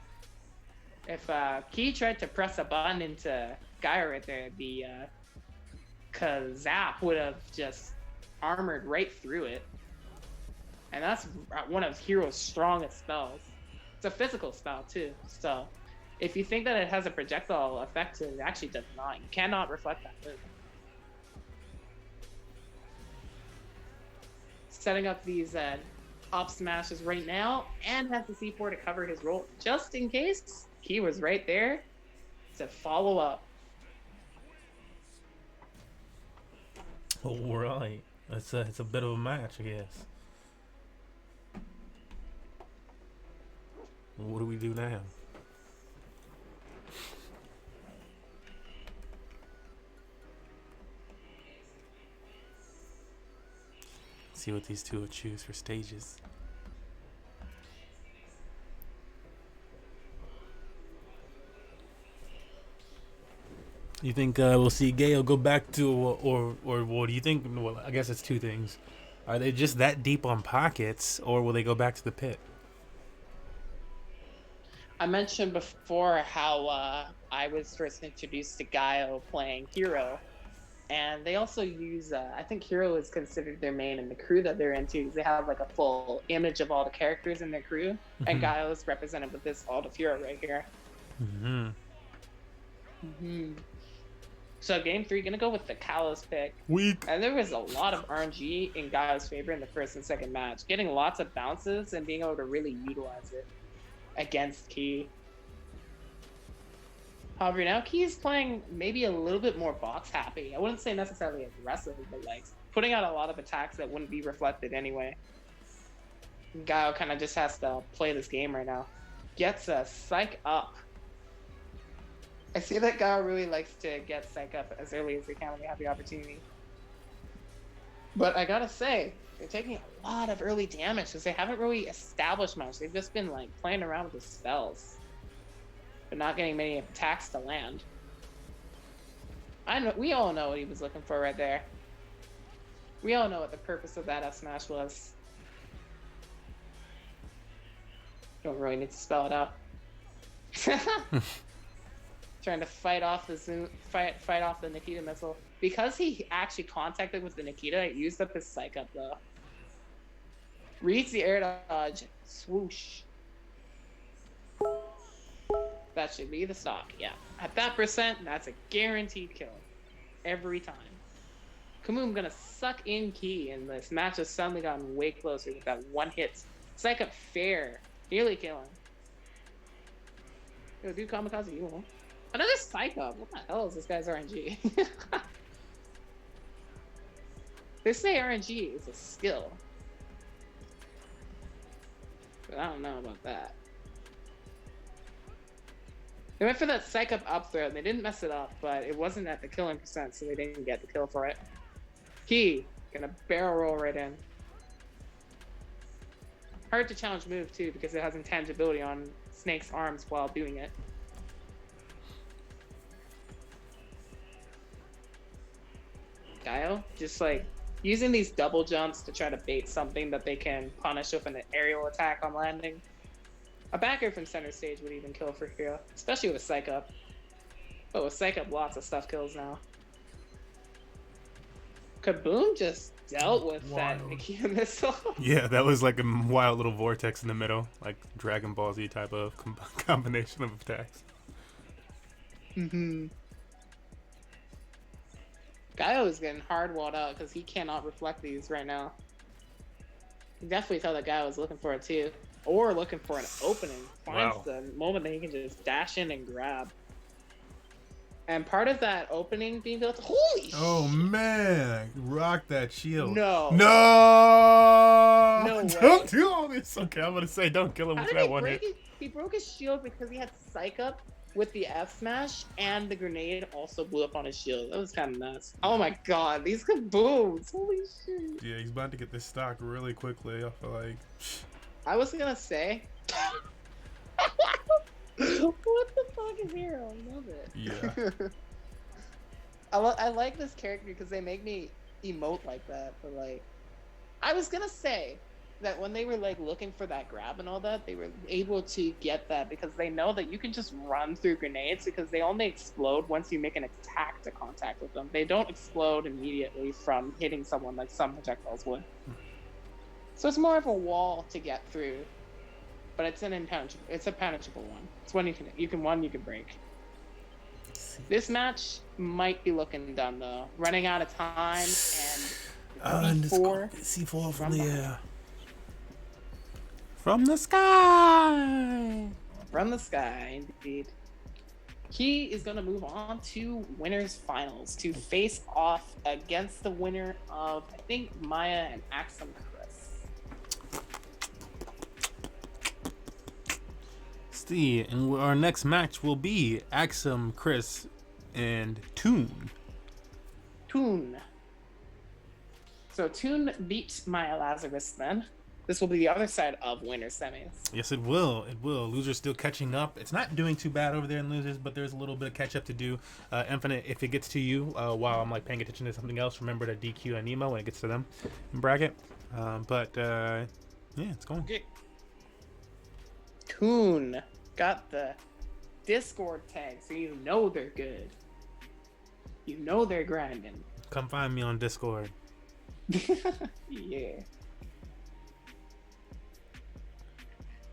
If Key tried to press a button into Gaia right there, the Kazap would have just armored right through it. And that's one of Hero's strongest spells. It's a physical spell too, so if you think that it has a projectile effect, it actually does not. You cannot reflect that move. Setting up these up smashes right now, and has the C4 to cover his roll, just in case. He was right there to follow up. All right. It's a bit of a match, I guess. What do we do now? See what these two will choose for stages. You think we'll see Gale go back to, or what do you think? Well, I guess it's two things. Are they just that deep on pockets, or will they go back to the pit? I mentioned before how I was first introduced to Gaio playing Hero, and they also use, I think Hero is considered their main in the crew that they're into, because they have like a full image of all the characters in their crew, and Gaio is represented with this Alt of Hero right here. So game 3, gonna go with the Kalos pick. Weak. And there was a lot of RNG in Gaio's favor in the first and second match, getting lots of bounces and being able to really utilize it against Key. However, now Key is playing maybe a little bit more box happy. I wouldn't say necessarily aggressive, but like putting out a lot of attacks that wouldn't be reflected anyway. Gaio kind of just has to play this game right now. Gets a psych up. I see that Gaio really likes to get psych up as early as they can when they have the opportunity. But I gotta say, they're taking a lot of early damage because they haven't really established much. They've just been like playing around with the spells, but not getting many attacks to land. I know we all know what he was looking for right there. We all know what the purpose of that F smash was. Don't really need to spell it out. Trying to fight off the fight off the Nikita missile. Because he actually contacted with the Nikita, it used up his psych up though. Reads the air dodge, swoosh. That should be the stock, yeah. At that percent, that's a guaranteed kill. Every time. Kamoom gonna suck in Key, and this match has suddenly gotten way closer with that one hit. Psych up fair. Nearly killing. Yo, dude, Kamikaze, you won't. Another psych up. What the hell is this guy's RNG? They say RNG is a skill. But I don't know about that. They went for that psych up throw and they didn't mess it up, but it wasn't at the killing percent, so they didn't get the kill for it. Key, gonna barrel roll right in. Hard to challenge move too because it has intangibility on Snake's arms while doing it. Gaio just like using these double jumps to try to bait something that they can punish with an aerial attack on landing. A backer from center stage would even kill for Hero, especially with Psych Up. But with Psych Up, lots of stuff kills now. Kaboom just dealt with that Nikita missile. Yeah, that was like a wild little vortex in the middle, like Dragon Ball Z type of combination of attacks. Mm-hmm. Gaio is getting hard walled out because he cannot reflect these right now. You can definitely tell that Gaio was looking for it too. Or looking for an opening. Finds the moment that he can just dash in and grab. And part of that opening being built. Holy Oh man, rock that shield. No. No. No way. Don't do all this. Okay, I'm gonna say don't kill him How with did that he one break hit. it? He broke his shield because he had Psych Up with the F smash, and the grenade also blew up on his shield. That was kind of nuts. Oh my god, these kabooms! Holy shit! Yeah, he's about to get this stock really quickly. I feel like. I was gonna say. What the fuck is Hero? I love it. Yeah. I like this character because they make me emote like that. But like, I was gonna say that when they were like looking for that grab and all that, they were able to get that because they know that you can just run through grenades because they only explode once you make an attack to contact with them. They don't explode immediately from hitting someone like some projectiles would. So it's more of a wall to get through, but it's an impenetrable. It's a penetrable one. It's one you can break. This match might be looking done though. Running out of time and C4 from the air. From the sky. From the sky, indeed. He is going to move on to winners finals to face off against the winner of, I think, Maya and Axum Chris. See, and our next match will be Axum, Chris, and Toon. Toon. So Toon beat Maya Lazarus then. This will be the other side of winner semis. Yes, it will. It will. Losers still catching up. It's not doing too bad over there in losers, but there's a little bit of catch up to do. Infinite, if it gets to you while I'm like paying attention to something else, remember to DQ and Nemo when it gets to them in bracket. Yeah, it's going. Okay. Toon got the Discord tag, so you know they're good. You know they're grinding. Come find me on Discord. Yeah.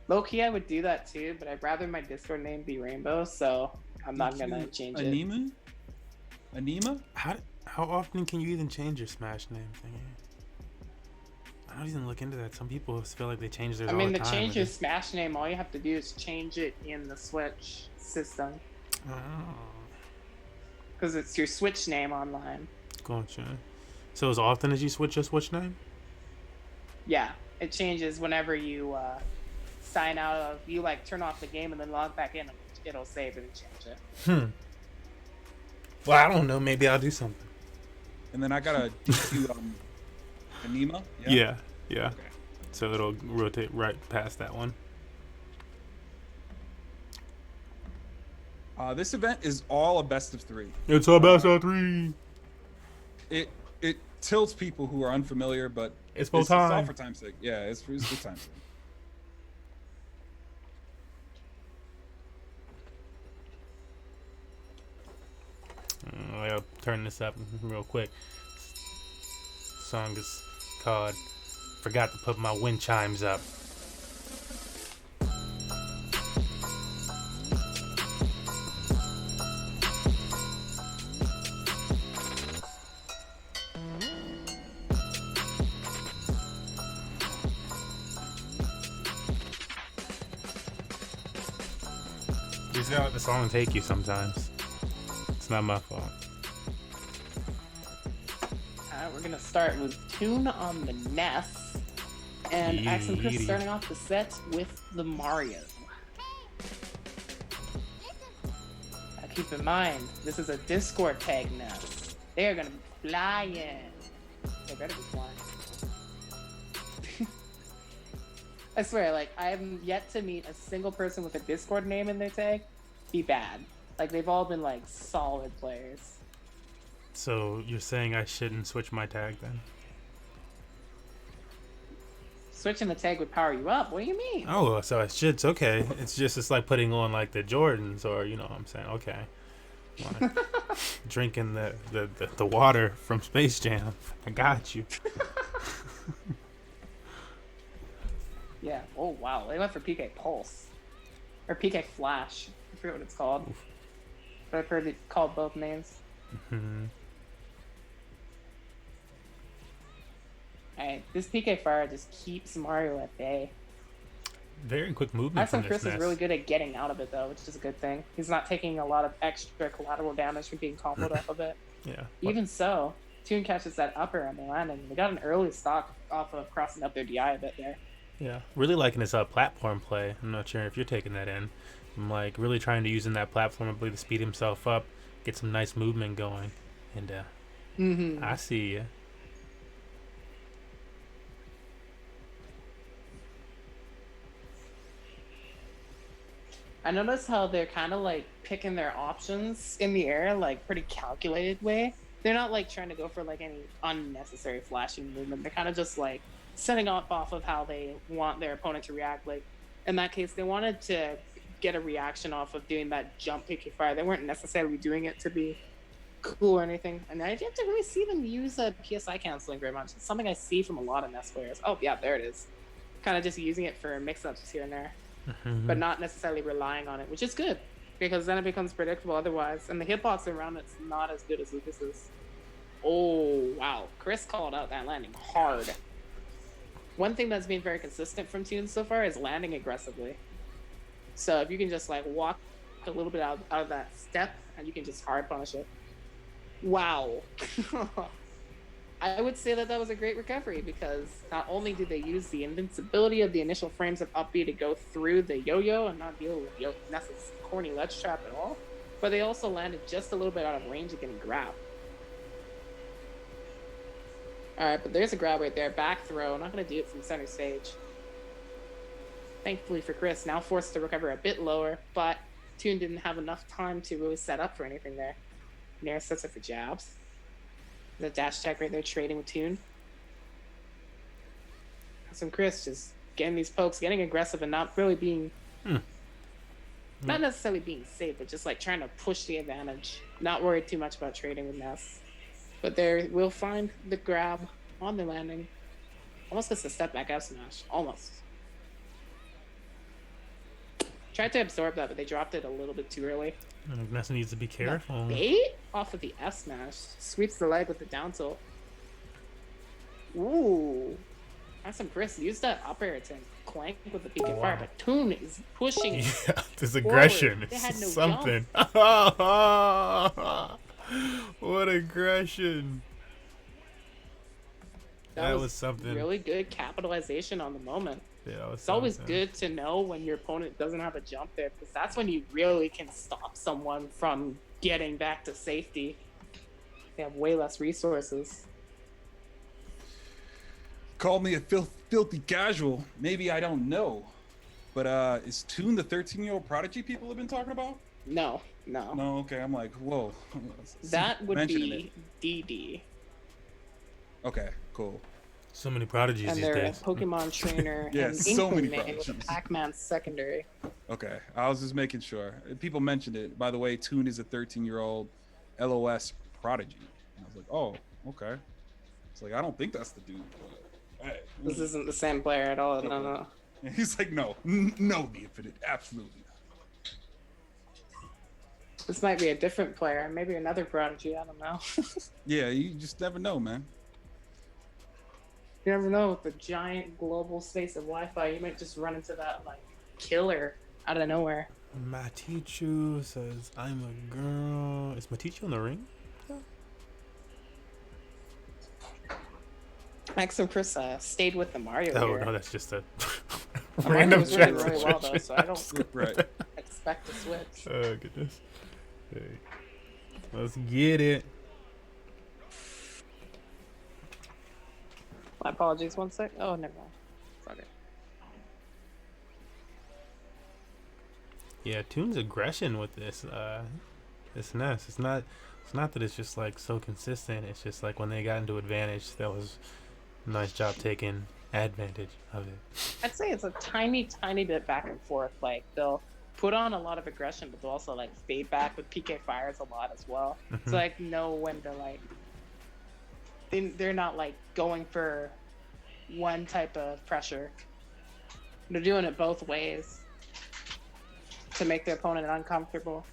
Low-key, I would do that too, but I'd rather my Discord name be Rainbow, so I'm not gonna change it. Anemu? Anima? How often can you even change your Smash name thingy? I don't even look into that. Some people feel like they change theirs I all mean, the to time. change your Smash name, all you have to do is change it in the Switch system. Oh, Because it's your Switch name online. gotcha. So as often as you switch your Switch name? Yeah, it changes whenever you sign out of, you like turn off the game and then log back in, it'll save and change it. Well, I don't know. Maybe I'll do something. And then I gotta DQ Anima? Yeah. Okay. So it'll rotate right past that one. This event is all a best of 3. It's a best of 3. It tilts people who are unfamiliar, but It's for it's all time. for time's sake. Yeah, it's for time's sake. I gotta turn this up real quick. Song is called "Forgot to Put My Wind Chimes Up." You see how the song take you sometimes. It's not my fault. Alright, we're gonna start with Tune on the NES. And Axe and Chris Yeety. starting off the set with the Mario. Now keep in mind, this is a Discord tag NES. They are gonna be flying. They better be flying. I swear, like, I have yet to meet a single person with a Discord name in their tag be bad. Like, they've all been, like, solid players. So you're saying I shouldn't switch my tag then? Switching the tag would power you up. What do you mean? Oh, so it's okay. It's like putting on like the Jordans, or you know what I'm saying. Okay, like, drinking the water from Space Jam. I got you. Yeah. Oh, wow. They went for PK Pulse. Or PK Flash. I forget what it's called. But I've heard it called both names. Mhm. Alright, this PK Fire just keeps Mario at bay. Very quick movement Axe from and this Chris is mess. really good at getting out of it, though, which is a good thing. He's not taking a lot of extra collateral damage from being comboed off of it. Yeah. Even so, Toon catches that upper on the landing. They got an early stock off of crossing up their DI a bit there. Yeah. Really liking this platform play. I'm not sure if you're taking that in. I'm like really trying to use in that platform ability to speed himself up, get some nice movement going, and Mm-hmm. I see you. I notice how they're kind of like picking their options in the air, like pretty calculated way. They're not like trying to go for like any unnecessary flashing movement. They're kind of just like setting off of how they want their opponent to react. Like in that case, they wanted to get a reaction off of doing that jump PK fire. They weren't necessarily doing it to be cool or anything. And I didn't really see them use PSI canceling very much. It's something I see from a lot of NES players. Oh yeah, there it is. Kind of just using it for mix-ups here and there, but not necessarily relying on it, which is good because then it becomes predictable otherwise. And the hitbox around it's not as good as Lucas's. Oh wow, Chris called out that landing hard. One thing that's been very consistent from Toon so far is landing aggressively. So if you can just like walk a little bit out of that step and you can just hard punish it. Wow. I would say that was a great recovery because not only did they use the invincibility of the initial frames of up B to go through the yo-yo and not deal with Ness's corny ledge trap at all, but they also landed just a little bit out of range of getting grabbed. Alright, but there's a grab right there. Back throw. Not going to do it from center stage. Thankfully for Chris, now forced to recover a bit lower, but Toon didn't have enough time to really set up for anything there. Nair sets up for jabs. The dash attack right there, trading with Toon. Some Chris just getting these pokes, getting aggressive, and not really being, not necessarily being safe, but just like trying to push the advantage. Not worried too much about trading with Ness. But there, we'll find the grab on the landing. Almost gets a step back F smash. Almost. Tried to absorb that, but they dropped it a little bit too early. Ness needs to be careful. Bait off of the F smash. Sweeps the leg with the down tilt. Ooh. Axum Chris used that up air to clank with the PK fire, but Toon is pushing. Yeah, this aggression. Forward. They It's had no something. What aggression. That was something. Really good capitalization on the moment. Yeah, that was It's always something. good to know when your opponent doesn't have a jump there, because that's when you really can stop someone from getting back to safety. They have way less resources. Call me a filthy casual. Maybe I don't know. But is Toon the 13-year-old prodigy people have been talking about? No. No, okay. I'm like, whoa. That would Mentioning be it. DD. Okay, cool. So many prodigies And these they're a days. Pokemon trainer Yeah, and so many Inkling with prodigies. Pac-Man secondary. Okay, I was just making sure. People mentioned it. By the way, Toon is a 13-year-old LOS prodigy. And I was like, oh, okay. It's like, I don't think that's the dude. But, hey. This isn't the same player at all. No. And he's like, no, no, the Infinite, absolutely not. This might be a different player. Maybe another prodigy. I don't know. Yeah, you just never know, man. You never know with the giant global space of Wi-Fi. You might just run into that like killer out of nowhere. Matichu says, I'm a girl. Is Matichu in the ring? Axum Chris stayed with the Mario. Oh, here. no, that's just a Mario random was doing chat really well though, so I don't Right. expect to switch. Oh, goodness. Hey. Let's get it. My apologies. 1 sec. Oh, never mind. Fuck it. Yeah, Toon's aggression with this Ness. It's not that it's just like so consistent. It's just like when they got into advantage, that was a nice job taking advantage of it. I'd say it's a tiny bit back and forth. Like they'll put on a lot of aggression, but they'll also like fade back with PK fires a lot as well. Mhm. So like know when to like they're not like going for one type of pressure. They're doing it both ways to make their opponent uncomfortable.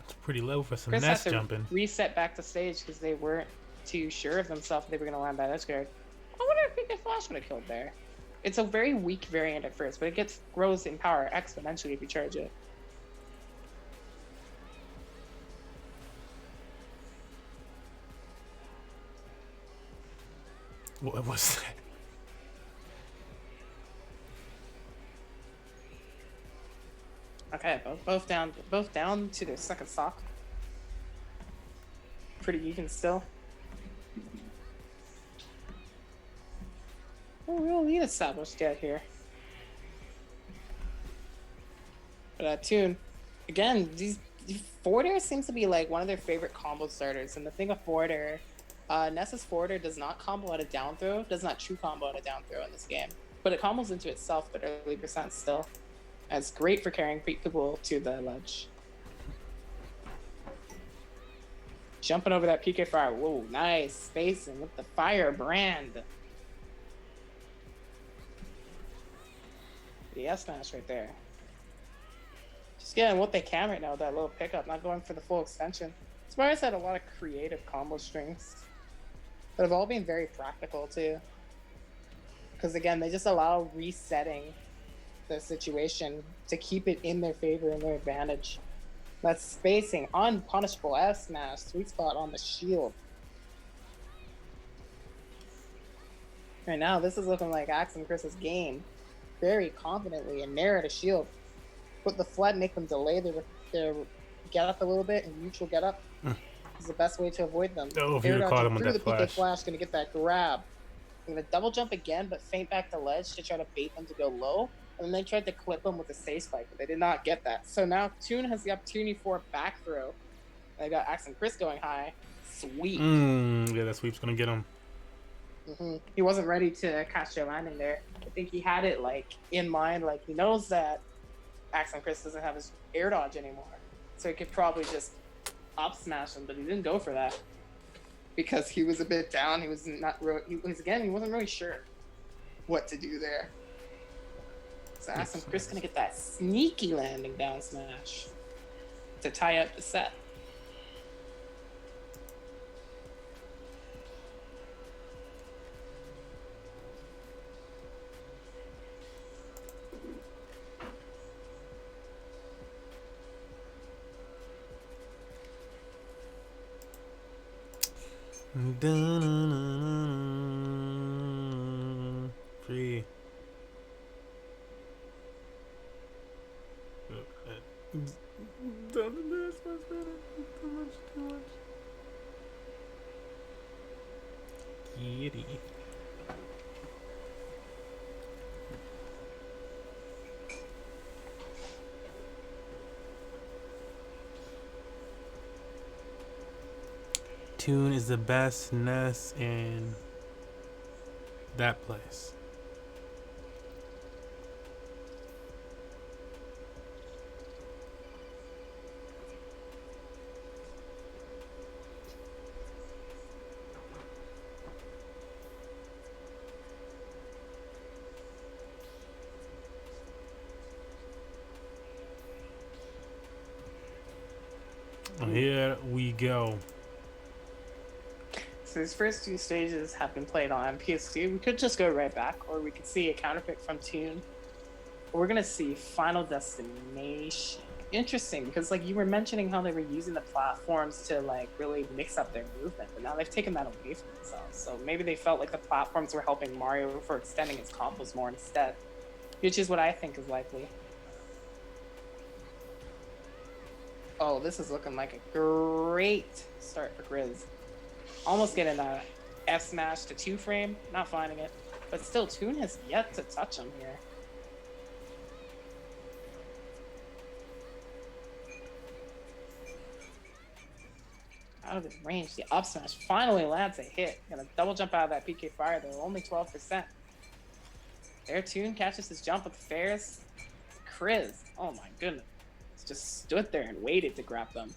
It's pretty low for some Chris had Ness to jumping. reset back to stage because they weren't too sure of themselves if they were going to land that edge guard. I wonder if PK Flash would have killed there. It's a very weak variant at first, but it grows in power exponentially if you charge it. What was that? Okay, both down to their second stock. Pretty even still. No real lead established yet here. But Toon, again, these forward air seems to be like one of their favorite combo starters. And the thing of forward air, Ness's forward air does not combo at a down throw, does not true combo at a down throw in this game. But it combos into itself at early percent still. And it's great for carrying people to the ledge. Jumping over that PK fire. Whoa, nice spacing with the fire brand. The S smash right there. Just getting what they can right now with that little pickup, not going for the full extension. Smart's had a lot of creative combo strings that have all been very practical too. Because again, they just allow resetting the situation to keep it in their favor and their advantage. That's spacing, unpunishable S smash, sweet spot on the shield. Right now, this is looking like Axum Chris's game. Very confidently and narrow to shield. Put the flood, make them delay their get up a little bit, and neutral get up is the best way to avoid them. Oh, if Air you'd have caught dodging him with through that the PK flash. flash, gonna get that grab. Gonna double jump again, but feint back the ledge to try to bait them to go low. And then they tried to clip them with a safe spike, but they did not get that. So now Toon has the opportunity for a back throw. They got Axum Chris going high. Sweet. Yeah, that sweep's gonna get him. He wasn't ready to catch their landing there. I think he had it like in mind, like he knows that Axum Chris doesn't have his air dodge anymore, so he could probably just up smash him, but he didn't go for that because he was a bit down. He was not. He wasn't really sure what to do there. So Axe and Chris gonna get that sneaky landing down smash to tie up the set. Free. Don't do this much better. Too much. Kitty. Tune is the best nest in that place. Here we go. So these first two stages have been played on PS2. We could just go right back, or we could see a counterpick from Tune. We're gonna see Final Destination. Interesting, because like you were mentioning how they were using the platforms to like really mix up their movement, but now they've taken that away from themselves. So maybe they felt like the platforms were helping Mario for extending his combos more instead, which is what I think is likely. Oh, this is looking like a great start for Grizz. Almost getting a F smash to 2 frame, not finding it, but still Tune has yet to touch him here. Out of his range, the up smash finally lands a hit. Gonna double jump out of that PK fire though, only 12%. There, Tune catches his jump with the Ferris. Chris, oh my goodness, just stood there and waited to grab them.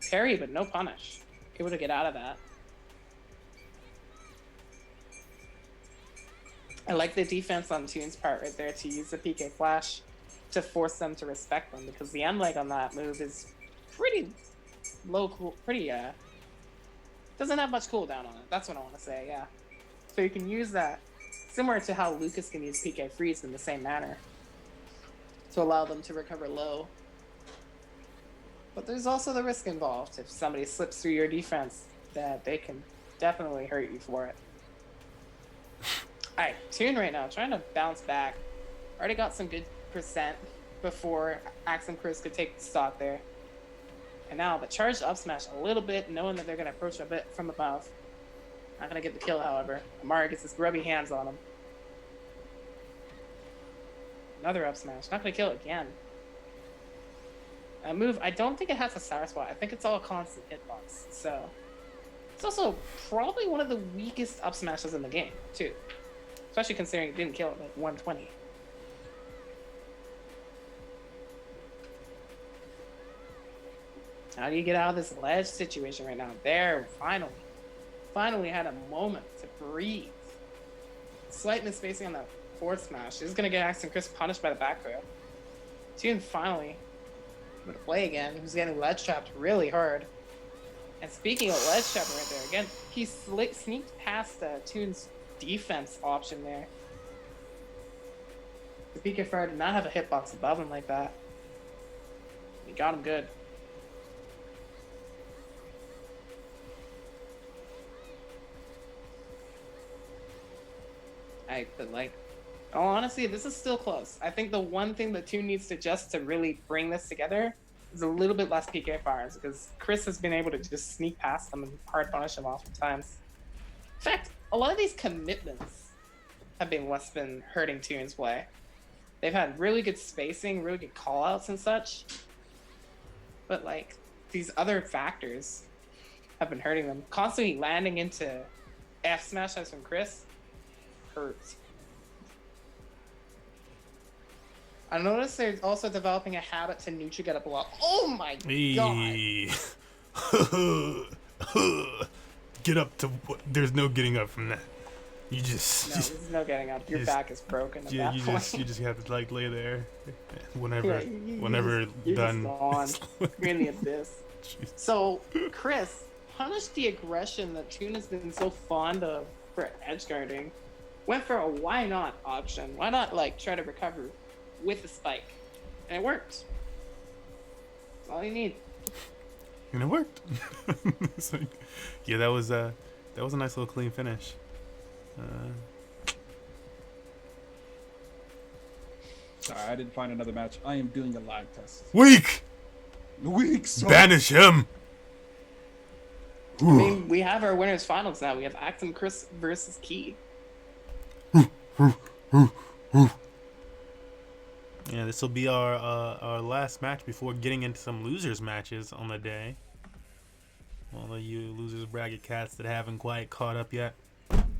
Parry, but no punish. Able to get out of that. I like the defense on Tune's part right there to use the PK flash to force them to respect them, because the end leg on that move is pretty low cool, doesn't have much cooldown on it. That's what I want to say, yeah. So you can use that similar to how Lucas can use PK freeze in the same manner to allow them to recover low. But there's also the risk involved. If somebody slips through your defense, that they can definitely hurt you for it. Alright, Tune right now, trying to bounce back. Already got some good percent before Axe and Chris could take the stock there. And now the charged up smash a little bit, knowing that they're going to approach a bit from above. Not going to get the kill, however. Amara gets his grubby hands on him. Another up smash. Not going to kill again. A move, I don't think it has a sour spot. I think it's all constant hitbox. So it's also probably one of the weakest up smashes in the game, too. Especially considering it didn't kill at like 120. How do you get out of this ledge situation right now? There, finally had a moment to breathe. Slight misspacing on that forward smash. This is going to get Axe and Chris punished by the back throw. Tune finally able to play again. He was getting ledge trapped really hard. And speaking of ledge trapping right there, again, he sneaked past Tune's defense option there. The PK Fire did not have a hitbox above him like that. He got him good. But like, oh, honestly, this is still close. I think the one thing that Tune needs to adjust to really bring this together is a little bit less PK fires, because Chris has been able to just sneak past them and hard punish them oftentimes. In fact, a lot of these commitments have been what's been hurting Tune's play. They've had really good spacing, really good callouts and such, but like these other factors have been hurting them. Constantly landing into F smashes from Chris hurts. I noticed they're also developing a habit to neutral get a block. Oh my god! Get up to what? There's no getting up from that. You just, No, there's no getting up. Your just- back is broken at you that point. just have to like lay there, whenever Yeah, you whenever you're done. Just gone. You're in the abyss. Jeez. So, Chris, punish the aggression that Tuna's been so fond of for edge guarding. Went for a why not option. Why not like try to recover with the spike? And it worked. That's all you need. And it worked. It's like, yeah, that was a nice little clean finish. Sorry, I didn't find another match. I am doing a lag test. Weak. Weeks. Banish him. I mean, we have our winners finals now. We have Actum Chris versus Key. Yeah, this will be our last match before getting into some losers matches on the day. All of you losers bracket cats that haven't quite caught up yet,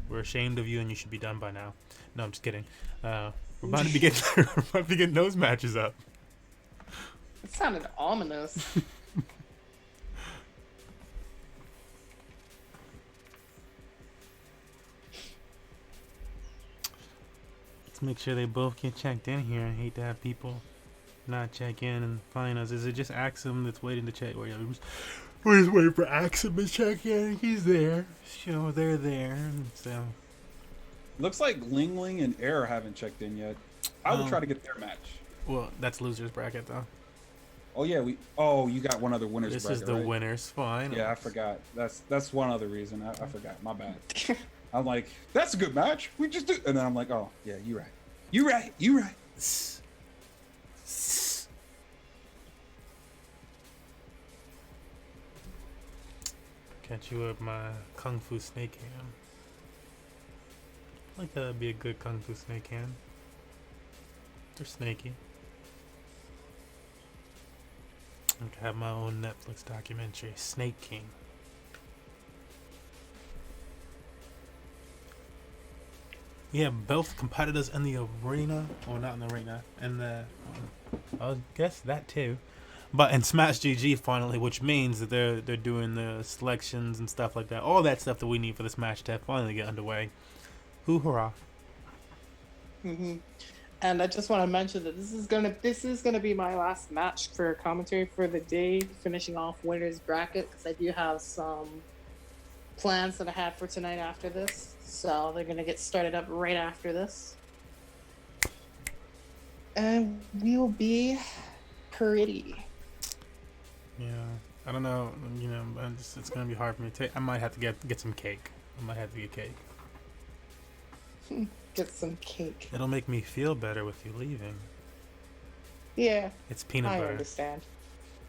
we're ashamed of you and you should be done by now. No, I'm just kidding. We're about to be getting those matches up. It sounded ominous. Let's make sure they both get checked in here. I hate to have people not check in and find us. Is it just Axum that's waiting to check? We're just waiting for Axum to check in. He's there. So they're there. So Looks like Ling Ling and Air haven't checked in yet. I will Oh. try to get their match. well, that's losers bracket though. Oh yeah, you got one other winners This bracket, is the right? winners. Fine. Yeah, I forgot. That's one other reason. I forgot. My bad. I'm like, that's a good match. We just do, and then I'm like, oh yeah, you're right. You're right. You're right. Catch you with my Kung Fu snake hand. I like that'd be a good Kung Fu snake hand. They're snaky. I could have my own Netflix documentary, Snake King. We have both competitors in the arena, or not in the arena, and I guess that too. But in Smash GG finally, which means that they're doing the selections and stuff like that. All that stuff that we need for this match to finally get underway. Hoo hurrah. And I just want to mention that this is gonna be my last match for commentary for the day, finishing off winners bracket, because I do have some plans that I have for tonight after this. So they're gonna get started up right after this, and we'll be pretty. Yeah, I don't know. You know, it's gonna be hard for me to take. I might have to get some cake. I might have to get cake. Get some cake. It'll make me feel better with you leaving. Yeah, It's peanut I butter. understand.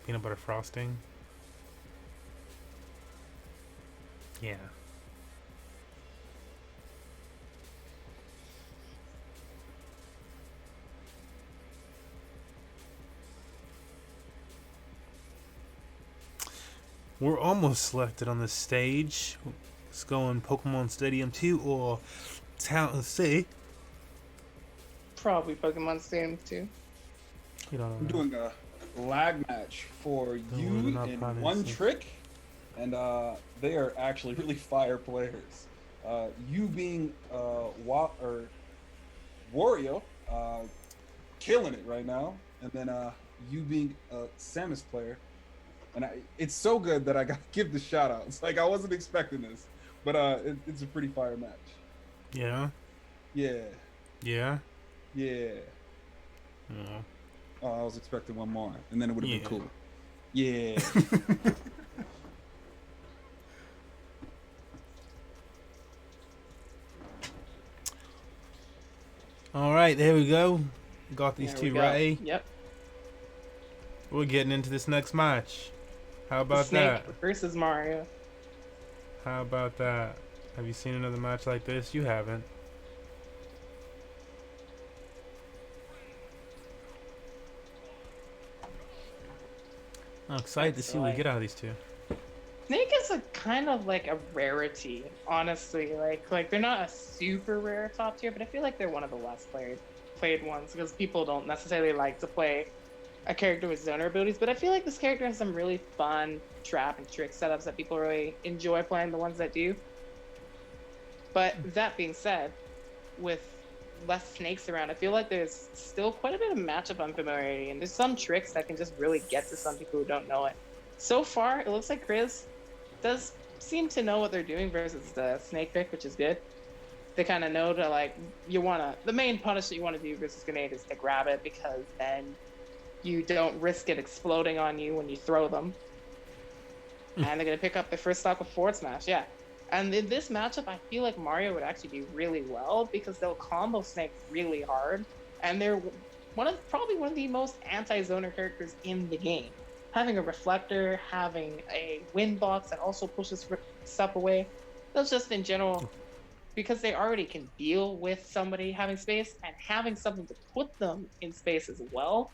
Peanut butter frosting. Yeah. We're almost selected on this stage. Let's go on Pokemon Stadium 2 or Town City. Probably Pokemon Stadium too. You don't I'm know. doing a lag match for you we're not in promising. one trick, and they are actually really fire players. You being Wario, killing it right now, and then you being a Samus player, and it's so good that I gotta give the shout outs. Like I wasn't expecting this, but it's a pretty fire match. Yeah. Yeah, Yeah. yeah. Oh. Oh, I was expecting one more, and then it would have Yeah. been cool. Yeah. All right, there we go. Got these There we two go. right. Yep. We're getting into this next match. How about Snake that? versus Mario. How about that? Have you seen another match like this? You haven't. I'm excited to see what we get out of these two. Snake is a kind of like a rarity, honestly. Like they're not a super rare top tier, but I feel like they're one of the less played ones because people don't necessarily like to play a character with zoner abilities. But I feel like this character has some really fun trap and trick setups that people really enjoy playing. The ones that do. But that being said, with less snakes around, I feel like there's still quite a bit of matchup unfamiliarity, and there's some tricks that can just really get to some people who don't know it. So far, it looks like Chris does seem to know what they're doing versus the snake pick, which is good. They kind of know to like, the main punish that you want to do versus grenade is to grab it, because then you don't risk it exploding on you when you throw them. And they're going to pick up their first stock with forward smash, yeah. And in this matchup, I feel like Mario would actually do really well because they'll combo Snake really hard, and they're probably one of the most anti-zoner characters in the game. Having a reflector, having a wind box that also pushes stuff away, those just in general, because they already can deal with somebody having space and having something to put them in space as well.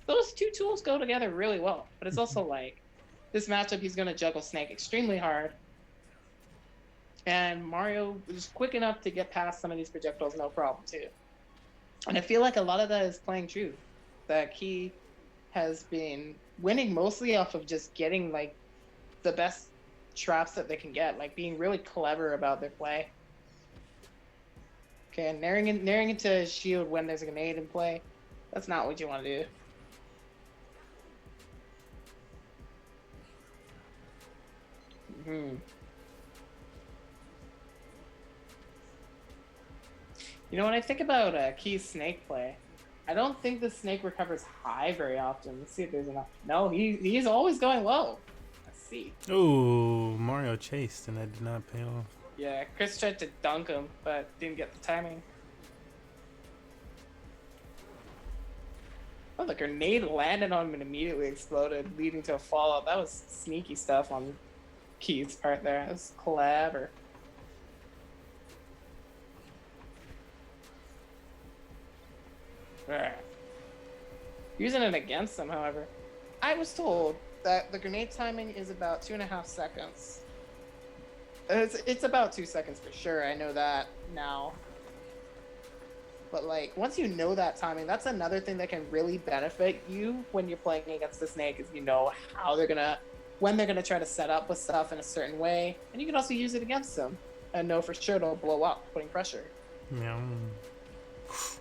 Those two tools go together really well. But it's also like, this matchup, he's going to juggle Snake extremely hard. And Mario is quick enough to get past some of these projectiles, no problem, too. And I feel like a lot of that is playing true. That he has been winning mostly off of just getting, like, the best traps that they can get. Like, being really clever about their play. Okay, and narrowing into shield when there's a grenade in play. That's not what you want to do. You know, when I think about Key's snake play, I don't think the snake recovers high very often. Let's see if there's enough. No, he's always going low. Let's see. Ooh, Mario chased and that did not pay off. Yeah, Chris tried to dunk him, but didn't get the timing. Oh, the grenade landed on him and immediately exploded, leading to a fallout. That was sneaky stuff on Key's part there. That was clever. Using it against them, however. I was told that the grenade timing is about 2.5 seconds. It's about 2 seconds for sure, I know that now. But like, once you know that timing, that's another thing that can really benefit you when you're playing against the snake, is you know how when they're gonna try to set up with stuff in a certain way, and you can also use it against them and know for sure it'll blow up, putting pressure. Yeah.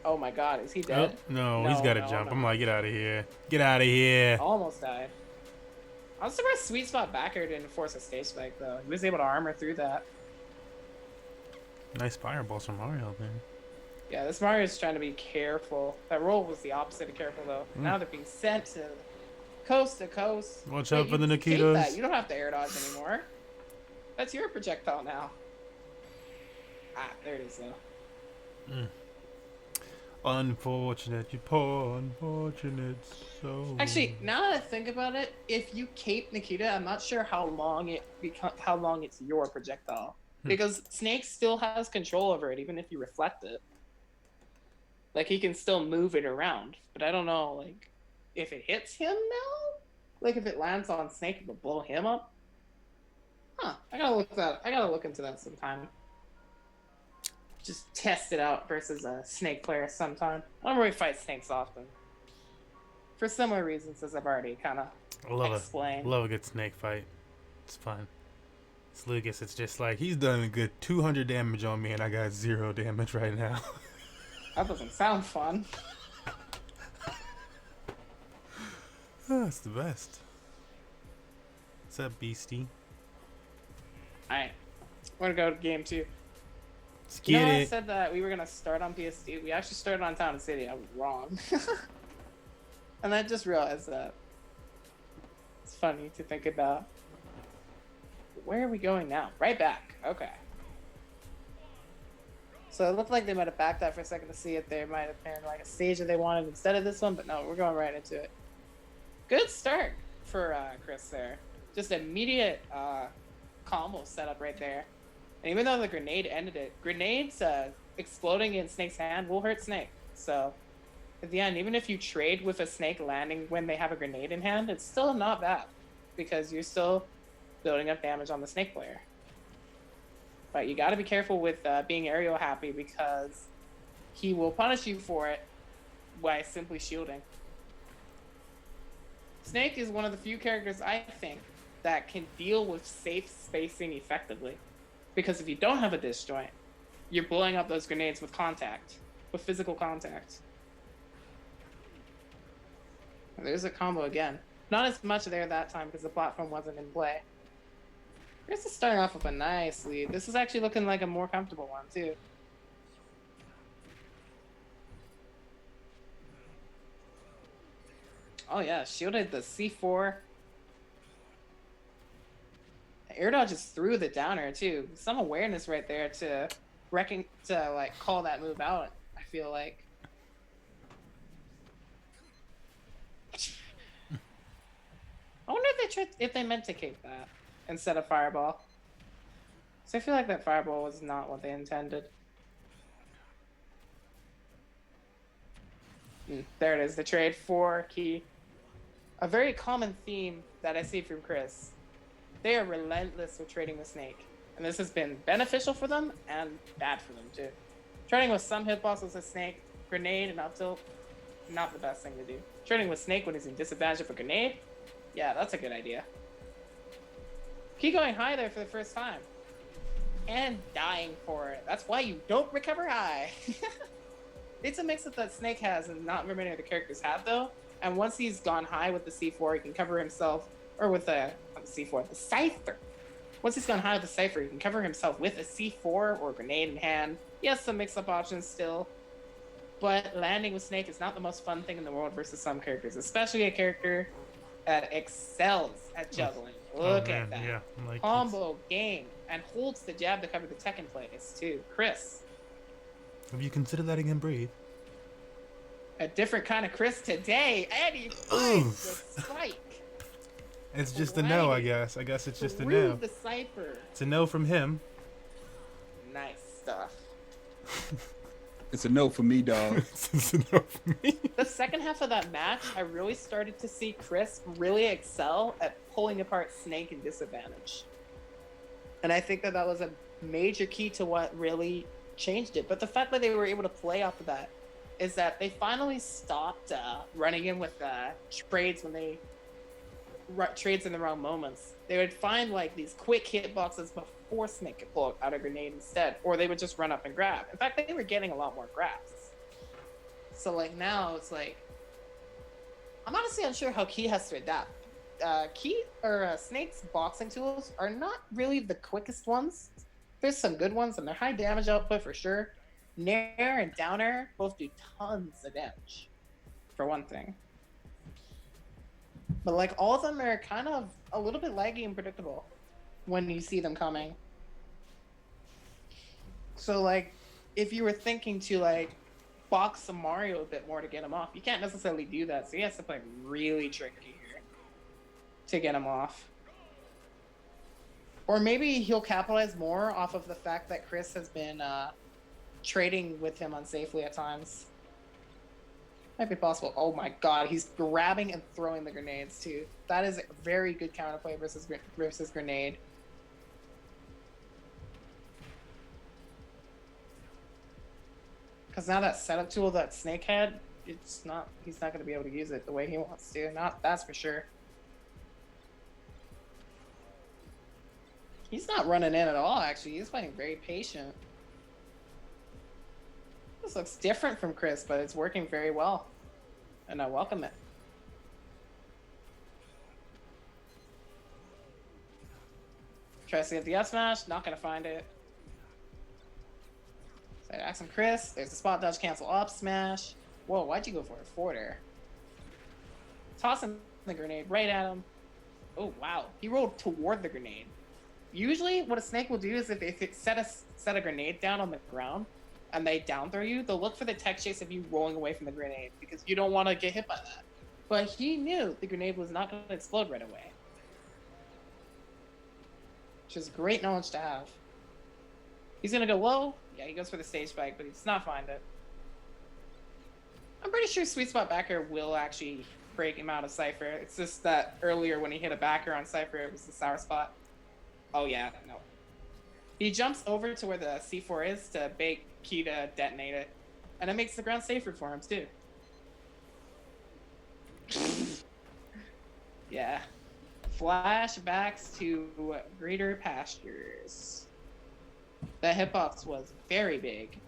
Oh my god, is he dead? Oh, no, he's got to jump. I'm like, get out of here. Get out of here. Almost died. I was surprised Sweet Spot backer didn't force a stage spike though. He was able to armor through that. Nice fireballs from Mario, man. Yeah, this Mario's trying to be careful. That roll was the opposite of careful though. Now they're being sent to coast. Watch Wait, out for the you escaped that. Nikitas. You don't have to air dodge anymore. That's your projectile now. Ah, there it is though. Unfortunate, you poor unfortunate soul. Actually, now that I think about it, if you cape Nikita, I'm not sure how long it's your projectile, because Snake still has control over it, even if you reflect it. Like, he can still move it around, but I don't know, like, if it hits him now, like if it lands on Snake, it will blow him up. Huh? I gotta look into that sometime. Just test it out versus a snake player sometime. I don't really fight snakes often. For similar reasons as I've already kind of explained. Love a good snake fight. It's fun. It's Lucas, it's just like, he's done a good 200 damage on me and I got 0 damage right now. That doesn't sound fun. Oh, it's the best. What's up, Beastie? Alright. We're gonna go to game 2. Let's You know get when I it. said that we were gonna start on PSD? We actually started on Town and City. I was wrong. And I just realized that. It's funny to think about. Where are we going now? Right back. Okay. So it looked like they might have backed out for a second to see if there might have been like a stage that they wanted instead of this one, but no, we're going right into it. Good start for Chris there. Just immediate combo setup right there. And even though the grenade ended it, grenades exploding in Snake's hand will hurt Snake. So at the end, even if you trade with a Snake landing when they have a grenade in hand, it's still not bad, because you're still building up damage on the Snake player. But you got to be careful with being aerial happy, because he will punish you for it by simply shielding. Snake is one of the few characters, I think, that can deal with safe spacing effectively. Because if you don't have a disjoint, you're blowing up those grenades with contact, with physical contact. There's a combo again. Not as much there that time because the platform wasn't in play. Chris is starting off with a nice lead. This is actually looking like a more comfortable one, too. Oh, yeah. Shielded the C4. Air dodge just threw the downer, too. Some awareness right there to like, call that move out, I feel like. I wonder if they meant to cape that instead of fireball. So I feel like that fireball was not what they intended. There it is, the trade for key. A very common theme that I see from Chris. They are relentless with trading with Snake. And this has been beneficial for them and bad for them too. Trading with some hitboxes with Snake, grenade and up tilt, not the best thing to do. Trading with Snake when he's in disadvantage for grenade, yeah, that's a good idea. Keep going high there for the first time. And dying for it. That's why you don't recover high. It's a mix-up that Snake has and not very many of the characters have, though. And once he's gone high with the C4, he can cover himself, or with the C4, the Cypher. Once he's gone high with the Cypher, he can cover himself with a C4 or a grenade in hand. He has some mix-up options still. But landing with Snake is not the most fun thing in the world versus some characters, especially a character that excels at juggling. Look at that. Yeah, like Combo game. And holds the jab to cover the tech in place, too. Chris. Have you considered letting him breathe? A different kind of Chris today. And he finds the spike. It's just a no, I guess. I guess it's just a Through no. the Cypher. It's a no from him. Nice stuff. It's a no for me, dog. It's a no from me. The second half of that match, I really started to see Chris really excel at pulling apart Snake in disadvantage. And I think that was a major key to what really changed it. But the fact that they were able to play off of that is that they finally stopped running in with trades when they trades in the wrong moments. They would find like these quick hit boxes before Snake could pull out a grenade instead, or they would just run up and grab. In fact, they were getting a lot more grabs. So like now it's like, I'm honestly unsure how Key has to adapt. Snake's boxing tools are not really the quickest ones. There's some good ones and they're high damage output for sure. Nair and down air both do tons of damage, for one thing. But like all of them are kind of a little bit laggy and predictable when you see them coming. So like if you were thinking to like box some Mario a bit more to get him off, you can't necessarily do that. So he has to play really tricky here to get him off. Or maybe he'll capitalize more off of the fact that Chris has been trading with him unsafely at times. Might be possible. Oh my god, he's grabbing and throwing the grenades too. That is a very good counterplay versus grenade. Because now that setup tool that Snake had, he's not going to be able to use it the way he wants to. That's for sure. He's not running in at all, actually. He's playing very patient. This looks different from Chris, but it's working very well. And I welcome it. Try to see if the F smash, not gonna find it. Side axe on Chris. There's the spot dodge cancel up smash. Whoa, why'd you go for a forward air? Tossing the grenade right at him. Oh wow, he rolled toward the grenade. Usually what a Snake will do is if it set a grenade down on the ground and they down throw you, they'll look for the tech chase of you rolling away from the grenade because you don't want to get hit by that. But he knew the grenade was not going to explode right away. Which is great knowledge to have. He's going to go low. Yeah, he goes for the stage spike, but he does not find it. I'm pretty sure Sweet Spot backer will actually break him out of Cypher. It's just that earlier when he hit a backer on Cypher, it was the sour spot. Oh yeah, no. He jumps over to where the C4 is to bait Key to detonate it. And it makes the ground safer for him too. Yeah. Flashbacks to greater pastures. The hitbox was very big.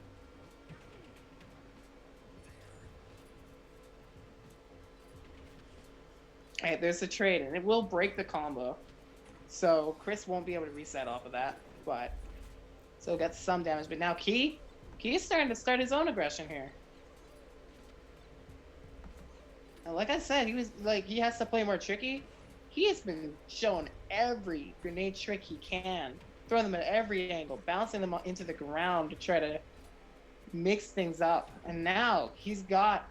Alright, there's a trade, and it will break the combo. So Chris won't be able to reset off of that, but still gets some damage. But now Key is starting to start his own aggression here. And like I said, he has to play more tricky. He has been showing every grenade trick he can, throwing them at every angle, bouncing them into the ground to try to mix things up. And now he's got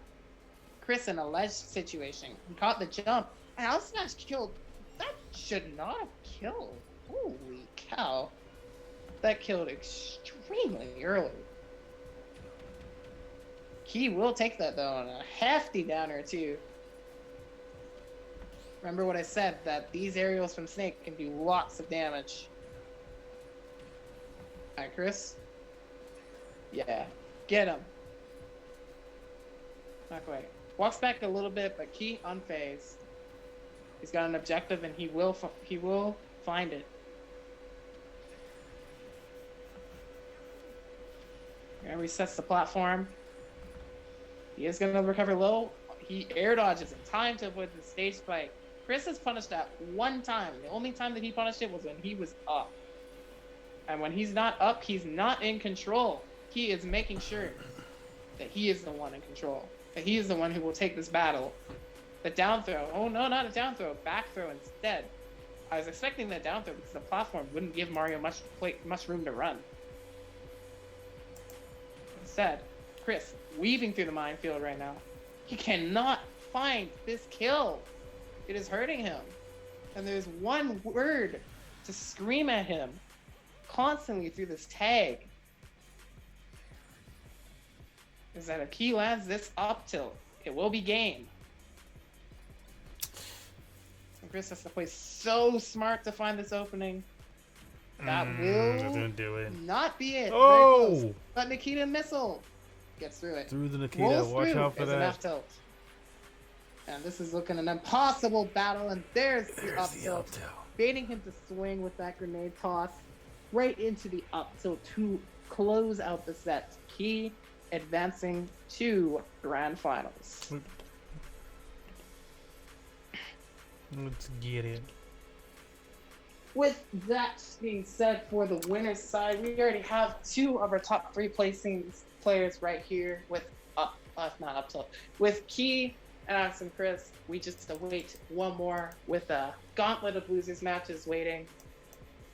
Chris in a ledge situation. He caught the jump. And Out Smash killed. That should not have killed. Holy cow. That killed extremely early. He will take that though on a hefty downer too. Remember what I said, that these aerials from Snake can do lots of damage. Alright, Chris? Yeah, get him. Not quite. Walks back a little bit, but Key unfazed. He's got an objective, and he will find it. And resets the platform. He is going to recover low. He air dodges in time to avoid the stage spike. Chris has punished that one time. The only time that he punished it was when he was up. And when he's not up, he's not in control. He is making sure that he is the one in control. That he is the one who will take this battle. The down throw. Oh no, not a down throw. Back throw instead. I was expecting that down throw because the platform wouldn't give Mario much room to run. Instead, Chris weaving through the minefield right now. He cannot find this kill. It is hurting him. And there's one word to scream at him constantly through this tag. Is that if he lands this up tilt, it will be game. And Chris has to play so smart to find this opening. That will doesn't do it. not be it. Oh! Very close. But Nikita missile gets through it. Through the Nikita. Rolls Watch through out for as an that. F tilt. And this is looking an impossible battle. And there's the up tilt, baiting him to swing with that grenade toss right into the up tilt to close out the set. Key advancing to grand finals. Let's get it. With that being said, for the winner's side, we already have two of our top three placing players right here with with Key and Alex and Chris. We just await one more with a gauntlet of losers matches waiting.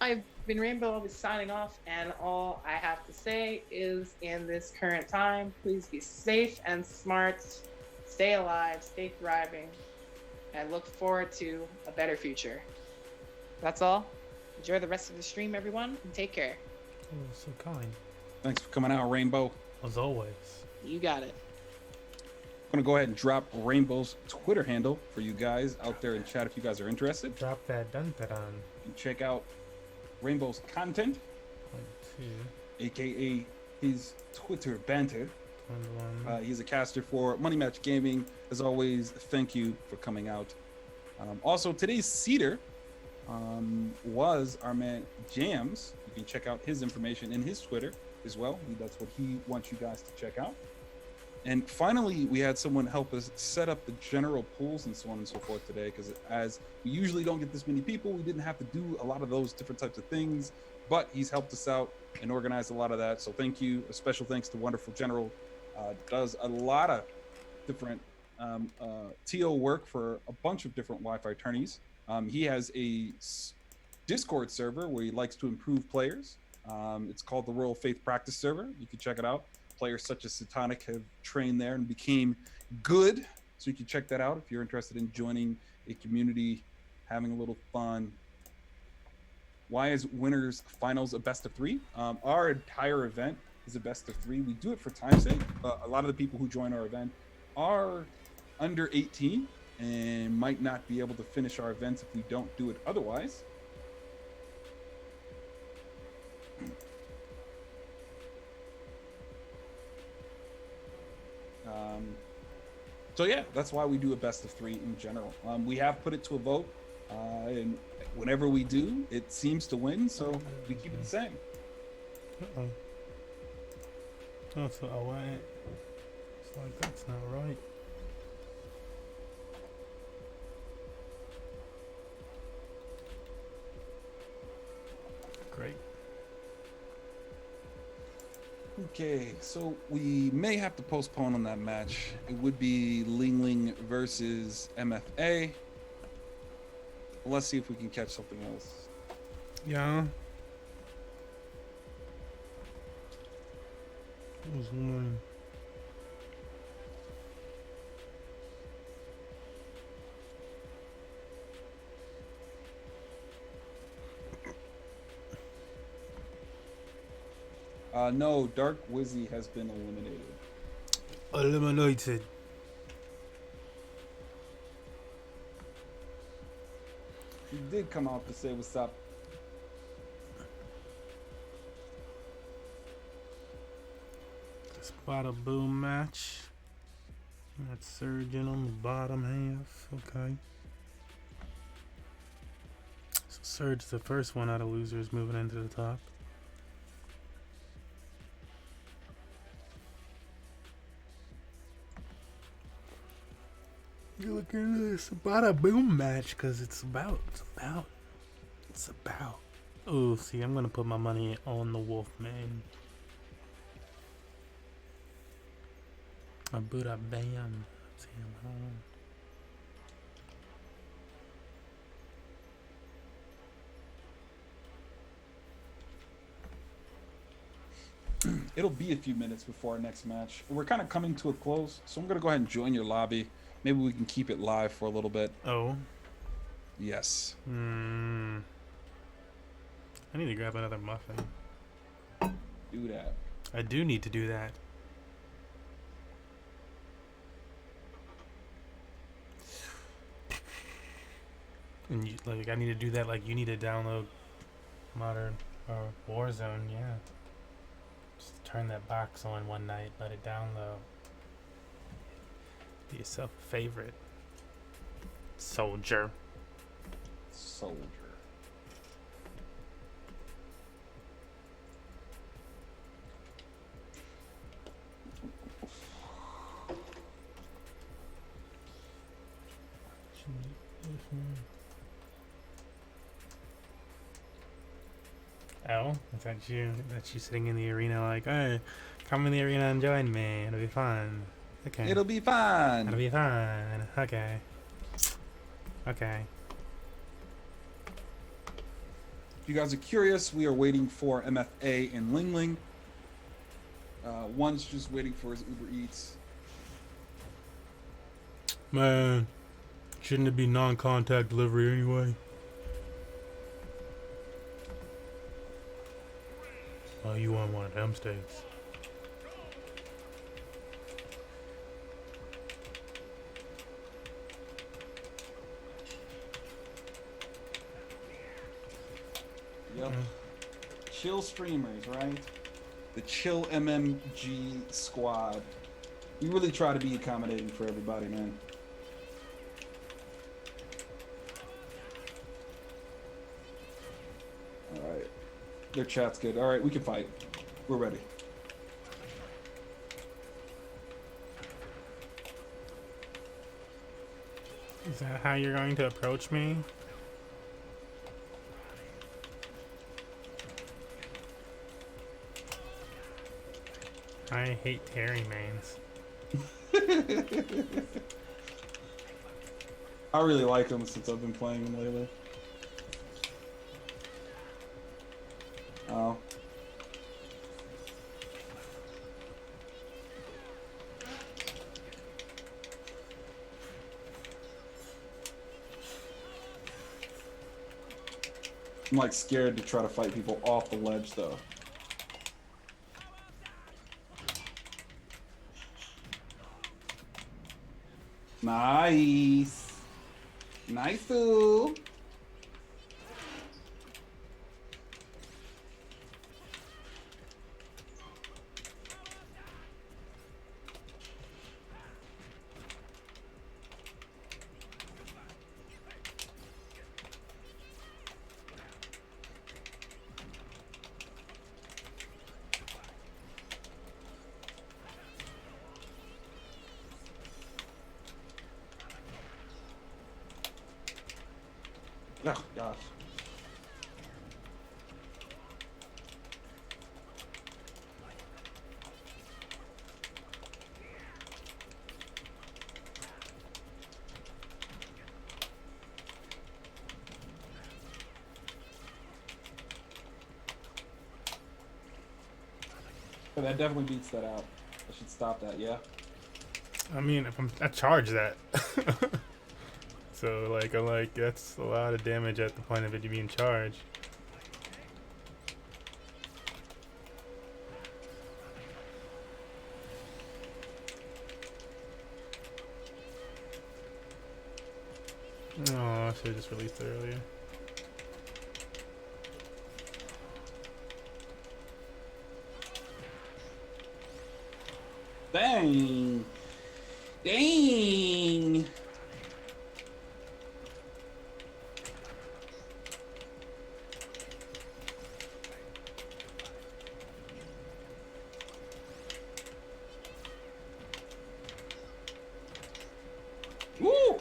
I've been Rainbow. I'll be signing off, and all I have to say is, in this current time, please be safe and smart, stay alive, stay thriving, and look forward to a better future. That's all. Enjoy the rest of the stream, everyone, and take care. Oh, so kind. Thanks for coming out, Rainbow. As always. You got it. I'm gonna go ahead and drop Rainbow's Twitter handle for you guys out there in chat if you guys are interested. Drop that dun-ta-dun. And check out Rainbow's content, 2, aka his Twitter banter. 21. He's a caster for Money Match Gaming. As always, thank you for coming out. Also, today's seeder was our man Jams. You can check out his information in his Twitter as well. That's what he wants you guys to check out. And finally, we had someone help us set up the general pools and so on and so forth today, because as we usually don't get this many people, we didn't have to do a lot of those different types of things, but he's helped us out and organized a lot of that. So thank you. A special thanks to Wonderful General. Does a lot of different TO work for a bunch of different Wi-Fi tourneys. He has a Discord server where he likes to improve players. It's called the Royal Faith Practice Server. You can check it out. Players such as Satanic have trained there and became good. So you can check that out if you're interested in joining a community, having a little fun. Why is Winners Finals a best of 3? Our entire event is a best of 3. We do it for time's sake. A lot of the people who join our event are under 18 and might not be able to finish our events if we don't do it otherwise. So yeah, that's why we do a best of 3 in general. We have put it to a vote, and whenever we do, it seems to win, so we keep it the same. Uh-oh. That's what I want. It's like, that's not right. Great. Okay, so we may have to postpone on that match. It would be Ling Ling versus MFA. Let's see if we can catch something else. Yeah. What was mine? No, Dark Wizzy has been eliminated. Eliminated. He did come out to say what's up. This bada boom match. Got Surgeon on the bottom half. Okay. So Surge's the first one out of losers moving into the top. You look at this bada boom match because it's about. Oh, see, I'm gonna put my money on the Wolfman. A Buddha Bam. See him home. It'll be a few minutes before our next match. We're kind of coming to a close, so I'm gonna go ahead and join your lobby. Maybe we can keep it live for a little bit. Oh. Yes. I need to grab another muffin. Do that. I do need to do that. And you, like, I need to do that. Like, you need to download Modern or Warzone. Yeah. Just turn that box on one night. Let it download. Be yourself a favorite. Soldier. Soldier. Oh, is that you? That you sitting in the arena like, hey, come in the arena and join me. It'll be fun. Okay. It'll be fun. It'll be fun. Okay. Okay. If you guys are curious, we are waiting for MFA and Ling Ling. One's just waiting for his Uber Eats. Man, shouldn't it be non-contact delivery anyway? Oh, you want one of them steaks? Yep. Chill streamers, right? The Chill MMG squad. We really try to be accommodating for everybody, man. Alright. Their chat's good. Alright, we can fight. We're ready. Is that how you're going to approach me? I hate Terry mains. I really like him since I've been playing him lately. Oh. I'm like scared to try to fight people off the ledge though. Nice. Nice-oo. Oh gosh. Oh, that definitely beats that out. I should stop that, yeah. I mean, I charge that. So like I'm like that's a lot of damage at the point of it being charged. Oh, I should have just released it earlier. Dang. Dang. Woo!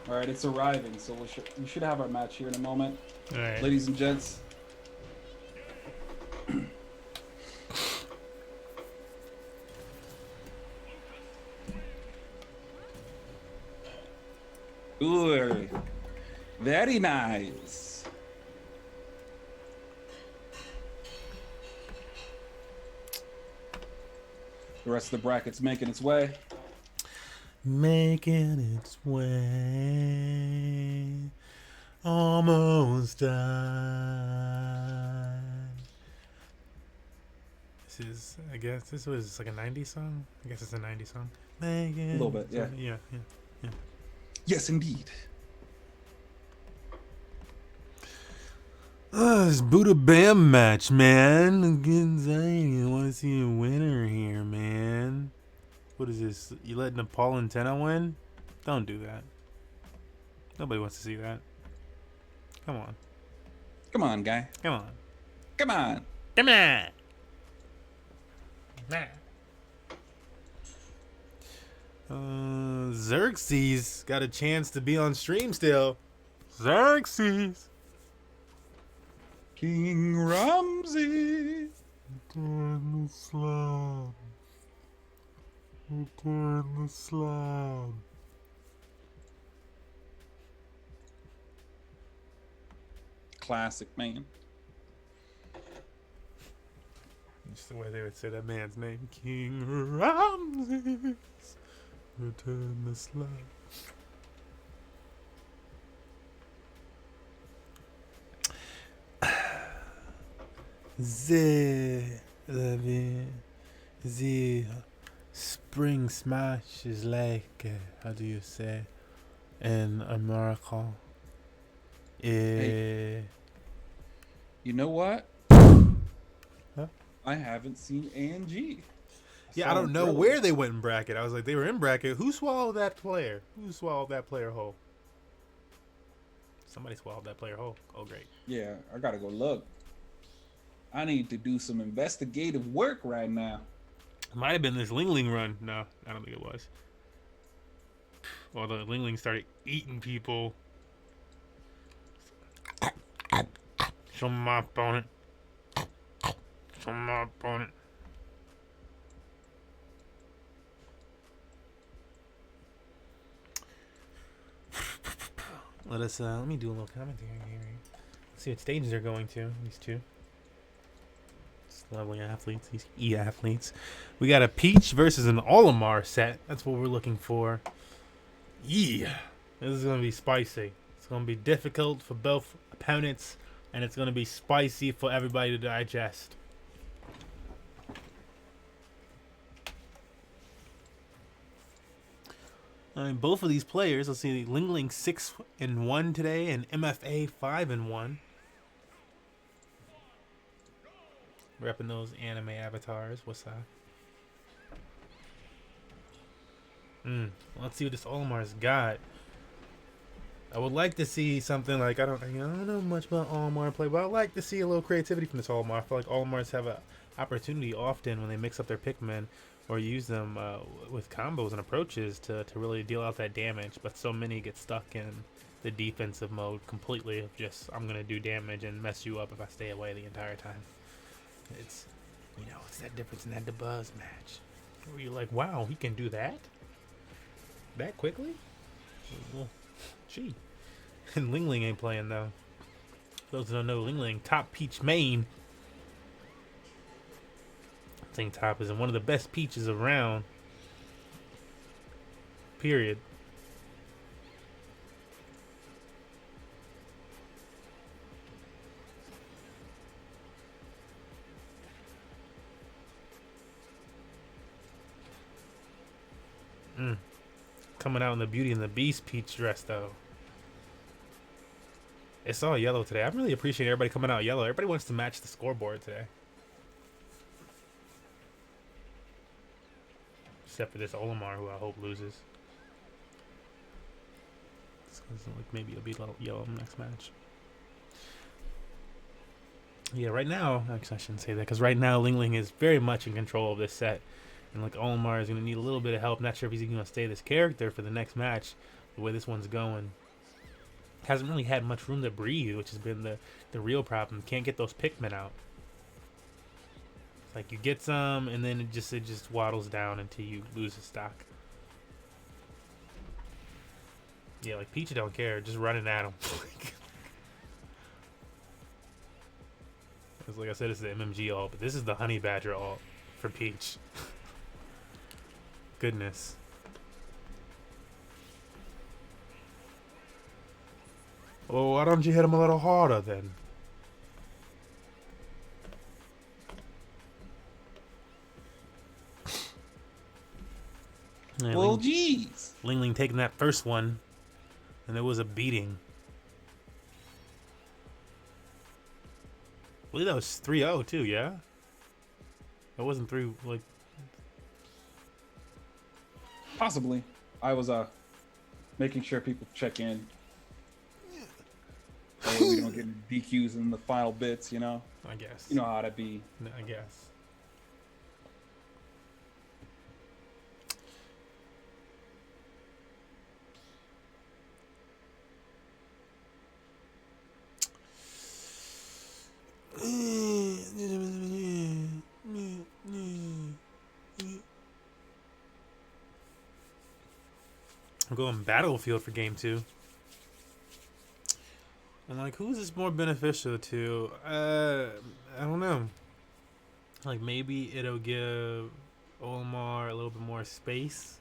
All right, it's arriving, so we should have our match here in a moment, All right. ladies and gents. Ooh, very nice. The rest of the bracket's making its way. Making its way, almost done. This is, I guess, this was like a '90s song. I guess it's a '90s song. Making A little bit, its yeah. way- yeah. Yes, indeed. Oh, this Buddha Bam match, man. Against Zayn. I want to see a winner here, man. What is this? You let Nepal and Tenna win? Don't do that. Nobody wants to see that. Come on. Come on, guy. Come on. Come on. Come on. Xerxes got a chance to be on stream still. Xerxes. King Ramsey. Return the slab. Return the slab. Classic, man. Just the way they would say that man's name. King Ramses. Return the slab. The spring smash is like, how do you say, in America? Hey. You know what? Huh? I haven't seen Angie. Yeah, I don't know where they went in bracket. I was like, they were in bracket. Who swallowed that player? Who swallowed that player whole? Somebody swallowed that player whole. Oh, great. Yeah, I gotta go look. I need to do some investigative work right now. Might have been this Ling Ling run. No, I don't think it was. Well, the Ling Ling started eating people. Show my opponent. Show my opponent. Let me do a little commentary here. Let's see what stages they're going to. These two. These lovely athletes. These E-athletes. We got a Peach versus an Olimar set. That's what we're looking for. Yeah. This is going to be spicy. It's going to be difficult for both opponents. And it's going to be spicy for everybody to digest. Both of these players, let's see, Ling 6-1 today, and MFA 5-1. Repping those anime avatars. What's that? Let's see what this Olimar's got. I would like to see something like, I don't know much about Olimar play, but I'd like to see a little creativity from this Olimar. I feel like Olimars have an opportunity often when they mix up their Pikmin or use them with combos and approaches to really deal out that damage, but so many get stuck in the defensive mode completely of just, I'm going to do damage and mess you up if I stay away the entire time. It's, it's that difference in that Dabuz match where you're like, wow, he can do that quickly? Well, gee. And Ling ain't playing though. Those who don't know, Ling, top Peach main. I think top is one of the best Peaches around. Period. Coming out in the Beauty and the Beast Peach dress though. It's all yellow today. I really appreciate everybody coming out yellow. Everybody wants to match the scoreboard today. Except for this Olimar, who I hope loses. Like maybe it'll be yellow next match. Yeah, right now, actually I shouldn't say that, because right now Ling is very much in control of this set. And like Olimar is going to need a little bit of help. Not sure if he's going to stay this character for the next match, the way this one's going. Hasn't really had much room to breathe, which has been the real problem. Can't get those Pikmin out. It's like you get some, and then it just waddles down until you lose the stock. Yeah, like Peach don't care, just running at him. Because like I said, it's the MMG ult, but this is the Honey Badger ult for Peach. Goodness. Oh, why don't you hit him a little harder then? Yeah, Well, geez. Ling taking that first one, and it was a beating. I believe that was 3-0 too, yeah? It wasn't 3, like... Possibly. I was making sure people check in. That way we don't get DQs in the final bits, I guess. You know how that be. I guess. I'm going Battlefield for game 2. And like, who is this more beneficial to? I don't know. Like maybe it'll give Olimar a little bit more space.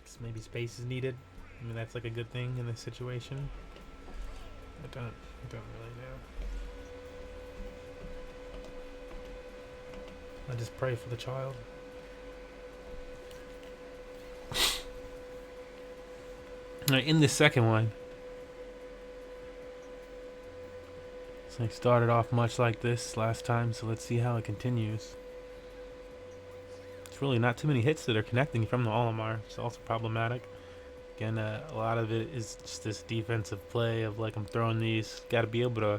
Cause maybe space is needed. I mean, that's like a good thing in this situation. I don't really know. I just pray for the child. In the second one, so I started off much like this last time, so let's see how it continues. It's really not too many hits that are connecting from the Olimar. It's also problematic. Again, a lot of it is just this defensive play of like, I'm throwing these. Got to be able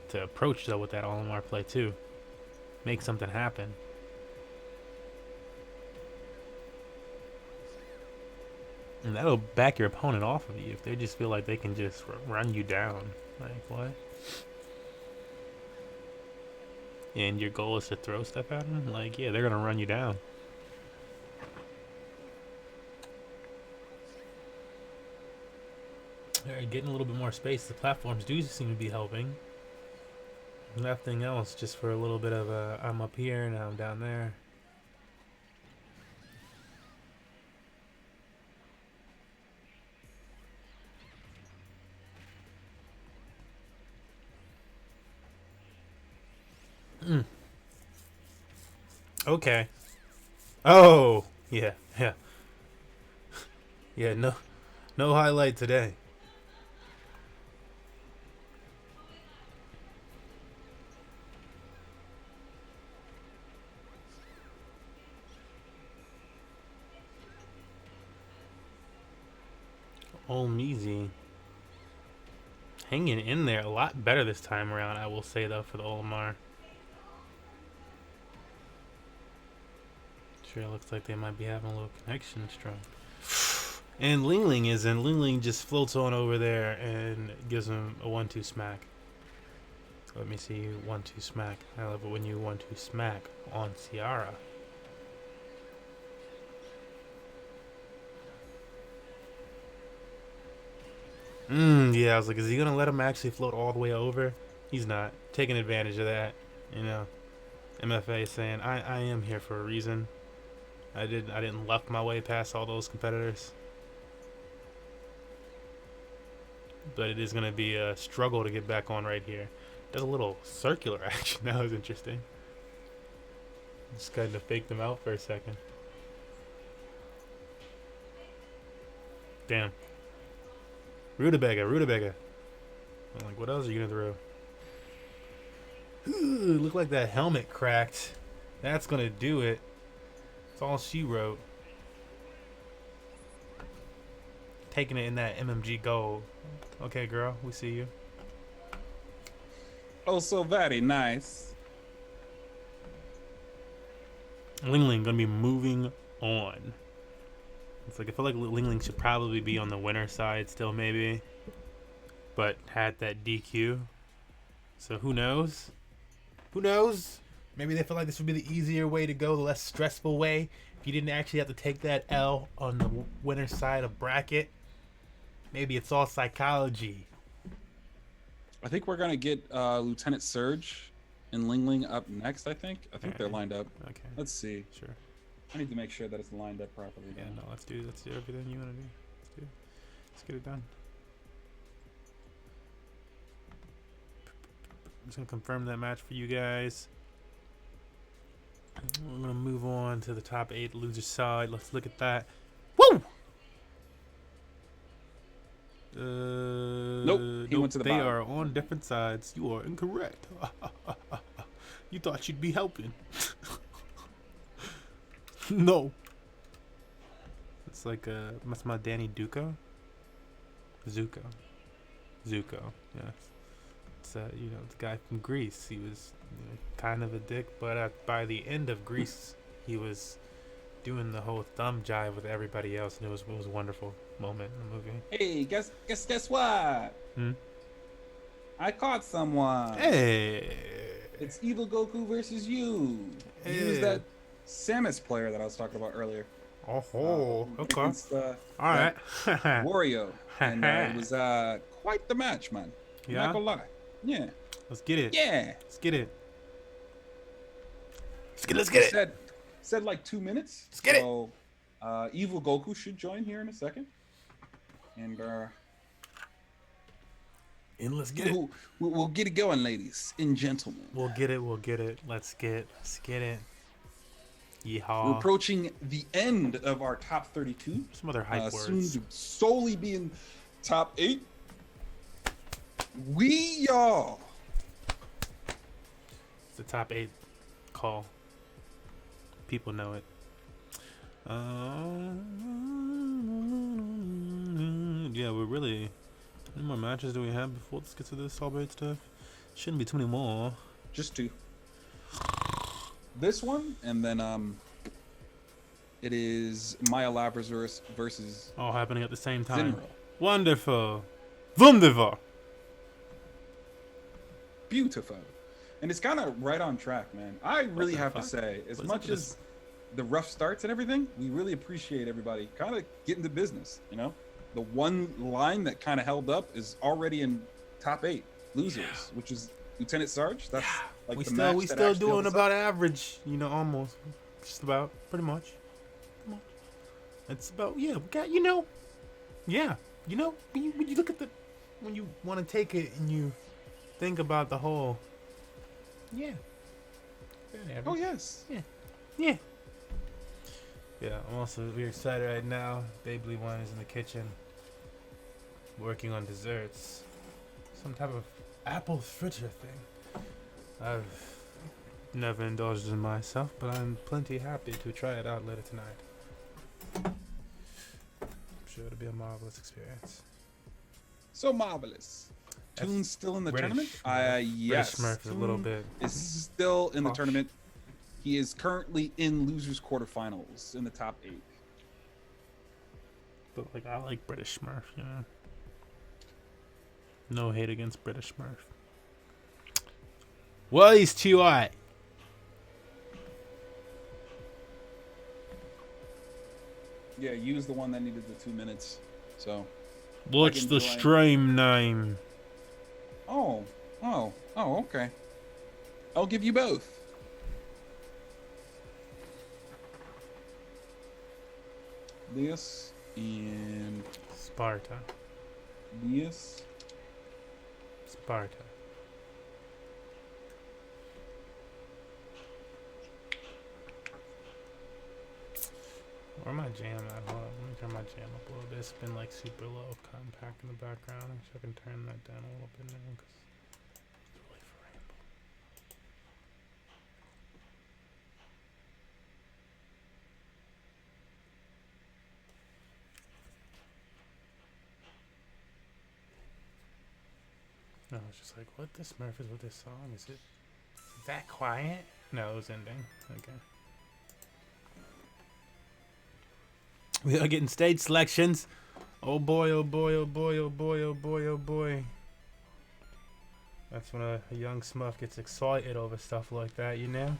to approach though with that Olimar play too. Make something happen. And that'll back your opponent off of you if they just feel like they can just run you down. Like, what? And your goal is to throw stuff at them? Like, yeah, they're going to run you down. Alright, getting a little bit more space. The platforms do seem to be helping. Nothing else, just for a little bit of a, I'm up here, now I'm down there. Okay. Oh, yeah, yeah. Yeah, no highlight today. Olmeezy hanging in there a lot better this time around, I will say, though, for the Olimar. Sure looks like they might be having a little connection strong. And Ling Ling isn't. Ling Ling just floats on over there and gives him a 1-2 smack. So let me see you 1-2 smack. I love it when you 1-2 smack on Ciara. Yeah, I was like, is he gonna let him actually float all the way over? He's not. Taking advantage of that, you know. MFA is saying, I am here for a reason. I didn't luck my way past all those competitors. But it is gonna be a struggle to get back on right here. Does a little circular action. That was interesting. Just kind of faked them out for a second. Damn. Rutabaga. I'm like, what else are you gonna throw? Ooh, look like that helmet cracked. That's gonna do it. That's all she wrote. Taking it in that MMG gold. Okay, girl, we see you. Oh, so very nice. Ling Ling gonna be moving on. It's like I feel like Ling Ling should probably be on the winner side still, maybe, but had that DQ. So who knows? Who knows? Maybe they feel like this would be the easier way to go, the less stressful way. If you didn't actually have to take that L on the winner side of bracket, maybe it's all psychology. I think we're gonna get Lieutenant Surge and Ling Ling up next. I think they're lined up. Okay. Let's see. Sure. I need to make sure that it's lined up properly. Yeah. No. Let's do everything you want to do. Let's get it done. I'm just gonna confirm that match for you guys. We're gonna move on to the top 8 loser side. Let's look at that. Woo! Nope, he went to the They bottom. are on different sides. You are incorrect. You thought she'd be helping. No. It's like that's my Danny Zuko. Zuko. Yeah. It's you know, the guy from Greece. He was kind of a dick, but by the end of Greece, he was doing the whole thumb jive with everybody else, and it was a wonderful moment in the movie. Hey, guess what? I caught someone. Hey. It's Evil Goku versus you. He was Hey. that Samus player that I was talking about earlier. Oh, okay. Against, All right. Wario. And it was quite the match, man. I'm Yeah? not gonna lie. Yeah. Let's get it. Yeah. Let's get it. Let's get it. Said like 2 minutes. Let's get it. So, Evil Goku should join here in a second. And And let's get it. we'll get it going, ladies and gentlemen. We'll get it. Let's get it. We're Yeehaw. approaching the end of our top 32. Some other hype Soon words. to solely be in top 8. We y'all. It's the top 8 call. People know it. Yeah, we're really. How many more matches do we have before let's get to this all great stuff? Shouldn't be too many more. Just 2. This one, and then it is Maya Lazarus versus All happening at the same time. Zinro. Wonderful. Wunderbar. Beautiful. And it's kind of right on track, man. I really the have to fuck? say, as What is much up with as the rough starts and everything, we really appreciate everybody kind of getting to business, you know? The one line that kind of held up is already in top 8 losers, which is Lieutenant Sarge. That's like we the still match we that still actually doing held us about up. average, almost, just about, pretty much. It's about we got when you look at when you want to take it and you think about the whole, Oh yes. yeah. Yeah, I'm also we're excited right now. Baby One is in the kitchen working on desserts. Some type of apple fritter thing. I've never indulged in myself, but I'm plenty happy to try it out later tonight. I'm sure it'll be a marvelous experience. So marvelous. That's Toon's still in the British tournament? Smurf. Yes. British Smurf is a little Toon bit is still in the posh. tournament. He is currently in losers quarterfinals in the top 8. But like I like British Smurf, you know. No hate against British Smurf. Well, he's too hot. Yeah, use the one that needed the 2 minutes. So. What's can the join. stream name? Oh, okay. I'll give you both. This and Sparta. this. Sparta. Where my jam at? Hold on, let me turn my jam up a little bit. It's been like super low, compact in the background. Actually, I can turn that down a little bit now because it's really for Rainbow. No, I was just like, what the Smurf is with this song? Is it that quiet? No, it was ending. Okay. We are getting stage selections. Oh boy, oh boy, oh boy, oh boy, oh boy, oh boy. That's when a young Smurf gets excited over stuff like that, you know?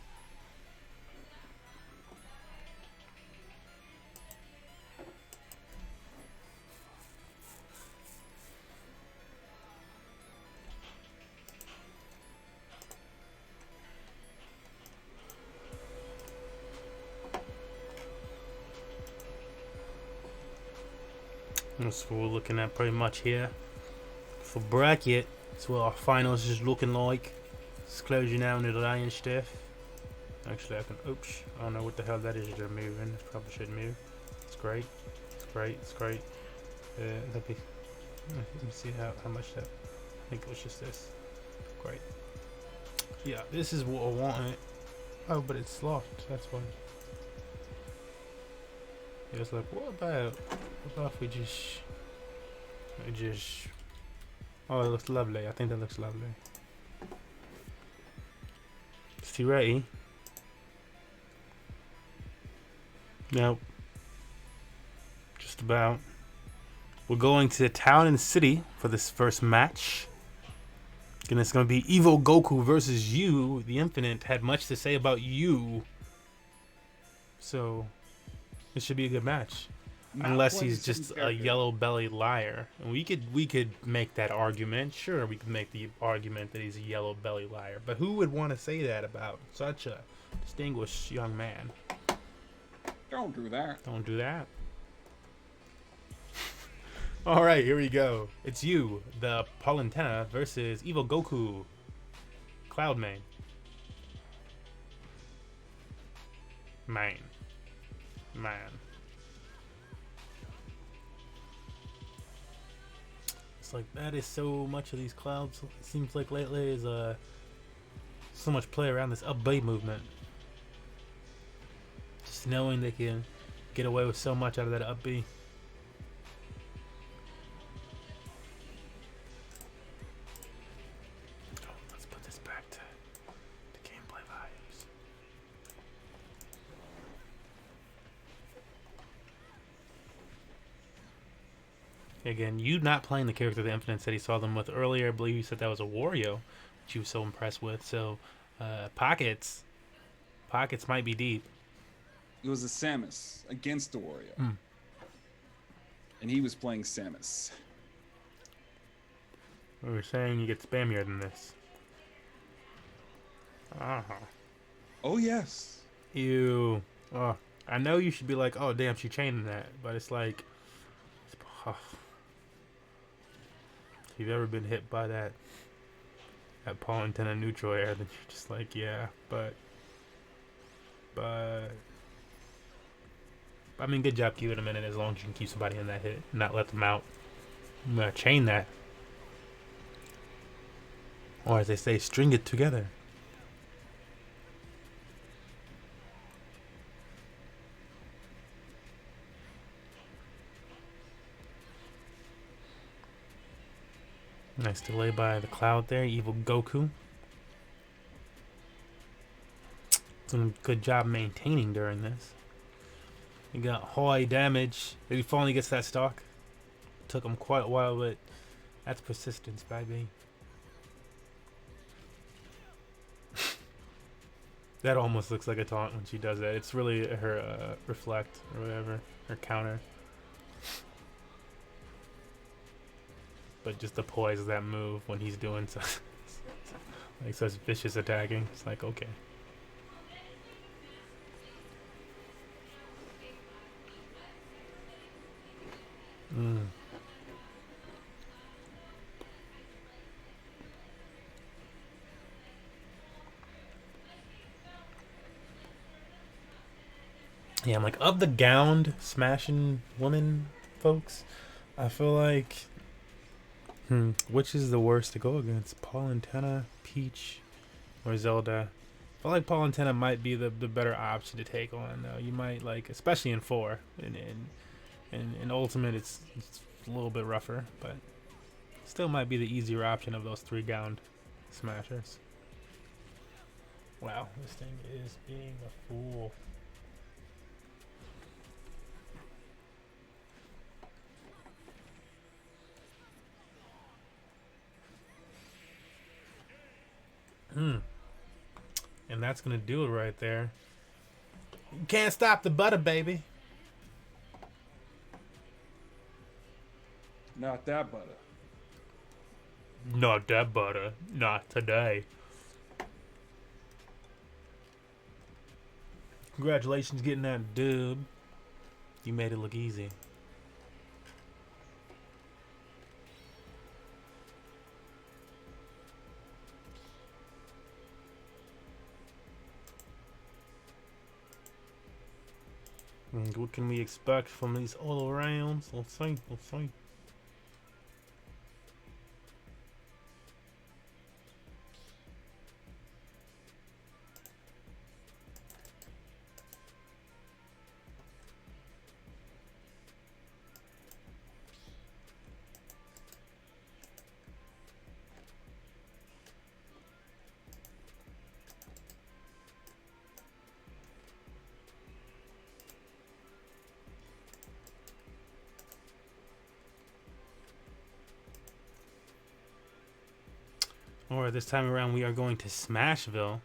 That's what we're looking at pretty much here. For bracket, that's what our finals is looking like. It's closing out into the lion stuff. Actually, I can, oops, I don't know what the hell that is they're moving. It probably should move. It's great. It's great. It's great. Let me see how much that, I think it was just this. Great. Yeah, this is what I wanted. Oh, but it's locked. That's why. It was like, what about if we just, oh, it looks lovely. I think that looks lovely. Is he ready? Nope. Just about. We're going to Town and City for this first match. And it's going to be Evo Goku versus you. The Infinite had much to say about you. So, it should be a good match. Not Unless quite he's the same just a character. yellow-bellied liar. And we could make that argument. Sure, we could make the argument that he's a yellow-bellied liar. But who would want to say that about such a distinguished young man? Don't do that. Don't do that. All right, here we go. It's you, the Palutena, versus Evo Goku, Cloud Main. Man. It's like that is so much of these clouds. It seems like lately is so much play around this up B movement. Just knowing they can get away with so much out of that up B. Oh, let's put this back to gameplay values. Again, you not playing the character the Infinite said he saw them with earlier. I believe you said that was a Wario, which you were so impressed with. So, Pockets might be deep. It was a Samus against the Wario. Hmm. And he was playing Samus. We were saying you get spammier than this. Uh-huh. Oh, yes. Ew. Oh, I know you should be like, oh, damn, she chaining that. But it's like, oh. If you've ever been hit by that Palutena neutral air, then you're just like, yeah, but I mean, good job keeping him in it as long as you can keep somebody in that hit, not let them out. I'm gonna chain that. Or as they say, string it together. Nice delay by the Cloud there, Evil Goku. Doing a good job maintaining during this. He got high damage. He finally gets that stock. Took him quite a while, but that's persistence, baby. That almost looks like a taunt when she does that. It's really her reflect or whatever, her counter. But just the poise of that move when he's doing so, like such vicious attacking. It's like, okay. Yeah, I'm like, of the gowned smashing woman folks, I feel like, which is the worst to go against? Palutena, Peach, or Zelda? I feel like Palutena might be the better option to take on. You might like, especially in 4, in Ultimate, it's a little bit rougher, but still might be the easier option of those 3 gowned smashers. Wow, this thing is being a fool. And that's gonna do it right there. You can't stop the butter, baby. Not that butter. Not that butter. Not today. Congratulations getting that dub. You made it look easy. And what can we expect from these all rounds? Let's see. Let's see. Or this time around, we are going to Smashville.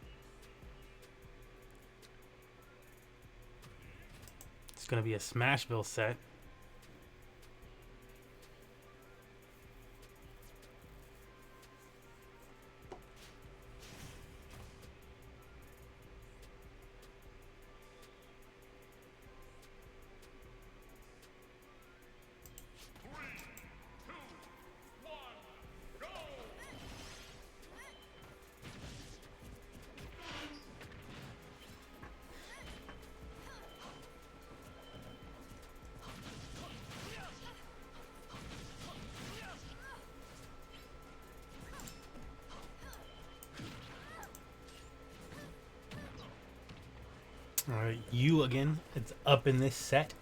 It's going to be a Smashville set. Alright, you again. It's up in this set.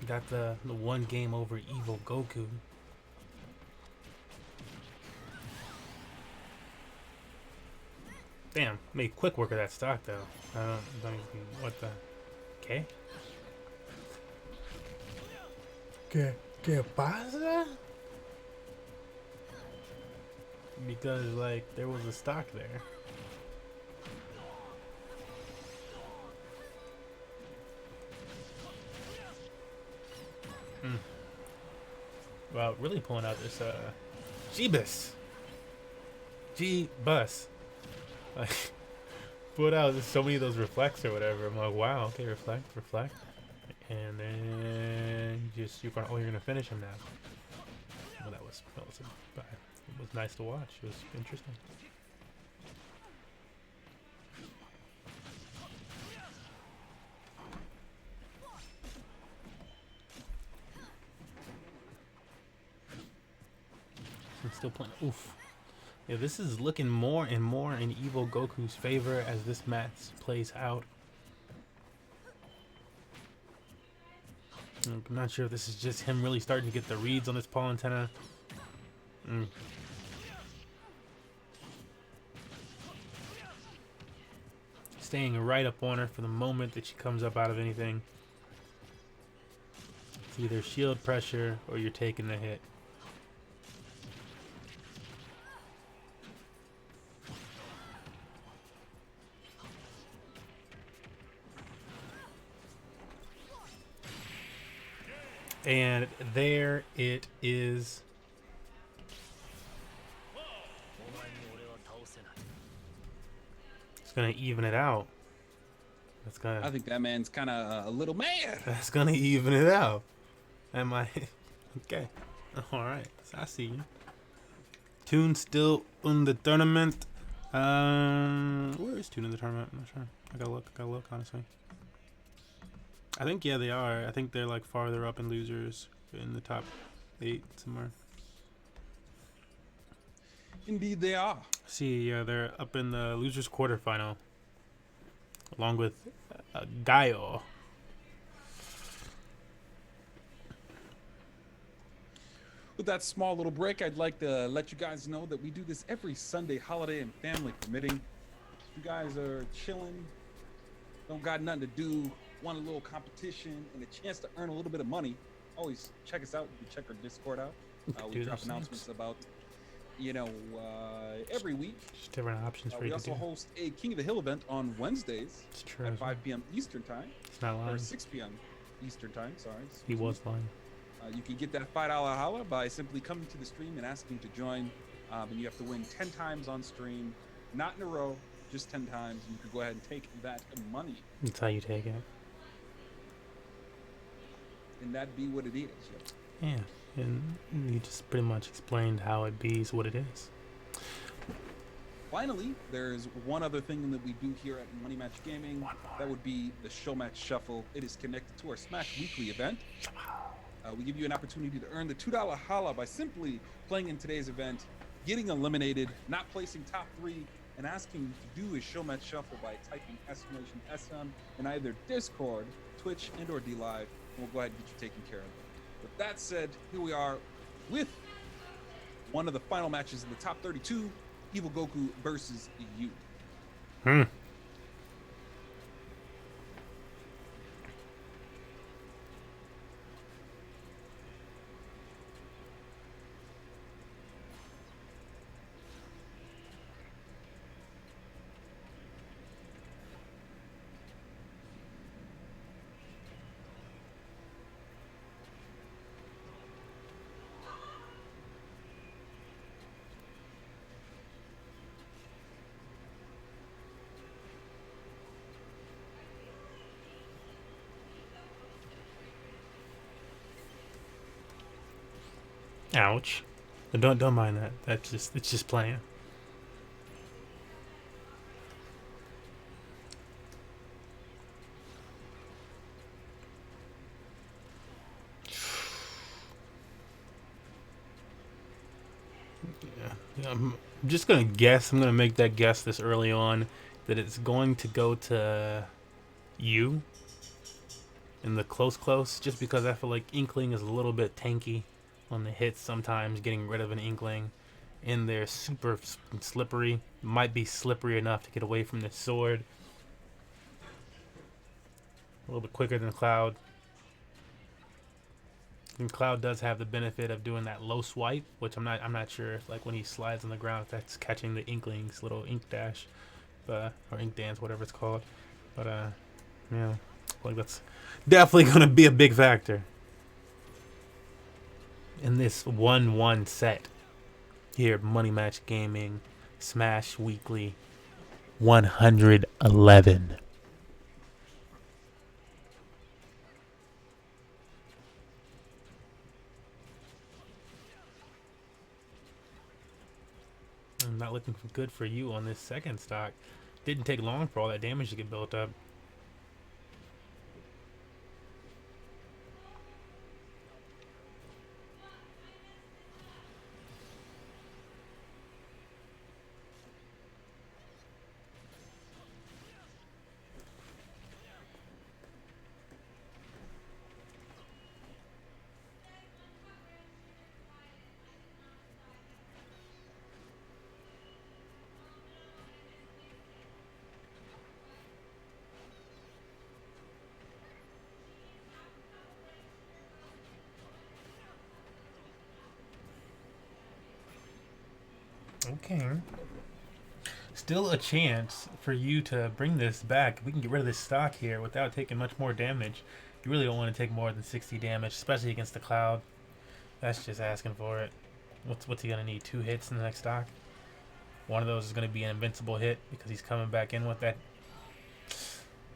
Got the one game over Evil Goku. Damn, made quick work of that stock though. I don't even, what the, okay? ¿Qué pasa? Because like there was a stock there. Wow, really pulling out this G-Bus. G-Bus. Like, put out so many of those reflects or whatever. I'm like, wow, okay, reflect. And then you're gonna finish him now. Well, it was nice to watch. It was interesting. I'm still playing. Oof. Yeah, this is looking more and more in Evil Goku's favor as this match plays out. I'm not sure if this is just him really starting to get the reads on this Paul antenna. Staying right up on her for the moment that she comes up out of anything. It's either shield pressure or you're taking the hit. And there it is. It's gonna even it out. That's gonna. I think that man's kind of a little mad. That's gonna even it out. Am I? Okay. All right. So I see you. Tune still in the tournament. Where is Tune in the tournament? I'm not sure. I gotta look. Honestly. I think they are. I think they're like farther up in losers in the top 8 somewhere. Indeed, they are. See, they're up in the losers quarterfinal, along with Gaio. With that small little break, I'd like to let you guys know that we do this every Sunday, holiday and family permitting. If you guys are chilling, don't got nothing to do, want a little competition and a chance to earn a little bit of money, always check us out. You can check our Discord out. We drop announcements about, every week. Just different options for We you to also do. host a King of the Hill event on Wednesdays It's true. at 5 p.m. Eastern Time, It's not or lying. 6 p.m. Eastern Time, sorry. He was lying. You can get that $5 holla by simply coming to the stream and asking to join. And you have to win 10 times on stream, not in a row, just 10 times. And you can go ahead and take that money. That's how you take it. And that be what it is. Yep. Yeah, and you just pretty much explained how it be's what it is. Finally, there's one other thing that we do here at Money Match Gaming. That would be the Show Match Shuffle. It is connected to our Smash Weekly event. We give you an opportunity to earn the $2 holla by simply playing in today's event, getting eliminated, not placing top 3, and asking you to do a Show Match Shuffle by typing !SM in either Discord, Twitch, and/or DLive, and we'll go ahead and get you taken care of. With that said, here we are with one of the final matches in the top 32, Evil Goku versus you. Ouch. But don't mind that. It's just playing. Yeah, I'm just gonna guess. I'm gonna make that guess this early on that it's going to go to you in the close, just because I feel like Inkling is a little bit tanky on the hits sometimes. Getting rid of an Inkling in there, super slippery. Might be slippery enough to get away from the sword. A little bit quicker than Cloud. And Cloud does have the benefit of doing that low swipe, which I'm not sure if, like, when he slides on the ground, if that's catching the Inkling's little ink dash, or ink dance, whatever it's called. But yeah, like that's definitely gonna be a big factor in this 1-1 set here at Money Match Gaming Smash Weekly 111. Not looking good for you on this second stock. Didn't take long for all that damage to get built up. Okay. Still a chance for you to bring this back. We can get rid of this stock here without taking much more damage. You really don't want to take more than 60 damage, especially against the Cloud. That's just asking for it. What's he gonna need? 2 hits in the next stock? One of those is gonna be an invincible hit because he's coming back in with that.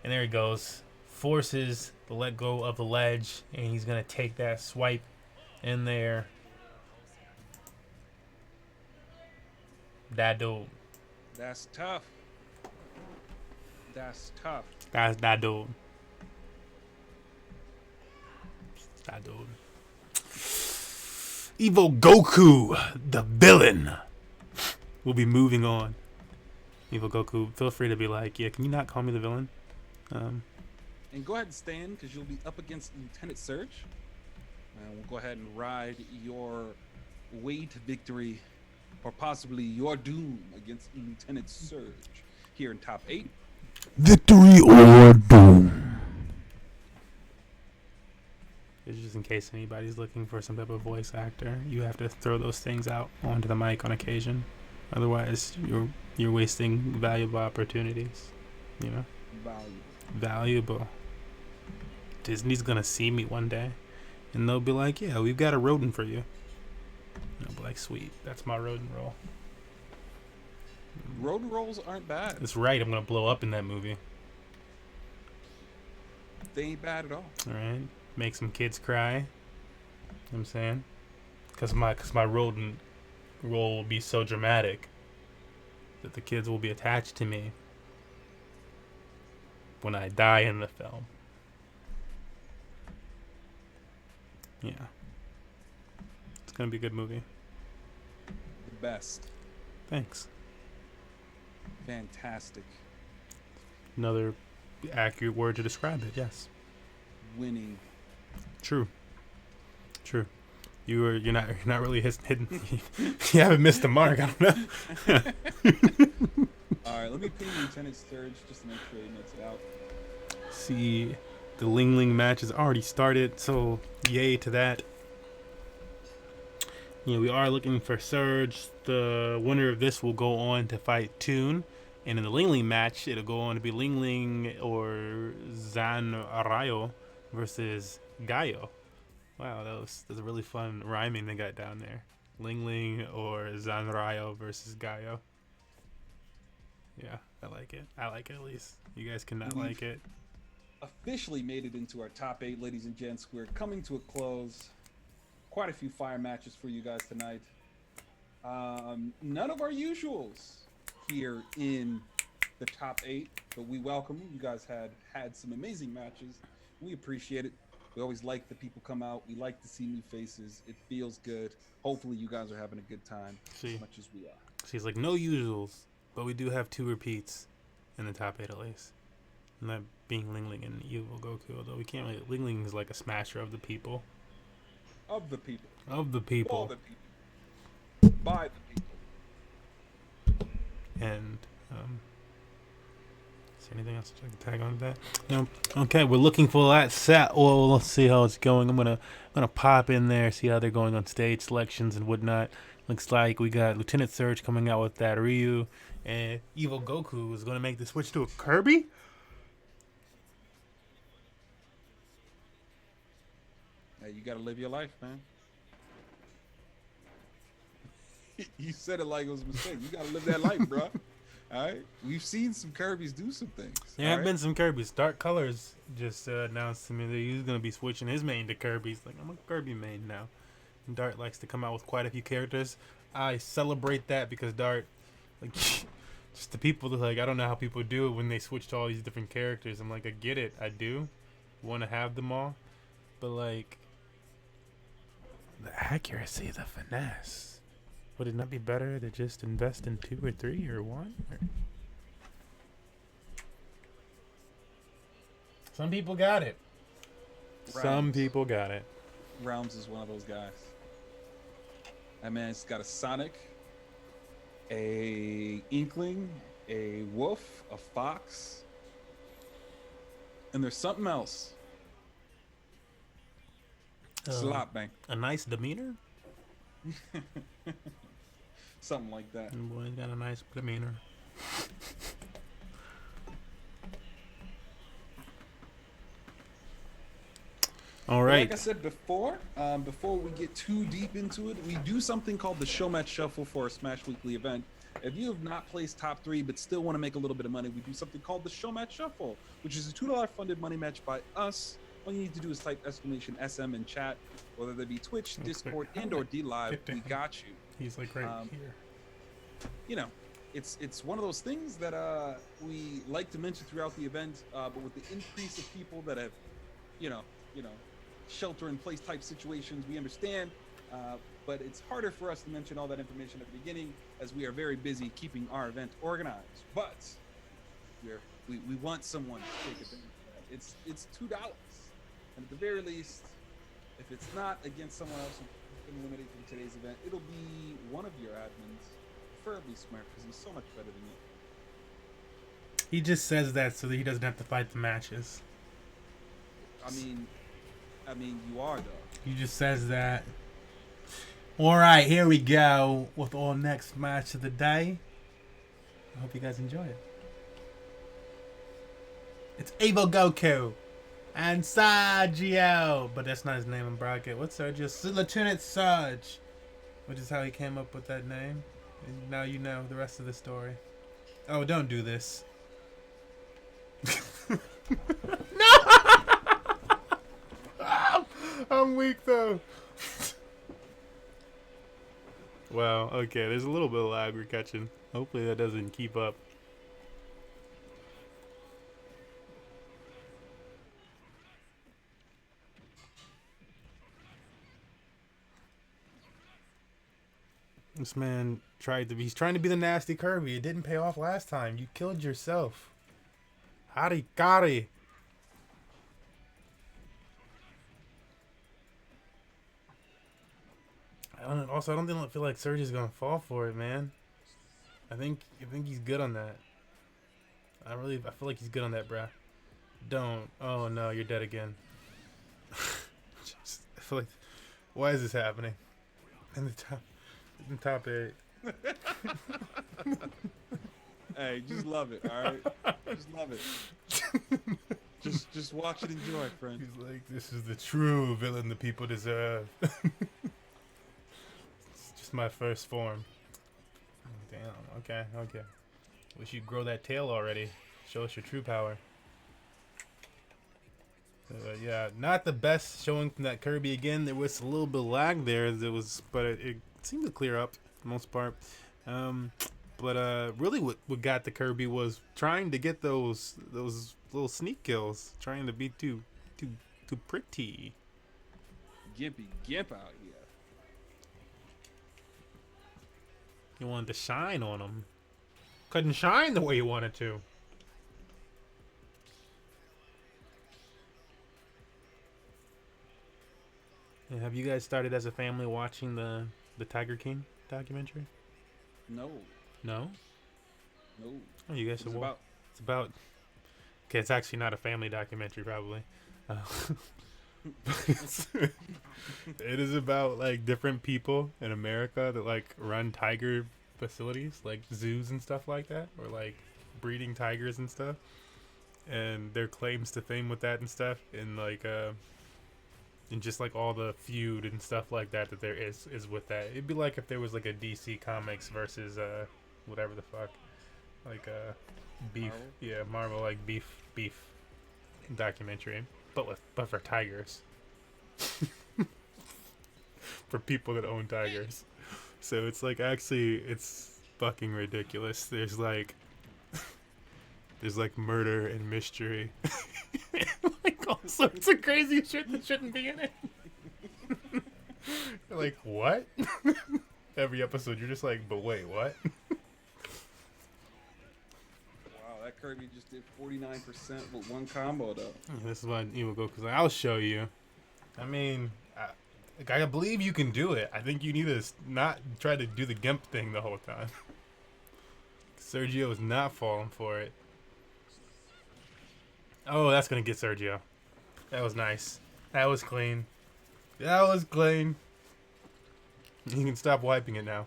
And there he goes. Forces the let go of the ledge, and he's gonna take that swipe in there. That dude. That's tough. That's tough. That's that dude. That dude. Evo Goku, the villain, will be moving on. Evo Goku, feel free to be like, yeah, can you not call me the villain? And go ahead and stand because you'll be up against Lieutenant Surge. And we'll go ahead and ride your way to victory, or possibly your doom against Lieutenant Surge here in top 8. Victory or doom. It's just in case anybody's looking for some type of voice actor, you have to throw those things out onto the mic on occasion. Otherwise, you're wasting valuable opportunities. You know, valuable. Disney's gonna see me one day, and they'll be like, "Yeah, we've got a rodent for you." And I'll be like, "Sweet, that's my rodent role." Rodent rolls aren't bad. That's right. I'm gonna blow up in that movie. They ain't bad at all. All right, make some kids cry. You know what I'm saying, cause my rodent role will be so dramatic that the kids will be attached to me when I die in the film. Yeah, it's gonna be a good movie. The best. Thanks. Fantastic. Another accurate word to describe it. Yes. Winning. True. True. You're not really hitting. You haven't missed the mark. I don't know. All right, let me ping Lieutenant Surge just to make sure he makes it out. See, the Ling Ling match has already started, so yay to that. Yeah, we are looking for Surge. The winner of this will go on to fight Toon. And in the Ling Ling match, it'll go on to be Ling Ling or Zan Arayo versus Gaio. Wow, that's a really fun rhyming they got down there. Ling Ling or Zan Arayo versus Gaio. Yeah, I like it. I like it at least. You guys cannot like it. Officially made it into our top 8, ladies and gents. We're coming to a close. Quite a few fire matches for you guys tonight. None of our usuals here in the top 8, but we welcome them. You guys had some amazing matches. We appreciate it. We always like the people come out. We like to see new faces. It feels good. Hopefully you guys are having a good time as much as we are. She's like, no usuals, but we do have 2 repeats in the top 8 at least. And that being Ling Ling and Evo Goku, although we can't really. Ling Ling is like a smasher of the people. Of the people. Of the people. For the people. By the people. And is there anything else I can tag on to that? No. Okay, we're looking for that set. Well, let's see how it's going. I'm gonna pop in there, see how they're going on stage selections and whatnot. Looks like we got Lieutenant Surge coming out with that Ryu, and Evo Goku is gonna make the switch to a Kirby. Hey, you gotta live your life, man. You said it like it was a mistake. You gotta live that life, bro. All right, we've seen some Kirby's do some things. There have been some Kirby's. Dark Colors just announced to me that he's gonna be switching his main to Kirby's. Like, I'm a Kirby main now. And Dart likes to come out with quite a few characters. I celebrate that because Dart, like, just the people that, like, I don't know how people do it when they switch to all these different characters. I'm like, I get it, I do want to have them all, but like the accuracy, the finesse. Would it not be better to just invest in 2 or 3 or 1? Or... Some people got it. Some people got it. Realms is one of those guys. That man's got a Sonic, a Inkling, a Wolf, a Fox, and there's something else. It's a lot, man. A nice demeanor? something like that. Boy, he's got a nice demeanor. All But right. Like I said before we get too deep into it, we do something called the Showmatch Shuffle for our Smash Weekly event. If you have not placed top 3 but still want to make a little bit of money, we do something called the Showmatch Shuffle, which is a $2 funded money match by us. All you need to do is type exclamation SM in chat, whether that be Twitch, Looks Discord, like- and or D Live. Get to We him. got you. He's like right here. You know, it's one of those things that we like to mention throughout the event, but with the increase of people that have, you know, shelter in place type situations, we understand, but it's harder for us to mention all that information at the beginning as we are very busy keeping our event organized. But we want someone to take advantage of that. It's $2, and at the very least, if it's not against someone else who's been eliminated from today's event, it'll be one of your admins, preferably Smurf, because he's so much better than you. He just says that so that he doesn't have to fight the matches. I mean, you are though. He just says that. All right, here we go with our next match of the day. I hope you guys enjoy it. It's Evil Goku and Sergio, but that's not his name in bracket. What's Sergio? Lieutenant Sarge, which is how he came up with that name. And now you know the rest of the story. Oh, don't do this. I'm weak though. Wow, okay, there's a little bit of lag we're catching. Hopefully that doesn't keep up. This man he's trying to be the nasty Kirby. It didn't pay off last time. You killed yourself. Harikari. I don't feel like Serge is gonna fall for it, man. I think he's good on that. I feel like he's good on that, bruh. Don't. Oh no, you're dead again. I feel like, why is this happening? In the top 8. Hey, just love it, all right? Just love it. Just watch it, enjoy, friend. He's like, this is the true villain the people deserve. It's just my first form. Damn. Okay. Wish you'd grow that tail already. Show us your true power. Yeah, not the best showing from that Kirby again. There was a little bit of lag there, but it seemed to clear up for the most part. But really, what got the Kirby was trying to get those little sneak kills, trying to be too pretty. Gimpy Gimp out here. You wanted to shine on him. Couldn't shine the way you wanted to. And have you guys started as a family watching the Tiger King documentary? No. No? Oh, you guys What's should it watch. about? It's about. Okay, it's actually not a family documentary, probably. It is about like different people in America that like run tiger facilities, like zoos and stuff like that, or like breeding tigers and stuff, and their claims to fame with that and stuff, and like and just like all the feud and stuff like that there is with that. It'd be like if there was like a DC Comics versus whatever the fuck, like beef, Marvel? yeah, Marvel, like beef documentary, but for tigers. For people that own tigers. So it's like, actually, it's fucking ridiculous. There's like murder and mystery. Like all sorts of crazy shit that shouldn't be in it. Like, what? Every episode you're just like, but wait, what? Wow, that Kirby just did 49% with one combo though. This is what Evil Goku's like. I'll show you. I mean, I believe you can do it. I think you need to not try to do the Gimp thing the whole time. Sergio is not falling for it. Oh, that's going to get Sergio. That was nice. That was clean. That was clean. You can stop wiping it now.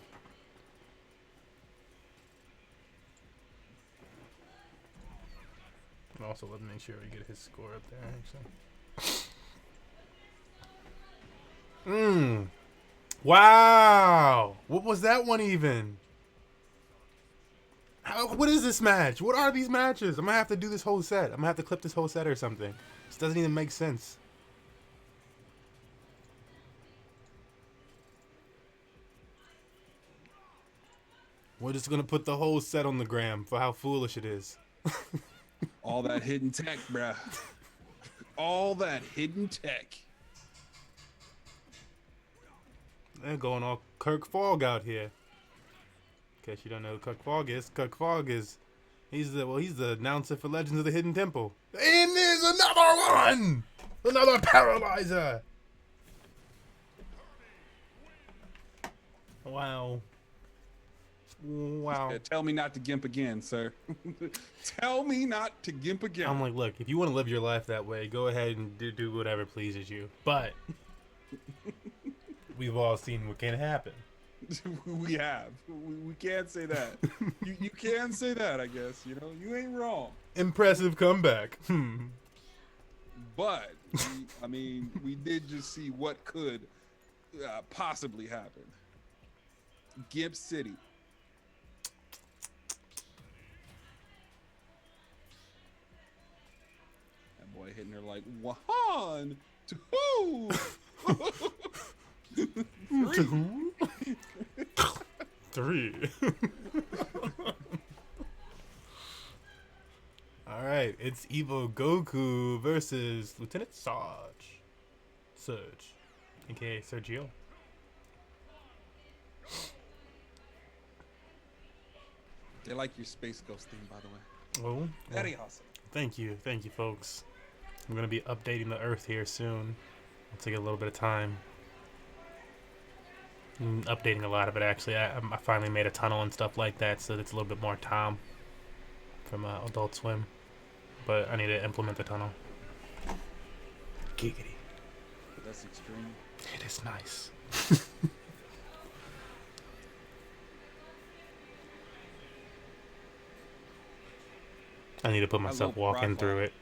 And also, let me make sure we get his score up there. Actually. Wow. What was that one even? What is this match? What are these matches? I'm gonna have to do this whole set. I'm gonna have to clip this whole set or something. This doesn't even make sense. We're just gonna put the whole set on the gram for how foolish it is. All that hidden tech, bruh. All that hidden tech. They're going all Kirk Fogg out here. In case you don't know who Kirk Fogg is, he's the announcer for Legends of the Hidden Temple. And there's another one! Another paralyzer! Wow. Wow. Yeah, tell me not to gimp again, sir. Tell me not to gimp again. I'm like, look, if you want to live your life that way, go ahead and do whatever pleases you. But we've all seen what can happen. We have. We can't say that. You can say that, I guess. You know, you ain't wrong. Impressive comeback. But we did just see what could possibly happen. Gimp City. That boy hitting her like 1, 2, 3. All right, it's Evo Goku versus Lieutenant Sarge, aka Sergio. They like your Space Ghost theme, by the way. Oh, Very awesome. thank you, folks. I'm gonna be updating the Earth here soon. It'll take a little bit of time. I'm updating a lot of it actually. I finally made a tunnel and stuff like that, so it's a little bit more time from Adult Swim. But I need to implement the tunnel. Giggity. That's extreme. It is nice. I need to put myself love walking Rock through Line. it.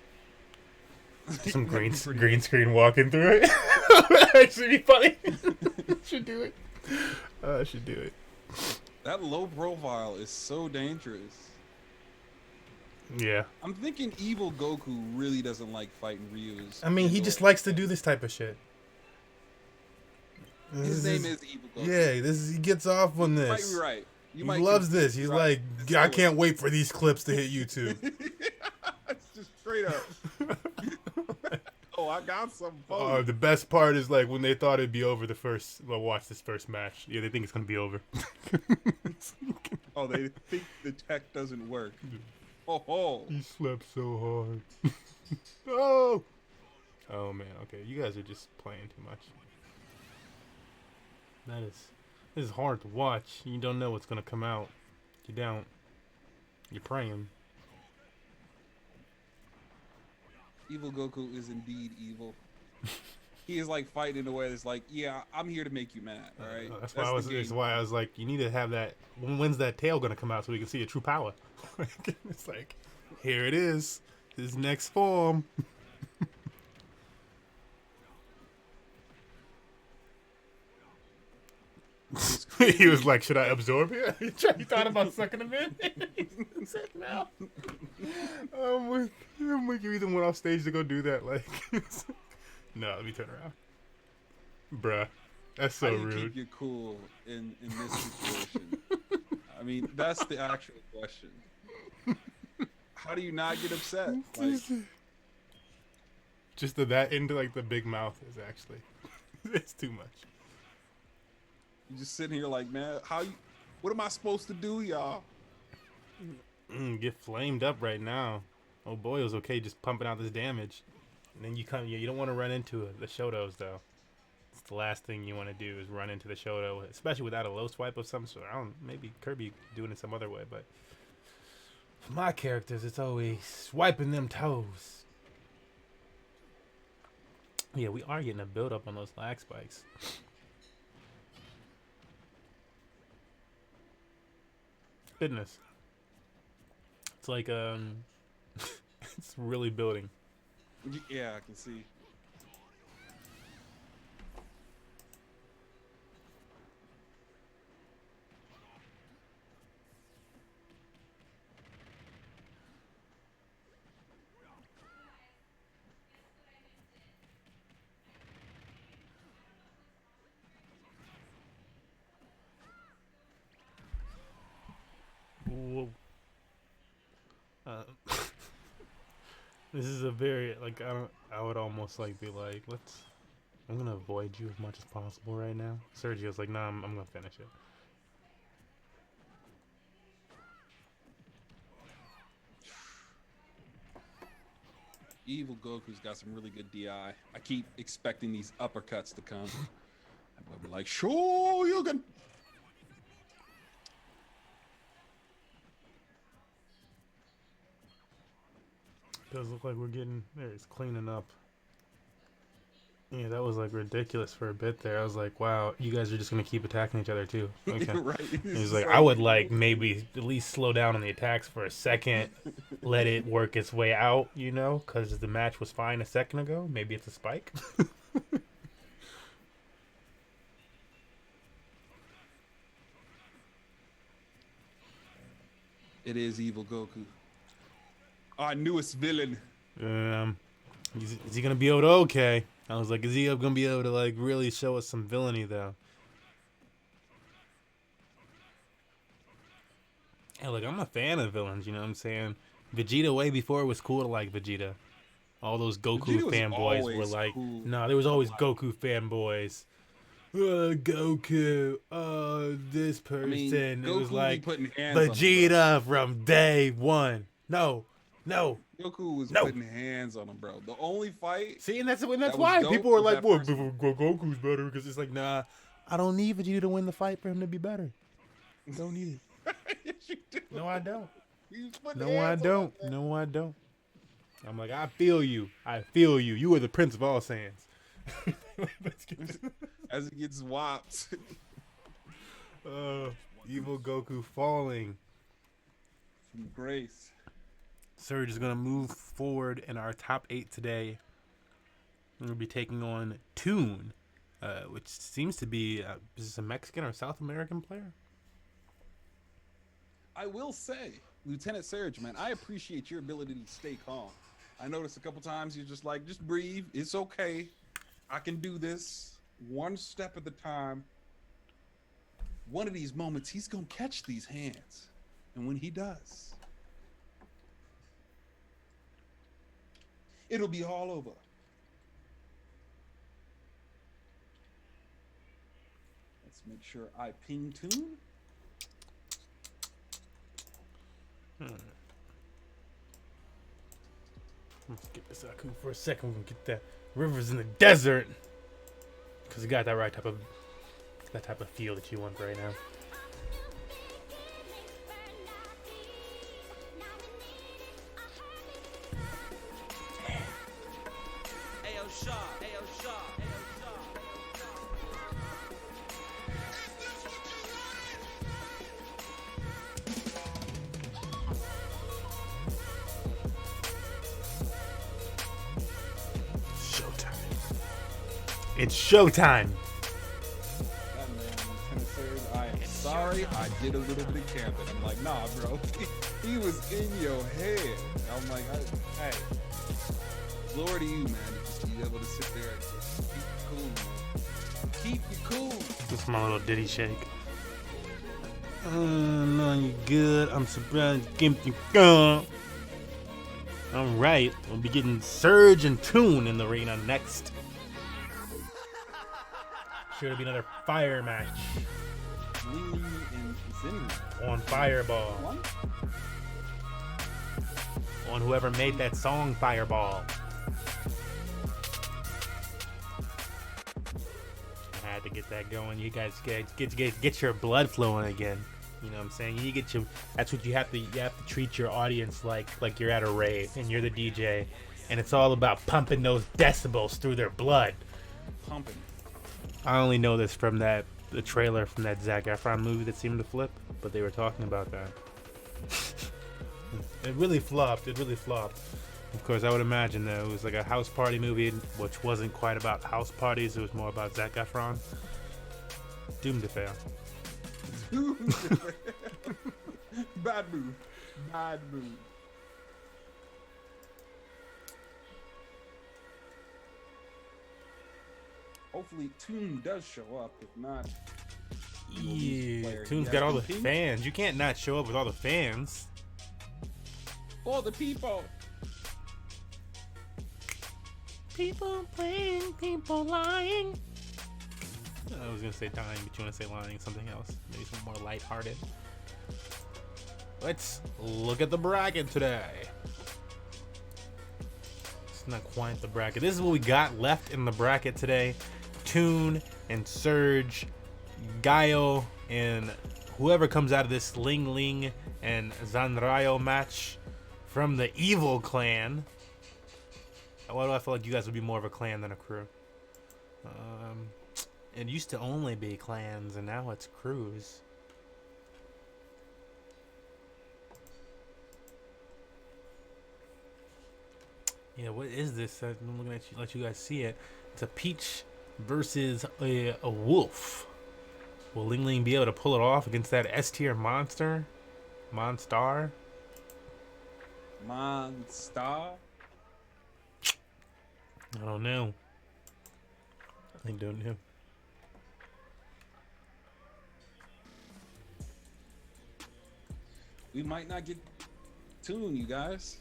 Some green That'd be pretty green screen walking through it. That'd actually be funny. Should do it. I should do it. That low profile is so dangerous. Yeah. I'm thinking Evil Goku really doesn't like fighting Ryu's. I mean, he just likes to do this type of shit. His name is Evil Goku. Yeah, he gets off on You might this. be right. You He might loves be this. He's right. like, It's I cool. can't wait for these clips to hit YouTube. It's just straight up. Oh, I got some Oh, fun. the best part is like when they thought it'd be over watch this first match. Yeah, they think it's gonna be over. Oh, they think the tech doesn't work. Oh. He slept so hard. Oh. Oh man. Okay, you guys are just playing too much. This is hard to watch. You don't know what's gonna come out. You don't. You're praying. Evil Goku is indeed evil. He is like fighting in a way that's like, yeah, I'm here to make you mad. All right. That's the why I game. was like, you need to have that. When's that tail gonna come out so we can see your true power? It's like, here it is. His next form. He was like, should I absorb here? He thought about sucking him in. He said no. I'm with you. Even went off stage to go do that. Like, no, let me turn around. Bruh. That's so How do you rude. keep you cool in this situation? I mean, that's the actual question. How do you not get upset? Like, Just that into like the big mouth is actually it's too much. you just sitting here like, man, what am I supposed to do, y'all? Get flamed up right now. Oh boy, it was okay just pumping out this damage. And then you don't want to run into the Shotos though. It's the last thing you want to do is run into the Shoto, especially without a low swipe of some sort. Maybe Kirby doing it some other way, but for my characters, it's always swiping them toes. Yeah, we are getting a build up on those lag spikes. Goodness. It's like It's really building. Yeah, I can see. Whoa. This is a very like I would almost like be like I'm gonna avoid you as much as possible right now. Sergio's like, nah, I'm gonna finish it. Evil Goku's got some really good DI. I keep expecting these uppercuts to come. I'll be like, sure, you can. Does look like we're getting there. It's cleaning up. Yeah, that was like ridiculous for a bit there. I was like, wow, you guys are just gonna keep attacking each other too. Okay. Right. He's like, I would like maybe at least slow down on the attacks for a second, let it work its way out, you know, because the match was fine a second ago. Maybe it's a spike. It is Evil Goku. Our newest villain. Is he gonna be able to? Okay, I was like, is he gonna be able to like really show us some villainy though? Hey, look, I'm a fan of villains. You know what I'm saying? Vegeta way before it was cool to like Vegeta. All those Goku Vegeta was fanboys were always like, cool. nah, there was always Goku fanboys. Goku, this person. I mean, it Goku was be like putting hands on him, Vegeta from day one. No. bro. Goku was No. putting hands on him, bro. The only fight. See, and that's That was why dope people were was like, that "Well, first Goku's better," because it's like, nah, I don't need Vegeta to win the fight for him to be better. Don't need it. Yes, you do. No, I don't. He was putting No, I hands on don't. him, man. No, I don't. I'm like, I feel you. I feel you. You are the Prince of all Saiyans. Let's get As he gets whopped. Evil Goku falling. From grace. Surge is going to move forward in our top 8 today. We're going to be taking on Toon, which seems to be is this a Mexican or South American player? I will say, Lieutenant Surge, man, I appreciate your ability to stay calm. I noticed a couple times you're just like, just breathe. It's okay. I can do this one step at a time. One of these moments, he's going to catch these hands. And when he does, it'll be all over. Let's make sure I ping Toon. Let's get this Aku for a second. We'll get that Rivers in the Desert. Because you got that right type of feel that you want right now. It's showtime. That man, Lieutenant Surge, I am sorry. I did a little bit of camping. I'm like, nah, bro. He was in your head. I'm like, hey, glory to you, man. To just be able to sit there and just keep you cool, man. Keep you cool. This is my little ditty shake. No, you good. I'm surprised. Give you gone. All right, we'll be getting Surge and Toon in the arena next. Sure to be another fire match Lee and Zinni. on Fireball. One? On whoever made that song Fireball. I had to get that going. You guys get your blood flowing again. You know what I'm saying? You get your. That's what you have to treat your audience like you're at a rave and you're the DJ, and it's all about pumping those decibels through their blood. Pumping. I only know this from the trailer from that Zac Efron movie that seemed to flip, but they were talking about that. It really flopped. Of course, I would imagine though it was like a house party movie, which wasn't quite about house parties. It was more about Zac Efron. Doomed to fail. Bad move. Bad move. Hopefully, Toon does show up. If not, he will lose the Yeah, player. Toon's He got has all the been pinged. fans. You can't not show up with all the fans. For the people. People playing, people lying. I was gonna say dying, but you want to say lying, something else. Maybe something more lighthearted. Let's look at the bracket today. It's not quite the bracket. This is what we got left in the bracket today. Toon and Surge, Gaio, and whoever comes out of this Ling Ling and Zanrayo match from the Evil Clan. Why do I feel like you guys would be more of a clan than a crew? It used to only be clans, and now it's crews. Yeah, what is this? I'm looking at you, let you guys see it. It's a Peach versus a wolf. Will Ling Ling be able to pull it off against that S tier monster? Monstar? Monstar. I don't know. I don't know. We might not get Toon, you guys.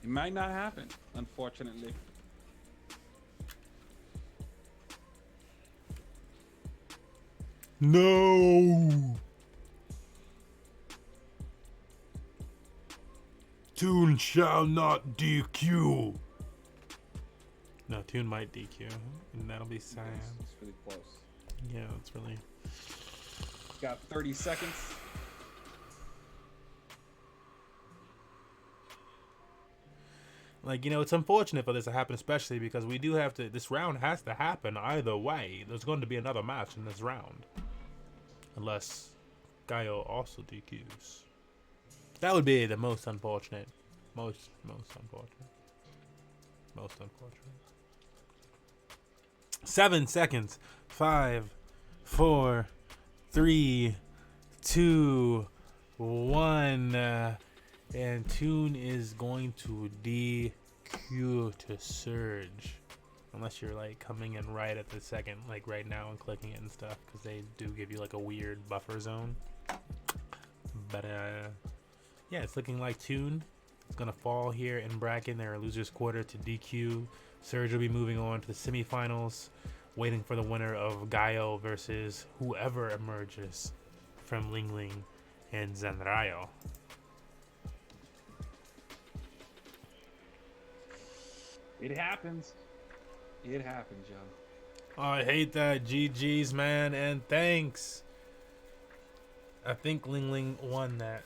It might not happen, unfortunately. No. Toon shall not DQ. No, Toon might DQ, and that'll be sad. It's really close. Yeah, it's really. Got 30 seconds. Like, you know, it's unfortunate for this to happen, especially because we do have to. This round has to happen either way. There's going to be another match in this round, unless Gaio also DQs. That would be the most unfortunate. Most unfortunate. Most unfortunate. 7 seconds. 5, 4, 3, 2, 1. And Toon is going to DQ to Surge. Unless you're like coming in right at the second, like right now, and clicking it and stuff, because they do give you like a weird buffer zone. But yeah, it's looking like Toon is gonna fall here in bracket. They're losers quarter to DQ. Surge will be moving on to the semifinals, waiting for the winner of Gaio versus whoever emerges from Ling Ling and Zanrayo. It happens. It happens, y'all. Oh, I hate that. GG's, man, and thanks. I think Ling Ling won that.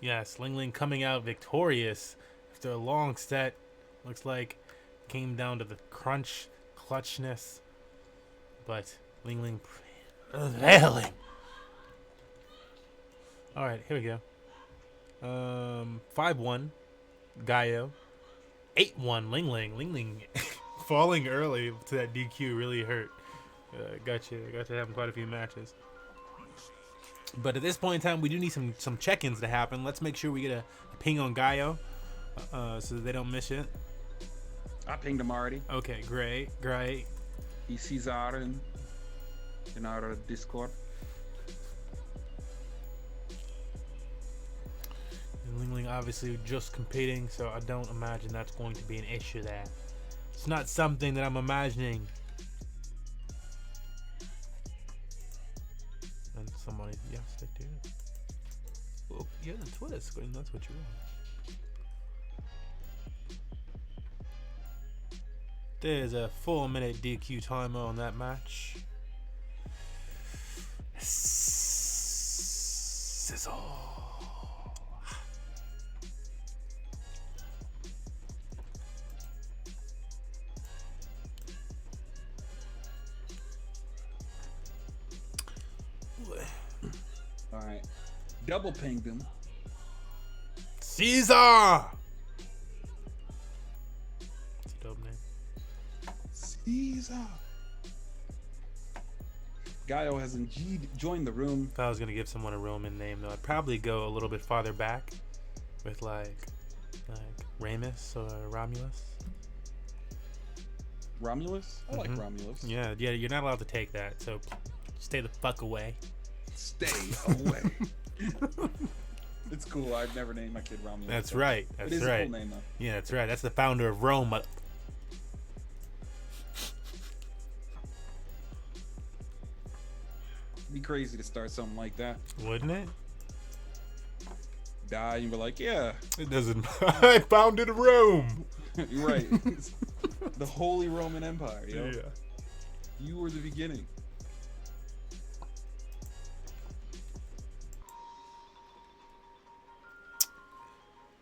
Yes, Ling Ling coming out victorious after a long set. Looks like came down to the clutchness. But Ling Ling prevailing. Alright, here we go. 5-1 Gaio. 8-1 Ling Ling. Ling Ling falling early to that DQ really hurt. Got you having quite a few matches. But at this point in time, we do need some check-ins to happen. Let's make sure we get a ping on Gaio so that they don't miss it. I pinged him already. Okay, great. He sees our in our Discord. And Ling Ling obviously just competing, so I don't imagine that's going to be an issue there. It's not something that I'm imagining. And somebody, yeah, stick to it. Oh, yeah, the Twitter screen, that's what you want. There's a 4-minute DQ timer on that match. Sizzle. All right, double pinged him. Caesar. It's a dope name. Caesar. Gaio has indeed joined the room. If I was gonna give someone a Roman name, though, I'd probably go a little bit farther back with like Ramus or Romulus. Romulus? I like Mhm. Romulus. Yeah, you're not allowed to take that, so stay the fuck away. Stay away. It's cool. I'd never name my kid Romulus. That's but right. It That's is a right. cool name, though. Yeah, that's right. That's the founder of Rome. It'd be crazy to start something like that. Wouldn't it? Die, and you're like, yeah, It doesn't. I founded Rome. you're right. It's the Holy Roman Empire, yo. Yeah. You were the beginning.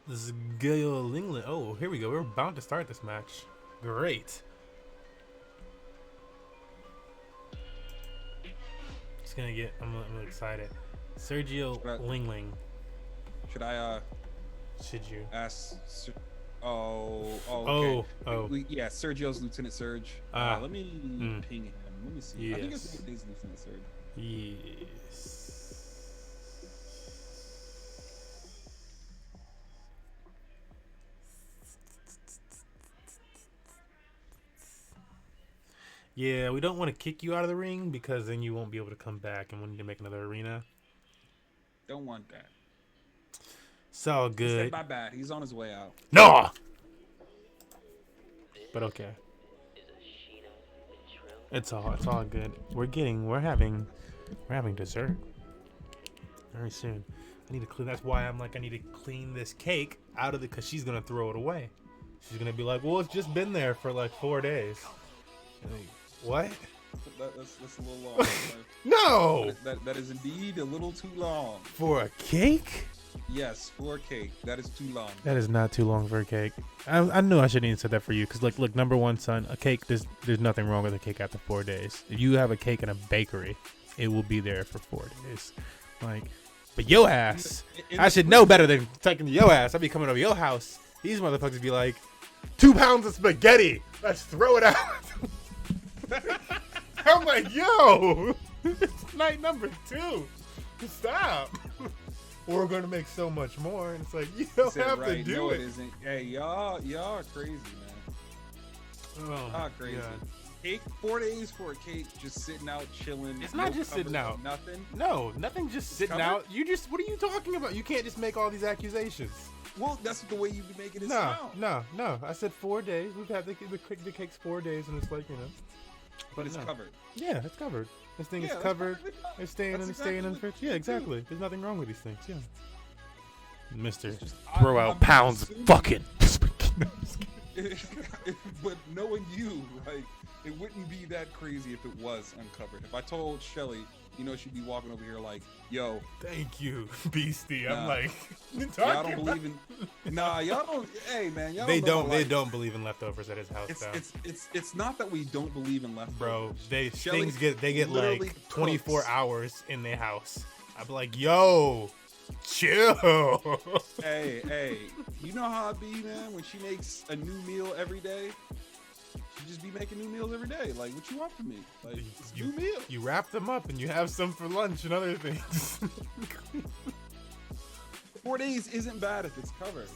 This is Gaio England. Oh, here we go. We're about to start this match. Great. Just gonna get. I'm excited. Sergio Right. Lingling. Should I Should you? ask? Okay. Oh. Yeah, Sergio's Lieutenant Surge. Ah. Let me ping him. Let me see. I think his Yes. name is Lieutenant Surge. Yes. Yeah, we don't want to kick you out of the ring because then you won't be able to come back and we'll need to make another arena. Don't want that. It's all He said good. my bad. He's on his way out. No! But okay. It's all good. We're having dessert very soon. I need to clean. That's why I'm like, I need to clean this cake out of because she's gonna throw it away. She's gonna be like, well, it's just been there for like 4 days. Like, what? That's a little long. No! That is indeed a little too long. For a cake? Yes, for a cake. That is too long. That is not too long for a cake. I knew I shouldn't even said that for you because look, number one, son, a cake. There's nothing wrong with a cake after 4 days. If you have a cake in a bakery, it will be there for 4 days. Like, but yo ass, I should know better than taking yo ass. I'll be coming over your house. These motherfuckers be like, 2 pounds of spaghetti. Let's throw it out. I'm like, yo, it's night number 2. Stop. We're gonna make so much more, and it's like you don't Said have right. to do No, it. it isn't. Hey, y'all are crazy, man. Oh my Y'all crazy. God. Cake, 4 days for a cake, just sitting out, chilling. It's not just sitting covers, out. Nothing. No, nothing just sitting covered? out. What are you talking about? You can't just make all these accusations. Well, that's the way you be making it No, sound. no. I said 4 days. We've had the cake's 4 days, and it's like, But it's no. covered. Yeah, it's covered. This thing Yeah, is that's covered. perfectly fine. It's staying That's in exactly the what- fridge. Yeah, exactly. There's nothing wrong with these things. Yeah. Mister, just- throw I'm out pounds of assuming- fucking. But knowing you, like, it wouldn't be that crazy if it was uncovered. If I told Shelly, she'd be walking over here like, yo, Thank you, Beastie. I'm Nah. like, y'all don't believe in. Nah, y'all don't. Hey, man, y'all They know don't. my They life. don't believe in leftovers at his house, though. It's not that we don't believe in leftovers. Bro, Shelly they get literally like 24 cooks. hours in their house. I'd be like, yo, chill. Hey, you know how I be, man? When she makes a new meal every day, she just be making new meals every day. Like, what you want from me? Like, it's a new meal. You wrap them up and you have some for lunch and other things. 4 days isn't bad if it's covered,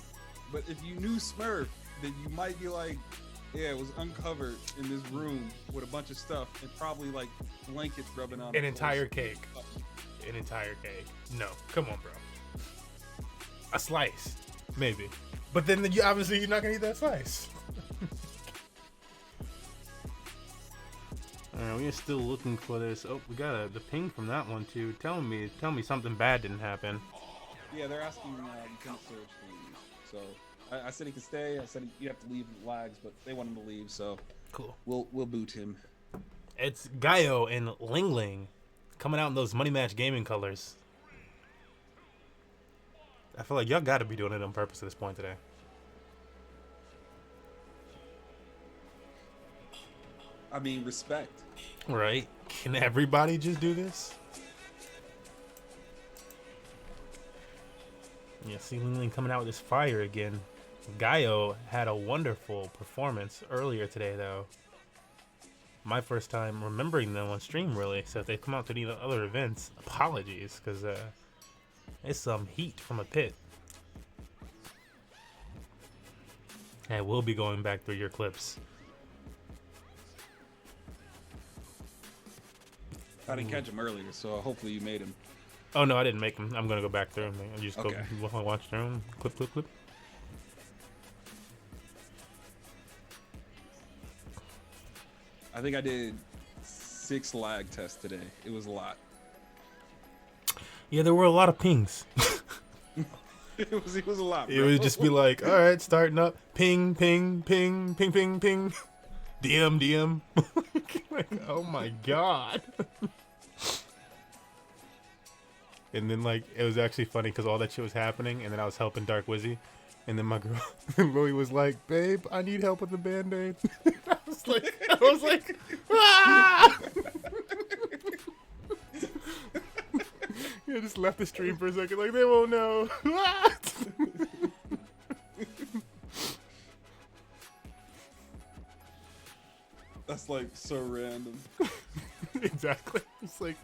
but if you knew Smurf, then you might be like, yeah, it was uncovered in this room with a bunch of stuff and probably like blankets rubbing on An it. entire cake. An entire cake. No, come on, bro. A slice, maybe. But then you're not gonna eat that slice. Alright, we are still looking for this. Oh, we got the ping from that one too. Tell me something bad didn't happen. Yeah, they're asking Lieutenant Surge to leave. So I said he could stay. I said you have to leave lags, but they want him to leave. So Cool. we'll boot him. It's Gaio and Ling Ling coming out in those Money Match Gaming colors. I feel like y'all got to be doing it on purpose at this point today. I mean, respect. Right? Can everybody just do this? Yeah, see Ling Ling coming out with this fire again. Gaio had a wonderful performance earlier today, though. My first time remembering them on stream, really. So if they come out to any other events, apologies, because it's some heat from a pit. And we'll be going back through your clips. I didn't catch him earlier, so hopefully you made him. Oh no, I didn't make them. I'm gonna go back through them. I just Okay. go watch through them. Clip, clip, clip. I think I did 6 lag tests today. It was a lot. Yeah, there were a lot of pings. It was a lot. It Bro. would just be like, all right, starting up, ping, ping, ping, ping, ping, ping, DM, DM. Like, oh my god. And then like it was actually funny because all that shit was happening, and then I was helping Dark Wizzy, and then my girl Lily was like, "Babe, I need help with the band-aid." I was like, ah! Yeah, just left the stream for a second, like they won't know. That's like so random. Exactly. It's like,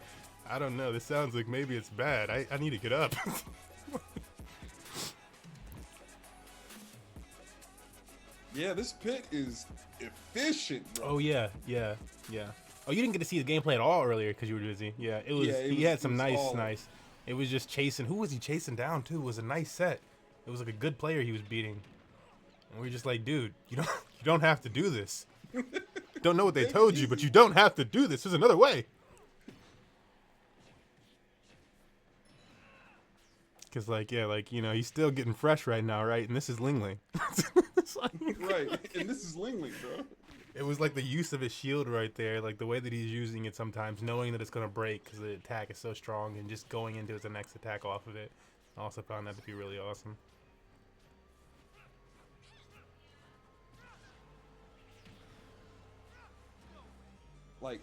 I don't know. This sounds like maybe it's bad. I need to get up. Yeah, this pit is efficient, bro. Oh yeah, yeah, yeah. Oh, you didn't get to see the gameplay at all earlier because you were busy. Yeah, it was. Yeah, it he was- had it some was nice, all- nice. It was just chasing. Who was he chasing down too? It was a nice set. It was like a good player he was beating. And we were just like, dude, you don't have to do this. Don't know what they told you, but you don't have to do this. There's another way. Cause like, yeah, like, you know, he's still getting fresh right now, right? And this is Ling Ling. It's like- Right, and this is Ling Ling, bro. It was like the use of his shield right there, like the way that he's using it sometimes, knowing that it's gonna break because the attack is so strong, and just going into his next attack off of it. I also found that to be really awesome. Like,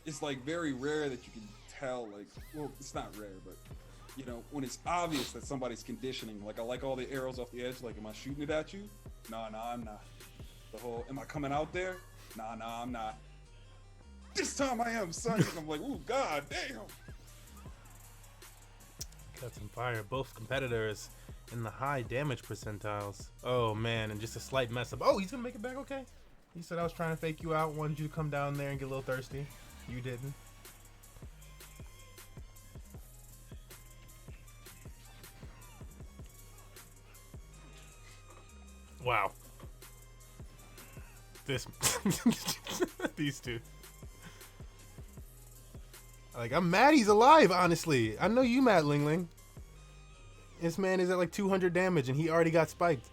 it's like very rare that you can tell. Like, well, it's not rare, but you know, when it's obvious that somebody's conditioning. Like, I like all the arrows off the edge. Like, am I shooting it at you? Nah, I'm not. The whole, am I coming out there? Nah, I'm not. This time I am, son. And I'm like, ooh, god damn. Got some fire. Both competitors in the high damage percentiles. Oh man, and just a slight mess up. Oh, he's gonna make it back okay. He said I was trying to fake you out, wanted you to come down there and get a little thirsty. You didn't. Wow. This these two. Like, I'm mad he's alive, honestly. I know you mad, Ling Ling. This man is at like 200 damage and he already got spiked.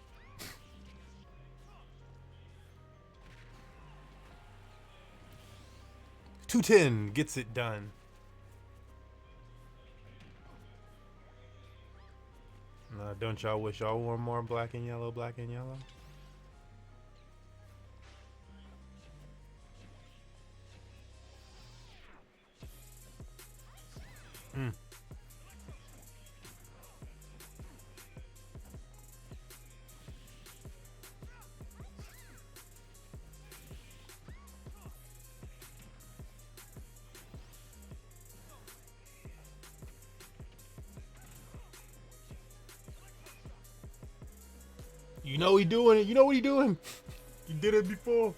$210 gets it done. Don't y'all wish y'all wore more black and yellow, black and yellow? You know he doing it. You know what he doing. You did it before.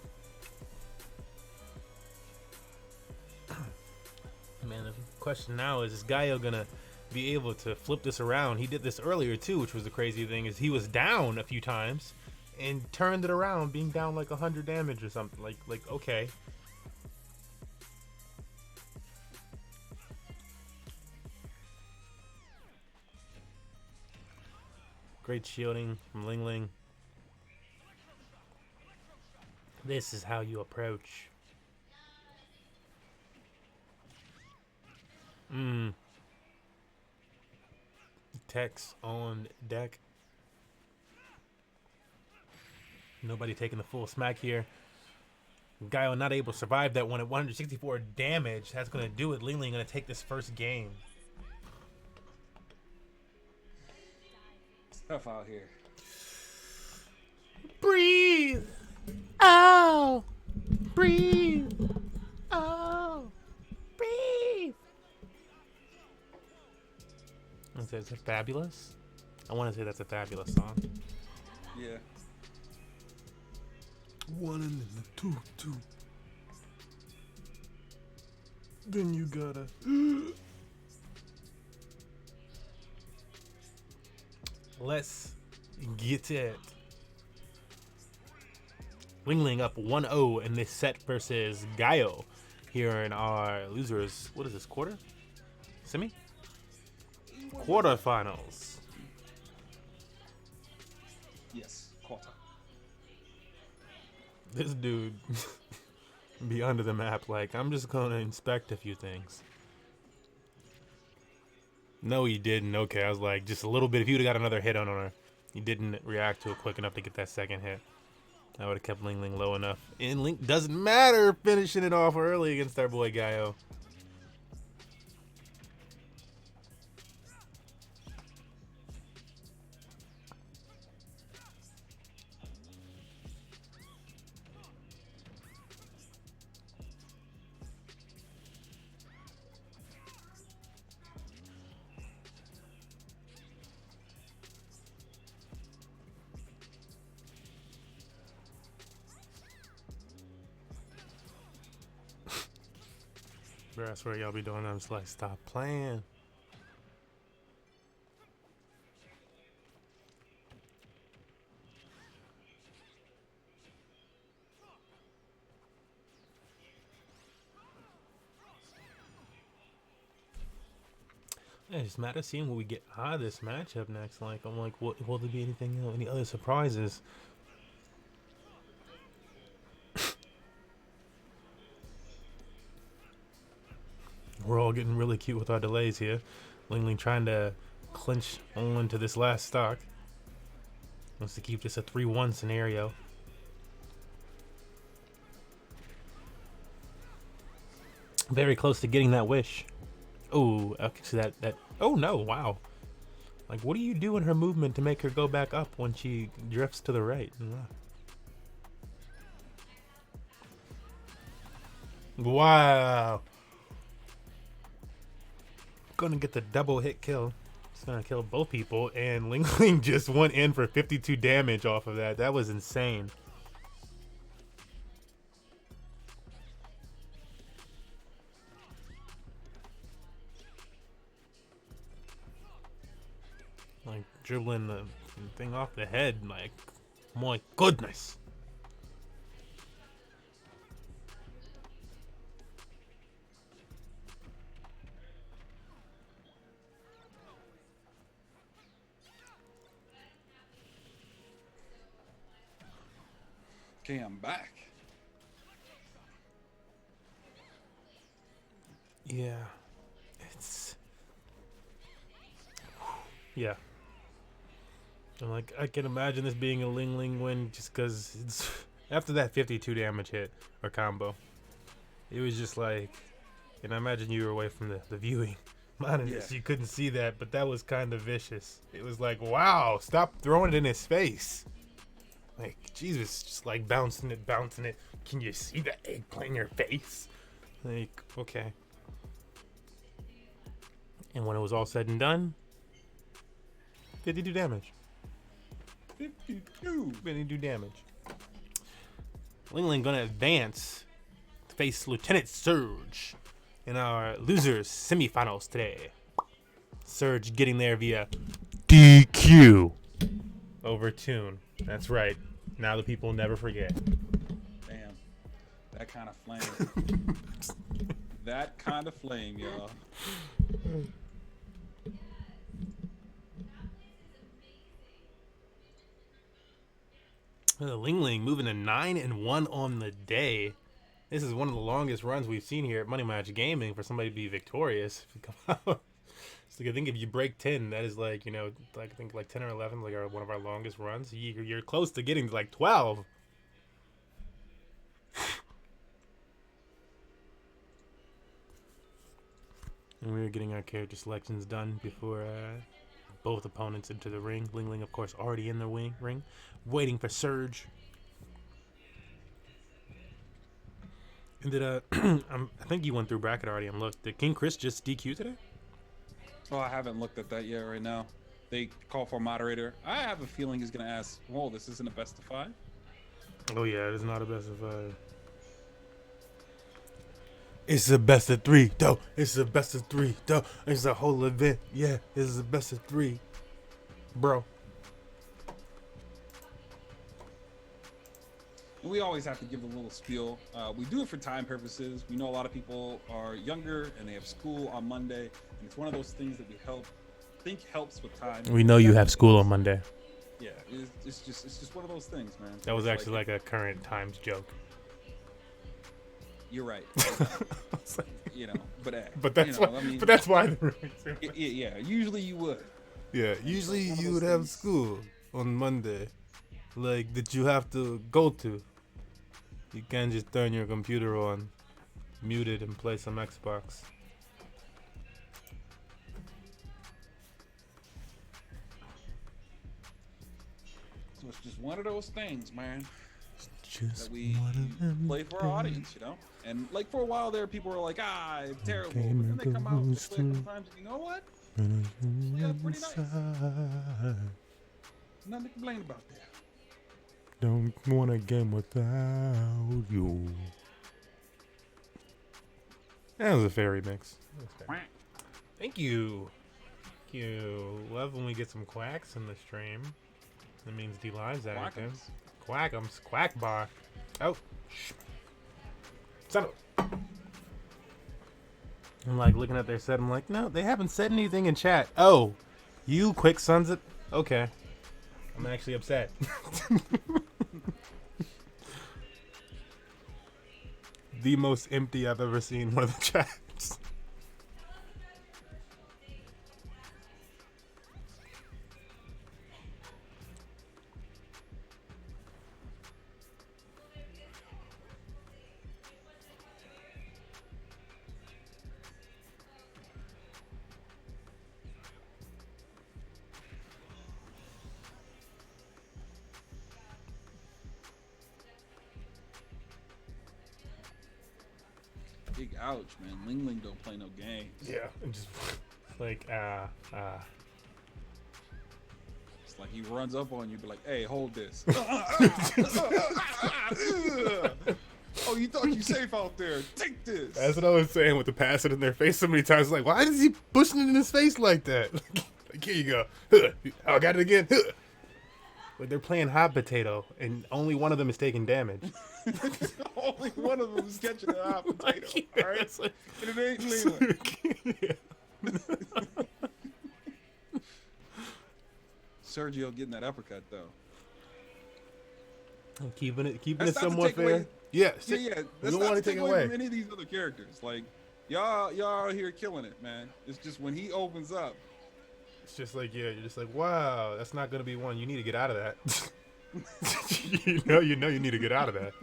Man, the question now is Gaio gonna be able to flip this around? He did this earlier too, which was the crazy thing, is he was down a few times and turned it around, being down like 100 damage or something. Like okay. Great shielding from Ling Ling. This is how you approach. Tex on deck. Nobody taking the full smack here. Gaio not able to survive that one at 164 damage. That's going to do it. Ling Ling going to take this first game. tough out here. Breathe. Oh. Breathe. Oh. Breathe. Is it fabulous? I want to say that's a fabulous song. Yeah. One and then the two. Then you gotta. Let's get it. Ling up 1-0 in this set versus Gaio here in our losers. What is this, quarter? Semi? Quarterfinals. Yes. Quarter. This dude be under the map like, I'm just gonna inspect a few things. No, he didn't. Okay, I was like, just a little bit. If he would have got another hit on her, he didn't react to it quick enough to get that second hit. I would have kept Ling low enough. And Link doesn't matter finishing it off early against our boy Gaio. Bro, I swear y'all be doing that. I'm just like, stop playing. Yeah, it's just matter of seeing what we get out of this matchup next. Like, I'm like, will there be anything else? Any other surprises? We're all getting really cute with our delays here. Ling trying to clinch on to this last stock. Wants to keep this a 3-1 scenario. Very close to getting that wish. Oh, okay, so that. Oh no! Wow. Like, what do you do in her movement to make her go back up when she drifts to the right? Wow. Gonna get the double hit kill. It's gonna kill both people, and Ling just went in for 52 damage off of that. That was insane. Like, dribbling the thing off the head, like, my goodness. Okay, I'm back. Yeah. It's... Yeah. I'm like, I can imagine this being a Ling win just because it's... After that 52 damage hit, or combo, it was just like... And I imagine you were away from the viewing monitor, so you couldn't see that, but that was kind of vicious. It was like, wow, stop throwing it in his face. Like, Jesus, just like bouncing it. Can you see the eggplant in your face? Like, okay. And when it was all said and done, 52 damage. 52 damage. Ling gonna advance to face Lieutenant Surge in our losers semifinals today. Surge getting there via DQ over Tune. That's right. Now the people never forget. Damn. That kind of flame. That kind of flame, y'all. Ling moving to 9-1 on the day. This is one of the longest runs we've seen here at Money Match Gaming for somebody to be victorious. So I think if you break 10, that is like, you know, like I think like 10 or 11, like one of our longest runs. You're close to getting to like 12. And we were getting our character selections done before both opponents into the ring. Ling Ling, of course, already in the ring, waiting for Surge. And did I think you went through bracket already and looked. Did King Chris just DQ today? Oh, I haven't looked at that yet right now. They call for a moderator. I have a feeling he's gonna ask, whoa, this isn't a best of 5? Oh yeah, it is not a best of 5. It's a best of 3, though. It's a best of 3, though. It's a whole event. Yeah, it's a best of 3, bro. And we always have to give a little spiel. We do it for time purposes. We know a lot of people are younger and they have school on Monday, and it's one of those things that we think helps with time. We know you have school on Monday. Yeah, it's just one of those things, man. That was It's actually like a current times joke. You're right. You know, but But that's you know, why. I mean, But that's why. yeah. Usually you would. Yeah, usually one of you those would have things. school on Monday, like that you have to go to. You can't just turn your computer on, mute it, and play some Xbox. So it's just one of those things, man, Just that we play for our audience, you know. And like for a while there, people were like, it's terrible. But then they come out and play a couple times, and you know what? Yeah, pretty nice. Nothing to complain about there. Don't want a game without you. That was a fairy mix. Thank you. Thank you. Love when we get some quacks in the stream. That means D Live's active. Quackums. Quack bar. Oh. Shh. Son of. I'm like looking at their set. I'm like, no, they haven't said anything in chat. Oh. You quick sons of. Okay. I'm actually upset. The most empty I've ever seen one of the chats. Big ouch, man. Ling Ling don't play no games. Yeah, and just like It's like he runs up on you, be like, "Hey, hold this." Oh, you thought you safe out there? Take this. that's what I was saying with the pass it in their face so many times. Like, why is he pushing it in his face like that? Like, here you go. Oh, I got it again. Like they're playing hot potato, and only one of them is taking damage. Only one of them is catching a hot potato. Yeah, All right, it's like- and it ain't Leland. Yeah. Sergio getting that uppercut though. Keeping it That's not to somewhat take fair. away- Yeah, Yeah. we That's don't not want to to take take away away. from any of these other characters. Like y'all out here killing it, man. It's just when he opens up. It's just like, yeah, you're just like, wow, that's not gonna be one. You need to get out of that. you know you need to get out of that.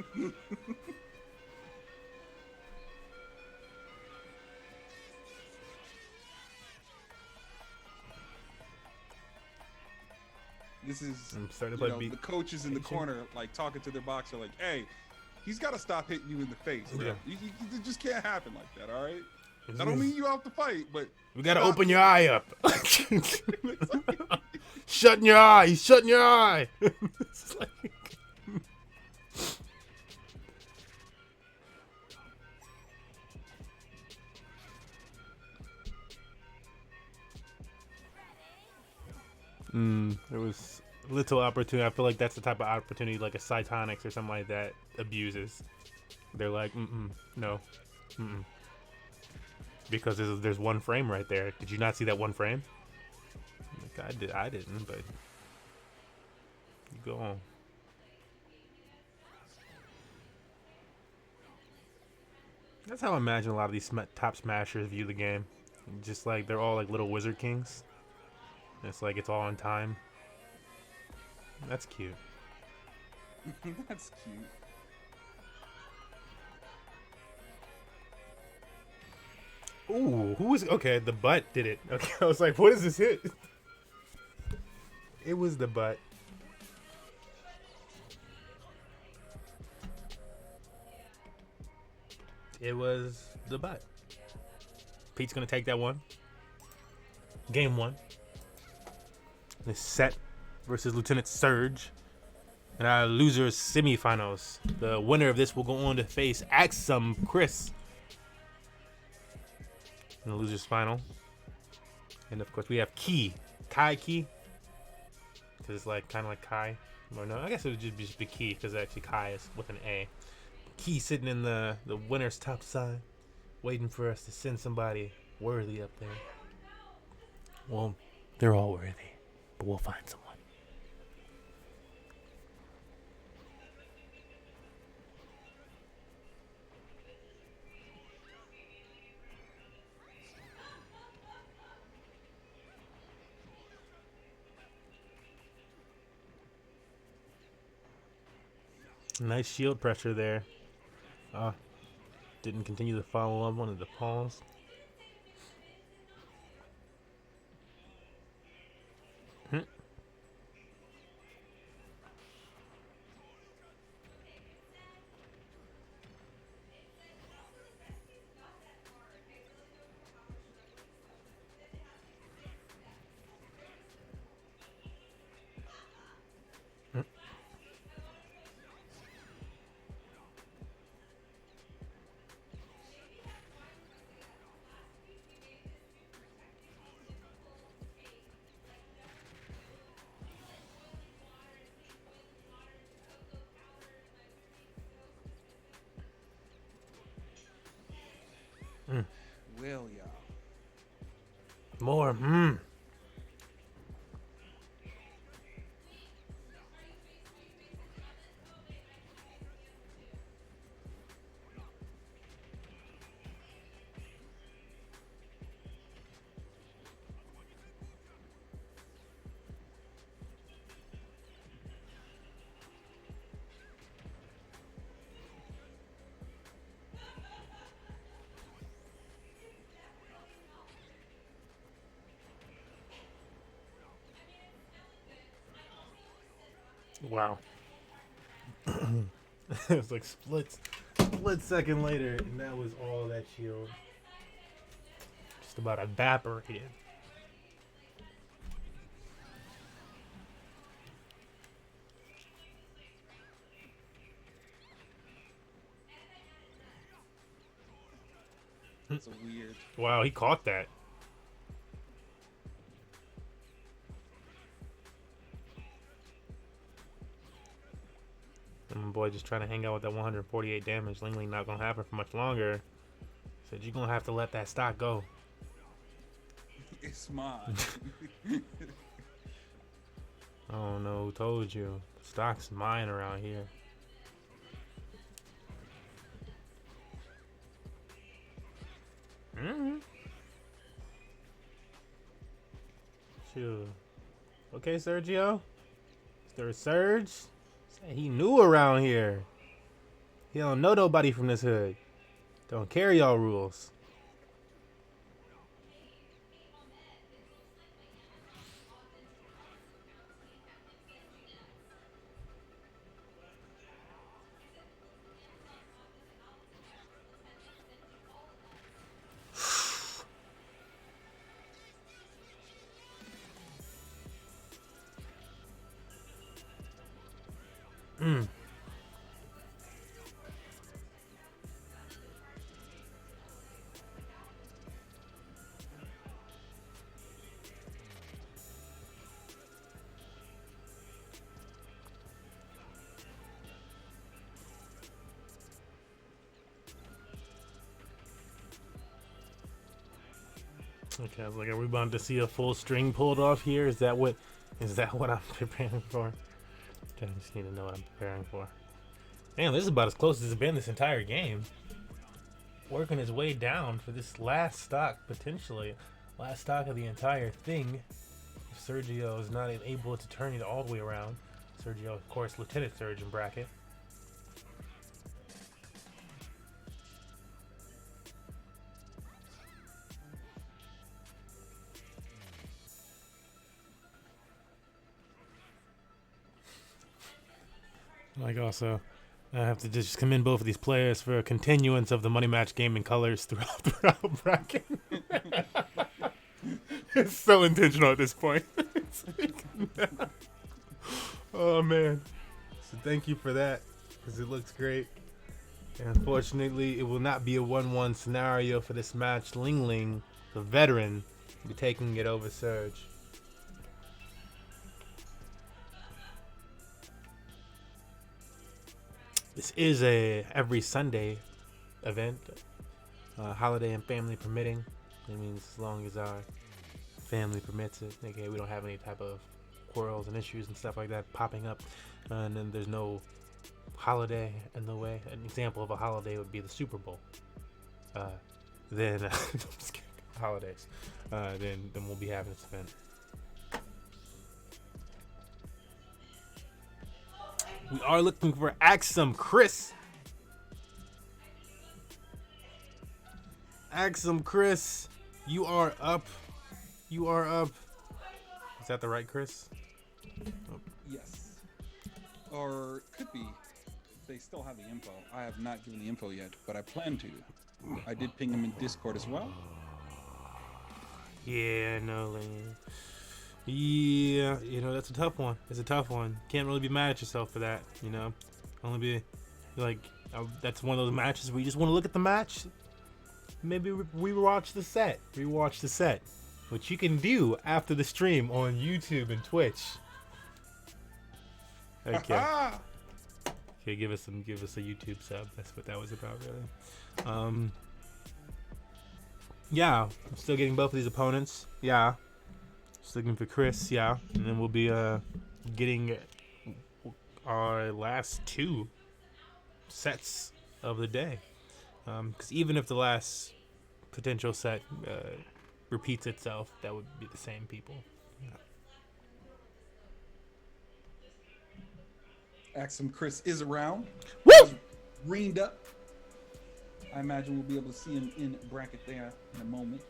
This is I'm starting to you play know, beat. the coaches in the Asian. corner like talking to their boxer like, hey, he's got to stop hitting you in the face. Man. Yeah. It just can't happen like that, all right? I don't mean you out to fight, but We gotta stop. open your eye up. Shutting your eye. He's shutting your eye. It's like- There was little opportunity. I feel like that's the type of opportunity like a Cytonics or something like that abuses. They're like, no, because there's one frame right there. Did you not see that one frame? Like, I didn't, but you go on. That's how I imagine a lot of these top smashers view the game. Just like they're all like little wizard kings. And it's like it's all on time. That's cute. That's cute. Ooh, who was okay? The butt did it. Okay, I was like, what is this hit? It was the butt. It was the butt. Pete's gonna take that one. Game 1. This set versus Lieutenant Surge. And our losers semifinals. The winner of this will go on to face Axum Chris in the losers final. And of course we have Kai Key. Because it's like kind of like Kai. Or no, I guess it would just be Key because actually Kai is with an A. Key sitting in the winner's top side, waiting for us to send somebody worthy up there. Well, they're all worthy, but we'll find someone. Nice shield pressure there. Didn't continue to follow up, wanted to pause. Well, y'all. More. Wow. It was like split second later, and that was all that shield. Just about evaporated. It's a weird. Wow, he caught that. And my boy just trying to hang out with that 148 damage. Lingling not gonna happen for much longer. Said you're gonna have to let that stock go. It's mine. Oh no, who told you? Stock's mine around here. Shoot. Okay, Sergio. Is there a Surge? Say he new around here. He don't know nobody from this hood. Don't care y'all rules. Okay, I was like, are we about to see a full string pulled off here? Is that what I'm preparing for? Okay, I just need to know what I'm preparing for. Damn, this is about as close as it's been this entire game. Working his way down for this last stock, potentially. Last stock of the entire thing. If Sergio is not able to turn it all the way around. Sergio, of course, Lieutenant Surge in bracket. Like also, I have to just commend both of these players for a continuance of the money match gaming colors throughout bracket. It's so intentional at this point. It's like, oh man. So thank you for that, because it looks great. And unfortunately, it will not be a 1-1 scenario for this match. Ling Ling, the veteran, will be taking it over Surge. This is a every Sunday event, holiday and family permitting. That means as long as our family permits it. Okay, we don't have any type of quarrels and issues and stuff like that popping up, and then there's no holiday in the way. An example of a holiday would be the Super Bowl. Then I'm just kidding. Holidays. Then we'll be having this event. We are looking for Axum Chris. Axum Chris, you are up. You are up. Is that the right Chris? Yes. Or could be. They still have the info. I have not given the info yet, but I plan to. I did ping him in Discord as well. Yeah, no, Lane. Yeah, that's a tough one. It's a tough one. Can't really be mad at yourself for that, Only be like, that's one of those matches where you just want to look at the match. Maybe rewatch the set. Rewatch the set. Which you can do after the stream on YouTube and Twitch. Okay. Okay, give us a YouTube sub. That's what that was about, really. Yeah, I'm still getting both of these opponents. Yeah. Just looking for Chris, yeah. And then we'll be getting our last 2 sets of the day. Because even if the last potential set repeats itself, that would be the same people. Yeah. Axum Chris is around. Woo! He's greened up. I imagine we'll be able to see him in bracket there in a moment.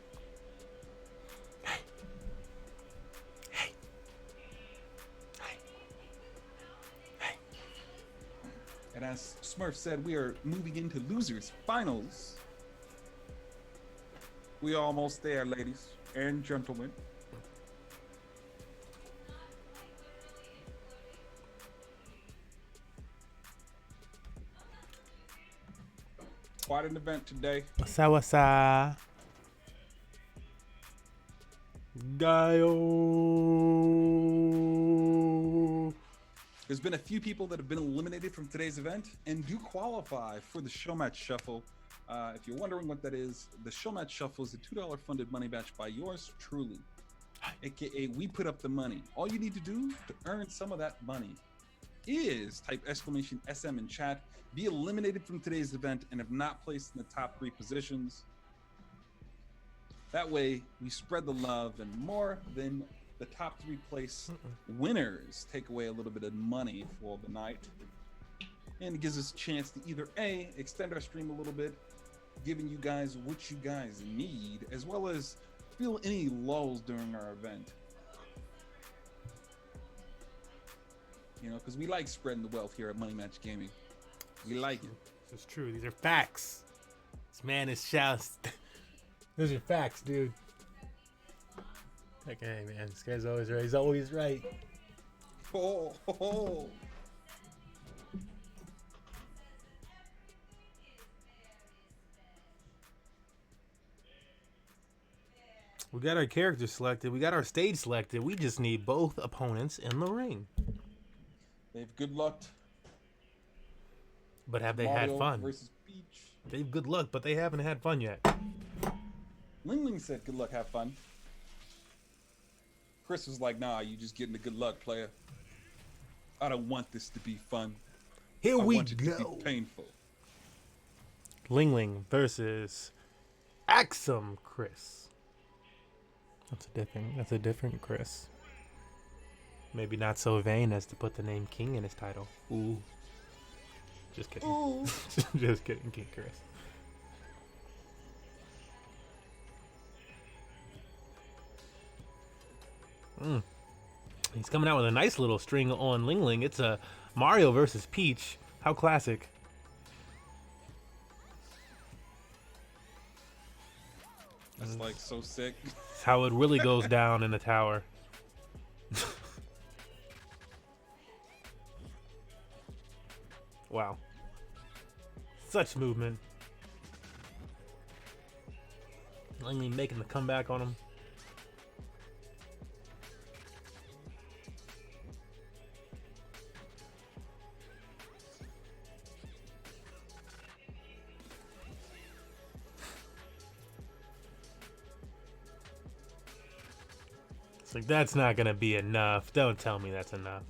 And as Smurf said, we are moving into losers finals. We are almost there, ladies and gentlemen. Quite an event today. Wasa. Gaio. There's been a few people that have been eliminated from today's event and do qualify for the Showmatch Shuffle. If you're wondering what that is, the Showmatch Shuffle is a $2 funded money batch by yours truly. AKA, we put up the money. All you need to do to earn some of that money is type !SM in chat, be eliminated from today's event, and have not placed in the top 3 positions. That way, we spread the love, and more than the top 3 place winners take away a little bit of money for the night. And it gives us a chance to either A, extend our stream a little bit, giving you guys what you guys need, as well as feel any lulls during our event. Because we like spreading the wealth here at Money Match Gaming. We like it. This is true. These are facts. This man is shouts. Those are facts, dude. Okay, man. This guy's always right. He's always right. Oh, ho, ho. We got our character selected. We got our stage selected. We just need both opponents in the ring. They've good luck. But have they Mario had fun? versus Peach. They've good luck, but they haven't had fun yet. Ling Ling said good luck, have fun. Chris was like, nah, you just getting the good luck, player. I don't want this to be fun. Here I we want it to go. be painful. Ling Ling versus Axum Chris. That's a different Chris. Maybe not so vain as to put the name King in his title. Ooh. Just kidding. Ooh. Just kidding, King Chris. He's coming out with a nice little string on Ling Ling. It's a Mario versus Peach. How classic. That's like so sick. It's how it really goes down in the tower. Wow. Such movement. Langley making the comeback on him. It's like, that's not gonna be enough. Don't tell me that's enough.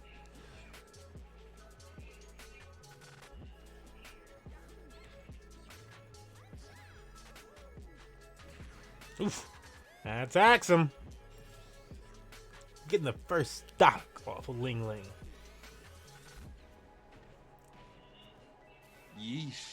Oof. That's Axum. Getting the first stock off of Ling Ling. Yeesh.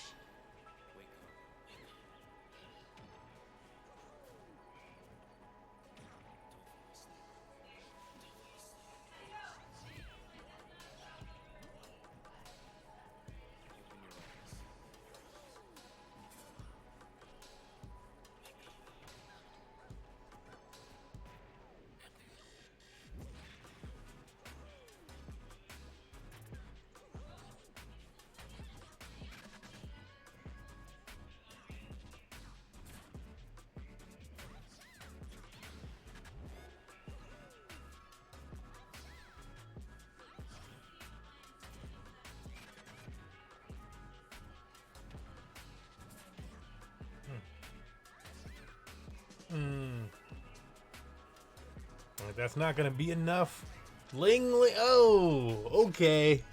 Like, that's not gonna be enough. Ling Ling. Oh, okay.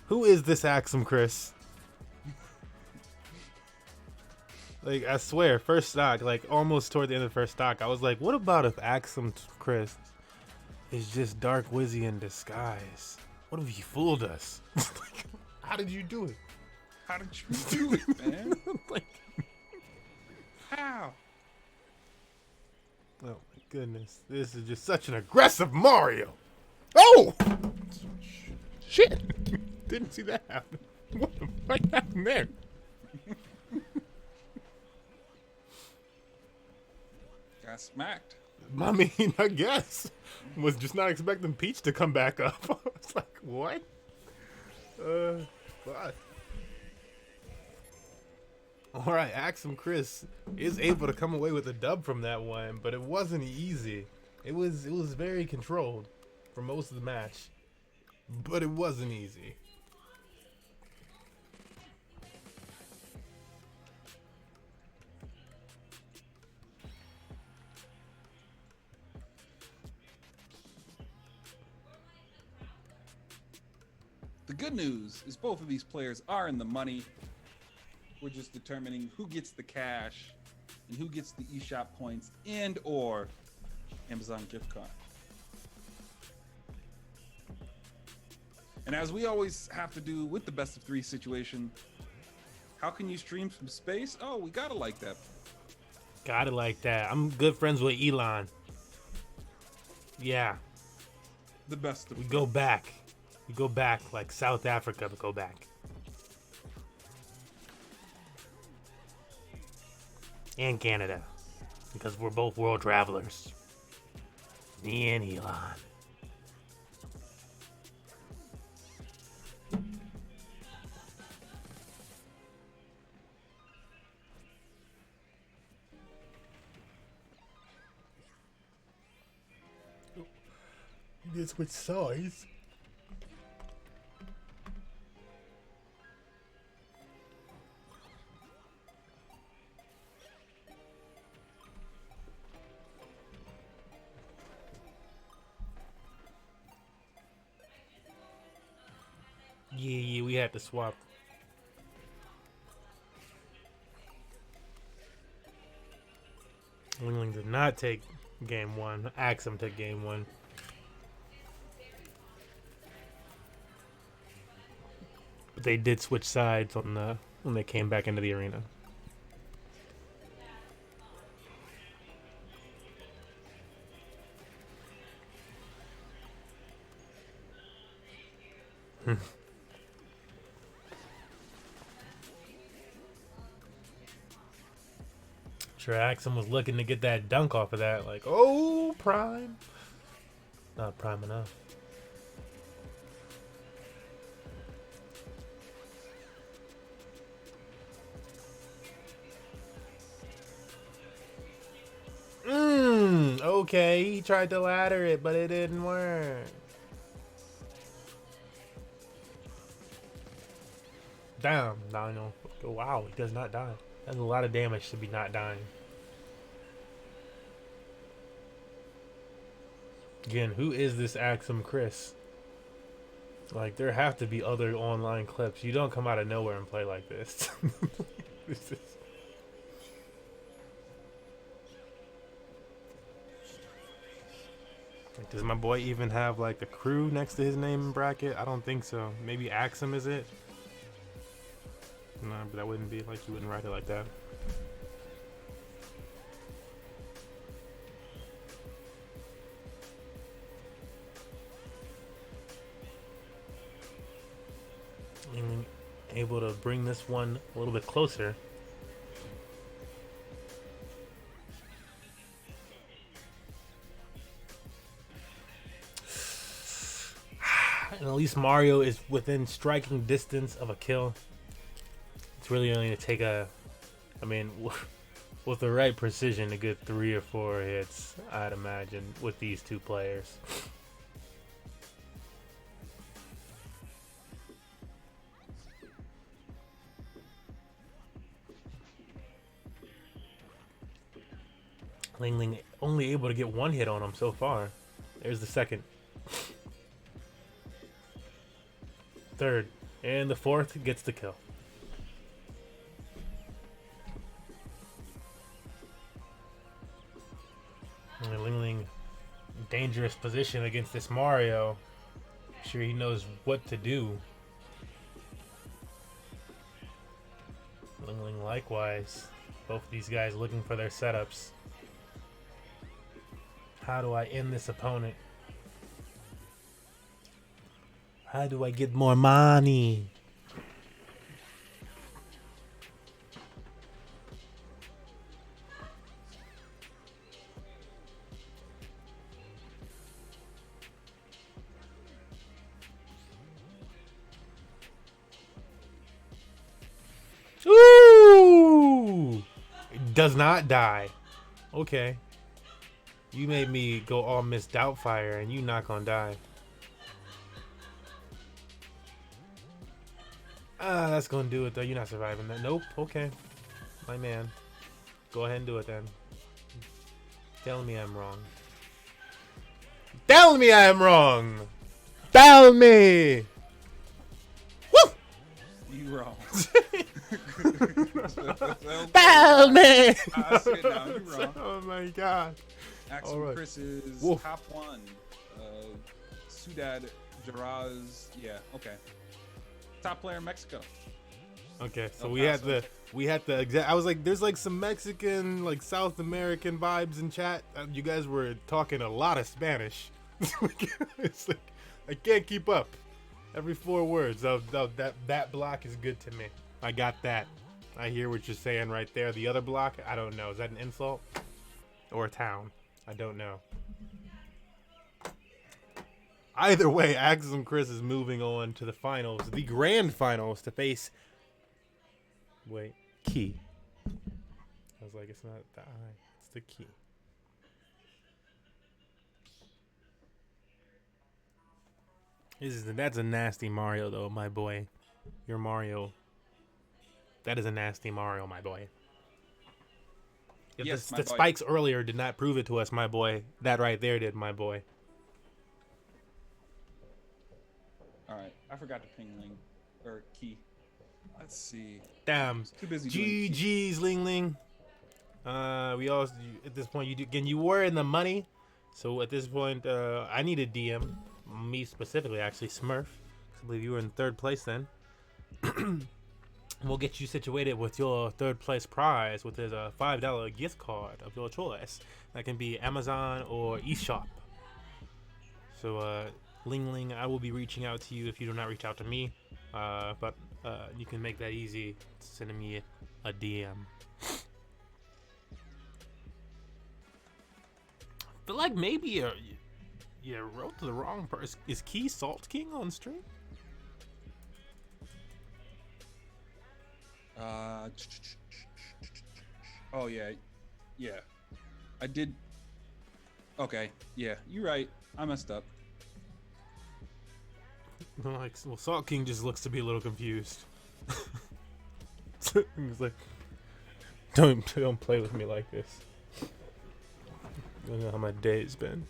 Who is this Axum Chris? Like, I swear, first stock, like almost toward the end of the first stock, I was like, what about if Axum Chris is just Dark Wizzy in disguise? What if he fooled us? Like, how did you do it? How did you do it, man? Like, How? oh my goodness. This is just such an aggressive Mario. Oh! Shit! Didn't see that happen. What the fuck happened there? Got smacked. I mean, I guess. Was just not expecting Peach to come back up. It's like, what? What? Alright, Axum Chris is able to come away with a dub from that one, but it wasn't easy. It was very controlled for most of the match. But it wasn't easy. The good news is both of these players are in the money. We're just determining who gets the cash and who gets the eShop points and or Amazon gift card. And as we always have to do with the best of three situation, how can you stream from space? Oh, we gotta like that. Got it like that. I'm good friends with Elon. Yeah, The best of we go back. We go back like South Africa, but go back. And Canada. Because we're both world travelers. Me and Elon. You did switch sides. Yeah, we had to swap. Ling Ling did not take game one. Axum took game one. But they did switch sides on the when they came back into the arena. Sure, Axum was looking to get that dunk off of that. Like, oh, prime. Not prime enough. Okay, he tried to ladder it, but it didn't work. Damn, Daniel. Wow, he does not die. That's a lot of damage to be not dying. Again, who is this Axum Chris? Like, there have to be other online clips. You don't come out of nowhere and play like this. This is... Like, does my boy even have like a crew next to his name and bracket? I don't think so. Maybe Axum is it? No, but that wouldn't be like, you wouldn't write it like that. And able to bring this one a little bit closer. And at least Mario is within striking distance of a kill. It's really only to take a, I mean, with the right precision, a good 3 or 4 hits, I'd imagine, with these two players. Ling Ling only able to get 1 hit on him so far. There's the second. Third. And the 4th gets the kill. And Ling Ling, dangerous position against this Mario. I'm sure he knows what to do. Ling Ling likewise. Both of these guys looking for their setups. How do I end this opponent? How do I get more money? Ooh! It does not die. Okay. You made me go all Miss Doubtfire and you not gonna die. Ah, that's gonna do it though. You're not surviving that. Nope. Okay. My man. Go ahead and do it then. Tell me I'm wrong. Tell me I'm wrong! Tell me! Woo! You wrong. Tell me! Sit down. You wrong. Oh my god. Axum All right. Chris's Woof. top 1. Ciudad Juarez. Yeah. Okay. Top player in Mexico. Okay, so El we had Paso. the exact. I was like, there's like some Mexican, like South American vibes in chat. You guys were talking a lot of Spanish. It's like I can't keep up. Every 4 words. That block is good to me. I got that. I hear what you're saying right there. The other block, I don't know. Is that an insult or a town? I don't know. Either way, Axum Chris is moving on to the finals, the grand finals, to face. Wait, Key. I was like, it's not the I, it's the Key. That's a nasty Mario, though, my boy. Your Mario. That is a nasty Mario, my boy. If Yes, the my boy. spikes earlier did not prove it to us, my boy. That right there did, my boy. All right. I forgot to ping Ling or Key. Let's see. Damn. Too busy doing Key. GG's, Ling Ling. We all at this point you were in the money, so at this point I need a DM, me specifically, actually Smurf. I believe you were in 3rd place then. We'll get you situated with your 3rd place prize, which is a $5 gift card of your choice. That can be Amazon or eShop. So Ling Ling, I will be reaching out to you if you do not reach out to me. But you can make that easy, sending me a DM. Feel like maybe you wrote to the wrong person. Is Key Salt King on stream? Oh yeah, yeah. I did. Okay, yeah, you're right. I messed up. Like, well, Salt King just looks to be a little confused. He's like, don't play with me like this. I don't know how my day's been.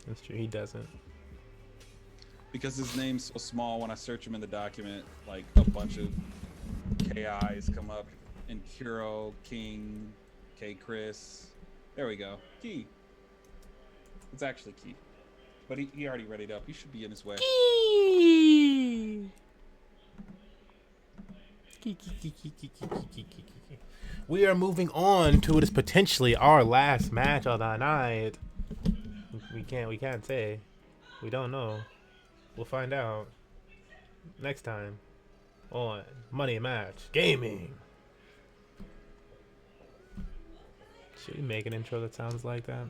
That's true. He doesn't. Because his name's so small, when I search him in the document, like a bunch of KIs come up, and Kuro, King, K Chris. There we go. Key. It's actually Key. But he already readied up. He should be in his way. We are moving on to what is potentially our last match of the night. We can't say. We don't know. We'll find out next time on Money Match Gaming. Should we make an intro that sounds like that?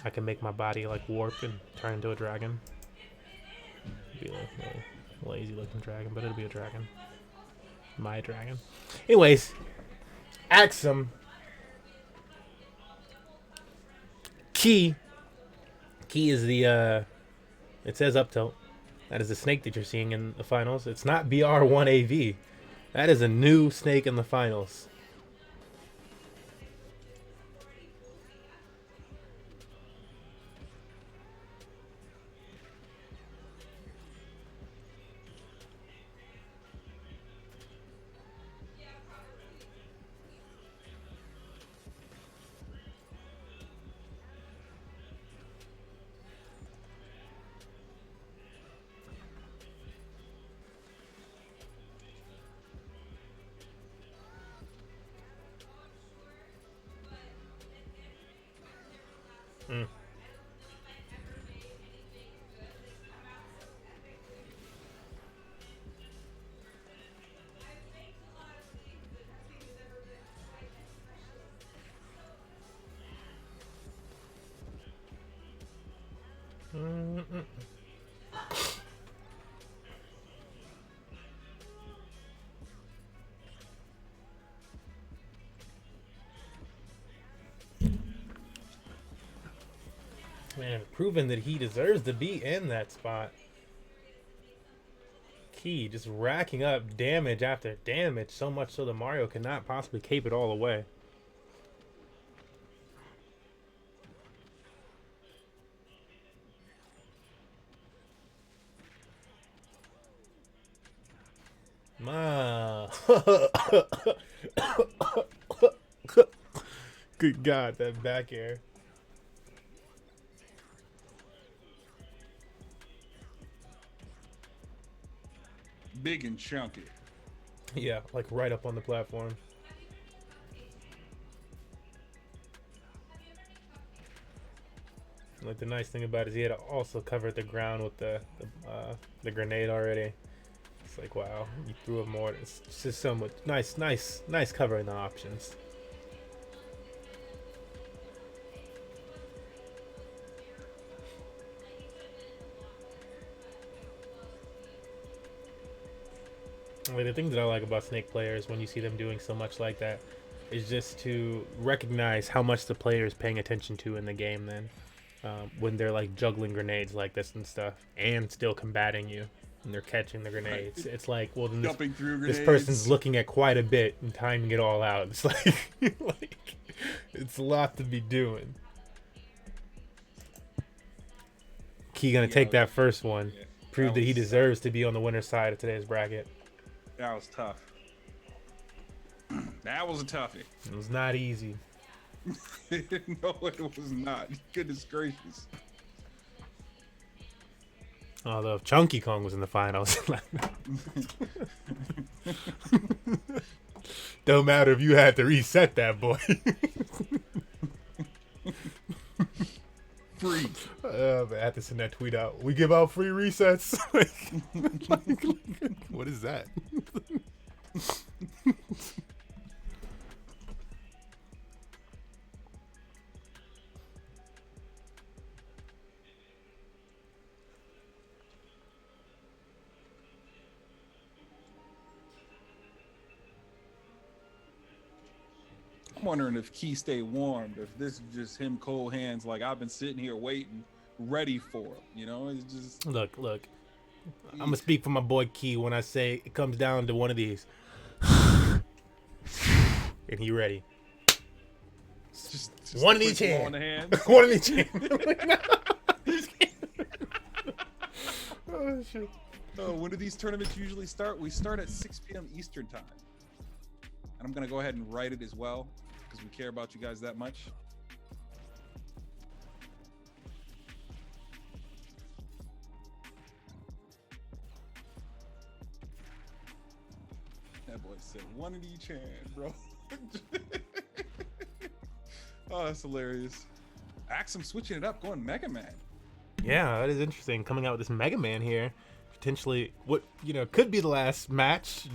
I can make my body like warp and turn into a dragon. Be a lazy looking dragon, but it'll be a dragon. My dragon. Anyways, Axum. Key is the it says up tilt. That is the snake that you're seeing in the finals. It's not BR1AV. That is a new snake in the finals. Man, proving that he deserves to be in that spot. Key just racking up damage after damage, so much so that Mario cannot possibly cape it all away. Good God, that back air. Big and chunky. Yeah, like right up on the platform. Like the nice thing about it is he had also covered the ground with the grenade already. It's like, wow, you threw it more. It's just so much nice covering the options. Like the thing that I like about Snake players when you see them doing so much like that is just to recognize how much the player is paying attention to in the game then. When they're like juggling grenades like this and stuff and still combating you and they're catching the grenades. It's like, well, then this person's looking at quite a bit and timing it all out. It's like it's a lot to be doing. Key gonna take that first one, prove that he deserves to be on the winner's side of today's bracket. That was tough. That was a toughie. It was not easy. No, it was not. Goodness gracious. Although if Chunky Kong was in the finals, don't matter if you had to reset that boy. Free. I have to send that tweet out. We give out free resets. What is that? I'm wondering if Key stay warm, if this is just him cold hands, like I've been sitting here waiting, ready for him. You know, it's just Look. I'm gonna speak for my boy Key when I say it comes down to one of these, and he ready. just One a in each quick blow hand. on the hand. One in each hand. Oh shit. When do these tournaments usually start? We start at 6 p.m. Eastern time. And I'm gonna go ahead and write it as well, because we care about you guys that much. That boy said one in each hand, bro. Oh, that's hilarious. Axum switching it up, going Mega Man. Yeah, that is interesting. Coming out with this Mega Man here, potentially what could be the last match.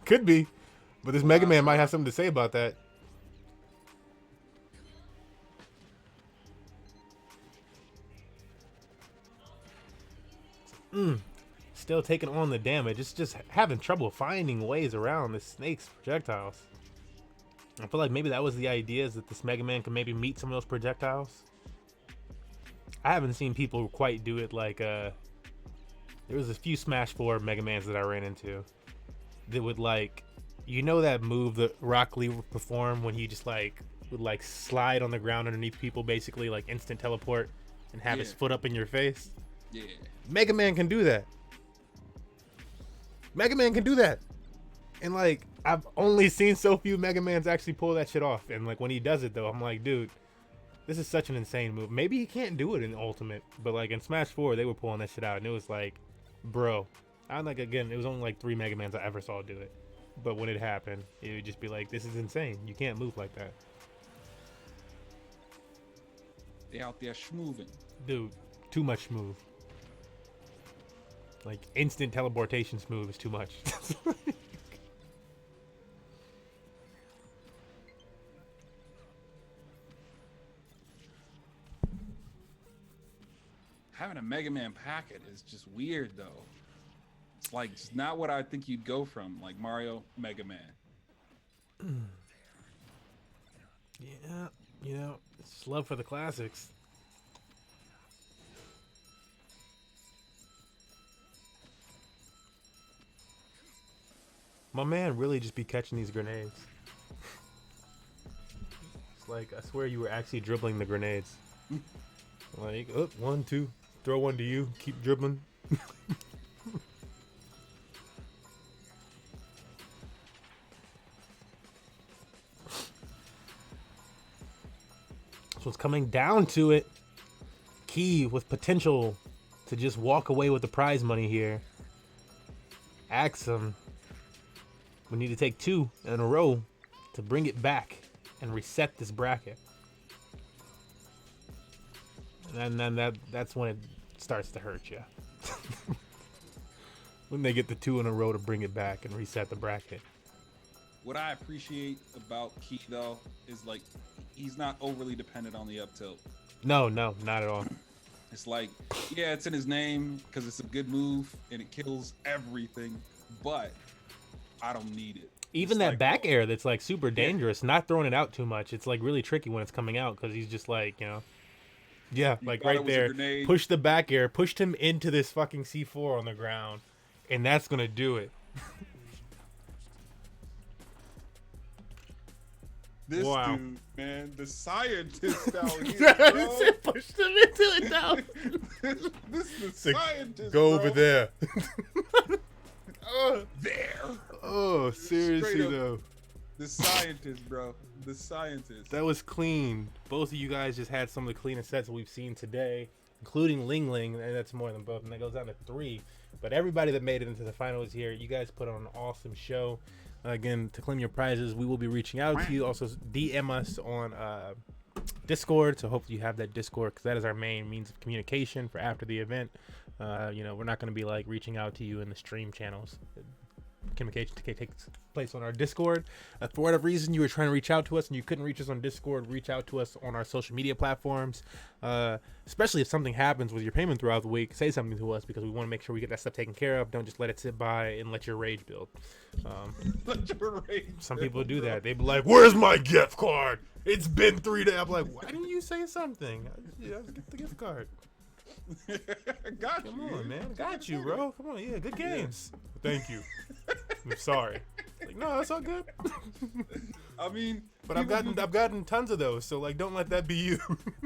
Could be, but this Mega Man might have something to say about that. Still taking on the damage. It's just having trouble finding ways around the snake's projectiles. I feel like maybe that was the idea, is that this Mega Man could maybe meet some of those projectiles. I haven't seen people quite do it like there was a few Smash 4 Mega Mans that I ran into that would that move that Rock Lee would perform when he just would slide on the ground underneath people, basically like instant teleport and have his foot up in your face. Yeah. Mega Man can do that. And I've only seen so few Mega Mans actually pull that shit off. And when he does it though, I'm like, dude, this is such an insane move. Maybe he can't do it in Ultimate, but in Smash 4, they were pulling that shit out, and it was bro. Again, it was only 3 Mega Mans I ever saw do it. But when it happened, it would just be this is insane. You can't move like that. They out there schmooving. Dude, too much smooth. Instant teleportation smooth is too much. Having a Mega Man packet is just weird though. It's it's not what I think you'd go from, Mario, Mega Man. Yeah, it's love for the classics. My man really just be catching these grenades. It's I swear you were actually dribbling the grenades. Oh, 1, 2, throw one to you, keep dribbling. So it's coming down to it. Key with potential to just walk away with the prize money here. Axum. We need to take 2 in a row to bring it back and reset this bracket. And then that's when it starts to hurt you. When they get the 2 in a row to bring it back and reset the bracket. What I appreciate about Key though is he's not overly dependent on the up tilt. No, not at all. It's yeah, it's in his name because it's a good move and it kills everything, but I don't need it. Even that back air that's super dangerous, not throwing it out too much. It's really tricky when it's coming out because he's just yeah, right there. Pushed the back air, pushed him into this fucking C4 on the ground, and that's gonna do it. This Wow. dude, man, the scientist down here, bro. Pushed him into it down. This is the scientist, Go bro. over there. There. Oh, seriously Straight up. though. The scientist, bro. The scientist. That was clean. Both of you guys just had some of the cleanest sets we've seen today, including Ling Ling, and that's more than both, and that goes down to 3. But everybody that made it into the finals here, you guys put on an awesome show. Again, to claim your prizes, we will be reaching out to you. Also, DM us on Discord. So hopefully you have that Discord, because that is our main means of communication for after the event. You know, we're not going to be like reaching out to you in the stream channels. Communication takes place on our Discord. For whatever reason you were trying to reach out to us and you couldn't reach us on Discord, reach out to us on our social media platforms. Especially if something happens with your payment throughout the week, say something to us, because we want to make sure we get that stuff taken care of. Don't just let it sit by and let your rage build. Some people do that. They be like, "Where's my gift card? It's been 3 days." I'm like, "Why didn't you say something? Get the gift card." Got Come you. on, man. Got you, bro. Come on, yeah, good games. Thank you. I'm sorry. Like, no, that's all good. I mean, But I've gotten tons of those, so like, don't let that be you.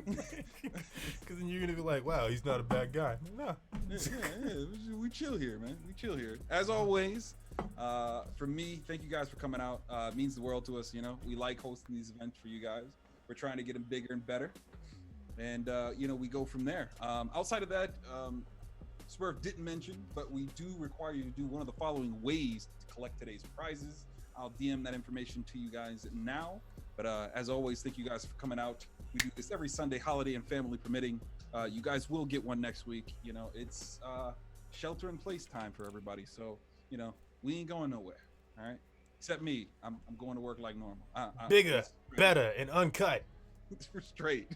Because then you're gonna be like, "Wow, he's not a bad guy." No. yeah, we chill here, man. We chill here. As always, for me, thank you guys for coming out. It means the world to us. You know, we like hosting these events for you guys. We're trying to get them bigger and better, and you know, we go from there. Outside of that, Swerve didn't mention, but we do require you to do one of the following ways to collect today's prizes. I'll DM that information to you guys now. But as always, thank you guys for coming out. We do this every Sunday, holiday and family permitting. You guys will get one next week. You know, it's shelter in place time for everybody. So, you know, we ain't going nowhere. All right. Except me. I'm going to work like normal. Bigger, better, and uncut. straight.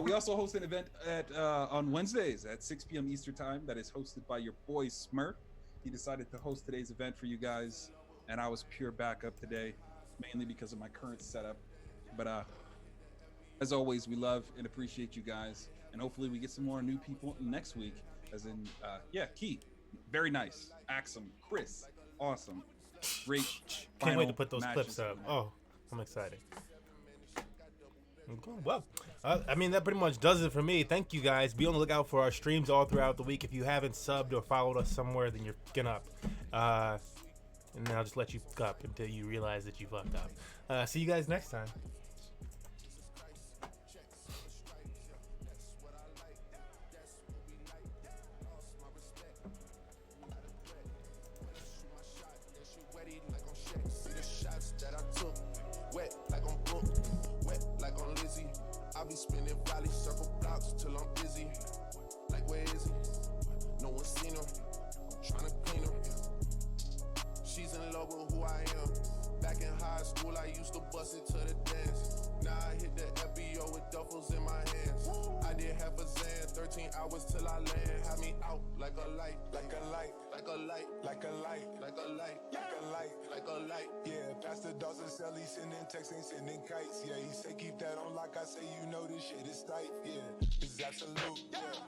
We also host an event on Wednesdays at 6 p.m. Eastern time that is hosted by your boy Smurf. He decided to host today's event for you guys, and I was pure backup today, mainly because of my current setup. But as always, we love and appreciate you guys, and hopefully we get some more new people next week. As in, Key, very nice. Axum, Chris, awesome, great. Can't wait to final put those matches clips for up. the night. Oh, I'm excited. Okay, well, I mean, that pretty much does it for me. Thank you guys. Be on the lookout for our streams all throughout the week. If you haven't subbed or followed us somewhere, then you're fucking up. And then I'll just let you fuck up until you realize that you fucked up. See you guys next time. Wet like I'm Brooke, wet like I'm Lizzie. I be spinning valley circle blocks till I'm busy. Like where is he? No one seen him. I'm trying to clean him. She's in love with who I am. Back in high school, I used to bust it to the dance. Now I hit the FBO with duffels in my hands. I did half a Zan, 13 hours till I land. Had me out like a light, like a light, like a light, like a light, like a light, like a light, like a light. Yeah, Pastor Dawson Sally sending texts, ain't sending kites. Yeah, he say keep that on like I say, you know this shit is tight. Yeah, it's absolute. Yeah.